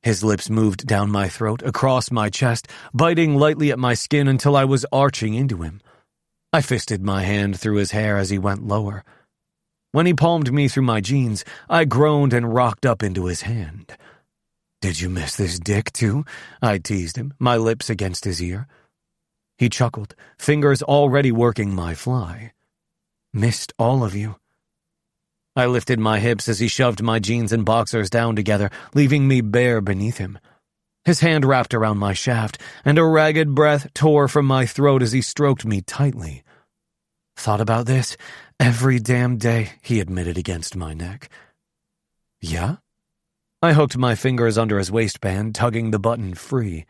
His lips moved down my throat, across my chest, biting lightly at my skin until I was arching into him. I fisted my hand through his hair as he went lower. When he palmed me through my jeans, I groaned and rocked up into his hand. "Did you miss this dick, too?" I teased him, my lips against his ear. He chuckled, fingers already working my fly. "Missed all of you." I lifted my hips as he shoved my jeans and boxers down together, leaving me bare beneath him. His hand wrapped around my shaft, and a ragged breath tore from my throat as he stroked me tightly. "Thought about this every damn day," he admitted against my neck. "Yeah?" I hooked my fingers under his waistband, tugging the button free.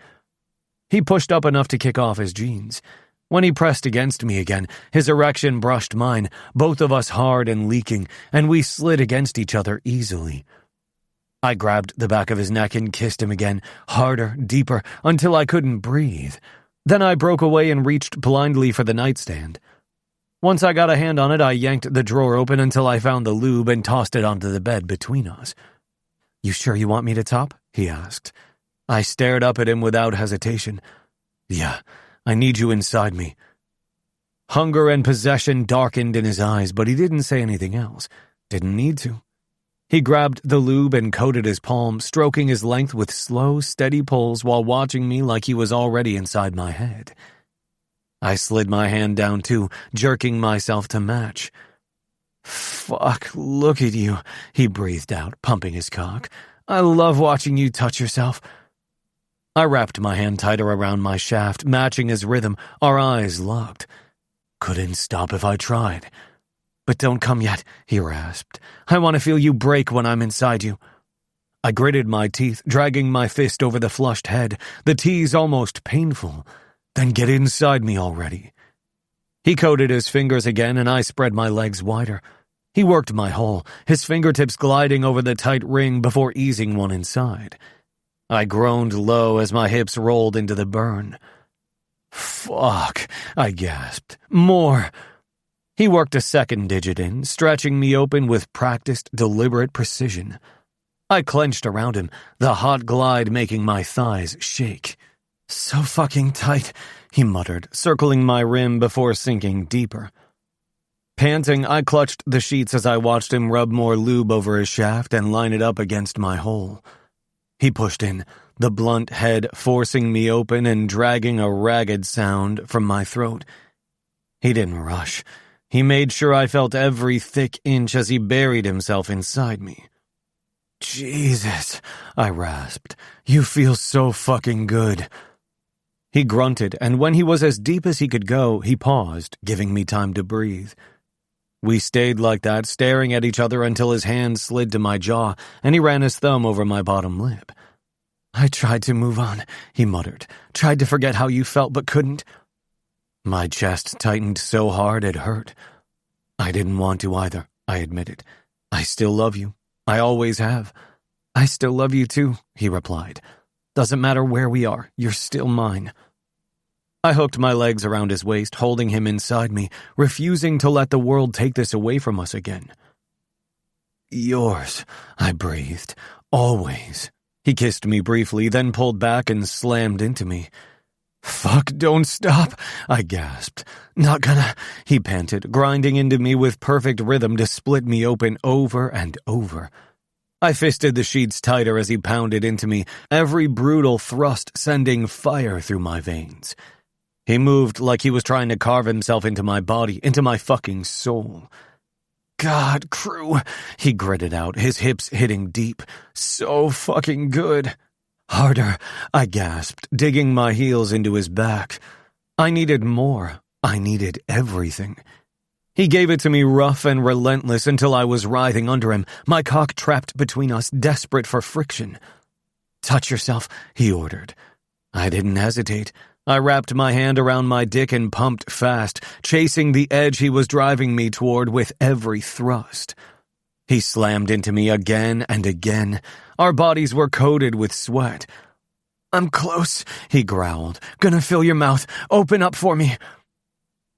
He pushed up enough to kick off his jeans. When he pressed against me again, his erection brushed mine, both of us hard and leaking, and we slid against each other easily. I grabbed the back of his neck and kissed him again, harder, deeper, until I couldn't breathe. Then I broke away and reached blindly for the nightstand. Once I got a hand on it, I yanked the drawer open until I found the lube and tossed it onto the bed between us. "You sure you want me to top?" he asked. I stared up at him without hesitation. "Yeah. I need you inside me." Hunger and possession darkened in his eyes, but he didn't say anything else. Didn't need to. He grabbed the lube and coated his palm, stroking his length with slow, steady pulls while watching me like he was already inside my head. I slid my hand down too, jerking myself to match. "Fuck, look at you," he breathed out, pumping his cock. "I love watching you touch yourself." I wrapped my hand tighter around my shaft, matching his rhythm, our eyes locked. "Couldn't stop if I tried." "But don't come yet," he rasped. "I want to feel you break when I'm inside you." I gritted my teeth, dragging my fist over the flushed head, the tease almost painful. "Then get inside me already." He coated his fingers again, and I spread my legs wider. He worked my hole, his fingertips gliding over the tight ring before easing one inside. I groaned low as my hips rolled into the burn. "Fuck," I gasped. "More." He worked a second digit in, stretching me open with practiced, deliberate precision. I clenched around him, the hot glide making my thighs shake. "So fucking tight," he muttered, circling my rim before sinking deeper. Panting, I clutched the sheets as I watched him rub more lube over his shaft and line it up against my hole. He pushed in, the blunt head forcing me open and dragging a ragged sound from my throat. He didn't rush. He made sure I felt every thick inch as he buried himself inside me. "Jesus," I rasped. "You feel so fucking good." He grunted, and when he was as deep as he could go, he paused, giving me time to breathe. We stayed like that, staring at each other until his hand slid to my jaw, and he ran his thumb over my bottom lip. "I tried to move on," he muttered. "Tried to forget how you felt, but couldn't." My chest tightened so hard it hurt. "I didn't want to either," I admitted. "I still love you. I always have." "I still love you too," he replied. Doesn't matter where we are, you're still mine. I hooked my legs around his waist, holding him inside me, refusing to let the world take this away from us again. Yours, I breathed. Always. He kissed me briefly, then pulled back and slammed into me. Fuck, don't stop, I gasped. Not gonna, he panted, grinding into me with perfect rhythm to split me open over and over. I fisted the sheets tighter as he pounded into me, every brutal thrust sending fire through my veins. He moved like he was trying to carve himself into my body, into my fucking soul. God, Crew, he gritted out, his hips hitting deep. So fucking good. Harder, I gasped, digging my heels into his back. I needed more. I needed everything. He gave it to me rough and relentless until I was writhing under him, my cock trapped between us, desperate for friction. Touch yourself, he ordered. I didn't hesitate. I wrapped my hand around my dick and pumped fast, chasing the edge he was driving me toward with every thrust. He slammed into me again and again. Our bodies were coated with sweat. I'm close, he growled. Gonna fill your mouth. Open up for me.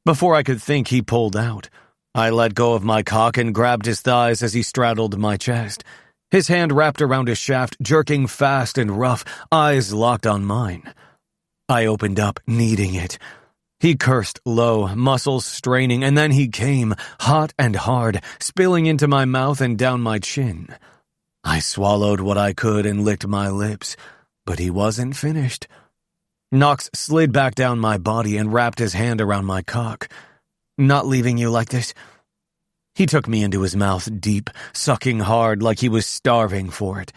Before I could think, he pulled out. I let go of my cock and grabbed his thighs as he straddled my chest. His hand wrapped around his shaft, jerking fast and rough, eyes locked on mine. I opened up, needing it. He cursed low, muscles straining, and then he came, hot and hard, spilling into my mouth and down my chin. I swallowed what I could and licked my lips, but he wasn't finished. Knox slid back down my body and wrapped his hand around my cock. Not leaving you like this. He took me into his mouth deep, sucking hard like he was starving for it.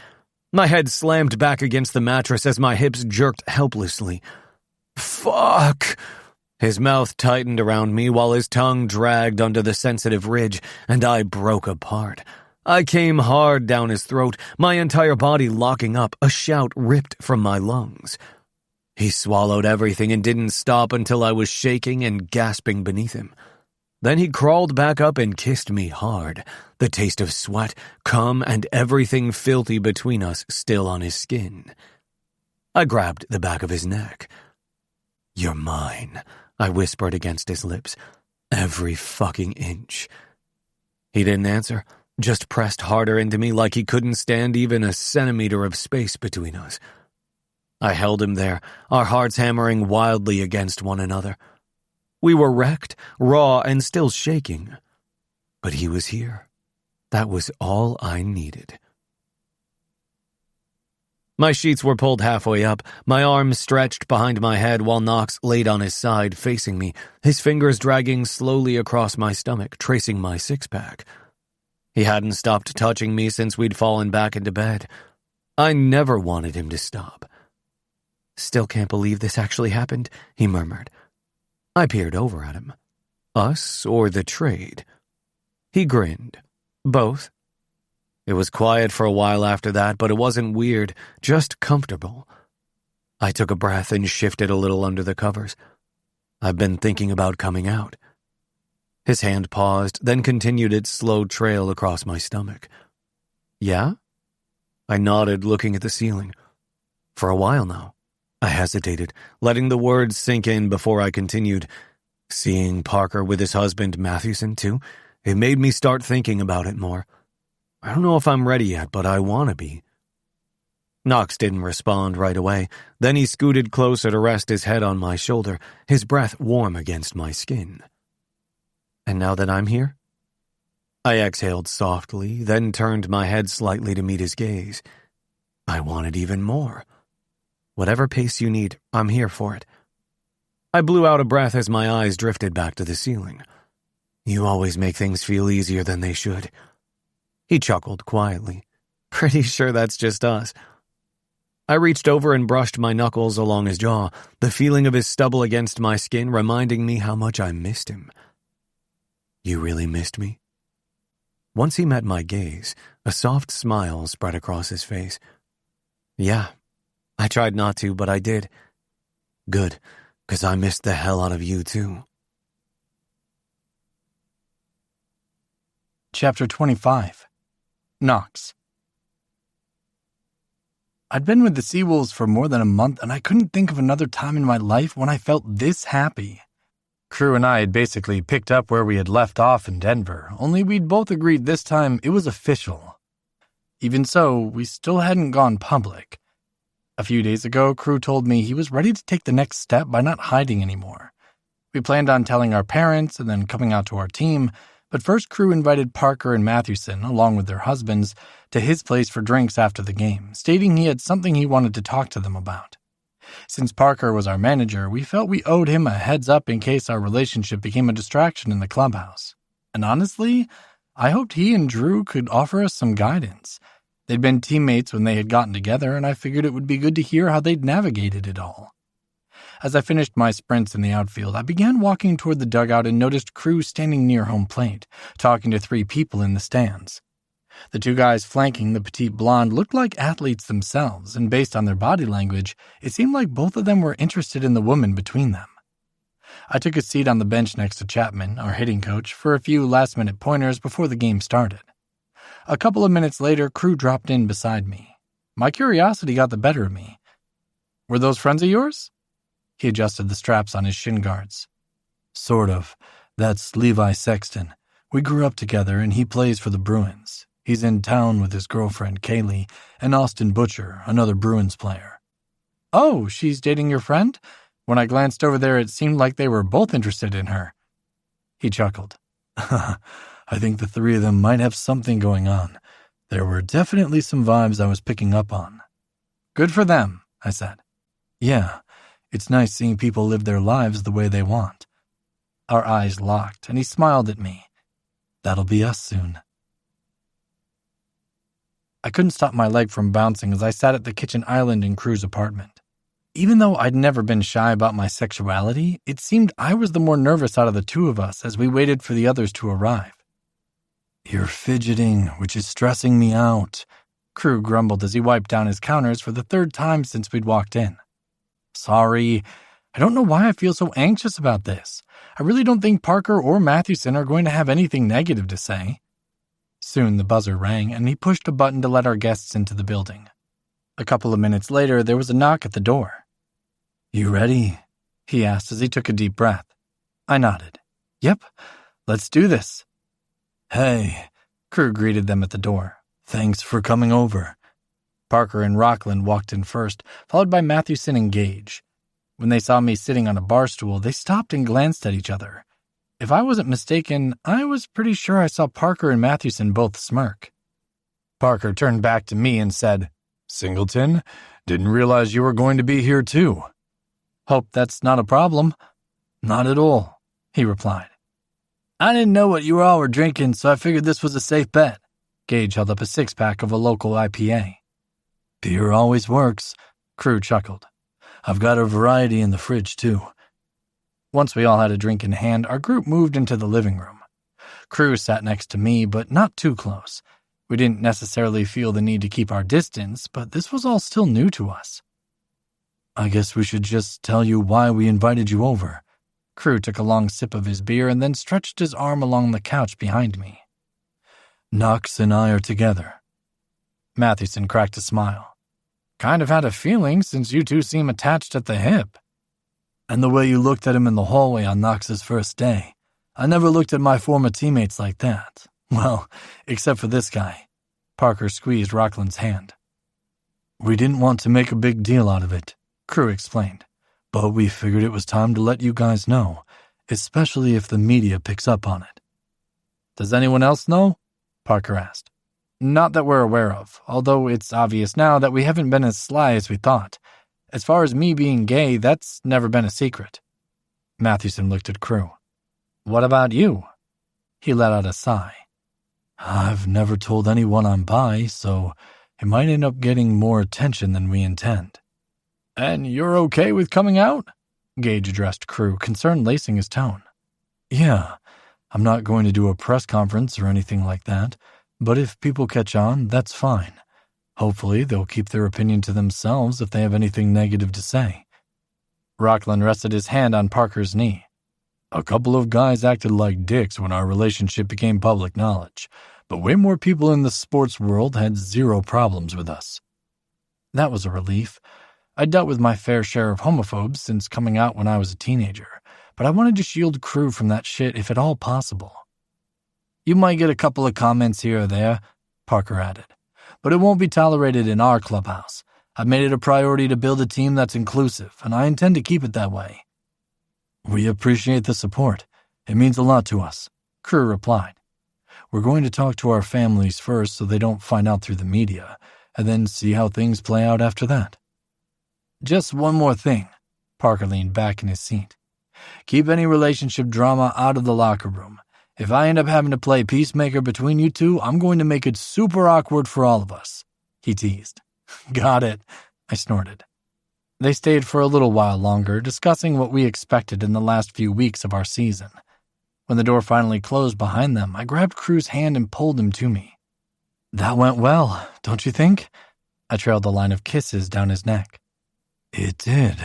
My head slammed back against the mattress as my hips jerked helplessly. Fuck! His mouth tightened around me while his tongue dragged under the sensitive ridge, and I broke apart. I came hard down his throat, my entire body locking up, a shout ripped from my lungs. He swallowed everything and didn't stop until I was shaking and gasping beneath him. Then he crawled back up and kissed me hard, the taste of sweat, cum, and everything filthy between us still on his skin. I grabbed the back of his neck. You're mine, I whispered against his lips. Every fucking inch. He didn't answer, just pressed harder into me like he couldn't stand even a centimeter of space between us. I held him there, our hearts hammering wildly against one another. We were wrecked, raw, and still shaking. But he was here. That was all I needed. My sheets were pulled halfway up, my arms stretched behind my head while Knox laid on his side, facing me, his fingers dragging slowly across my stomach, tracing my six-pack. He hadn't stopped touching me since we'd fallen back into bed. I never wanted him to stop. Still can't believe this actually happened, he murmured. I peered over at him. Us or the trade? He grinned. Both. It was quiet for a while after that, but it wasn't weird, just comfortable. I took a breath and shifted a little under the covers. I've been thinking about coming out. His hand paused, then continued its slow trail across my stomach. Yeah? I nodded, looking at the ceiling. For a while now. I hesitated, letting the words sink in before I continued. Seeing Parker with his husband Mathewson, too, it made me start thinking about it more. I don't know if I'm ready yet, but I want to be. Knox didn't respond right away. Then he scooted closer to rest his head on my shoulder, his breath warm against my skin. And now that I'm here? I exhaled softly, then turned my head slightly to meet his gaze. I wanted even more. Whatever pace you need, I'm here for it. I blew out a breath as my eyes drifted back to the ceiling. You always make things feel easier than they should. He chuckled quietly. Pretty sure that's just us. I reached over and brushed my knuckles along his jaw, the feeling of his stubble against my skin reminding me how much I missed him. You really missed me? Once he met my gaze, a soft smile spread across his face. Yeah. I tried not to, but I did. Good, 'cause I missed the hell out of you, too. Chapter 25. Knox. I'd been with the Seawolves for more than a month, and I couldn't think of another time in my life when I felt this happy. Crew and I had basically picked up where we had left off in Denver, only we'd both agreed this time it was official. Even so, we still hadn't gone public. A few days ago, Crew told me he was ready to take the next step by not hiding anymore. We planned on telling our parents and then coming out to our team, but first Crew invited Parker and Mathewson, along with their husbands, to his place for drinks after the game, stating he had something he wanted to talk to them about. Since Parker was our manager, we felt we owed him a heads up in case our relationship became a distraction in the clubhouse. And honestly, I hoped he and Drew could offer us some guidance. They'd been teammates when they had gotten together, and I figured it would be good to hear how they'd navigated it all. As I finished my sprints in the outfield, I began walking toward the dugout and noticed Crew standing near home plate, talking to 3 people in the stands. The 2 guys flanking the petite blonde looked like athletes themselves, and based on their body language, it seemed like both of them were interested in the woman between them. I took a seat on the bench next to Chapman, our hitting coach, for a few last-minute pointers before the game started. A couple of minutes later, Crew dropped in beside me. My curiosity got the better of me. "Were those friends of yours?" He adjusted the straps on his shin guards. Sort of. That's Levi Sexton. We grew up together, and he plays for the Bruins. He's in town with his girlfriend, Kaylee, and Austin Butcher, another Bruins player. "Oh, she's dating your friend?" When I glanced over there, it seemed like they were both interested in her. He chuckled. I think the 3 of them might have something going on. There were definitely some vibes I was picking up on. "Good for them," I said. Yeah, it's nice seeing people live their lives the way they want. Our eyes locked, and he smiled at me. That'll be us soon. I couldn't stop my leg from bouncing as I sat at the kitchen island in Crew's apartment. Even though I'd never been shy about my sexuality, it seemed I was the more nervous out of the 2 of us as we waited for the others to arrive. You're fidgeting, which is stressing me out, Crew grumbled as he wiped down his counters for the 3rd time since we'd walked in. Sorry, I don't know why I feel so anxious about this. I really don't think Parker or Mathewson are going to have anything negative to say. Soon the buzzer rang, and he pushed a button to let our guests into the building. A couple of minutes later, there was a knock at the door. You ready? He asked as he took a deep breath. I nodded. Yep, let's do this. Hey, Crew greeted them at the door. Thanks for coming over. Parker and Rockland walked in first, followed by Mathewson and Gage. When they saw me sitting on a bar stool, they stopped and glanced at each other. If I wasn't mistaken, I was pretty sure I saw Parker and Mathewson both smirk. Parker turned back to me and said, Singleton, didn't realize you were going to be here too. Hope that's not a problem. Not at all, he replied. I didn't know what you all were drinking, so I figured this was a safe bet. Gage held up a 6-pack of a local IPA. Beer always works, Crew chuckled. I've got a variety in the fridge, too. Once we all had a drink in hand, our group moved into the living room. Crew sat next to me, but not too close. We didn't necessarily feel the need to keep our distance, but this was all still new to us. I guess we should just tell you why we invited you over. Crew took a long sip of his beer and then stretched his arm along the couch behind me. Knox and I are together. Mathewson cracked a smile. Kind of had a feeling since you two seem attached at the hip. And the way you looked at him in the hallway on Knox's first day. I never looked at my former teammates like that. Well, except for this guy. Parker squeezed Rockland's hand. We didn't want to make a big deal out of it, Crew explained. But we figured it was time to let you guys know, especially if the media picks up on it. Does anyone else know? Parker asked. Not that we're aware of, although it's obvious now that we haven't been as sly as we thought. As far as me being gay, that's never been a secret. Mathewson looked at Crew. What about you? He let out a sigh. I've never told anyone I'm bi, so it might end up getting more attention than we intend. And you're okay with coming out? Gage addressed Crew, concern lacing his tone. Yeah, I'm not going to do a press conference or anything like that, but if people catch on, that's fine. Hopefully, they'll keep their opinion to themselves if they have anything negative to say. Rockland rested his hand on Parker's knee. A couple of guys acted like dicks when our relationship became public knowledge, but way more people in the sports world had zero problems with us. That was a relief. I'd dealt with my fair share of homophobes since coming out when I was a teenager, but I wanted to shield Crew from that shit if at all possible. You might get a couple of comments here or there, Parker added, but it won't be tolerated in our clubhouse. I've made it a priority to build a team that's inclusive, and I intend to keep it that way. We appreciate the support. It means a lot to us, Crew replied. We're going to talk to our families first so they don't find out through the media, and then see how things play out after that. Just one more thing. Parker leaned back in his seat. Keep any relationship drama out of the locker room. If I end up having to play peacemaker between you two, I'm going to make it super awkward for all of us, he teased. Got it, I snorted. They stayed for a little while longer, discussing what we expected in the last few weeks of our season. When the door finally closed behind them, I grabbed Crew's hand and pulled him to me. That went well, don't you think? I trailed the line of kisses down his neck. It did,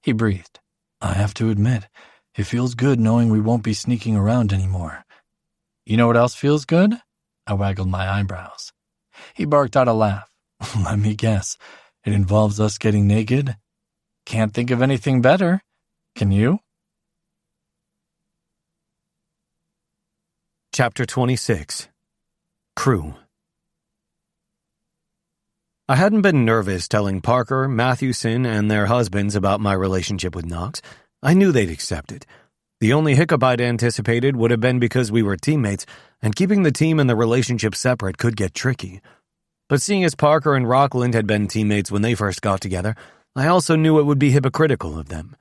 he breathed. I have to admit, it feels good knowing we won't be sneaking around anymore. You know what else feels good? I waggled my eyebrows. He barked out a laugh. Let me guess. It involves us getting naked? Can't think of anything better. Can you? Chapter 26. Crew. I hadn't been nervous telling Parker, Mathewson, and their husbands about my relationship with Knox. I knew they'd accept it. The only hiccup I'd anticipated would have been because we were teammates, and keeping the team and the relationship separate could get tricky. But seeing as Parker and Rockland had been teammates when they first got together, I also knew it would be hypocritical of them.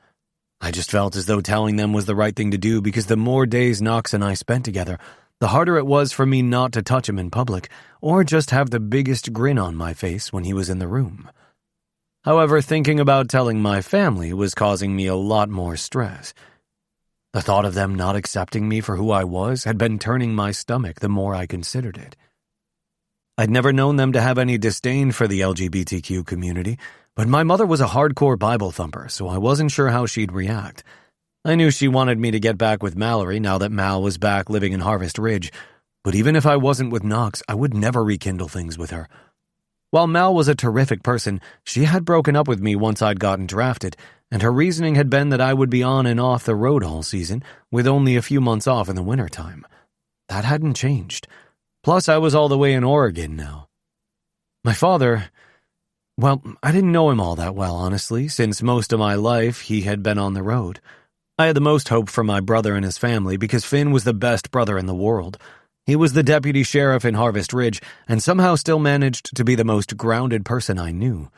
I just felt as though telling them was the right thing to do because the more days Knox and I spent together, the harder it was for me not to touch him in public or just have the biggest grin on my face when he was in the room. However, thinking about telling my family was causing me a lot more stress. The thought of them not accepting me for who I was had been turning my stomach the more I considered it. I'd never known them to have any disdain for the LGBTQ community, but my mother was a hardcore Bible thumper, so I wasn't sure how she'd react. I knew she wanted me to get back with Mallory now that Mal was back living in Harvest Ridge, but even if I wasn't with Knox, I would never rekindle things with her. While Mal was a terrific person, she had broken up with me once I'd gotten drafted, and her reasoning had been that I would be on and off the road all season, with only a few months off in the wintertime. That hadn't changed. Plus, I was all the way in Oregon now. My father, well, I didn't know him all that well, honestly, since most of my life he had been on the road. I had the most hope for my brother and his family because Finn was the best brother in the world. He was the deputy sheriff in Harvest Ridge and somehow still managed to be the most grounded person I knew.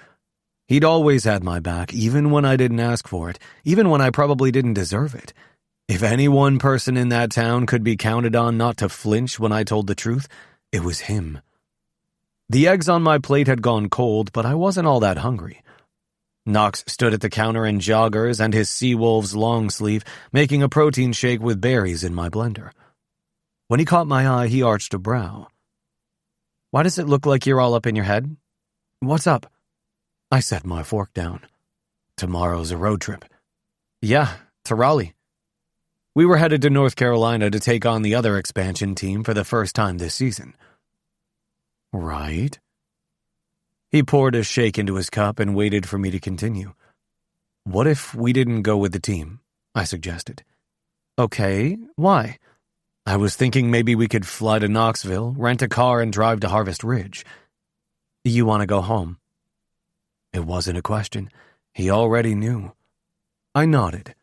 He'd always had my back, even when I didn't ask for it, even when I probably didn't deserve it. If any one person in that town could be counted on not to flinch when I told the truth, it was him. The eggs on my plate had gone cold, but I wasn't all that hungry. Knox stood at the counter in joggers and his Seawolves long sleeve, making a protein shake with berries in my blender. When he caught my eye, he arched a brow. "Why does it look like you're all up in your head? What's up?" I set my fork down. "Tomorrow's a road trip." "Yeah, to Raleigh." We were headed to North Carolina to take on the other expansion team for the first time this season. "Right." He poured a shake into his cup and waited for me to continue. "What if we didn't go with the team?" I suggested. "Okay, why?" "I was thinking maybe we could fly to Knoxville, rent a car, and drive to Harvest Ridge." "You want to go home?" It wasn't a question. He already knew. I nodded.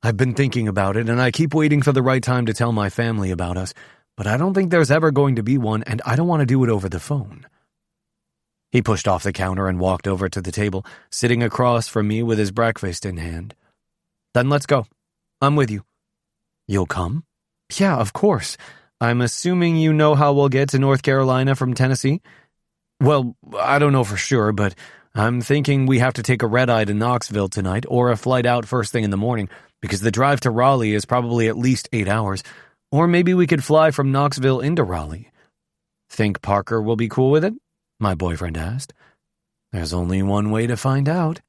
"I've been thinking about it, and I keep waiting for the right time to tell my family about us, but I don't think there's ever going to be one, and I don't want to do it over the phone." He pushed off the counter and walked over to the table, sitting across from me with his breakfast in hand. "Then let's go. I'm with you." "You'll come?" "Yeah, of course. I'm assuming you know how we'll get to North Carolina from Tennessee?" "Well, I don't know for sure, but I'm thinking we have to take a red-eye to Knoxville tonight or a flight out first thing in the morning, because the drive to Raleigh is probably at least 8 hours. Or maybe we could fly from Knoxville into Raleigh." "Think Parker will be cool with it?" my boyfriend asked. "There's only one way to find out."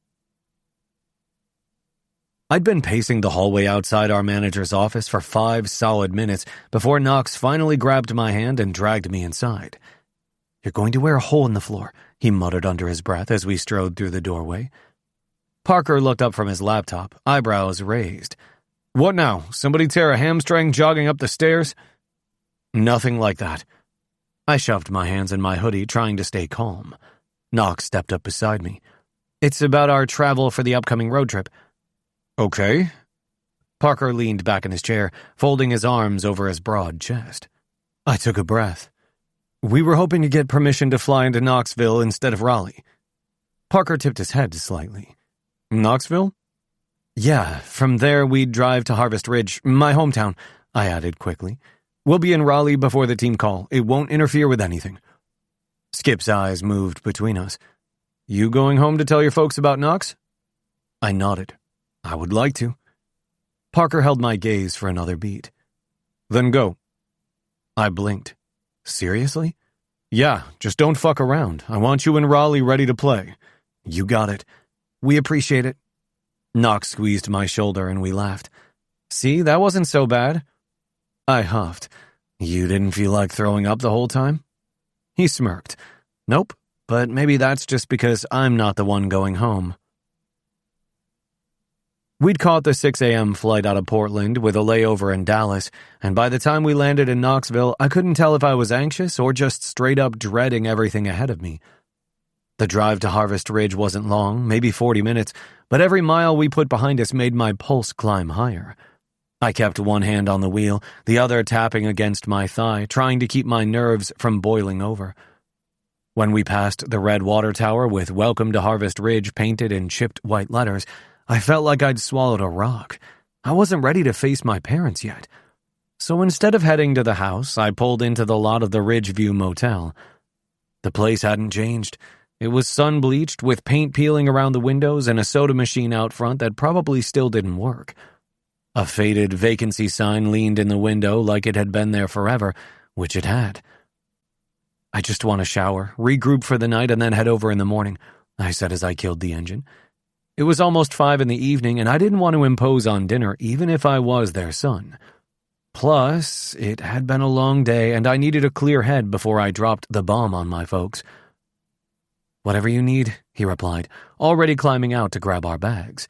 I'd been pacing the hallway outside our manager's office for 5 solid minutes before Knox finally grabbed my hand and dragged me inside. "You're going to wear a hole in the floor," he muttered under his breath as we strode through the doorway. Parker looked up from his laptop, eyebrows raised. "What now? Somebody tear a hamstring jogging up the stairs?" "Nothing like that." I shoved my hands in my hoodie, trying to stay calm. Knox stepped up beside me. "It's about our travel for the upcoming road trip." "Okay." Parker leaned back in his chair, folding his arms over his broad chest. I took a breath. "We were hoping to get permission to fly into Knoxville instead of Raleigh." Parker tipped his head slightly. "Knoxville?" "Yeah, from there we'd drive to Harvest Ridge, my hometown," I added quickly. "We'll be in Raleigh before the team call. It won't interfere with anything." Skip's eyes moved between us. "You going home to tell your folks about Knox?" I nodded. "I would like to." Parker held my gaze for another beat. "Then go." I blinked. "Seriously?" "Yeah, just don't fuck around. I want you in Raleigh ready to play." "You got it. We appreciate it." Knox squeezed my shoulder and we laughed. "See, that wasn't so bad." I huffed. "You didn't feel like throwing up the whole time?" He smirked. "Nope, but maybe that's just because I'm not the one going home." We'd caught the 6 a.m. flight out of Portland with a layover in Dallas, and by the time we landed in Knoxville, I couldn't tell if I was anxious or just straight up dreading everything ahead of me. The drive to Harvest Ridge wasn't long, maybe 40 minutes, but every mile we put behind us made my pulse climb higher. I kept one hand on the wheel, the other tapping against my thigh, trying to keep my nerves from boiling over. When we passed the red water tower with "Welcome to Harvest Ridge" painted in chipped white letters, I felt like I'd swallowed a rock. I wasn't ready to face my parents yet. So instead of heading to the house, I pulled into the lot of the Ridgeview Motel. The place hadn't changed. It was sun-bleached with paint peeling around the windows and a soda machine out front that probably still didn't work. A faded vacancy sign leaned in the window like it had been there forever, which it had. "I just want to shower, regroup for the night, and then head over in the morning," I said as I killed the engine. It was almost 5 in the evening, and I didn't want to impose on dinner even if I was their son. Plus, it had been a long day, and I needed a clear head before I dropped the bomb on my folks. "Whatever you need," he replied, already climbing out to grab our bags.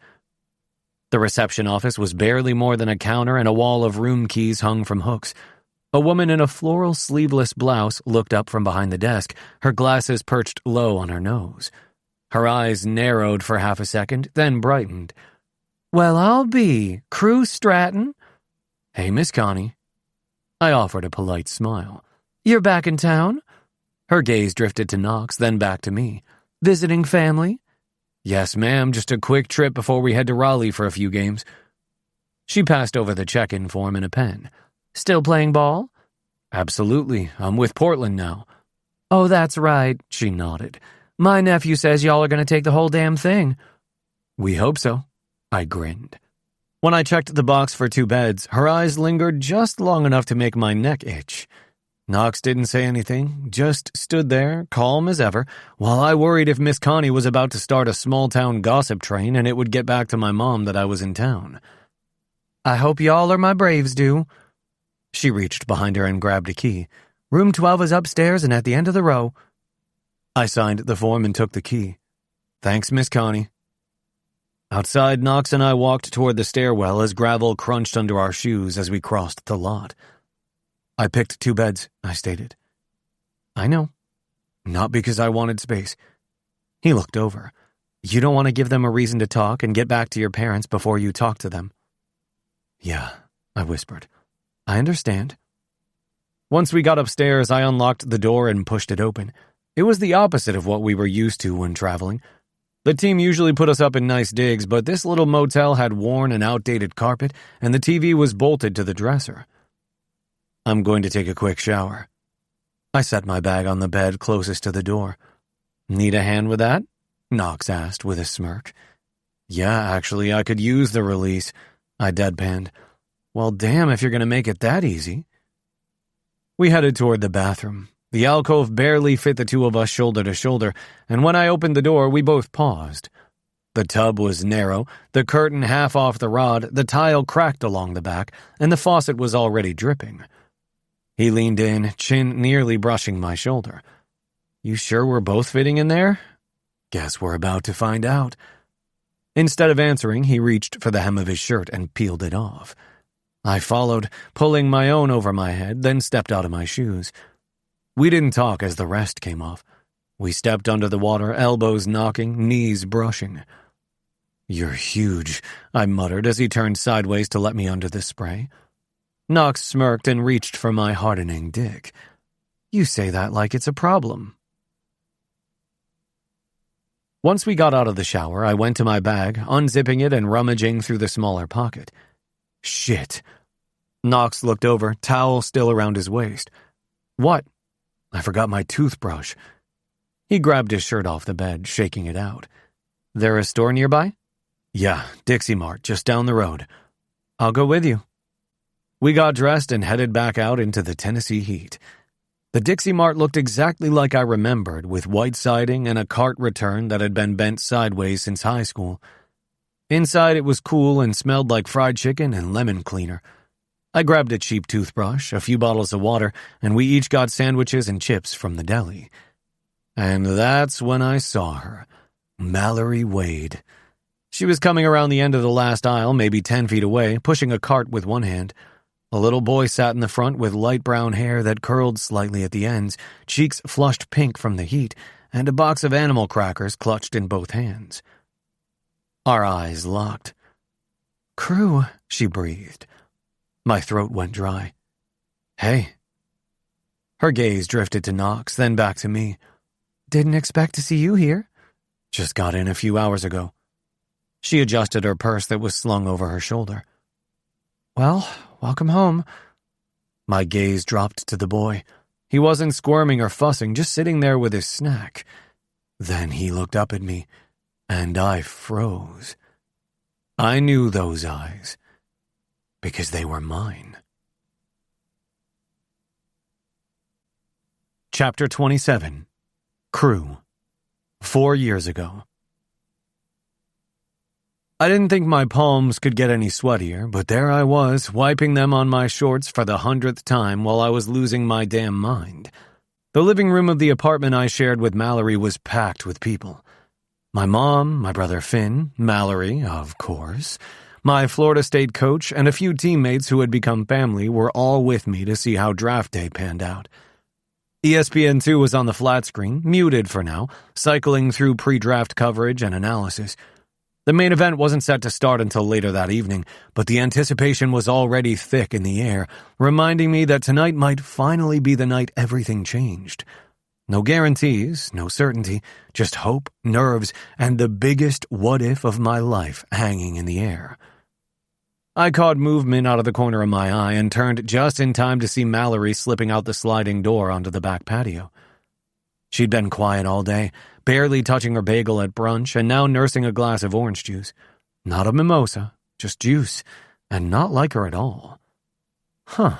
The reception office was barely more than a counter and a wall of room keys hung from hooks. A woman in a floral sleeveless blouse looked up from behind the desk, her glasses perched low on her nose. Her eyes narrowed for half a second, then brightened. "Well, I'll be. Crew Stratton?" "Hey, Miss Connie." I offered a polite smile. "You're back in town?" Her gaze drifted to Knox, then back to me. "Visiting family?" "Yes, ma'am, just a quick trip before we head to Raleigh for a few games." She passed over the check-in form and a pen. "Still playing ball?" "Absolutely. I'm with Portland now." "Oh, that's right," she nodded. "My nephew says y'all are going to take the whole damn thing." "We hope so." I grinned. When I checked the box for 2 beds, her eyes lingered just long enough to make my neck itch. Knox didn't say anything, just stood there, calm as ever, while I worried if Miss Connie was about to start a small-town gossip train and it would get back to my mom that I was in town. "I hope y'all are my Braves, do." She reached behind her and grabbed a key. "Room 12 is upstairs and at the end of the row." I signed the form and took the key. "Thanks, Miss Connie." Outside, Knox and I walked toward the stairwell as gravel crunched under our shoes as we crossed the lot. "I picked 2 beds," I stated. "I know. Not because I wanted space." He looked over. "You don't want to give them a reason to talk and get back to your parents before you talk to them." "Yeah," I whispered. "I understand." Once we got upstairs, I unlocked the door and pushed it open. It was the opposite of what we were used to when traveling. The team usually put us up in nice digs, but this little motel had worn and outdated carpet, and the TV was bolted to the dresser. "I'm going to take a quick shower." I set my bag on the bed closest to the door. "Need a hand with that?" Knox asked with a smirk. "Yeah, actually, I could use the release," I deadpanned. "Well, damn if you're going to make it that easy." We headed toward the bathroom. The alcove barely fit the 2 of us shoulder to shoulder, and when I opened the door, we both paused. The tub was narrow, the curtain half off the rod, the tile cracked along the back, and the faucet was already dripping. He leaned in, chin nearly brushing my shoulder. You sure we're both fitting in there? Guess we're about to find out. Instead of answering, he reached for the hem of his shirt and peeled it off. I followed, pulling my own over my head, then stepped out of my shoes. We didn't talk as the rest came off. We stepped under the water, elbows knocking, knees brushing. You're huge, I muttered as he turned sideways to let me under the spray. Knox smirked and reached for my hardening dick. You say that like it's a problem. Once we got out of the shower, I went to my bag, unzipping it and rummaging through the smaller pocket. Shit. Knox looked over, towel still around his waist. What? I forgot my toothbrush. He grabbed his shirt off the bed, shaking it out. There a store nearby? Yeah, Dixie Mart, just down the road. I'll go with you. We got dressed and headed back out into the Tennessee heat. The Dixie Mart looked exactly like I remembered, with white siding and a cart return that had been bent sideways since high school. Inside it was cool and smelled like fried chicken and lemon cleaner. I grabbed a cheap toothbrush, a few bottles of water, and we each got sandwiches and chips from the deli. And that's when I saw her, Mallory Wade. She was coming around the end of the last aisle, maybe 10 feet away, pushing a cart with one hand. A little boy sat in the front with light brown hair that curled slightly at the ends, cheeks flushed pink from the heat, and a box of animal crackers clutched in both hands. Our eyes locked. Crew, she breathed. My throat went dry. Hey. Her gaze drifted to Knox, then back to me. Didn't expect to see you here. Just got in a few hours ago. She adjusted her purse that was slung over her shoulder. Well, welcome home. My gaze dropped to the boy. He wasn't squirming or fussing, just sitting there with his snack. Then he looked up at me, and I froze. I knew those eyes, because they were mine. Chapter 27. Crew. 4 years ago. I didn't think my palms could get any sweatier, but there I was, wiping them on my shorts for the 100th time while I was losing my damn mind. The living room of the apartment I shared with Mallory was packed with people. My mom, my brother Finn, Mallory, of course, my Florida State coach, and a few teammates who had become family were all with me to see how draft day panned out. ESPN2 was on the flat screen, muted for now, cycling through pre-draft coverage and analysis. The main event wasn't set to start until later that evening, but the anticipation was already thick in the air, reminding me that tonight might finally be the night everything changed. No guarantees, no certainty, just hope, nerves, and the biggest what-if of my life hanging in the air. I caught movement out of the corner of my eye and turned just in time to see Mallory slipping out the sliding door onto the back patio. She'd been quiet all day, barely touching her bagel at brunch and now nursing a glass of orange juice. Not a mimosa, just juice, and not like her at all. Huh.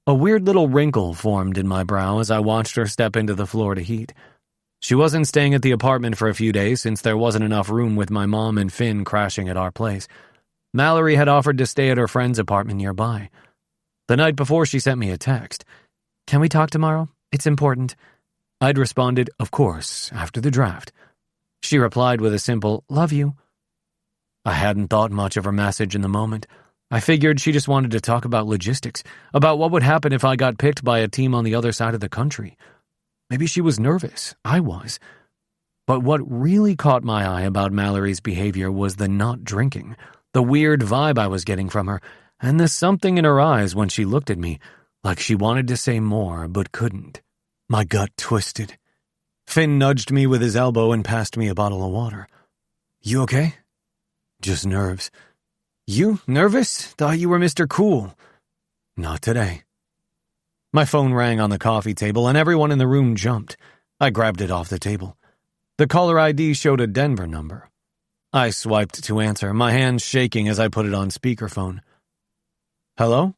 A weird little wrinkle formed in my brow as I watched her step into the Florida heat. She wasn't staying at the apartment for a few days since there wasn't enough room with my mom and Finn crashing at our place. Mallory had offered to stay at her friend's apartment nearby. The night before, she sent me a text. Can we talk tomorrow? It's important. I'd responded, of course, after the draft. She replied with a simple, love you. I hadn't thought much of her message in the moment. I figured she just wanted to talk about logistics, about what would happen if I got picked by a team on the other side of the country. Maybe she was nervous. I was. But what really caught my eye about Mallory's behavior was the not drinking, the weird vibe I was getting from her, and the something in her eyes when she looked at me, like she wanted to say more but couldn't. My gut twisted. Finn nudged me with his elbow and passed me a bottle of water. You okay? Just nerves. You nervous? Thought you were Mr. Cool. Not today. My phone rang on the coffee table and everyone in the room jumped. I grabbed it off the table. The caller ID showed a Denver number. I swiped to answer, my hands shaking as I put it on speakerphone. Hello?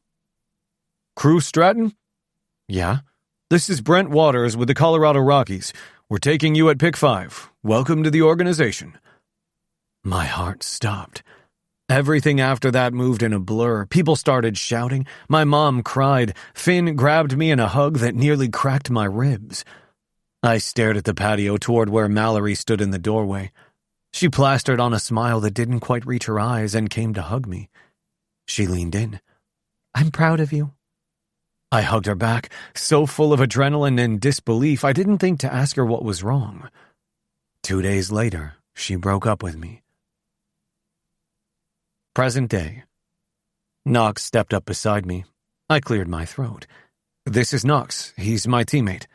Crew Stratton? Yeah. This is Brent Waters with the Colorado Rockies. We're taking you at pick 5. Welcome to the organization. My heart stopped. Everything after that moved in a blur. People started shouting. My mom cried. Finn grabbed me in a hug that nearly cracked my ribs. I stared at the patio toward where Mallory stood in the doorway. She plastered on a smile that didn't quite reach her eyes and came to hug me. She leaned in. "I'm proud of you." I hugged her back, so full of adrenaline and disbelief I didn't think to ask her what was wrong. 2 days later, she broke up with me. Present day. Knox stepped up beside me. I cleared my throat. "This is Knox. He's my teammate."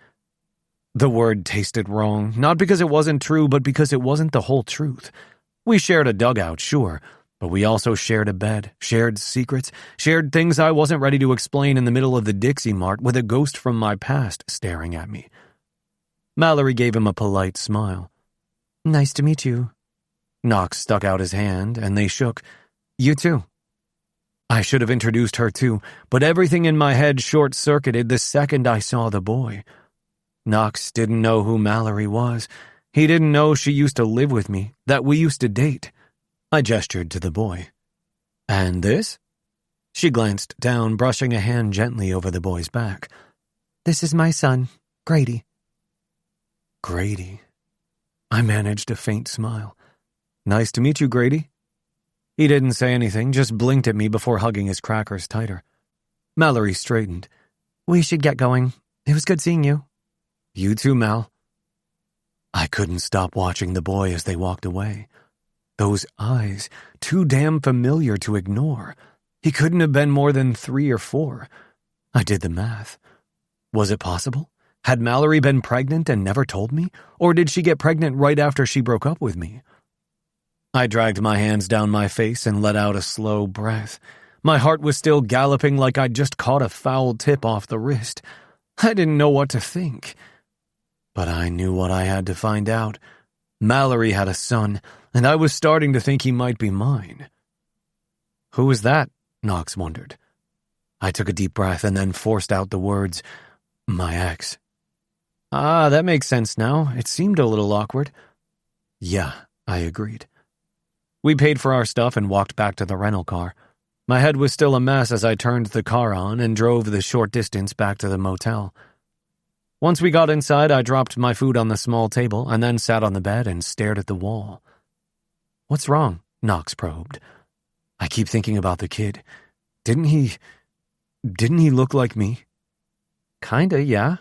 The word tasted wrong, not because it wasn't true, but because it wasn't the whole truth. We shared a dugout, sure, but we also shared a bed, shared secrets, shared things I wasn't ready to explain in the middle of the Dixie Mart with a ghost from my past staring at me. Mallory gave him a polite smile. "Nice to meet you." Knox stuck out his hand, and they shook. "You too." I should have introduced her too, but everything in my head short-circuited the second I saw the boy. Knox didn't know who Mallory was. He didn't know she used to live with me, that we used to date. I gestured to the boy. "And this?" She glanced down, brushing a hand gently over the boy's back. "This is my son, Grady." Grady. I managed a faint smile. "Nice to meet you, Grady." He didn't say anything, just blinked at me before hugging his crackers tighter. Mallory straightened. "We should get going. It was good seeing you." "You too, Mal." I couldn't stop watching the boy as they walked away. Those eyes, too damn familiar to ignore. He couldn't have been more than 3 or 4. I did the math. Was it possible? Had Mallory been pregnant and never told me? Or did she get pregnant right after she broke up with me? I dragged my hands down my face and let out a slow breath. My heart was still galloping like I'd just caught a foul tip off the wrist. I didn't know what to think. But I knew what I had to find out. Mallory had a son, and I was starting to think he might be mine. "Who was that?" Knox wondered. I took a deep breath and then forced out the words, "My ex." "Ah, that makes sense now. It seemed a little awkward." "Yeah," I agreed. We paid for our stuff and walked back to the rental car. My head was still a mess as I turned the car on and drove the short distance back to the motel. Once we got inside, I dropped my food on the small table and then sat on the bed and stared at the wall. "What's wrong?" Knox probed. "I keep thinking about the kid. Didn't he look like me?" "Kinda, yeah.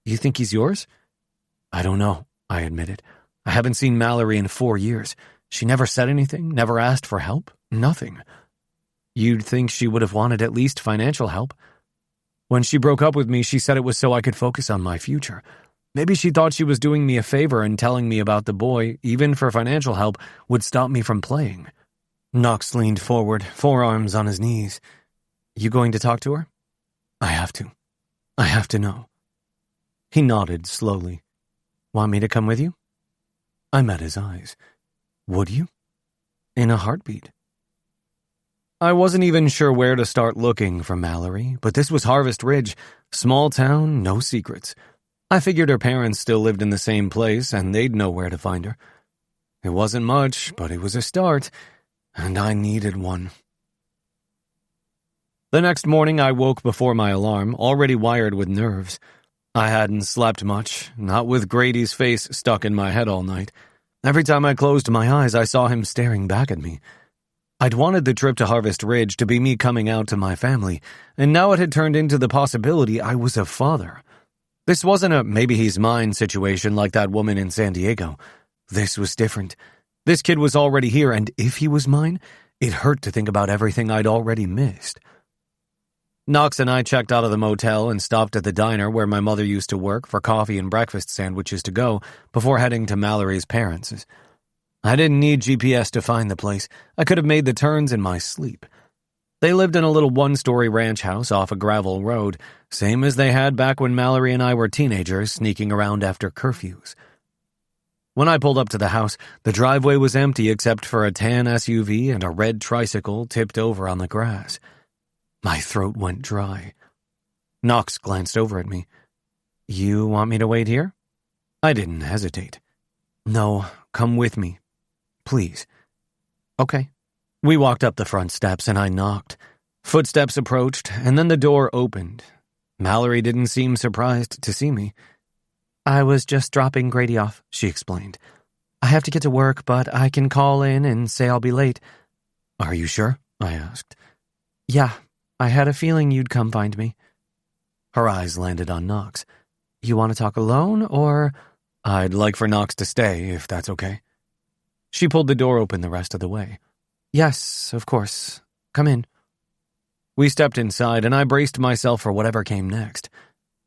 You think he's yours?" "I don't know," I admitted. "I haven't seen Mallory in 4 years. She never said anything, never asked for help, nothing. You'd think she would have wanted at least financial help. When she broke up with me, she said it was so I could focus on my future. Maybe she thought she was doing me a favor and telling me about the boy, even for financial help, would stop me from playing." Knox leaned forward, forearms on his knees. "You going to talk to her?" "I have to. I have to know." He nodded slowly. "Want me to come with you?" I met his eyes. "Would you?" "In a heartbeat." I wasn't even sure where to start looking for Mallory, but this was Harvest Ridge. Small town, no secrets. I figured her parents still lived in the same place and they'd know where to find her. It wasn't much, but it was a start, and I needed one. The next morning I woke before my alarm, already wired with nerves. I hadn't slept much, not with Grady's face stuck in my head all night. Every time I closed my eyes, I saw him staring back at me. I'd wanted the trip to Harvest Ridge to be me coming out to my family, and now it had turned into the possibility I was a father. This wasn't a maybe he's mine situation like that woman in San Diego. This was different. This kid was already here, and if he was mine, it hurt to think about everything I'd already missed. Knox and I checked out of the motel and stopped at the diner where my mother used to work for coffee and breakfast sandwiches to go before heading to Mallory's parents'. I didn't need GPS to find the place. I could have made the turns in my sleep. They lived in a little one-story ranch house off a gravel road, same as they had back when Mallory and I were teenagers sneaking around after curfews. When I pulled up to the house, the driveway was empty except for a tan SUV and a red tricycle tipped over on the grass. My throat went dry. Knox glanced over at me. "You want me to wait here?" I didn't hesitate. "No, come with me. Please." "Okay." We walked up the front steps and I knocked. Footsteps approached, and then the door opened. Mallory didn't seem surprised to see me. I was just dropping Grady off, she explained. I have to get to work, but I can call in and say I'll be late. Are you sure? I asked. Yeah, I had a feeling you'd come find me. Her eyes landed on Knox. You want to talk alone, or? I'd like for Knox to stay, if that's okay. She pulled the door open the rest of the way. Yes, of course. Come in. We stepped inside, and I braced myself for whatever came next.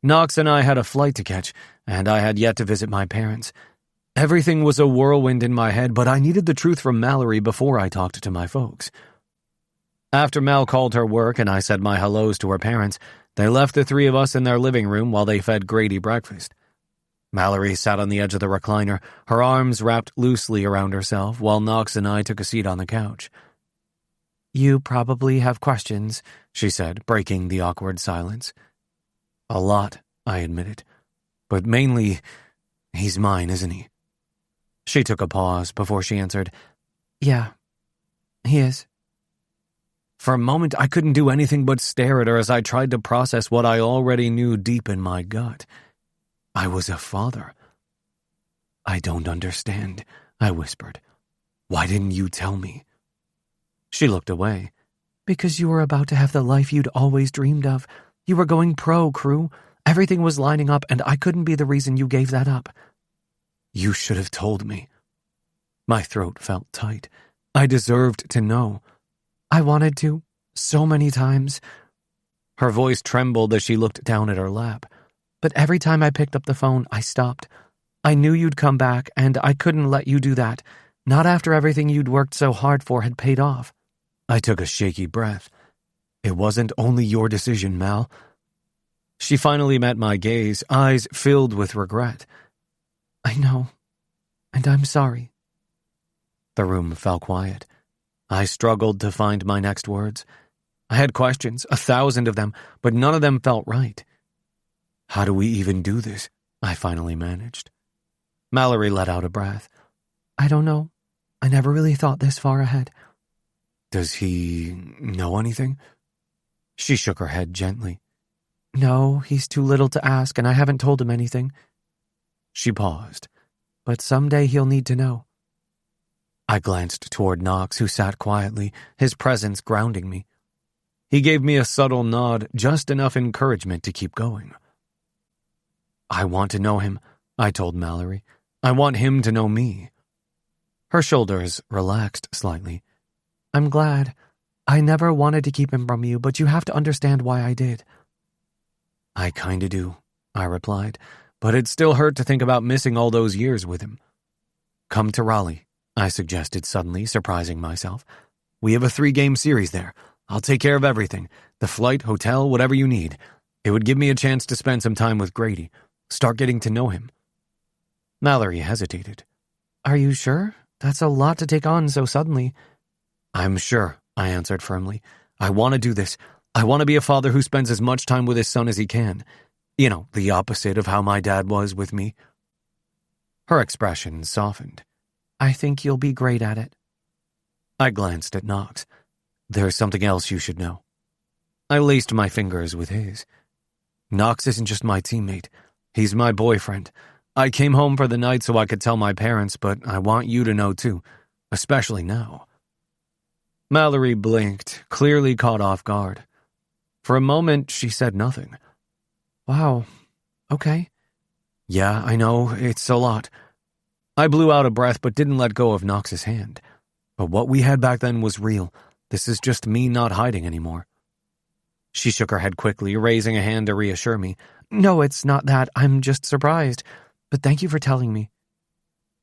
Knox and I had a flight to catch, and I had yet to visit my parents. Everything was a whirlwind in my head, but I needed the truth from Mallory before I talked to my folks. After Mal called her work and I said my hellos to her parents, they left the three of us in their living room while they fed Grady breakfast. Mallory sat on the edge of the recliner, her arms wrapped loosely around herself, while Knox and I took a seat on the couch. You probably have questions, she said, breaking the awkward silence. A lot, I admitted. But mainly, he's mine, isn't he? She took a pause before she answered, Yeah, he is. For a moment, I couldn't do anything but stare at her as I tried to process what I already knew deep in my gut. I was a father. I don't understand, I whispered. Why didn't you tell me? She looked away. Because you were about to have the life you'd always dreamed of. You were going pro, Crew. Everything was lining up, and I couldn't be the reason you gave that up. You should have told me. My throat felt tight. I deserved to know. I wanted to, so many times. Her voice trembled as she looked down at her lap. But every time I picked up the phone, I stopped. I knew you'd come back, and I couldn't let you do that. Not after everything you'd worked so hard for had paid off. I took a shaky breath. It wasn't only your decision, Mal. She finally met my gaze, eyes filled with regret. I know, and I'm sorry. The room fell quiet. I struggled to find my next words. I had questions, 1,000 of them, but none of them felt right. How do we even do this? I finally managed. Mallory let out a breath. I don't know. I never really thought this far ahead. Does he know anything? She shook her head gently. No, he's too little to ask, and I haven't told him anything. She paused. But someday he'll need to know. I glanced toward Knox, who sat quietly, his presence grounding me. He gave me a subtle nod, just enough encouragement to keep going. I want to know him, I told Mallory. I want him to know me. Her shoulders relaxed slightly. I'm glad. I never wanted to keep him from you, but you have to understand why I did. I kinda do, I replied, but it still hurt to think about missing all those years with him. Come to Raleigh, I suggested suddenly, surprising myself. We have a 3-game series there. I'll take care of everything. The flight, hotel, whatever you need. It would give me a chance to spend some time with Grady. Start getting to know him. Mallory hesitated. Are you sure? That's a lot to take on so suddenly. I'm sure, I answered firmly. I want to do this. I want to be a father who spends as much time with his son as he can. You know, the opposite of how my dad was with me. Her expression softened. I think you'll be great at it. I glanced at Knox. There's something else you should know. I laced my fingers with his. Knox isn't just my teammate. He's my boyfriend. I came home for the night so I could tell my parents, but I want you to know too, especially now. Mallory blinked, clearly caught off guard. For a moment, she said nothing. Wow. Okay. Yeah, I know, it's a lot. I blew out a breath but didn't let go of Knox's hand. But what we had back then was real. This is just me not hiding anymore. She shook her head quickly, raising a hand to reassure me. No, it's not that. I'm just surprised. But thank you for telling me.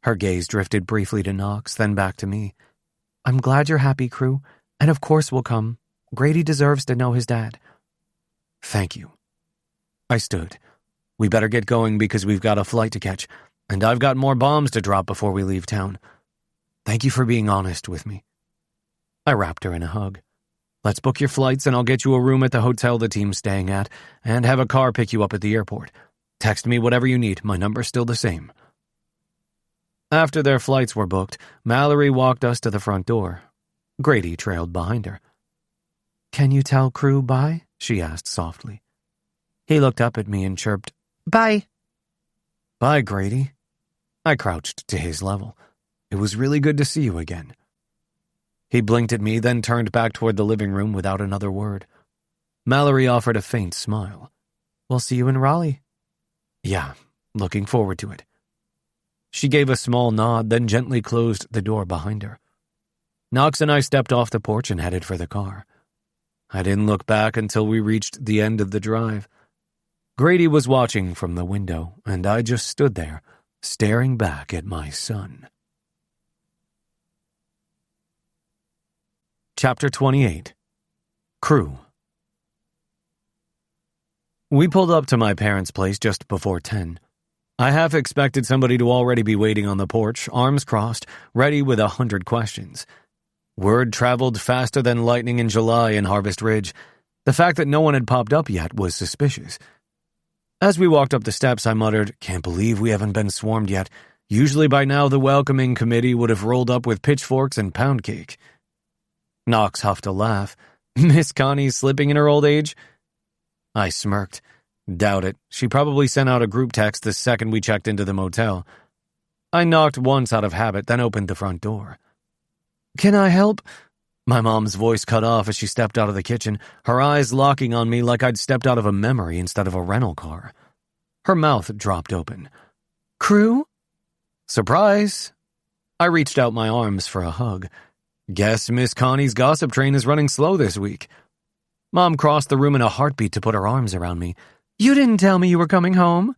Her gaze drifted briefly to Knox, then back to me. I'm glad you're happy, Crew. And of course we'll come. Grady deserves to know his dad. Thank you. I stood. We better get going because we've got a flight to catch, and I've got more bombs to drop before we leave town. Thank you for being honest with me. I wrapped her in a hug. Let's book your flights and I'll get you a room at the hotel the team's staying at and have a car pick you up at the airport. Text me whatever you need. My number's still the same. After their flights were booked, Mallory walked us to the front door. Grady trailed behind her. Can you tell Crew bye? She asked softly. He looked up at me and chirped, Bye. Bye, Grady. I crouched to his level. It was really good to see you again. He blinked at me, then turned back toward the living room without another word. Mallory offered a faint smile. We'll see you in Raleigh. Yeah, looking forward to it. She gave a small nod, then gently closed the door behind her. Knox and I stepped off the porch and headed for the car. I didn't look back until we reached the end of the drive. Grady was watching from the window, and I just stood there, staring back at my son. Chapter 28. Crew. We pulled up to my parents' place just before 10. I half expected somebody to already be waiting on the porch, arms crossed, ready with 100 questions. Word traveled faster than lightning in July in Harvest Ridge. The fact that no one had popped up yet was suspicious. As we walked up the steps, I muttered, "Can't believe we haven't been swarmed yet. Usually by now the welcoming committee would have rolled up with pitchforks and pound cake." Knox huffed a laugh. "Miss Connie's slipping in her old age?" I smirked. Doubt it. She probably sent out a group text the second we checked into the motel. I knocked once out of habit, then opened the front door. "Can I help?" My mom's voice cut off as she stepped out of the kitchen, her eyes locking on me like I'd stepped out of a memory instead of a rental car. Her mouth dropped open. "Crew?" "Surprise!" I reached out my arms for a hug. "Guess Miss Connie's gossip train is running slow this week." Mom crossed the room in a heartbeat to put her arms around me. "You didn't tell me you were coming home."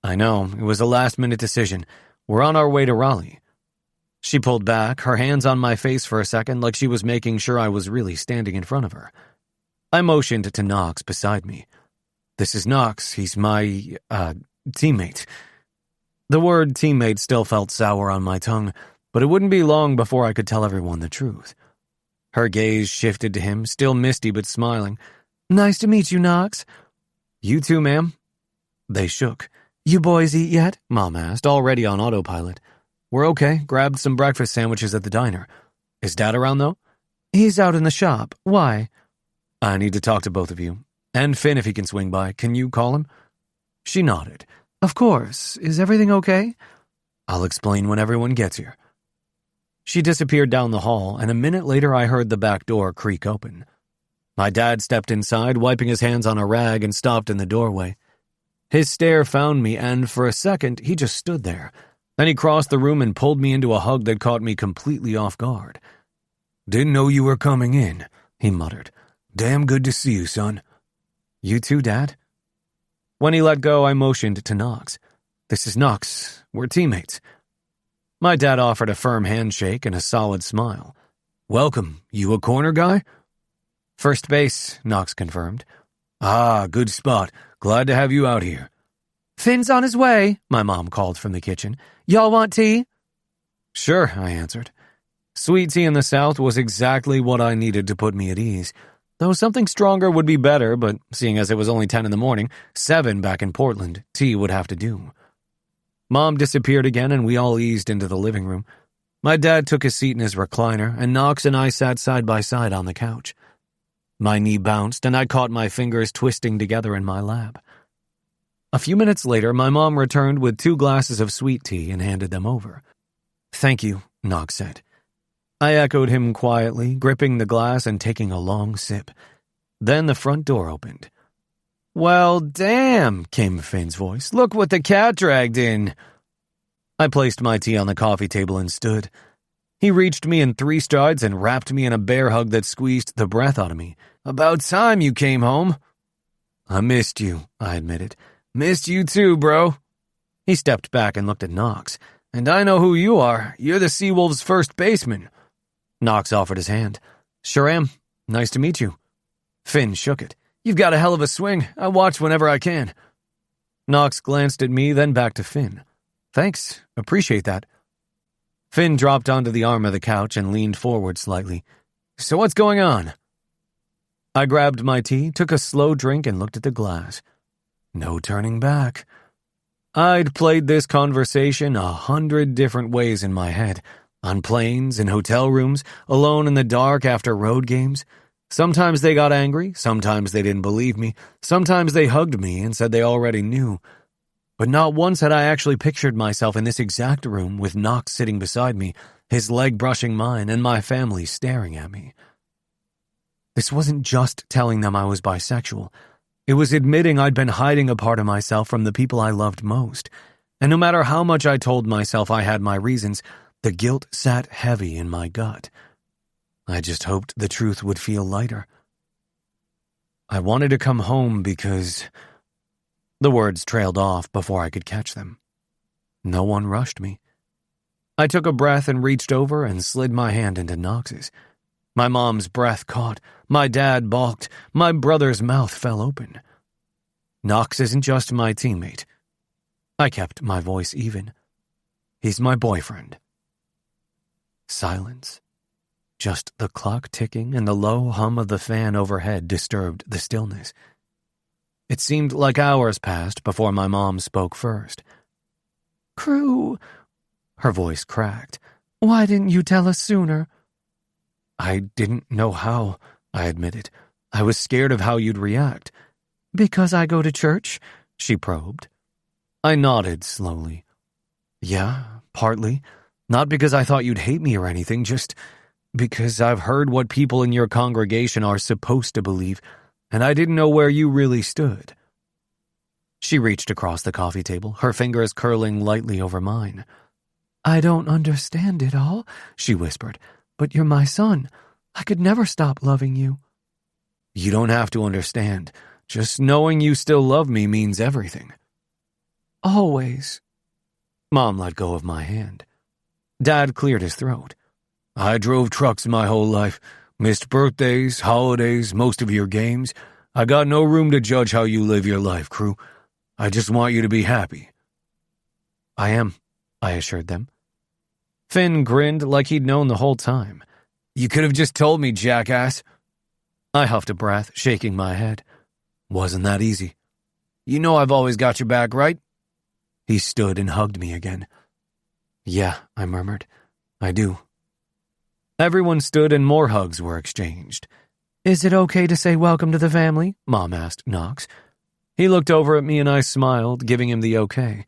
"I know, it was a last-minute decision. We're on our way to Raleigh." She pulled back, her hands on my face for a second like she was making sure I was really standing in front of her. I motioned to Knox beside me. "This is Knox. He's my, teammate." The word teammate still felt sour on my tongue, but it wouldn't be long before I could tell everyone the truth. Her gaze shifted to him, still misty but smiling. "Nice to meet you, Knox." "You too, ma'am." They shook. "You boys eat yet?" Mom asked, already on autopilot. "We're okay. Grabbed some breakfast sandwiches at the diner. Is Dad around, though?" "He's out in the shop. Why?" "I need to talk to both of you. And Finn, if he can swing by. Can you call him?" She nodded. "Of course. Is everything okay?" "I'll explain when everyone gets here." She disappeared down the hall, and a minute later I heard the back door creak open. My dad stepped inside, wiping his hands on a rag, and stopped in the doorway. His stare found me, and for a second, he just stood there. Then he crossed the room and pulled me into a hug that caught me completely off guard. "Didn't know you were coming in," he muttered. "Damn good to see you, son." "You too, Dad?" When he let go, I motioned to Knox. "This is Knox. We're teammates." My dad offered a firm handshake and a solid smile. "Welcome. You a corner guy?" "First base," Knox confirmed. "Ah, good spot. Glad to have you out here." "Finn's on his way," my mom called from the kitchen. "Y'all want tea?" "Sure," I answered. Sweet tea in the South was exactly what I needed to put me at ease, though something stronger would be better, but seeing as it was only 10 in the morning, 7 back in Portland, tea would have to do. Mom disappeared again, and we all eased into the living room. My dad took his seat in his recliner, and Knox and I sat side by side on the couch. My knee bounced, and I caught my fingers twisting together in my lap. A few minutes later, my mom returned with 2 glasses of sweet tea and handed them over. "Thank you," Knox said. I echoed him quietly, gripping the glass and taking a long sip. Then the front door opened. "Well, damn," came Finn's voice. "Look what the cat dragged in." I placed my tea on the coffee table and stood. He reached me in 3 strides and wrapped me in a bear hug that squeezed the breath out of me. "About time you came home." "I missed you," I admitted. "Missed you too, bro." He stepped back and looked at Knox. "And I know who you are. You're the Seawolves' first baseman." Knox offered his hand. "Sure am. Nice to meet you." Finn shook it. "You've got a hell of a swing. I watch whenever I can." Knox glanced at me, then back to Finn. "Thanks. Appreciate that." Finn dropped onto the arm of the couch and leaned forward slightly. "So what's going on?" I grabbed my tea, took a slow drink, and looked at the glass. No turning back. I'd played this conversation 100 different ways in my head. On planes, in hotel rooms, alone in the dark after road games. Sometimes they got angry, sometimes they didn't believe me, sometimes they hugged me and said they already knew. But not once had I actually pictured myself in this exact room with Knox sitting beside me, his leg brushing mine, and my family staring at me. This wasn't just telling them I was bisexual. It was admitting I'd been hiding a part of myself from the people I loved most. And no matter how much I told myself I had my reasons, the guilt sat heavy in my gut. I just hoped the truth would feel lighter. I wanted to come home because... The words trailed off before I could catch them. No one rushed me. I took a breath and reached over and slid my hand into Knox's. My mom's breath caught, my dad balked, my brother's mouth fell open. Knox isn't just my teammate. I kept my voice even. He's my boyfriend. Silence. Just the clock ticking and the low hum of the fan overhead disturbed the stillness. It seemed like hours passed before my mom spoke first. "Crew," her voice cracked. "Why didn't you tell us sooner?" "I didn't know how," I admitted. "I was scared of how you'd react." "Because I go to church?" she probed. I nodded slowly. "Yeah, partly. Not because I thought you'd hate me or anything, just because I've heard what people in your congregation are supposed to believe, and I didn't know where you really stood." She reached across the coffee table, her fingers curling lightly over mine. "I don't understand it all," she whispered, "but you're my son. I could never stop loving you." "You don't have to understand. Just knowing you still love me means everything." "Always." Mom let go of my hand. Dad cleared his throat. "I drove trucks my whole life. Missed birthdays, holidays, most of your games. I got no room to judge how you live your life, crew. I just want you to be happy." "I am," I assured them. Finn grinned like he'd known the whole time. "You could have just told me, jackass." I huffed a breath, shaking my head. "Wasn't that easy. You know I've always got your back, right?" He stood and hugged me again. "Yeah," I murmured. "I do." Everyone stood and more hugs were exchanged. "Is it okay to say welcome to the family?" Mom asked Knox. He looked over at me and I smiled, giving him the okay.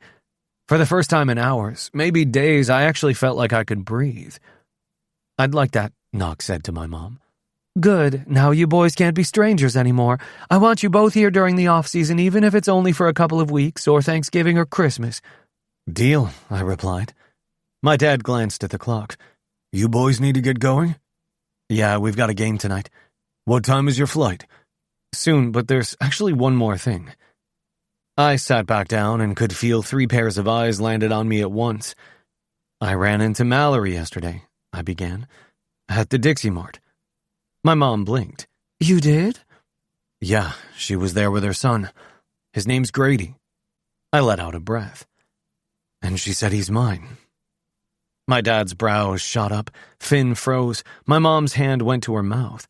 For the first time in hours, maybe days, I actually felt like I could breathe. "I'd like that," Knox said to my mom. "Good. Now you boys can't be strangers anymore. I want you both here during the off-season, even if it's only for a couple of weeks or Thanksgiving or Christmas." "Deal," I replied. My dad glanced at the clock. "You boys need to get going?" "Yeah, we've got a game tonight." "What time is your flight?" "Soon, but there's actually one more thing." I sat back down and could feel 3 pairs of eyes landed on me at once. "I ran into Mallory yesterday," I began, "at the Dixie Mart." My mom blinked. "You did?" "Yeah, she was there with her son. His name's Grady." I let out a breath. "And she said he's mine." My dad's brows shot up, Finn froze, my mom's hand went to her mouth.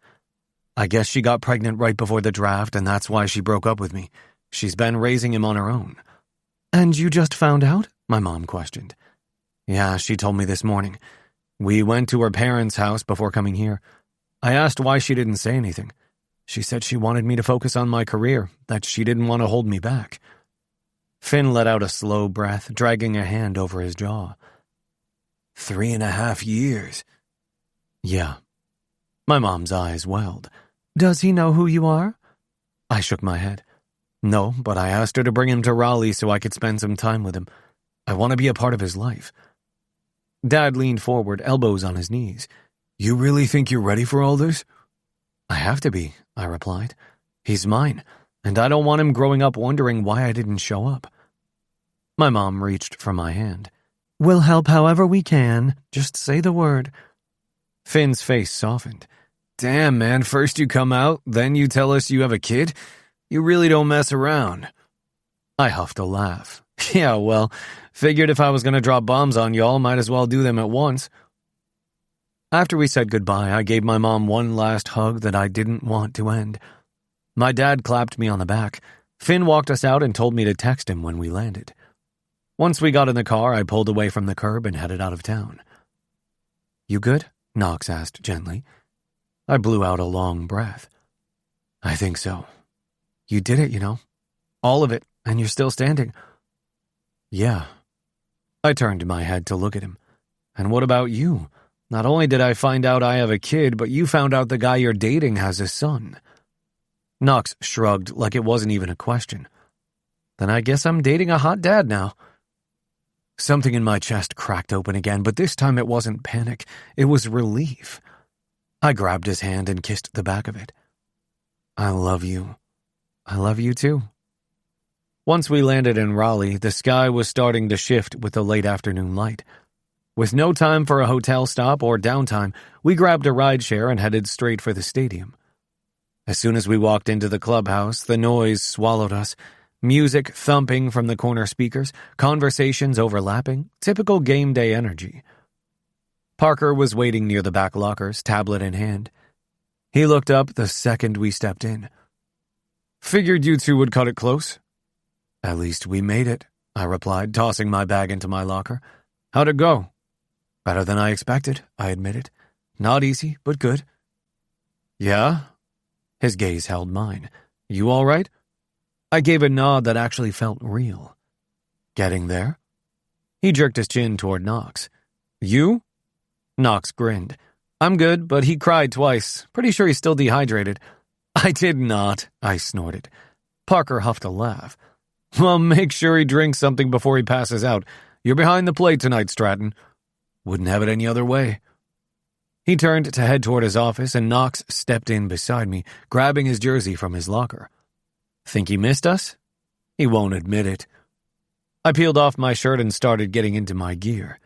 "I guess she got pregnant right before the draft, and that's why she broke up with me. She's been raising him on her own." "And you just found out?" my mom questioned. "Yeah, she told me this morning. We went to her parents' house before coming here. I asked why she didn't say anything. She said she wanted me to focus on my career, that she didn't want to hold me back." Finn let out a slow breath, dragging a hand over his jaw. 3.5 years. "Yeah." My mom's eyes welled. "Does he know who you are?" I shook my head. "No, but I asked her to bring him to Raleigh so I could spend some time with him. I want to be a part of his life." Dad leaned forward, elbows on his knees. "You really think you're ready for all this?" "I have to be," I replied. "He's mine, and I don't want him growing up wondering why I didn't show up." My mom reached for my hand. "We'll help however we can. Just say the word." Finn's face softened. "Damn, man, first you come out, then you tell us you have a kid? You really don't mess around." I huffed a laugh. "Yeah, well, figured if I was going to drop bombs on y'all, might as well do them at once." After we said goodbye, I gave my mom one last hug that I didn't want to end. My dad clapped me on the back. Finn walked us out and told me to text him when we landed. Once we got in the car, I pulled away from the curb and headed out of town. "You good?" Knox asked gently. I blew out a long breath. "I think so. You did it, you know. All of it, and you're still standing. Yeah. I turned my head to look at him. And what about you? Not only did I find out I have a kid, but you found out the guy you're dating has a son. Knox shrugged like it wasn't even a question. Then I guess I'm dating a hot dad now. Something in my chest cracked open again, but this time it wasn't panic. It was relief. I grabbed his hand and kissed the back of it. I love you. I love you too. Once we landed in Raleigh, the sky was starting to shift with the late afternoon light. With no time for a hotel stop or downtime, we grabbed a rideshare and headed straight for the stadium. As soon as we walked into the clubhouse, the noise swallowed us. Music thumping from the corner speakers, conversations overlapping, typical game day energy. Parker was waiting near the back lockers, tablet in hand. He looked up the second we stepped in. Figured you two would cut it close. At least we made it, I replied, tossing my bag into my locker. How'd it go? Better than I expected, I admitted. Not easy, but good. Yeah? His gaze held mine. You all right? I gave a nod that actually felt real. Getting there? He jerked his chin toward Knox. You? Knox grinned. I'm good, but he cried twice. Pretty sure he's still dehydrated. I did not, I snorted. Parker huffed a laugh. Well, make sure he drinks something before he passes out. You're behind the plate tonight, Stratton. Wouldn't have it any other way. He turned to head toward his office, and Knox stepped in beside me, grabbing his jersey from his locker. Think he missed us? He won't admit it. I peeled off my shirt and started getting into my gear.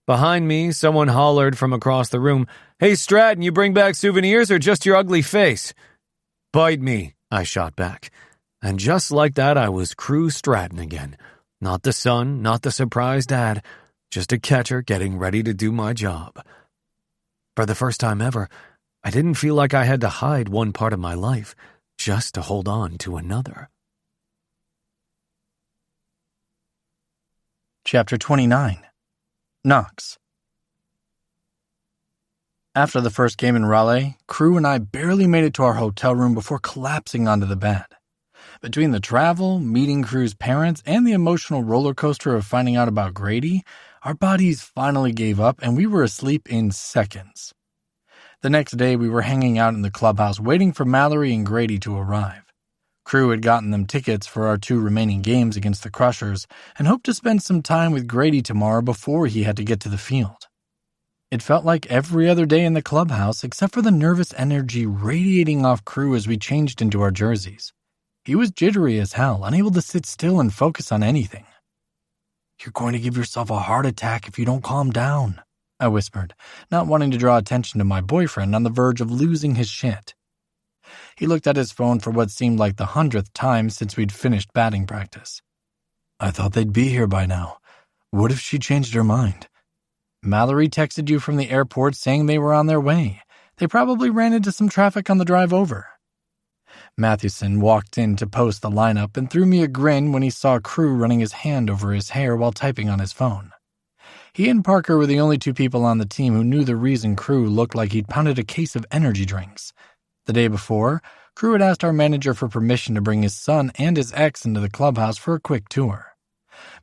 Behind me, someone hollered from across the room, Hey, Stratton, you bring back souvenirs or just your ugly face? Bite me, I shot back. And just like that, I was Crew Stratton again. Not the son, not the surprise dad, just a catcher getting ready to do my job. For the first time ever, I didn't feel like I had to hide one part of my life just to hold on to another. Chapter 29. Knox. After the first game in Raleigh, Crew and I barely made it to our hotel room before collapsing onto the bed. Between the travel, meeting Crew's parents, and the emotional roller coaster of finding out about Grady, our bodies finally gave up and we were asleep in seconds. The next day, we were hanging out in the clubhouse waiting for Mallory and Grady to arrive. Crew had gotten them tickets for our 2 remaining games against the Crushers and hoped to spend some time with Grady tomorrow before he had to get to the field. It felt like every other day in the clubhouse except for the nervous energy radiating off Crew as we changed into our jerseys. He was jittery as hell, unable to sit still and focus on anything. You're going to give yourself a heart attack if you don't calm down, I whispered, not wanting to draw attention to my boyfriend on the verge of losing his shit. He looked at his phone for what seemed like the 100th time since we'd finished batting practice. I thought they'd be here by now. What if she changed her mind? Mallory texted you from the airport saying they were on their way. They probably ran into some traffic on the drive over. Mathewson walked in to post the lineup and threw me a grin when he saw Crew running his hand over his hair while typing on his phone. He and Parker were the only 2 people on the team who knew the reason Crew looked like he'd pounded a case of energy drinks. The day before, Crew had asked our manager for permission to bring his son and his ex into the clubhouse for a quick tour.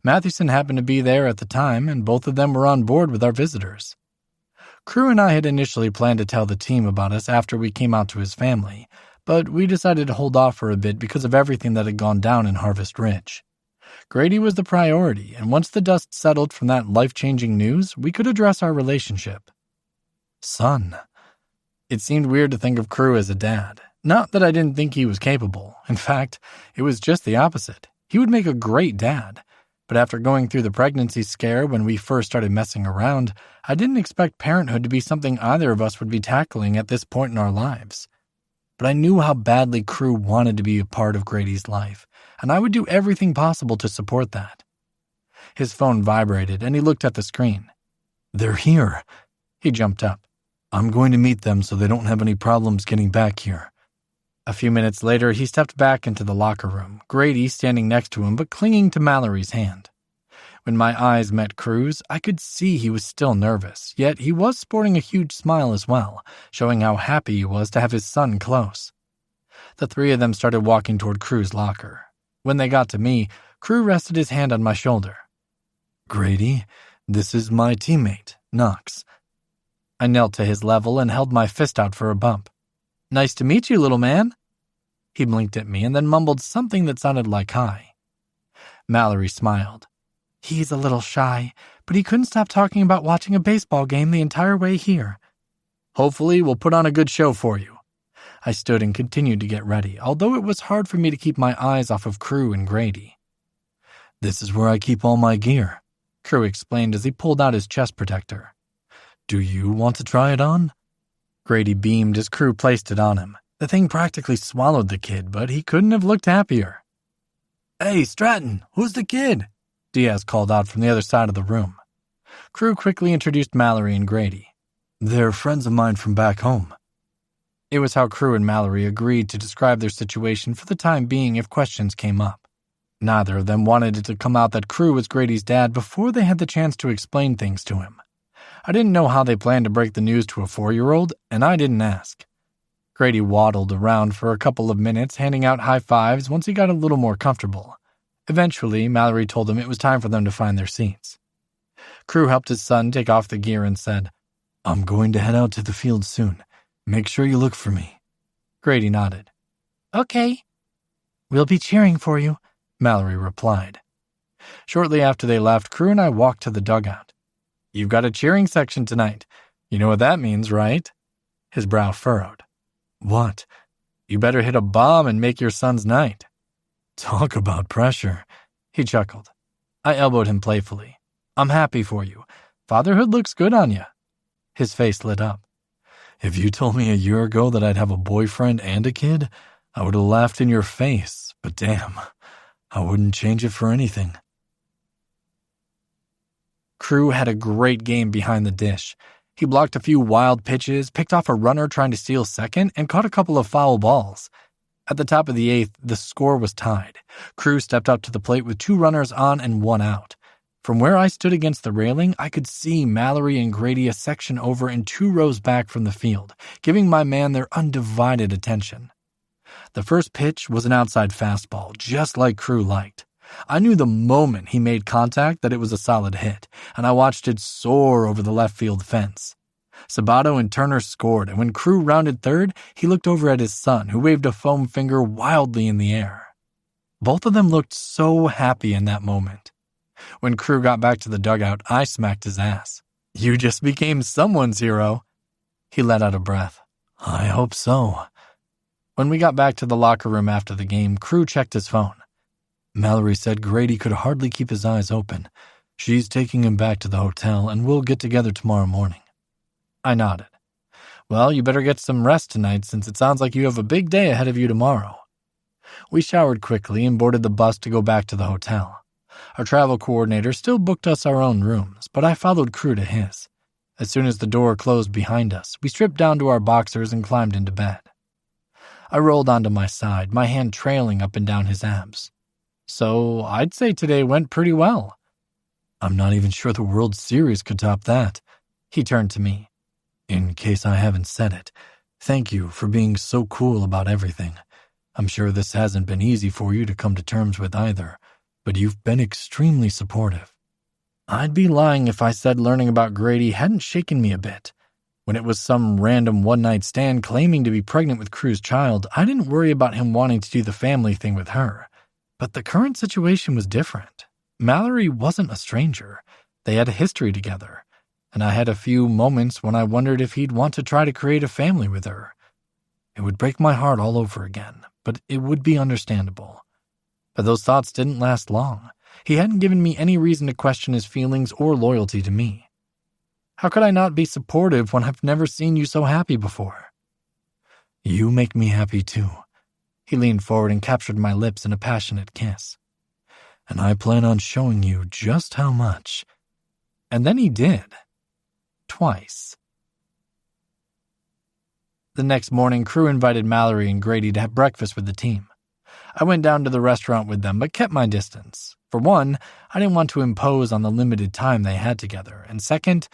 Mathewson happened to be there at the time, and both of them were on board with our visitors. Crew and I had initially planned to tell the team about us after we came out to his family, but we decided to hold off for a bit because of everything that had gone down in Harvest Ridge. Grady was the priority, and once the dust settled from that life-changing news, we could address our relationship. Son. It seemed weird to think of Crew as a dad. Not that I didn't think he was capable. In fact, it was just the opposite. He would make a great dad. But after going through the pregnancy scare when we first started messing around, I didn't expect parenthood to be something either of us would be tackling at this point in our lives. But I knew how badly Crew wanted to be a part of Grady's life, and I would do everything possible to support that. His phone vibrated, and he looked at the screen. They're here. He jumped up. I'm going to meet them so they don't have any problems getting back here. A few minutes later, he stepped back into the locker room, Grady standing next to him but clinging to Mallory's hand. When my eyes met Crew's, I could see he was still nervous, yet he was sporting a huge smile as well, showing how happy he was to have his son close. The 3 of them started walking toward Crew's locker. When they got to me, Crew rested his hand on my shoulder. Grady, this is my teammate, Knox. I knelt to his level and held my fist out for a bump. Nice to meet you, little man. He blinked at me and then mumbled something that sounded like hi. Mallory smiled. He's a little shy, but he couldn't stop talking about watching a baseball game the entire way here. Hopefully, we'll put on a good show for you. I stood and continued to get ready, although it was hard for me to keep my eyes off of Crew and Grady. This is where I keep all my gear, Crew explained as he pulled out his chest protector. Do you want to try it on? Grady beamed as Crew placed it on him. The thing practically swallowed the kid, but he couldn't have looked happier. Hey, Stratton, who's the kid? Diaz called out from the other side of the room. Crew quickly introduced Mallory and Grady. They're friends of mine from back home. It was how Crew and Mallory agreed to describe their situation for the time being if questions came up. Neither of them wanted it to come out that Crew was Grady's dad before they had the chance to explain things to him. I didn't know how they planned to break the news to a 4-year-old, and I didn't ask. Grady waddled around for a couple of minutes, handing out high fives once he got a little more comfortable. Eventually, Mallory told him it was time for them to find their seats. Crew helped his son take off the gear and said, I'm going to head out to the field soon. Make sure you look for me. Grady nodded. Okay. We'll be cheering for you, Mallory replied. Shortly after they left, Crew and I walked to the dugout. You've got a cheering section tonight. You know what that means, right? His brow furrowed. What? You better hit a bomb and make your son's night. Talk about pressure, he chuckled. I elbowed him playfully. I'm happy for you. Fatherhood looks good on you. His face lit up. If you told me a year ago that I'd have a boyfriend and a kid, I would have laughed in your face, but damn, I wouldn't change it for anything. Crew had a great game behind the dish. He blocked a few wild pitches, picked off a runner trying to steal second, and caught a couple of foul balls. At the top of the 8th, the score was tied. Crew stepped up to the plate with 2 runners on and 1 out. From where I stood against the railing, I could see Mallory and Grady a section over and 2 rows back from the field, giving my man their undivided attention. The first pitch was an outside fastball, just like Crew liked. I knew the moment he made contact that it was a solid hit, and I watched it soar over the left field fence. Sabato and Turner scored, and when Crew rounded third, he looked over at his son, who waved a foam finger wildly in the air. Both of them looked so happy in that moment. When Crew got back to the dugout, I smacked his ass. You just became someone's hero. He let out a breath. I hope so. When we got back to the locker room after the game, Crew checked his phone. Mallory said Grady could hardly keep his eyes open. She's taking him back to the hotel, and we'll get together tomorrow morning. I nodded. Well, you better get some rest tonight since it sounds like you have a big day ahead of you tomorrow. We showered quickly and boarded the bus to go back to the hotel. Our travel coordinator still booked us our own rooms, but I followed Crew to his. As soon as the door closed behind us, we stripped down to our boxers and climbed into bed. I rolled onto my side, my hand trailing up and down his abs. So I'd say today went pretty well. I'm not even sure the World Series could top that. He turned to me. In case I haven't said it, thank you for being so cool about everything. I'm sure this hasn't been easy for you to come to terms with either, but you've been extremely supportive. I'd be lying if I said learning about Grady hadn't shaken me a bit. When it was some random one-night stand claiming to be pregnant with Crew's child, I didn't worry about him wanting to do the family thing with her. But the current situation was different. Mallory wasn't a stranger. They had a history together, and I had a few moments when I wondered if he'd want to try to create a family with her. It would break my heart all over again, but it would be understandable. But those thoughts didn't last long. He hadn't given me any reason to question his feelings or loyalty to me. How could I not be supportive when I've never seen you so happy before? You make me happy too. He leaned forward and captured my lips in a passionate kiss. And I plan on showing you just how much. And then he did. Twice. The next morning, Crew invited Mallory and Grady to have breakfast with the team. I went down to the restaurant with them, but kept my distance. For one, I didn't want to impose on the limited time they had together. And second,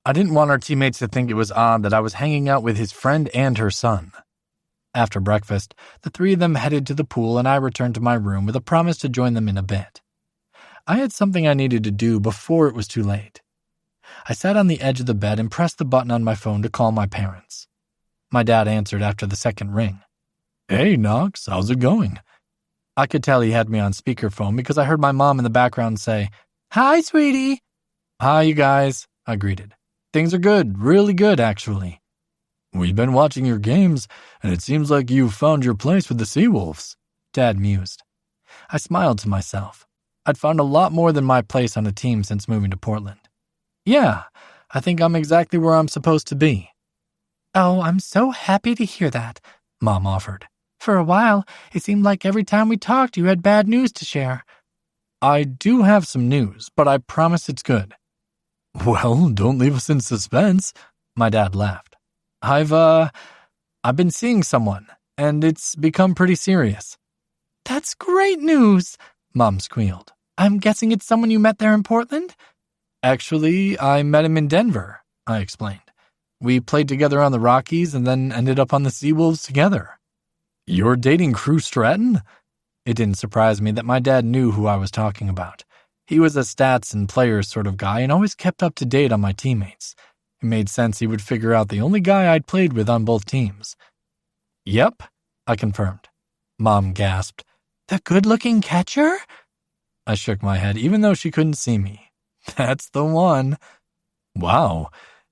I didn't want our teammates to think it was odd that I was hanging out with his friend and her son. After breakfast, the 3 of them headed to the pool and I returned to my room with a promise to join them in a bit. I had something I needed to do before it was too late. I sat on the edge of the bed and pressed the button on my phone to call my parents. My dad answered after the second ring. Hey, Knox, how's it going? I could tell he had me on speakerphone because I heard my mom in the background say, "Hi, sweetie." "Hi, you guys," I greeted. "Things are good, really good, actually." We've been watching your games, and it seems like you've found your place with the Seawolves, Dad mused. I smiled to myself. I'd found a lot more than my place on a team since moving to Portland. "Yeah, I think I'm exactly where I'm supposed to be." "Oh, I'm so happy to hear that," Mom offered. "For a while, it seemed like every time we talked you had bad news to share." "I do have some news, but I promise it's good." Well, don't leave us in suspense, my dad laughed. I've been seeing someone, and it's become pretty serious." "That's great news," Mom squealed. "I'm guessing it's someone you met there in Portland?" "Actually, I met him in Denver," I explained. "We played together on the Rockies and then ended up on the Seawolves together." You're dating Crew Stratton? It didn't surprise me that my dad knew who I was talking about. He was a stats and players sort of guy and always kept up to date on my teammates. It made sense he would figure out the only guy I'd played with on both teams. "Yep," I confirmed. Mom gasped. "The good-looking catcher?" I shook my head, even though she couldn't see me. "That's the one." "Wow,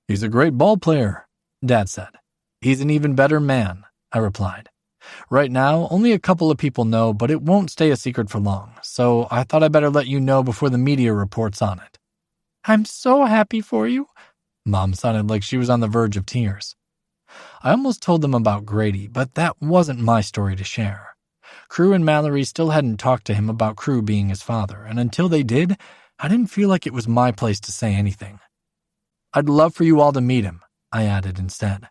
he's a great ball player," Dad said. "He's an even better man," I replied. "Right now, only a couple of people know, but it won't stay a secret for long, so I thought I'd better let you know before the media reports on it." "I'm so happy for you." Mom sounded like she was on the verge of tears. I almost told them about Grady, but that wasn't my story to share. Crew and Mallory still hadn't talked to him about Crew being his father, and until they did, I didn't feel like it was my place to say anything. "I'd love for you all to meet him," I added instead.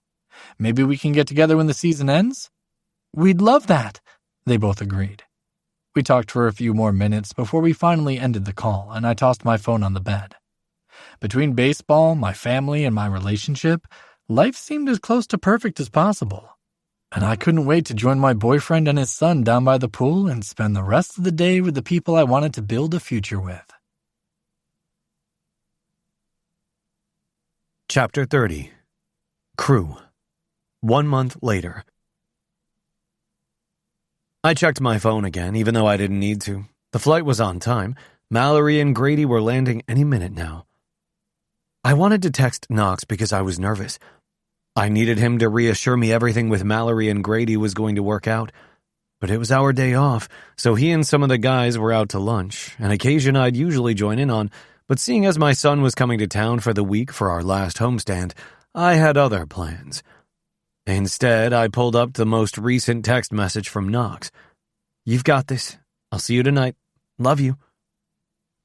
"Maybe we can get together when the season ends?" "We'd love that," they both agreed. We talked for a few more minutes before we finally ended the call, and I tossed my phone on the bed. Between baseball, my family, and my relationship, life seemed as close to perfect as possible. And I couldn't wait to join my boyfriend and his son down by the pool and spend the rest of the day with the people I wanted to build a future with. Chapter 30. Crew. 1 month later. I checked my phone again, even though I didn't need to. The flight was on time. Mallory and Grady were landing any minute now. I wanted to text Knox because I was nervous. I needed him to reassure me everything with Mallory and Grady was going to work out. But it was our day off, so he and some of the guys were out to lunch, an occasion I'd usually join in on, but seeing as my son was coming to town for the week for our last homestand, I had other plans. Instead, I pulled up the most recent text message from Knox. "You've got this. I'll see you tonight. Love you."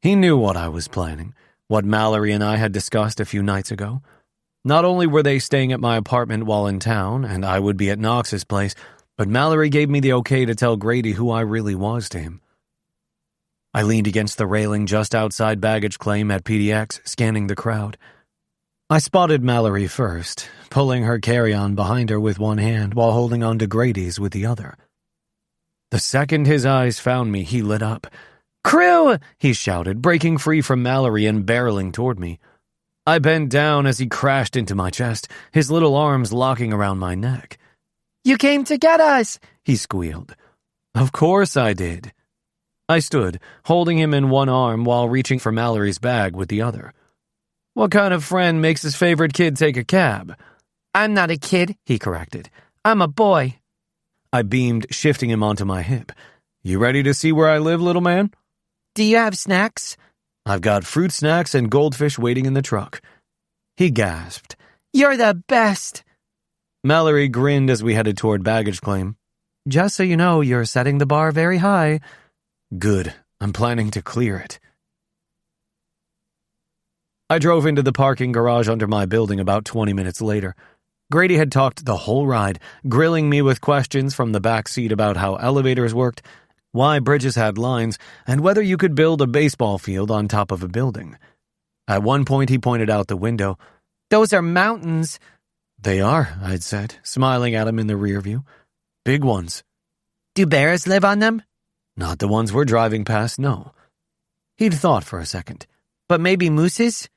He knew what I was planning, what Mallory and I had discussed a few nights ago. Not only were they staying at my apartment while in town, and I would be at Knox's place, but Mallory gave me the okay to tell Grady who I really was to him. I leaned against the railing just outside baggage claim at PDX, scanning the crowd. I spotted Mallory first, pulling her carry-on behind her with one hand while holding on to Grady's with the other. The second his eyes found me, he lit up. "Crew!" he shouted, breaking free from Mallory and barreling toward me. I bent down as he crashed into my chest, his little arms locking around my neck. "You came to get us!" he squealed. Of course I did. I stood, holding him in one arm while reaching for Mallory's bag with the other. "What kind of friend makes his favorite kid take a cab?" "I'm not a kid," he corrected. "I'm a boy." I beamed, shifting him onto my hip. "You ready to see where I live, little man?" "Do you have snacks?" "I've got fruit snacks and goldfish waiting in the truck." He gasped. "You're the best." Mallory grinned as we headed toward baggage claim. "Just so you know, you're setting the bar very high." "Good. I'm planning to clear it." I drove into the parking garage under my building about 20 minutes later. Grady had talked the whole ride, grilling me with questions from the back seat about how elevators worked, why bridges had lines, and whether you could build a baseball field on top of a building. At one point, he pointed out the window. "Those are mountains." "They are," I'd said, smiling at him in the rear view. "Big ones." "Do bears live on them?" "Not the ones we're driving past, no." He'd thought for a second. But maybe mooses?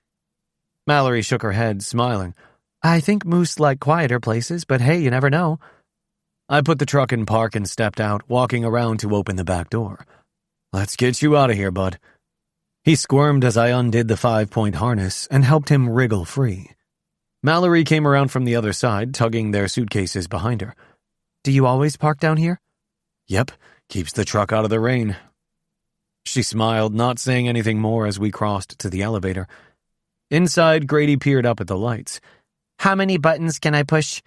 Mallory shook her head, smiling. I think moose like quieter places, but hey, you never know. I put the truck in park and stepped out, walking around to open the back door. Let's get you out of here, bud. He squirmed as I undid the 5-point harness and helped him wriggle free. Mallory came around from the other side, tugging their suitcases behind her. Do you always park down here? Yep, keeps the truck out of the rain. She smiled, not saying anything more as we crossed to the elevator. Inside, Grady peered up at the lights. How many buttons can I push?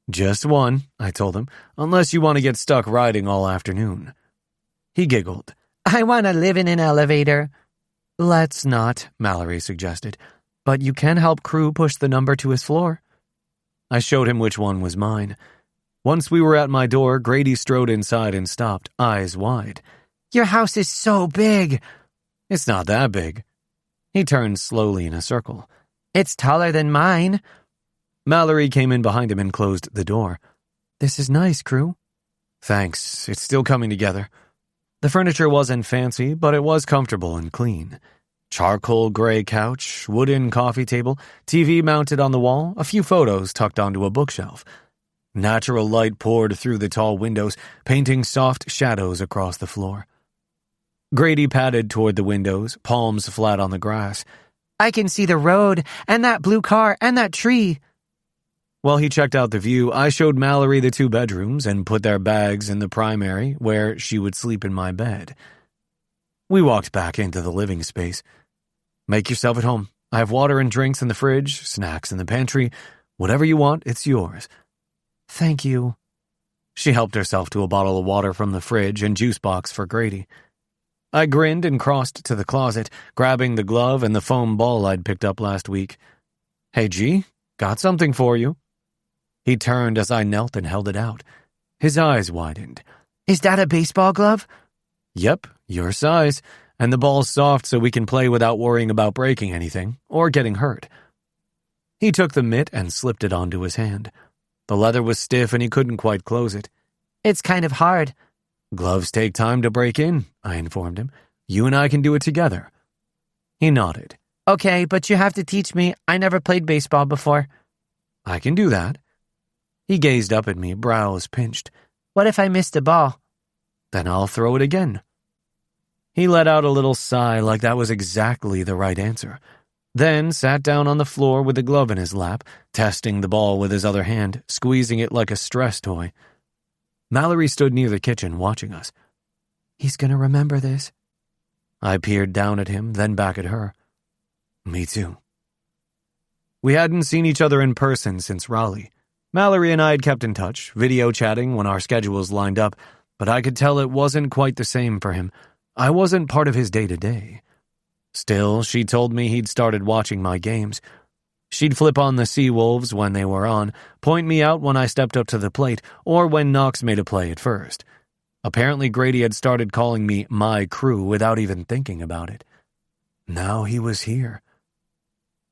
Just one, I told him, unless you want to get stuck riding all afternoon. He giggled. I want to live in an elevator. Let's not, Mallory suggested, but you can help Crew push the number to his floor. I showed him which one was mine. Once we were at my door, Grady strode inside and stopped, eyes wide. Your house is so big. It's not that big. He turned slowly in a circle. It's taller than mine. Mallory came in behind him and closed the door. This is nice, Crew. Thanks. It's still coming together. The furniture wasn't fancy, but it was comfortable and clean. Charcoal gray couch, wooden coffee table, TV mounted on the wall, a few photos tucked onto a bookshelf. Natural light poured through the tall windows, painting soft shadows across the floor. Grady padded toward the windows, palms flat on the grass. I can see the road, and that blue car, and that tree. While he checked out the view, I showed Mallory the 2 bedrooms and put their bags in the primary, where she would sleep in my bed. We walked back into the living space. Make yourself at home. I have water and drinks in the fridge, snacks in the pantry. Whatever you want, it's yours. Thank you. She helped herself to a bottle of water from the fridge and juice box for Grady. I grinned and crossed to the closet, grabbing the glove and the foam ball I'd picked up last week. Hey, G, got something for you. He turned as I knelt and held it out. His eyes widened. Is that a baseball glove? Yep, your size, and the ball's soft so we can play without worrying about breaking anything or getting hurt. He took the mitt and slipped it onto his hand. The leather was stiff and he couldn't quite close it. It's kind of hard. Gloves take time to break in, I informed him. You and I can do it together. He nodded. Okay, but you have to teach me. I never played baseball before. I can do that. He gazed up at me, brows pinched. What if I missed a ball? Then I'll throw it again. He let out a little sigh like that was exactly the right answer, then sat down on the floor with the glove in his lap, testing the ball with his other hand, squeezing it like a stress toy. Mallory stood near the kitchen watching us. He's gonna remember this. I peered down at him, then back at her. Me too. We hadn't seen each other in person since Raleigh. Mallory and I had kept in touch, video chatting when our schedules lined up, but I could tell it wasn't quite the same for him. I wasn't part of his day-to-day. Still, she told me he'd started watching my games. She'd flip on the Seawolves when they were on, point me out when I stepped up to the plate, or when Knox made a play at first. Apparently Grady had started calling me my Crew without even thinking about it. Now he was here.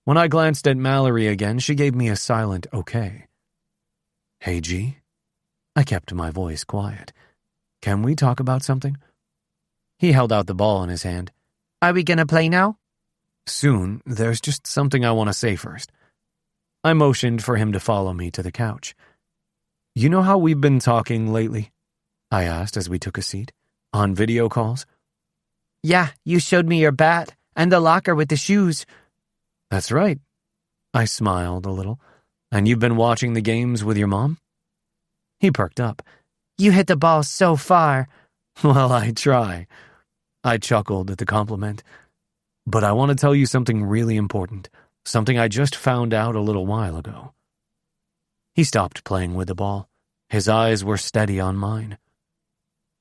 When I glanced at Mallory again, she gave me a silent okay. Hey, G. I kept my voice quiet. Can we talk about something? He held out the ball in his hand. Are we gonna play now? Soon. There's just something I want to say first. I motioned for him to follow me to the couch. You know how we've been talking lately? I asked as we took a seat. On video calls? Yeah, you showed me your bat and the locker with the shoes. That's right. I smiled a little. And you've been watching the games with your mom? He perked up. You hit the ball so far. Well, I try. I chuckled at the compliment. But I want to tell you something really important, something I just found out a little while ago. He stopped playing with the ball. His eyes were steady on mine.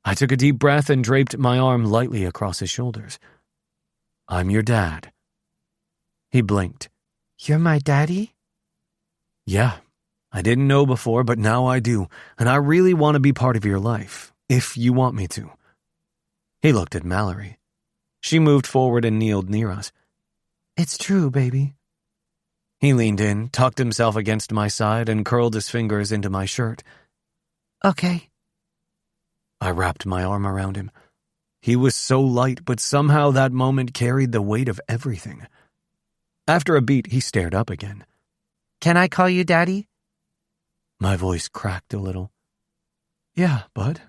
I took a deep breath and draped my arm lightly across his shoulders. I'm your dad. He blinked. You're my daddy? Yeah, I didn't know before, but now I do, and I really want to be part of your life, if you want me to. He looked at Mallory. She moved forward and kneeled near us. It's true, baby. He leaned in, tucked himself against my side, and curled his fingers into my shirt. Okay. I wrapped my arm around him. He was so light, but somehow that moment carried the weight of everything. After a beat, he stared up again. "Can I call you Daddy?" My voice cracked a little. "Yeah, bud,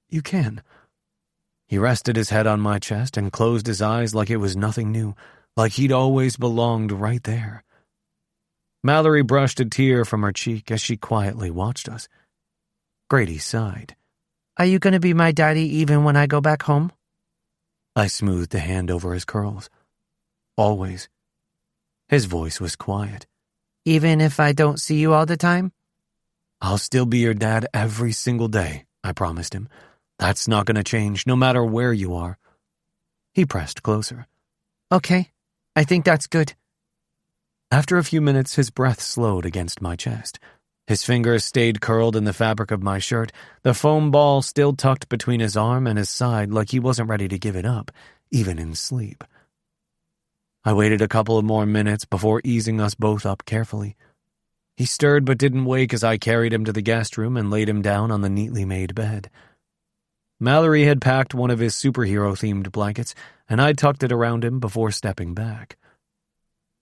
you can." He rested his head on my chest and closed his eyes like it was nothing new, like he'd always belonged right there. Mallory brushed a tear from her cheek as she quietly watched us. Grady sighed. "Are you going to be my daddy even when I go back home?" I smoothed a hand over his curls. "Always." His voice was quiet. "Even if I don't see you all the time?" "I'll still be your dad every single day," I promised him. "That's not going to change, no matter where you are." He pressed closer. "Okay, I think that's good." After a few minutes, his breath slowed against my chest. His fingers stayed curled in the fabric of my shirt, the foam ball still tucked between his arm and his side like he wasn't ready to give it up, even in sleep. I waited a couple of more minutes before easing us both up carefully. He stirred but didn't wake as I carried him to the guest room and laid him down on the neatly made bed. Mallory had packed one of his superhero-themed blankets, and I tucked it around him before stepping back.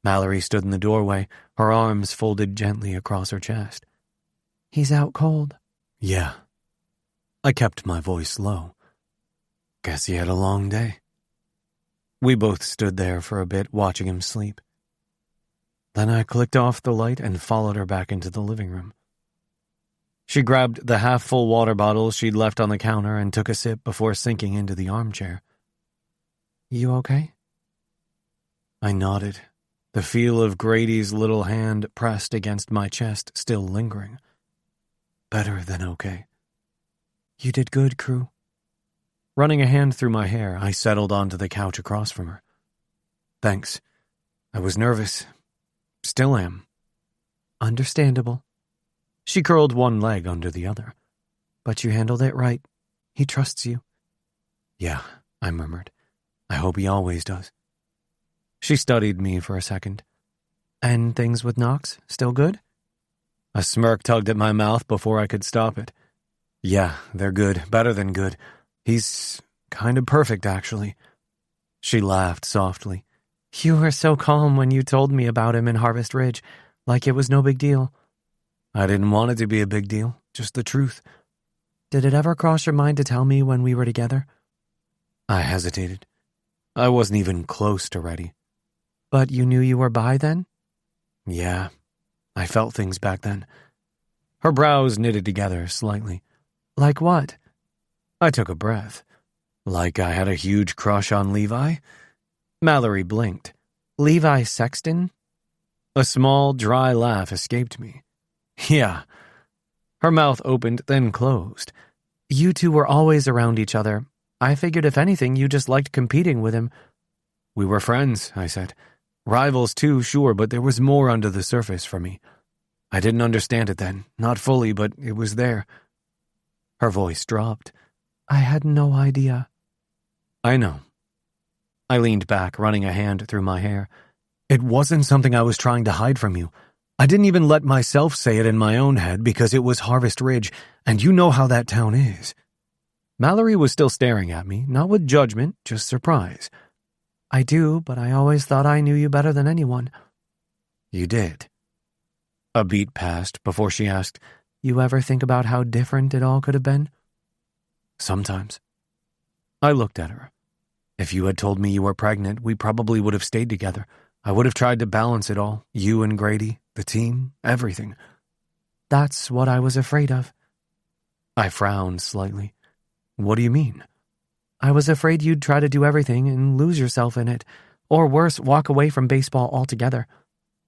Mallory stood in the doorway, her arms folded gently across her chest. "He's out cold." "Yeah." I kept my voice low. "Guess he had a long day." We both stood there for a bit, watching him sleep. Then I clicked off the light and followed her back into the living room. She grabbed the half-full water bottle she'd left on the counter and took a sip before sinking into the armchair. "You okay?" I nodded, the feel of Grady's little hand pressed against my chest still lingering. Better than okay. "You did good, Crew." Running a hand through my hair, I settled onto the couch across from her. "Thanks. I was nervous. Still am." "Understandable." She curled one leg under the other. "But you handled it right. He trusts you." "Yeah," I murmured. "I hope he always does." She studied me for a second. "And things with Knox, still good?" A smirk tugged at my mouth before I could stop it. "Yeah, they're good. Better than good. He's kind of perfect, actually." She laughed softly. "You were so calm when you told me about him in Harvest Ridge, like it was no big deal." "I didn't want it to be a big deal, just the truth." "Did it ever cross your mind to tell me when we were together?" I hesitated. I wasn't even close to ready. "But you knew you were bi then?" "Yeah, I felt things back then." Her brows knitted together slightly. "Like what?" I took a breath. "Like I had a huge crush on Levi?" Mallory blinked. "Levi Sexton?" A small, dry laugh escaped me. "Yeah." Her mouth opened, then closed. "You two were always around each other. I figured if anything, you just liked competing with him." "We were friends," I said. "Rivals too, sure, but there was more under the surface for me. I didn't understand it then, not fully, but it was there." Her voice dropped. "I had no idea." "I know." I leaned back, running a hand through my hair. "It wasn't something I was trying to hide from you. I didn't even let myself say it in my own head because it was Harvest Ridge, and you know how that town is." Mallory was still staring at me, not with judgment, just surprise. "I do, but I always thought I knew you better than anyone." "You did." A beat passed before she asked, "You ever think about how different it all could have been?" "Sometimes." I looked at her. "If you had told me you were pregnant, we probably would have stayed together. I would have tried to balance it all, you and Grady, the team, everything." "That's what I was afraid of." I frowned slightly. "What do you mean?" "I was afraid you'd try to do everything and lose yourself in it, or worse, walk away from baseball altogether.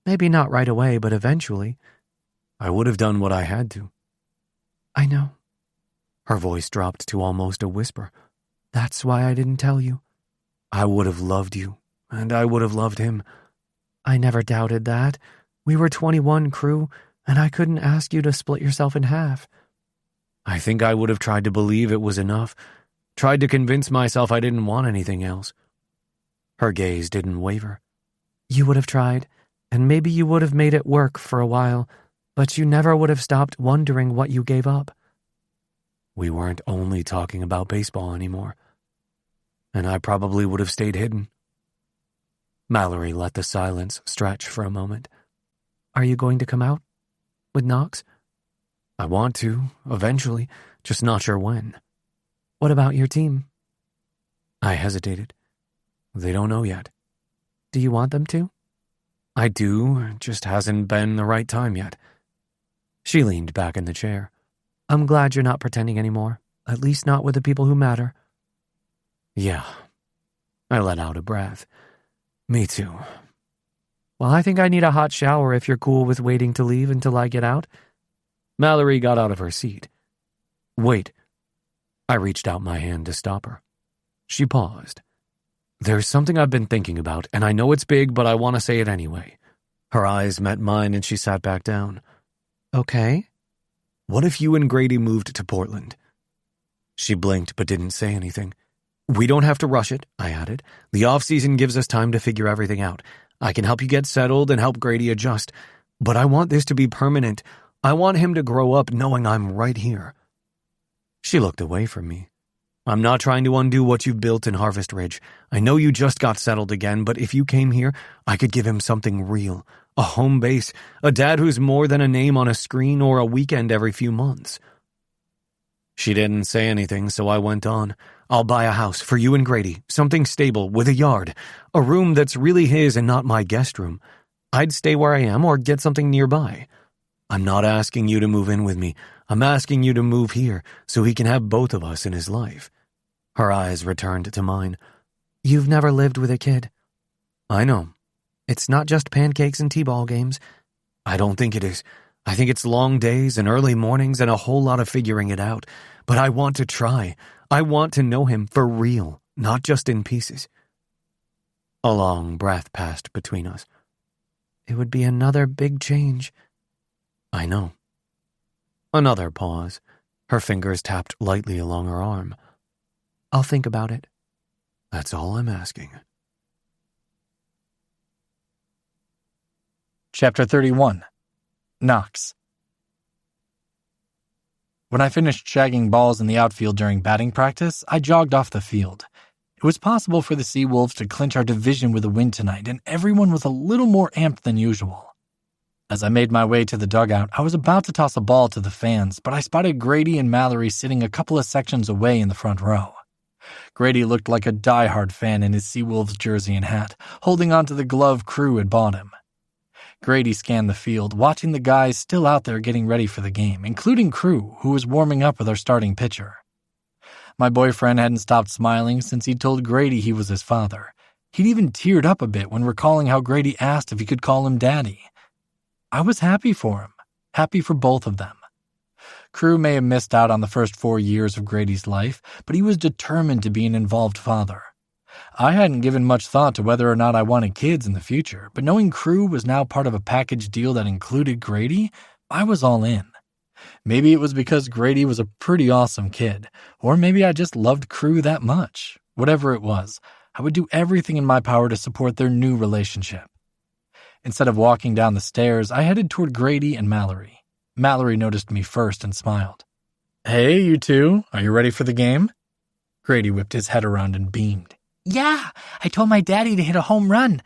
Maybe not right away, but eventually." "I would have done what I had to." "I know." Her voice dropped to almost a whisper. "That's why I didn't tell you." "I would have loved you, and I would have loved him." "I never doubted that. We were 21, Crew, and I couldn't ask you to split yourself in half." "I think I would have tried to believe it was enough, tried to convince myself I didn't want anything else." Her gaze didn't waver. "You would have tried, and maybe you would have made it work for a while, but you never would have stopped wondering what you gave up." We weren't only talking about baseball anymore. and I probably would have stayed hidden. Mallory let the silence stretch for a moment. Are you going to come out with Knox? I want to, eventually, just not sure when. What about your team? I hesitated. They don't know yet. Do you want them to? I do, it just hasn't been the right time yet. She leaned back in the chair. I'm glad you're not pretending anymore, at least not with the people who matter. Yeah. I let out a breath. Me too. Well, I think I need a hot shower if you're cool with waiting to leave until I get out. Mallory got out of her seat. Wait. I reached out my hand to stop her. She paused. There's something I've been thinking about, and I know it's big, but I want to say it anyway. Her eyes met mine and she sat back down. Okay. What if you and Grady moved to Portland? She blinked but didn't say anything. We don't have to rush it, I added. The off-season gives us time to figure everything out. I can help you get settled and help Grady adjust. But I want this to be permanent. I want him to grow up knowing I'm right here. She looked away from me. I'm not trying to undo what you've built in Harvest Ridge. I know you just got settled again, but if you came here, I could give him something real. A home base, a dad who's more than a name on a screen or a weekend every few months. She didn't say anything, so I went on. I'll buy a house for you and Grady, something stable with a yard, a room that's really his and not my guest room. I'd stay where I am or get something nearby. I'm not asking you to move in with me. I'm asking you to move here so he can have both of us in his life. Her eyes returned to mine. You've never lived with a kid. I know. It's not just pancakes and t-ball games. I don't think it is. I think it's long days and early mornings and a whole lot of figuring it out. But I want to try. I want to know him for real, not just in pieces. A long breath passed between us. It would be another big change. I know. Another pause. Her fingers tapped lightly along her arm. I'll think about it. That's all I'm asking. Chapter 31. Knox. When I finished shagging balls in the outfield during batting practice, I jogged off the field. It was possible for the Seawolves to clinch our division with a win tonight, and everyone was a little more amped than usual. As I made my way to the dugout, I was about to toss a ball to the fans, but I spotted Grady and Mallory sitting a couple of sections away in the front row. Grady looked like a diehard fan in his Seawolves jersey and hat, holding onto the glove Crew had bought him. Grady scanned the field, watching the guys still out there getting ready for the game, including Crew, who was warming up with our starting pitcher. My boyfriend hadn't stopped smiling since he'd told Grady he was his father. He'd even teared up a bit when recalling how Grady asked if he could call him Daddy. I was happy for him, happy for both of them. Crew may have missed out on the first 4 years of Grady's life, but he was determined to be an involved father. I hadn't given much thought to whether or not I wanted kids in the future, but knowing Crew was now part of a package deal that included Grady, I was all in. Maybe it was because Grady was a pretty awesome kid, or maybe I just loved Crew that much. Whatever it was, I would do everything in my power to support their new relationship. Instead of walking down the stairs, I headed toward Grady and Mallory. Mallory noticed me first and smiled. "Hey, you two, are you ready for the game?" Grady whipped his head around and beamed. "Yeah, I told my daddy to hit a home run."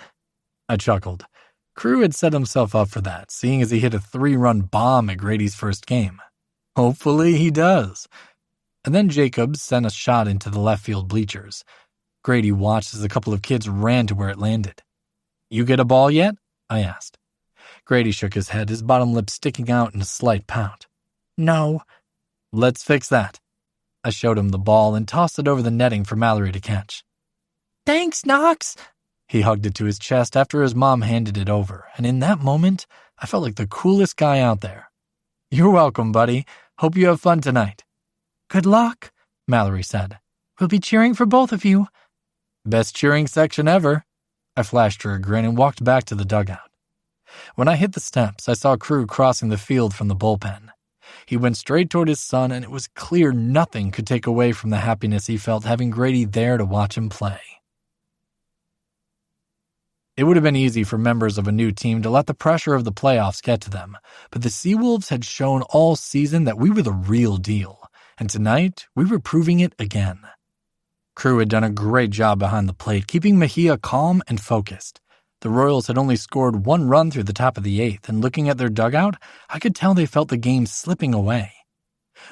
I chuckled. Crew had set himself up for that, seeing as he hit a 3-run bomb at Grady's first game. Hopefully he does. And then Jacobs sent a shot into the left field bleachers. Grady watched as a couple of kids ran to where it landed. "You get a ball yet?" I asked. Grady shook his head, his bottom lip sticking out in a slight pout. "No." "Let's fix that." I showed him the ball and tossed it over the netting for Mallory to catch. "Thanks, Knox." He hugged it to his chest after his mom handed it over, and in that moment, I felt like the coolest guy out there. "You're welcome, buddy. Hope you have fun tonight." "Good luck," Mallory said. "We'll be cheering for both of you." "Best cheering section ever." I flashed her a grin and walked back to the dugout. When I hit the steps, I saw Crew crossing the field from the bullpen. He went straight toward his son, and it was clear nothing could take away from the happiness he felt having Grady there to watch him play. It would have been easy for members of a new team to let the pressure of the playoffs get to them, but the Seawolves had shown all season that we were the real deal, and tonight we were proving it again. Crew had done a great job behind the plate, keeping Mejia calm and focused. The Royals had only scored 1 run through the top of the 8th, and looking at their dugout, I could tell they felt the game slipping away.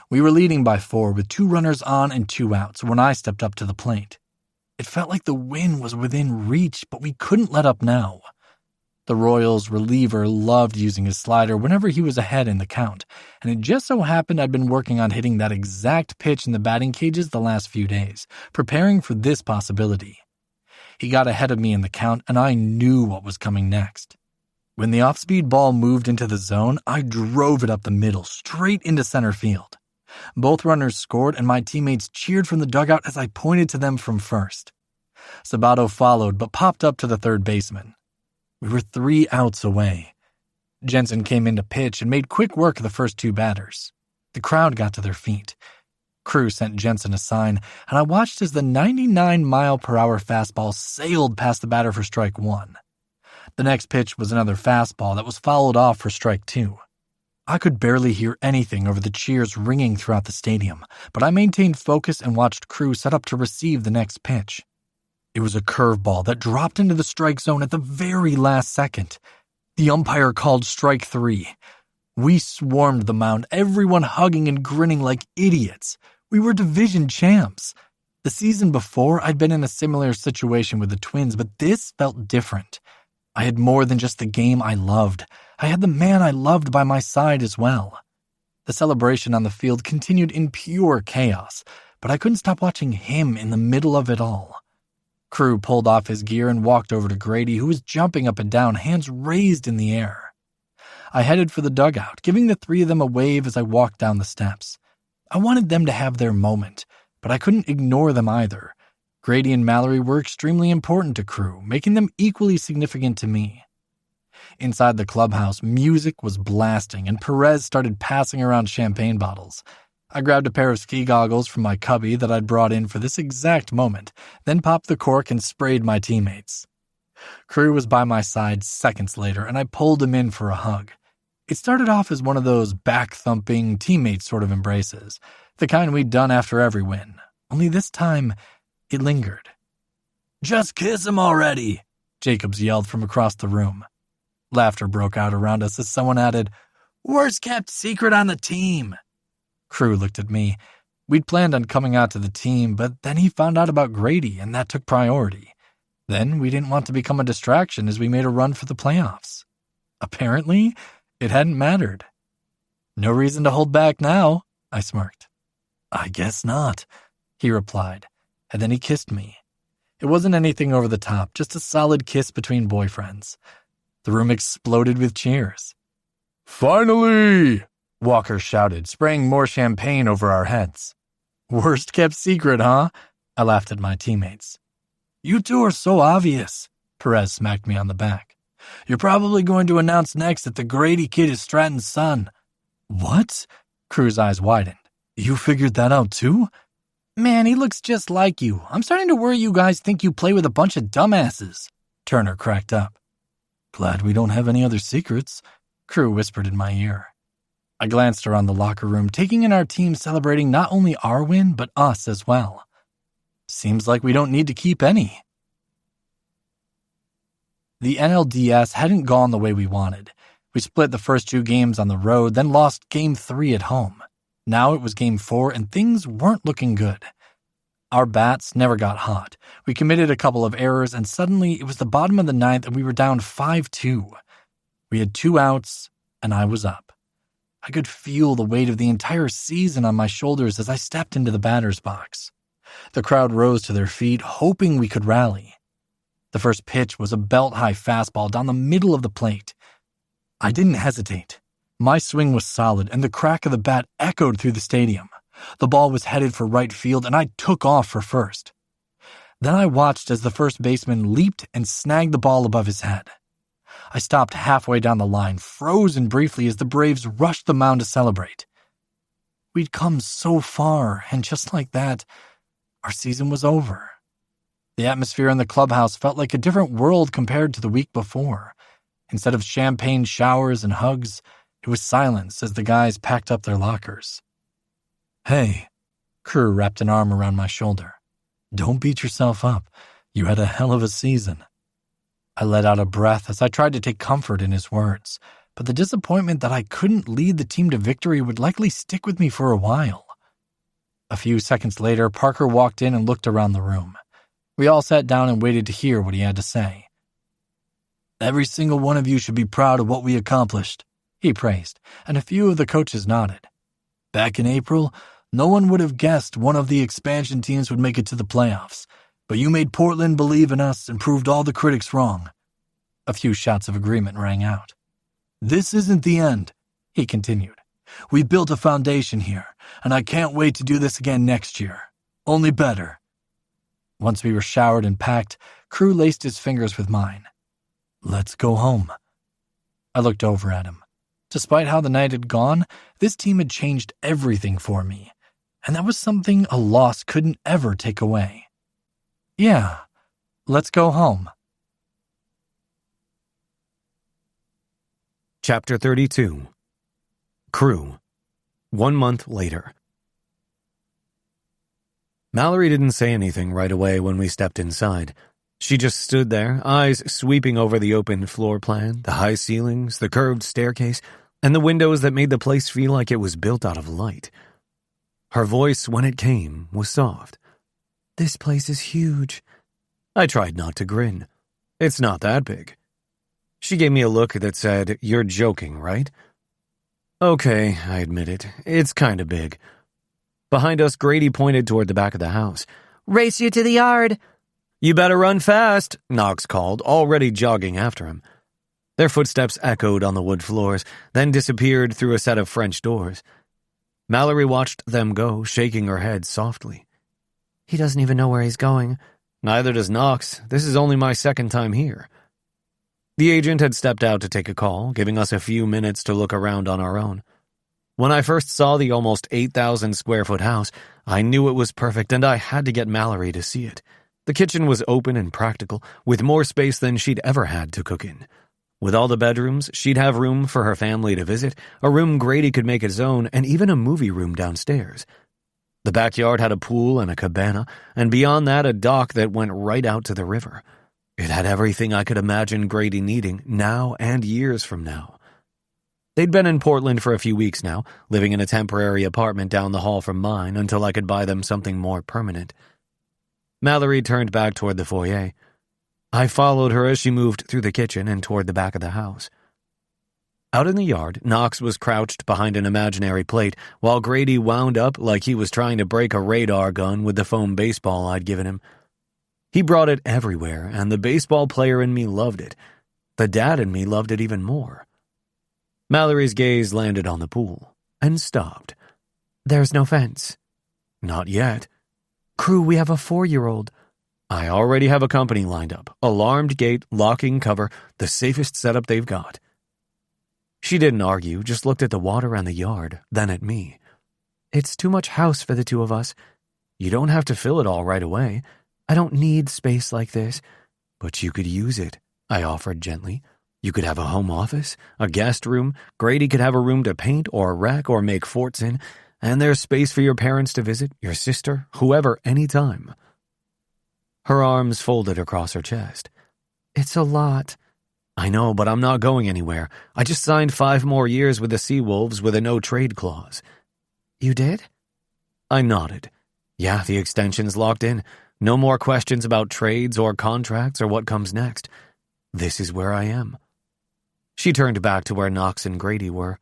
We were leading by 4 with 2 runners on and 2 outs when I stepped up to the plate. It felt like the win was within reach, but we couldn't let up now. The Royals reliever loved using his slider whenever he was ahead in the count, and it just so happened I'd been working on hitting that exact pitch in the batting cages the last few days, preparing for this possibility. He got ahead of me in the count, and I knew what was coming next. When the off-speed ball moved into the zone, I drove it up the middle, straight into center field. Both runners scored, and my teammates cheered from the dugout as I pointed to them from first. Sabato followed, but popped up to the third baseman. We were 3 outs away. Jensen came in to pitch and made quick work of the first 2 batters. The crowd got to their feet. Crew sent Jensen a sign, and I watched as the 99-mile-per-hour fastball sailed past the batter for strike 1. The next pitch was another fastball that was followed off for strike 2. I could barely hear anything over the cheers ringing throughout the stadium, but I maintained focus and watched Crew set up to receive the next pitch. It was a curveball that dropped into the strike zone at the very last second. The umpire called strike 3. We swarmed the mound, everyone hugging and grinning like idiots. We were division champs. The season before, I'd been in a similar situation with the Twins, but this felt different. I had more than just the game I loved. I had the man I loved by my side as well. The celebration on the field continued in pure chaos, but I couldn't stop watching him in the middle of it all. Crew pulled off his gear and walked over to Grady, who was jumping up and down, hands raised in the air. I headed for the dugout, giving the 3 of them a wave as I walked down the steps. I wanted them to have their moment, but I couldn't ignore them either. Grady and Mallory were extremely important to Crew, making them equally significant to me. Inside the clubhouse, music was blasting, and Perez started passing around champagne bottles. I grabbed a pair of ski goggles from my cubby that I'd brought in for this exact moment, then popped the cork and sprayed my teammates. Crew was by my side seconds later, and I pulled him in for a hug. It started off as one of those back-thumping teammate sort of embraces, the kind we'd done after every win, only this time it lingered. "Just kiss him already," Jacobs yelled from across the room. Laughter broke out around us as someone added, "Worst-kept secret on the team." Crew looked at me. We'd planned on coming out to the team, but then he found out about Grady, and that took priority. Then we didn't want to become a distraction as we made a run for the playoffs. Apparently, it hadn't mattered. "No reason to hold back now," I smirked. "I guess not," he replied, and then he kissed me. It wasn't anything over the top, just a solid kiss between boyfriends. The room exploded with cheers. "Finally!" Walker shouted, spraying more champagne over our heads. "Worst-kept secret, huh?" I laughed at my teammates. "You two are so obvious," Perez smacked me on the back. "You're probably going to announce next that the Grady kid is Stratton's son." "What?" Crew's eyes widened. "You figured that out too?" "Man, he looks just like you. I'm starting to worry you guys think you play with a bunch of dumbasses." Turner cracked up. "Glad we don't have any other secrets," Crew whispered in my ear. I glanced around the locker room, taking in our team celebrating not only our win, but us as well. Seems like we don't need to keep any. The NLDS hadn't gone the way we wanted. We split the first 2 games on the road, then lost Game 3 at home. Now it was Game 4, and things weren't looking good. Our bats never got hot. We committed a couple of errors, and suddenly it was the bottom of the 9th, and we were down 5-2. We had 2 outs, and I was up. I could feel the weight of the entire season on my shoulders as I stepped into the batter's box. The crowd rose to their feet, hoping we could rally. The first pitch was a belt-high fastball down the middle of the plate. I didn't hesitate. My swing was solid, and the crack of the bat echoed through the stadium. The ball was headed for right field, and I took off for first. Then I watched as the first baseman leaped and snagged the ball above his head. I stopped halfway down the line, frozen briefly as the Braves rushed the mound to celebrate. We'd come so far, and just like that, our season was over. The atmosphere in the clubhouse felt like a different world compared to the week before. Instead of champagne showers and hugs, it was silence as the guys packed up their lockers. "Hey," Crew wrapped an arm around my shoulder. Don't beat yourself up. You had a hell of a season. I let out a breath as I tried to take comfort in his words, but the disappointment that I couldn't lead the team to victory would likely stick with me for a while. A few seconds later, Parker walked in and looked around the room. We all sat down and waited to hear what he had to say. Every single one of you should be proud of what we accomplished, he praised, and a few of the coaches nodded. Back in April, no one would have guessed one of the expansion teams would make it to the playoffs, but you made Portland believe in us and proved all the critics wrong. A few shouts of agreement rang out. This isn't the end, he continued. We've built a foundation here, and I can't wait to do this again next year. Only better. Once we were showered and packed, Crew laced his fingers with mine. Let's go home. I looked over at him. Despite how the night had gone, this team had changed everything for me, and that was something a loss couldn't ever take away. Yeah, let's go home. Chapter 32. Crew. 1 month later. Mallory didn't say anything right away when we stepped inside. She just stood there, eyes sweeping over the open floor plan, the high ceilings, the curved staircase, and the windows that made the place feel like it was built out of light. Her voice, when it came, was soft. This place is huge. I tried not to grin. It's not that big. She gave me a look that said, "You're joking, right?" Okay, I admitted. It's kind of big. Behind us, Grady pointed toward the back of the house. Race you to the yard. You better run fast, Knox called, already jogging after him. Their footsteps echoed on the wood floors, then disappeared through a set of French doors. Mallory watched them go, shaking her head softly. He doesn't even know where he's going. Neither does Knox. This is only my second time here. The agent had stepped out to take a call, giving us a few minutes to look around on our own. When I first saw the almost 8,000-square-foot house, I knew it was perfect, and I had to get Mallory to see it. The kitchen was open and practical, with more space than she'd ever had to cook in. With all the bedrooms, she'd have room for her family to visit, a room Grady could make his own, and even a movie room downstairs. The backyard had a pool and a cabana, and beyond that a dock that went right out to the river. It had everything I could imagine Grady needing, now and years from now. They'd been in Portland for a few weeks now, living in a temporary apartment down the hall from mine until I could buy them something more permanent. Mallory turned back toward the foyer. I followed her as she moved through the kitchen and toward the back of the house. Out in the yard, Knox was crouched behind an imaginary plate, while Grady wound up like he was trying to break a radar gun with the foam baseball I'd given him. He brought it everywhere, and the baseball player in me loved it. The dad in me loved it even more. Mallory's gaze landed on the pool, and stopped. There's no fence. Not yet. Crew, we have a 4-year-old. I already have a company lined up. Alarmed gate, locking cover, the safest setup they've got. She didn't argue, just looked at the water and the yard, then at me. It's too much house for the two of us. You don't have to fill it all right away. I don't need space like this. But you could use it, I offered gently. You could have a home office, a guest room. Grady could have a room to paint or wreck or make forts in, and there's space for your parents to visit, your sister, whoever, anytime. Her arms folded across her chest. It's a lot. I know, but I'm not going anywhere. I just signed 5 more years with the Seawolves with a no-trade clause. You did? I nodded. Yeah, the extension's locked in. No more questions about trades or contracts or what comes next. This is where I am. She turned back to where Knox and Grady were.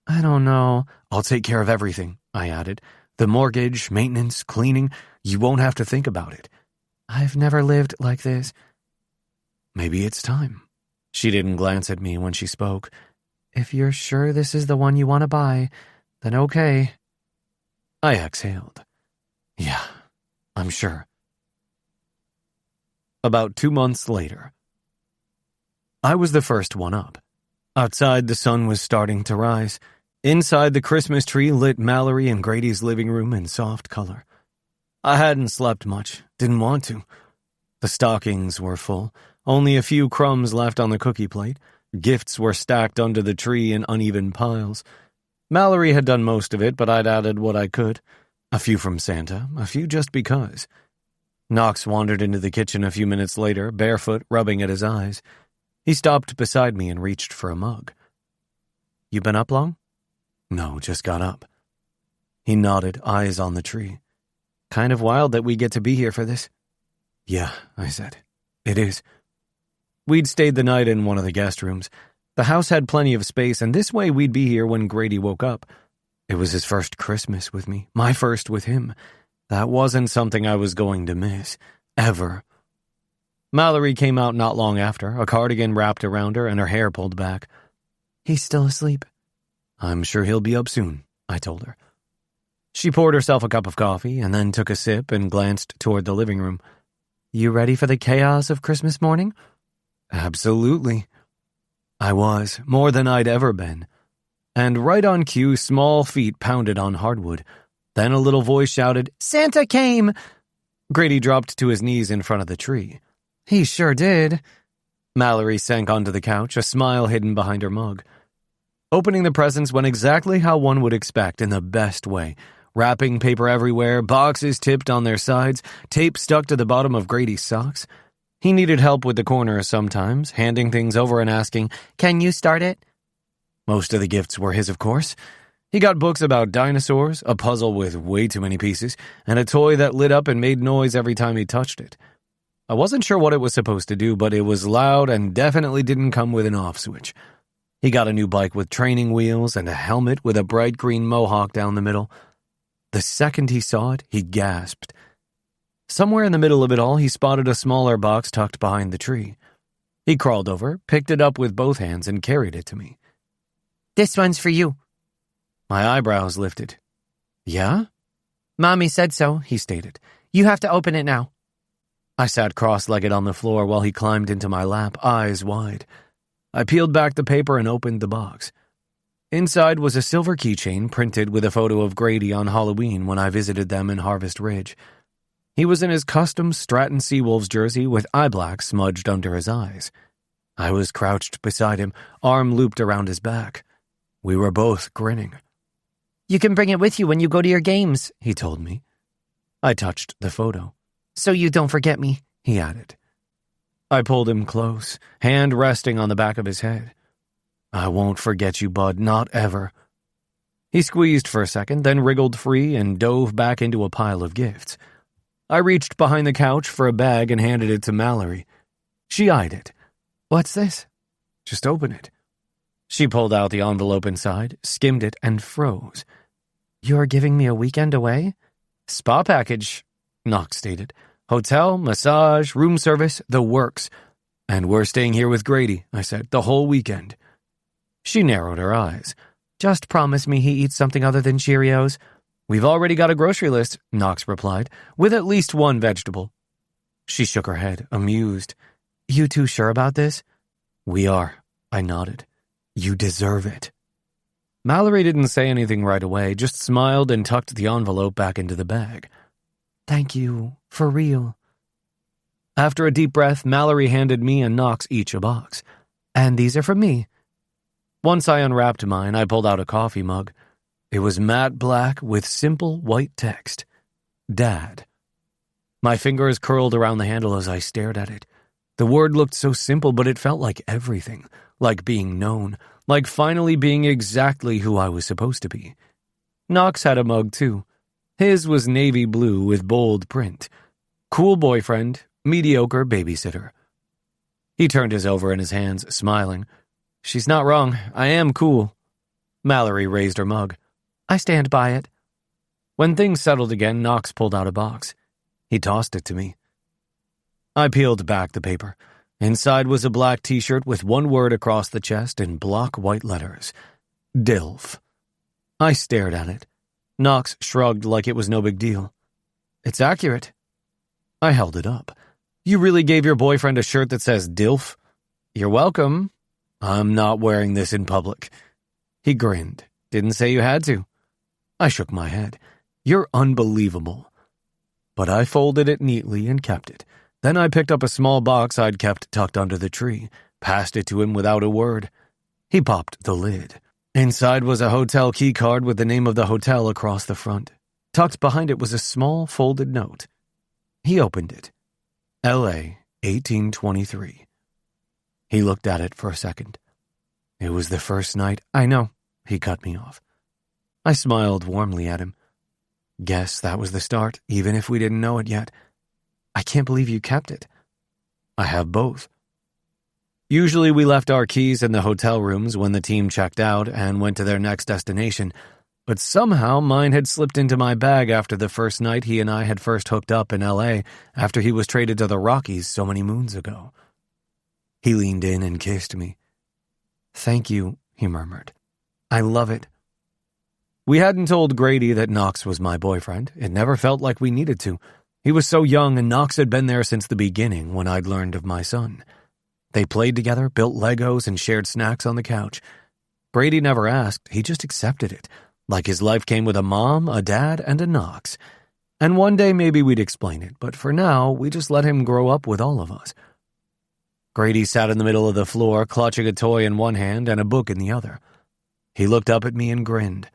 I don't know. I'll take care of everything, I added. The mortgage, maintenance, cleaning. You won't have to think about it. I've never lived like this. Maybe it's time. She didn't glance at me when she spoke. If you're sure this is the one you want to buy, then okay. I exhaled. Yeah, I'm sure. About 2 months later. I was the first one up. Outside, the sun was starting to rise. Inside, the Christmas tree lit Mallory and Grady's living room in soft color. I hadn't slept much, didn't want to. The stockings were full, only a few crumbs left on the cookie plate. Gifts were stacked under the tree in uneven piles. Mallory had done most of it, but I'd added what I could. A few from Santa, a few just because. Knox wandered into the kitchen a few minutes later, barefoot, rubbing at his eyes. He stopped beside me and reached for a mug. You been up long? No, just got up. He nodded, eyes on the tree. Kind of wild that we get to be here for this. Yeah, I said. It is. We'd stayed the night in one of the guest rooms. The house had plenty of space, and this way we'd be here when Grady woke up. It was his first Christmas with me, my first with him. That wasn't something I was going to miss. Ever. Mallory came out not long after, a cardigan wrapped around her and her hair pulled back. He's still asleep. I'm sure he'll be up soon, I told her. She poured herself a cup of coffee and then took a sip and glanced toward the living room. You ready for the chaos of Christmas morning? Absolutely. I was, more than I'd ever been. And right on cue, small feet pounded on hardwood. Then a little voice shouted, Santa came! Grady dropped to his knees in front of the tree. He sure did. Mallory sank onto the couch, a smile hidden behind her mug. Opening the presents went exactly how one would expect, in the best way. Wrapping paper everywhere, boxes tipped on their sides, tape stuck to the bottom of Grady's socks. He needed help with the corners sometimes, handing things over and asking, Can you start it? Most of the gifts were his, of course. He got books about dinosaurs, a puzzle with way too many pieces, and a toy that lit up and made noise every time he touched it. I wasn't sure what it was supposed to do, but it was loud and definitely didn't come with an off switch. He got a new bike with training wheels and a helmet with a bright green mohawk down the middle. The second he saw it, he gasped. Somewhere in the middle of it all, he spotted a smaller box tucked behind the tree. He crawled over, picked it up with both hands, and carried it to me. This one's for you. My eyebrows lifted. Yeah? Mommy said so, he stated. You have to open it now. I sat cross-legged on the floor while he climbed into my lap, eyes wide. I peeled back the paper and opened the box. Inside was a silver keychain printed with a photo of Grady on Halloween when I visited them in Harvest Ridge. He was in his custom Stratton Seawolves jersey with eye black smudged under his eyes. I was crouched beside him, arm looped around his back. We were both grinning. You can bring it with you when you go to your games, he told me. I touched the photo. So you don't forget me, he added. I pulled him close, hand resting on the back of his head. I won't forget you, bud, not ever. He squeezed for a second, then wriggled free and dove back into a pile of gifts. I reached behind the couch for a bag and handed it to Mallory. She eyed it. What's this? Just open it. She pulled out the envelope inside, skimmed it, and froze. You're giving me a weekend away? Spa package, Knox stated. Hotel, massage, room service, the works. And we're staying here with Grady, I said, the whole weekend. She narrowed her eyes. Just promise me he eats something other than Cheerios. We've already got a grocery list, Knox replied, with at least one vegetable. She shook her head, amused. You two sure about this? We are, I nodded. You deserve it. Mallory didn't say anything right away, just smiled and tucked the envelope back into the bag. Thank you, for real. After a deep breath, Mallory handed me and Knox each a box. And these are for me. Once I unwrapped mine, I pulled out a coffee mug. It was matte black with simple white text. Dad. My fingers curled around the handle as I stared at it. The word looked so simple, but it felt like everything, like being known, like finally being exactly who I was supposed to be. Knox had a mug, too. His was navy blue with bold print. Cool boyfriend, mediocre babysitter. He turned his over in his hands, smiling. She's not wrong. I am cool. Mallory raised her mug. I stand by it. When things settled again, Knox pulled out a box. He tossed it to me. I peeled back the paper. Inside was a black t-shirt with one word across the chest in block white letters. DILF. I stared at it. Knox shrugged like it was no big deal. It's accurate. I held it up. You really gave your boyfriend a shirt that says DILF? You're welcome. I'm not wearing this in public. He grinned. Didn't say you had to. I shook my head. You're unbelievable. But I folded it neatly and kept it. Then I picked up a small box I'd kept tucked under the tree, passed it to him without a word. He popped the lid. Inside was a hotel key card with the name of the hotel across the front. Tucked behind it was a small folded note. He opened it. L.A., 1823. He looked at it for a second. It was the first night. I know, he cut me off. I smiled warmly at him. Guess that was the start, even if we didn't know it yet. I can't believe you kept it. I have both. Usually we left our keys in the hotel rooms when the team checked out and went to their next destination, but somehow mine had slipped into my bag after the first night he and I had first hooked up in L.A. after he was traded to the Rockies so many moons ago. He leaned in and kissed me. Thank you, he murmured. I love it. We hadn't told Grady that Knox was my boyfriend. It never felt like we needed to. He was so young, and Knox had been there since the beginning when I'd learned of my son. They played together, built Legos, and shared snacks on the couch. Brady never asked, he just accepted it, like his life came with a mom, a dad, and a Knox. And one day maybe we'd explain it, but for now, we just let him grow up with all of us. Grady sat in the middle of the floor, clutching a toy in one hand and a book in the other. He looked up at me and grinned.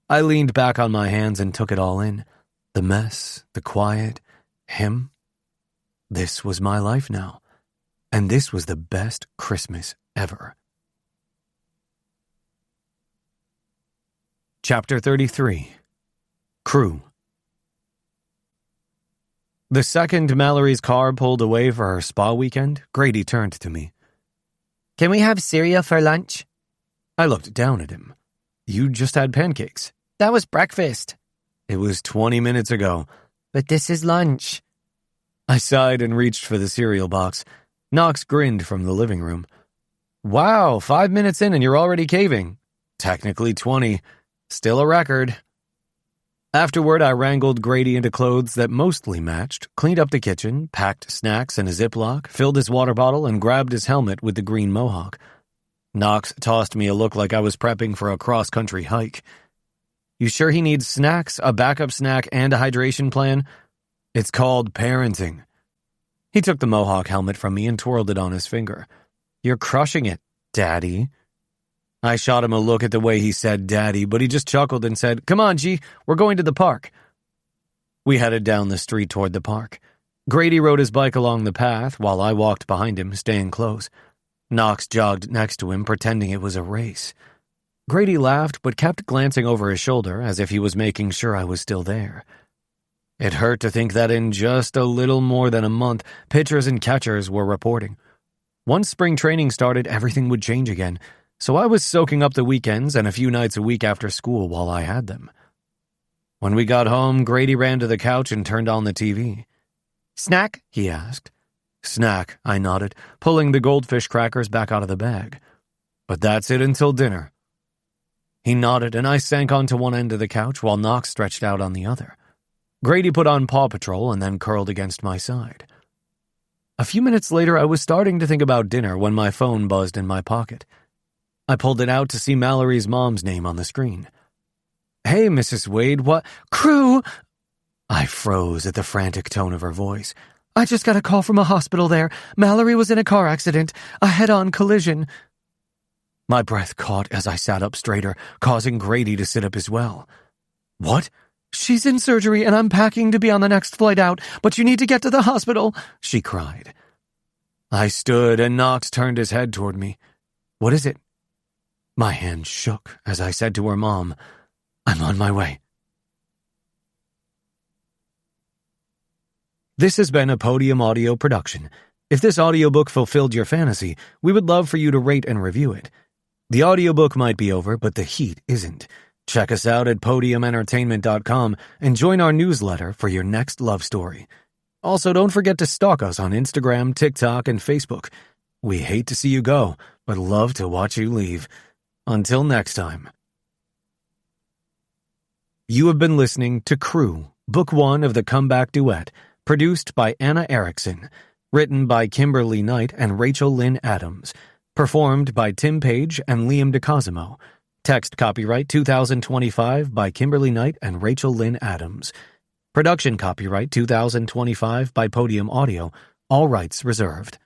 I leaned back on my hands and took it all in. The mess, the quiet, him. This was my life now. And this was the best Christmas ever. Chapter 33. Crew. The second Mallory's car pulled away for her spa weekend, Grady turned to me. Can we have cereal for lunch? I looked down at him. You just had pancakes. That was breakfast. It was 20 minutes ago. But this is lunch. I sighed and reached for the cereal box. Knox grinned from the living room. Wow, 5 minutes in and you're already caving. Technically 20. Still a record. Afterward, I wrangled Grady into clothes that mostly matched, cleaned up the kitchen, packed snacks in a Ziploc, filled his water bottle, and grabbed his helmet with the green mohawk. Knox tossed me a look like I was prepping for a cross-country hike. You sure he needs snacks, a backup snack, and a hydration plan? It's called parenting. He took the mohawk helmet from me and twirled it on his finger. You're crushing it, Daddy. I shot him a look at the way he said Daddy, but he just chuckled and said, Come on, G, we're going to the park. We headed down the street toward the park. Grady rode his bike along the path while I walked behind him, staying close. Knox jogged next to him, pretending it was a race. Grady laughed, but kept glancing over his shoulder as if he was making sure I was still there. It hurt to think that in just a little more than a month, pitchers and catchers were reporting. Once spring training started, everything would change again, so I was soaking up the weekends and a few nights a week after school while I had them. When we got home, Grady ran to the couch and turned on the TV. Snack? He asked. Snack, I nodded, pulling the goldfish crackers back out of the bag. But that's it until dinner. He nodded, and I sank onto one end of the couch while Knox stretched out on the other. Grady put on Paw Patrol and then curled against my side. A few minutes later, I was starting to think about dinner when my phone buzzed in my pocket. I pulled it out to see Mallory's mom's name on the screen. Hey, Mrs. Wade, what? Crew! I froze at the frantic tone of her voice. I just got a call from a hospital there. Mallory was in a car accident, a head-on collision. My breath caught as I sat up straighter, causing Grady to sit up as well. What? She's in surgery and I'm packing to be on the next flight out, but you need to get to the hospital, she cried. I stood and Knox turned his head toward me. What is it? My hand shook as I said to her mom, I'm on my way. This has been a Podium Audio production. If this audiobook fulfilled your fantasy, we would love for you to rate and review it. The audiobook might be over, but the heat isn't. Check us out at podiumentertainment.com and join our newsletter for your next love story. Also, don't forget to stalk us on Instagram, TikTok, and Facebook. We hate to see you go, but love to watch you leave. Until next time. You have been listening to Crew, Book 1 of the Comeback Duet, produced by Anna Erickson, written by Kimberly Knight and Rachel Lynn Adams, performed by Tim Page and Liam DeCosimo. Text copyright 2025 by Kimberly Knight and Rachel Lynn Adams. Production copyright 2025 by Podium Audio. All rights reserved.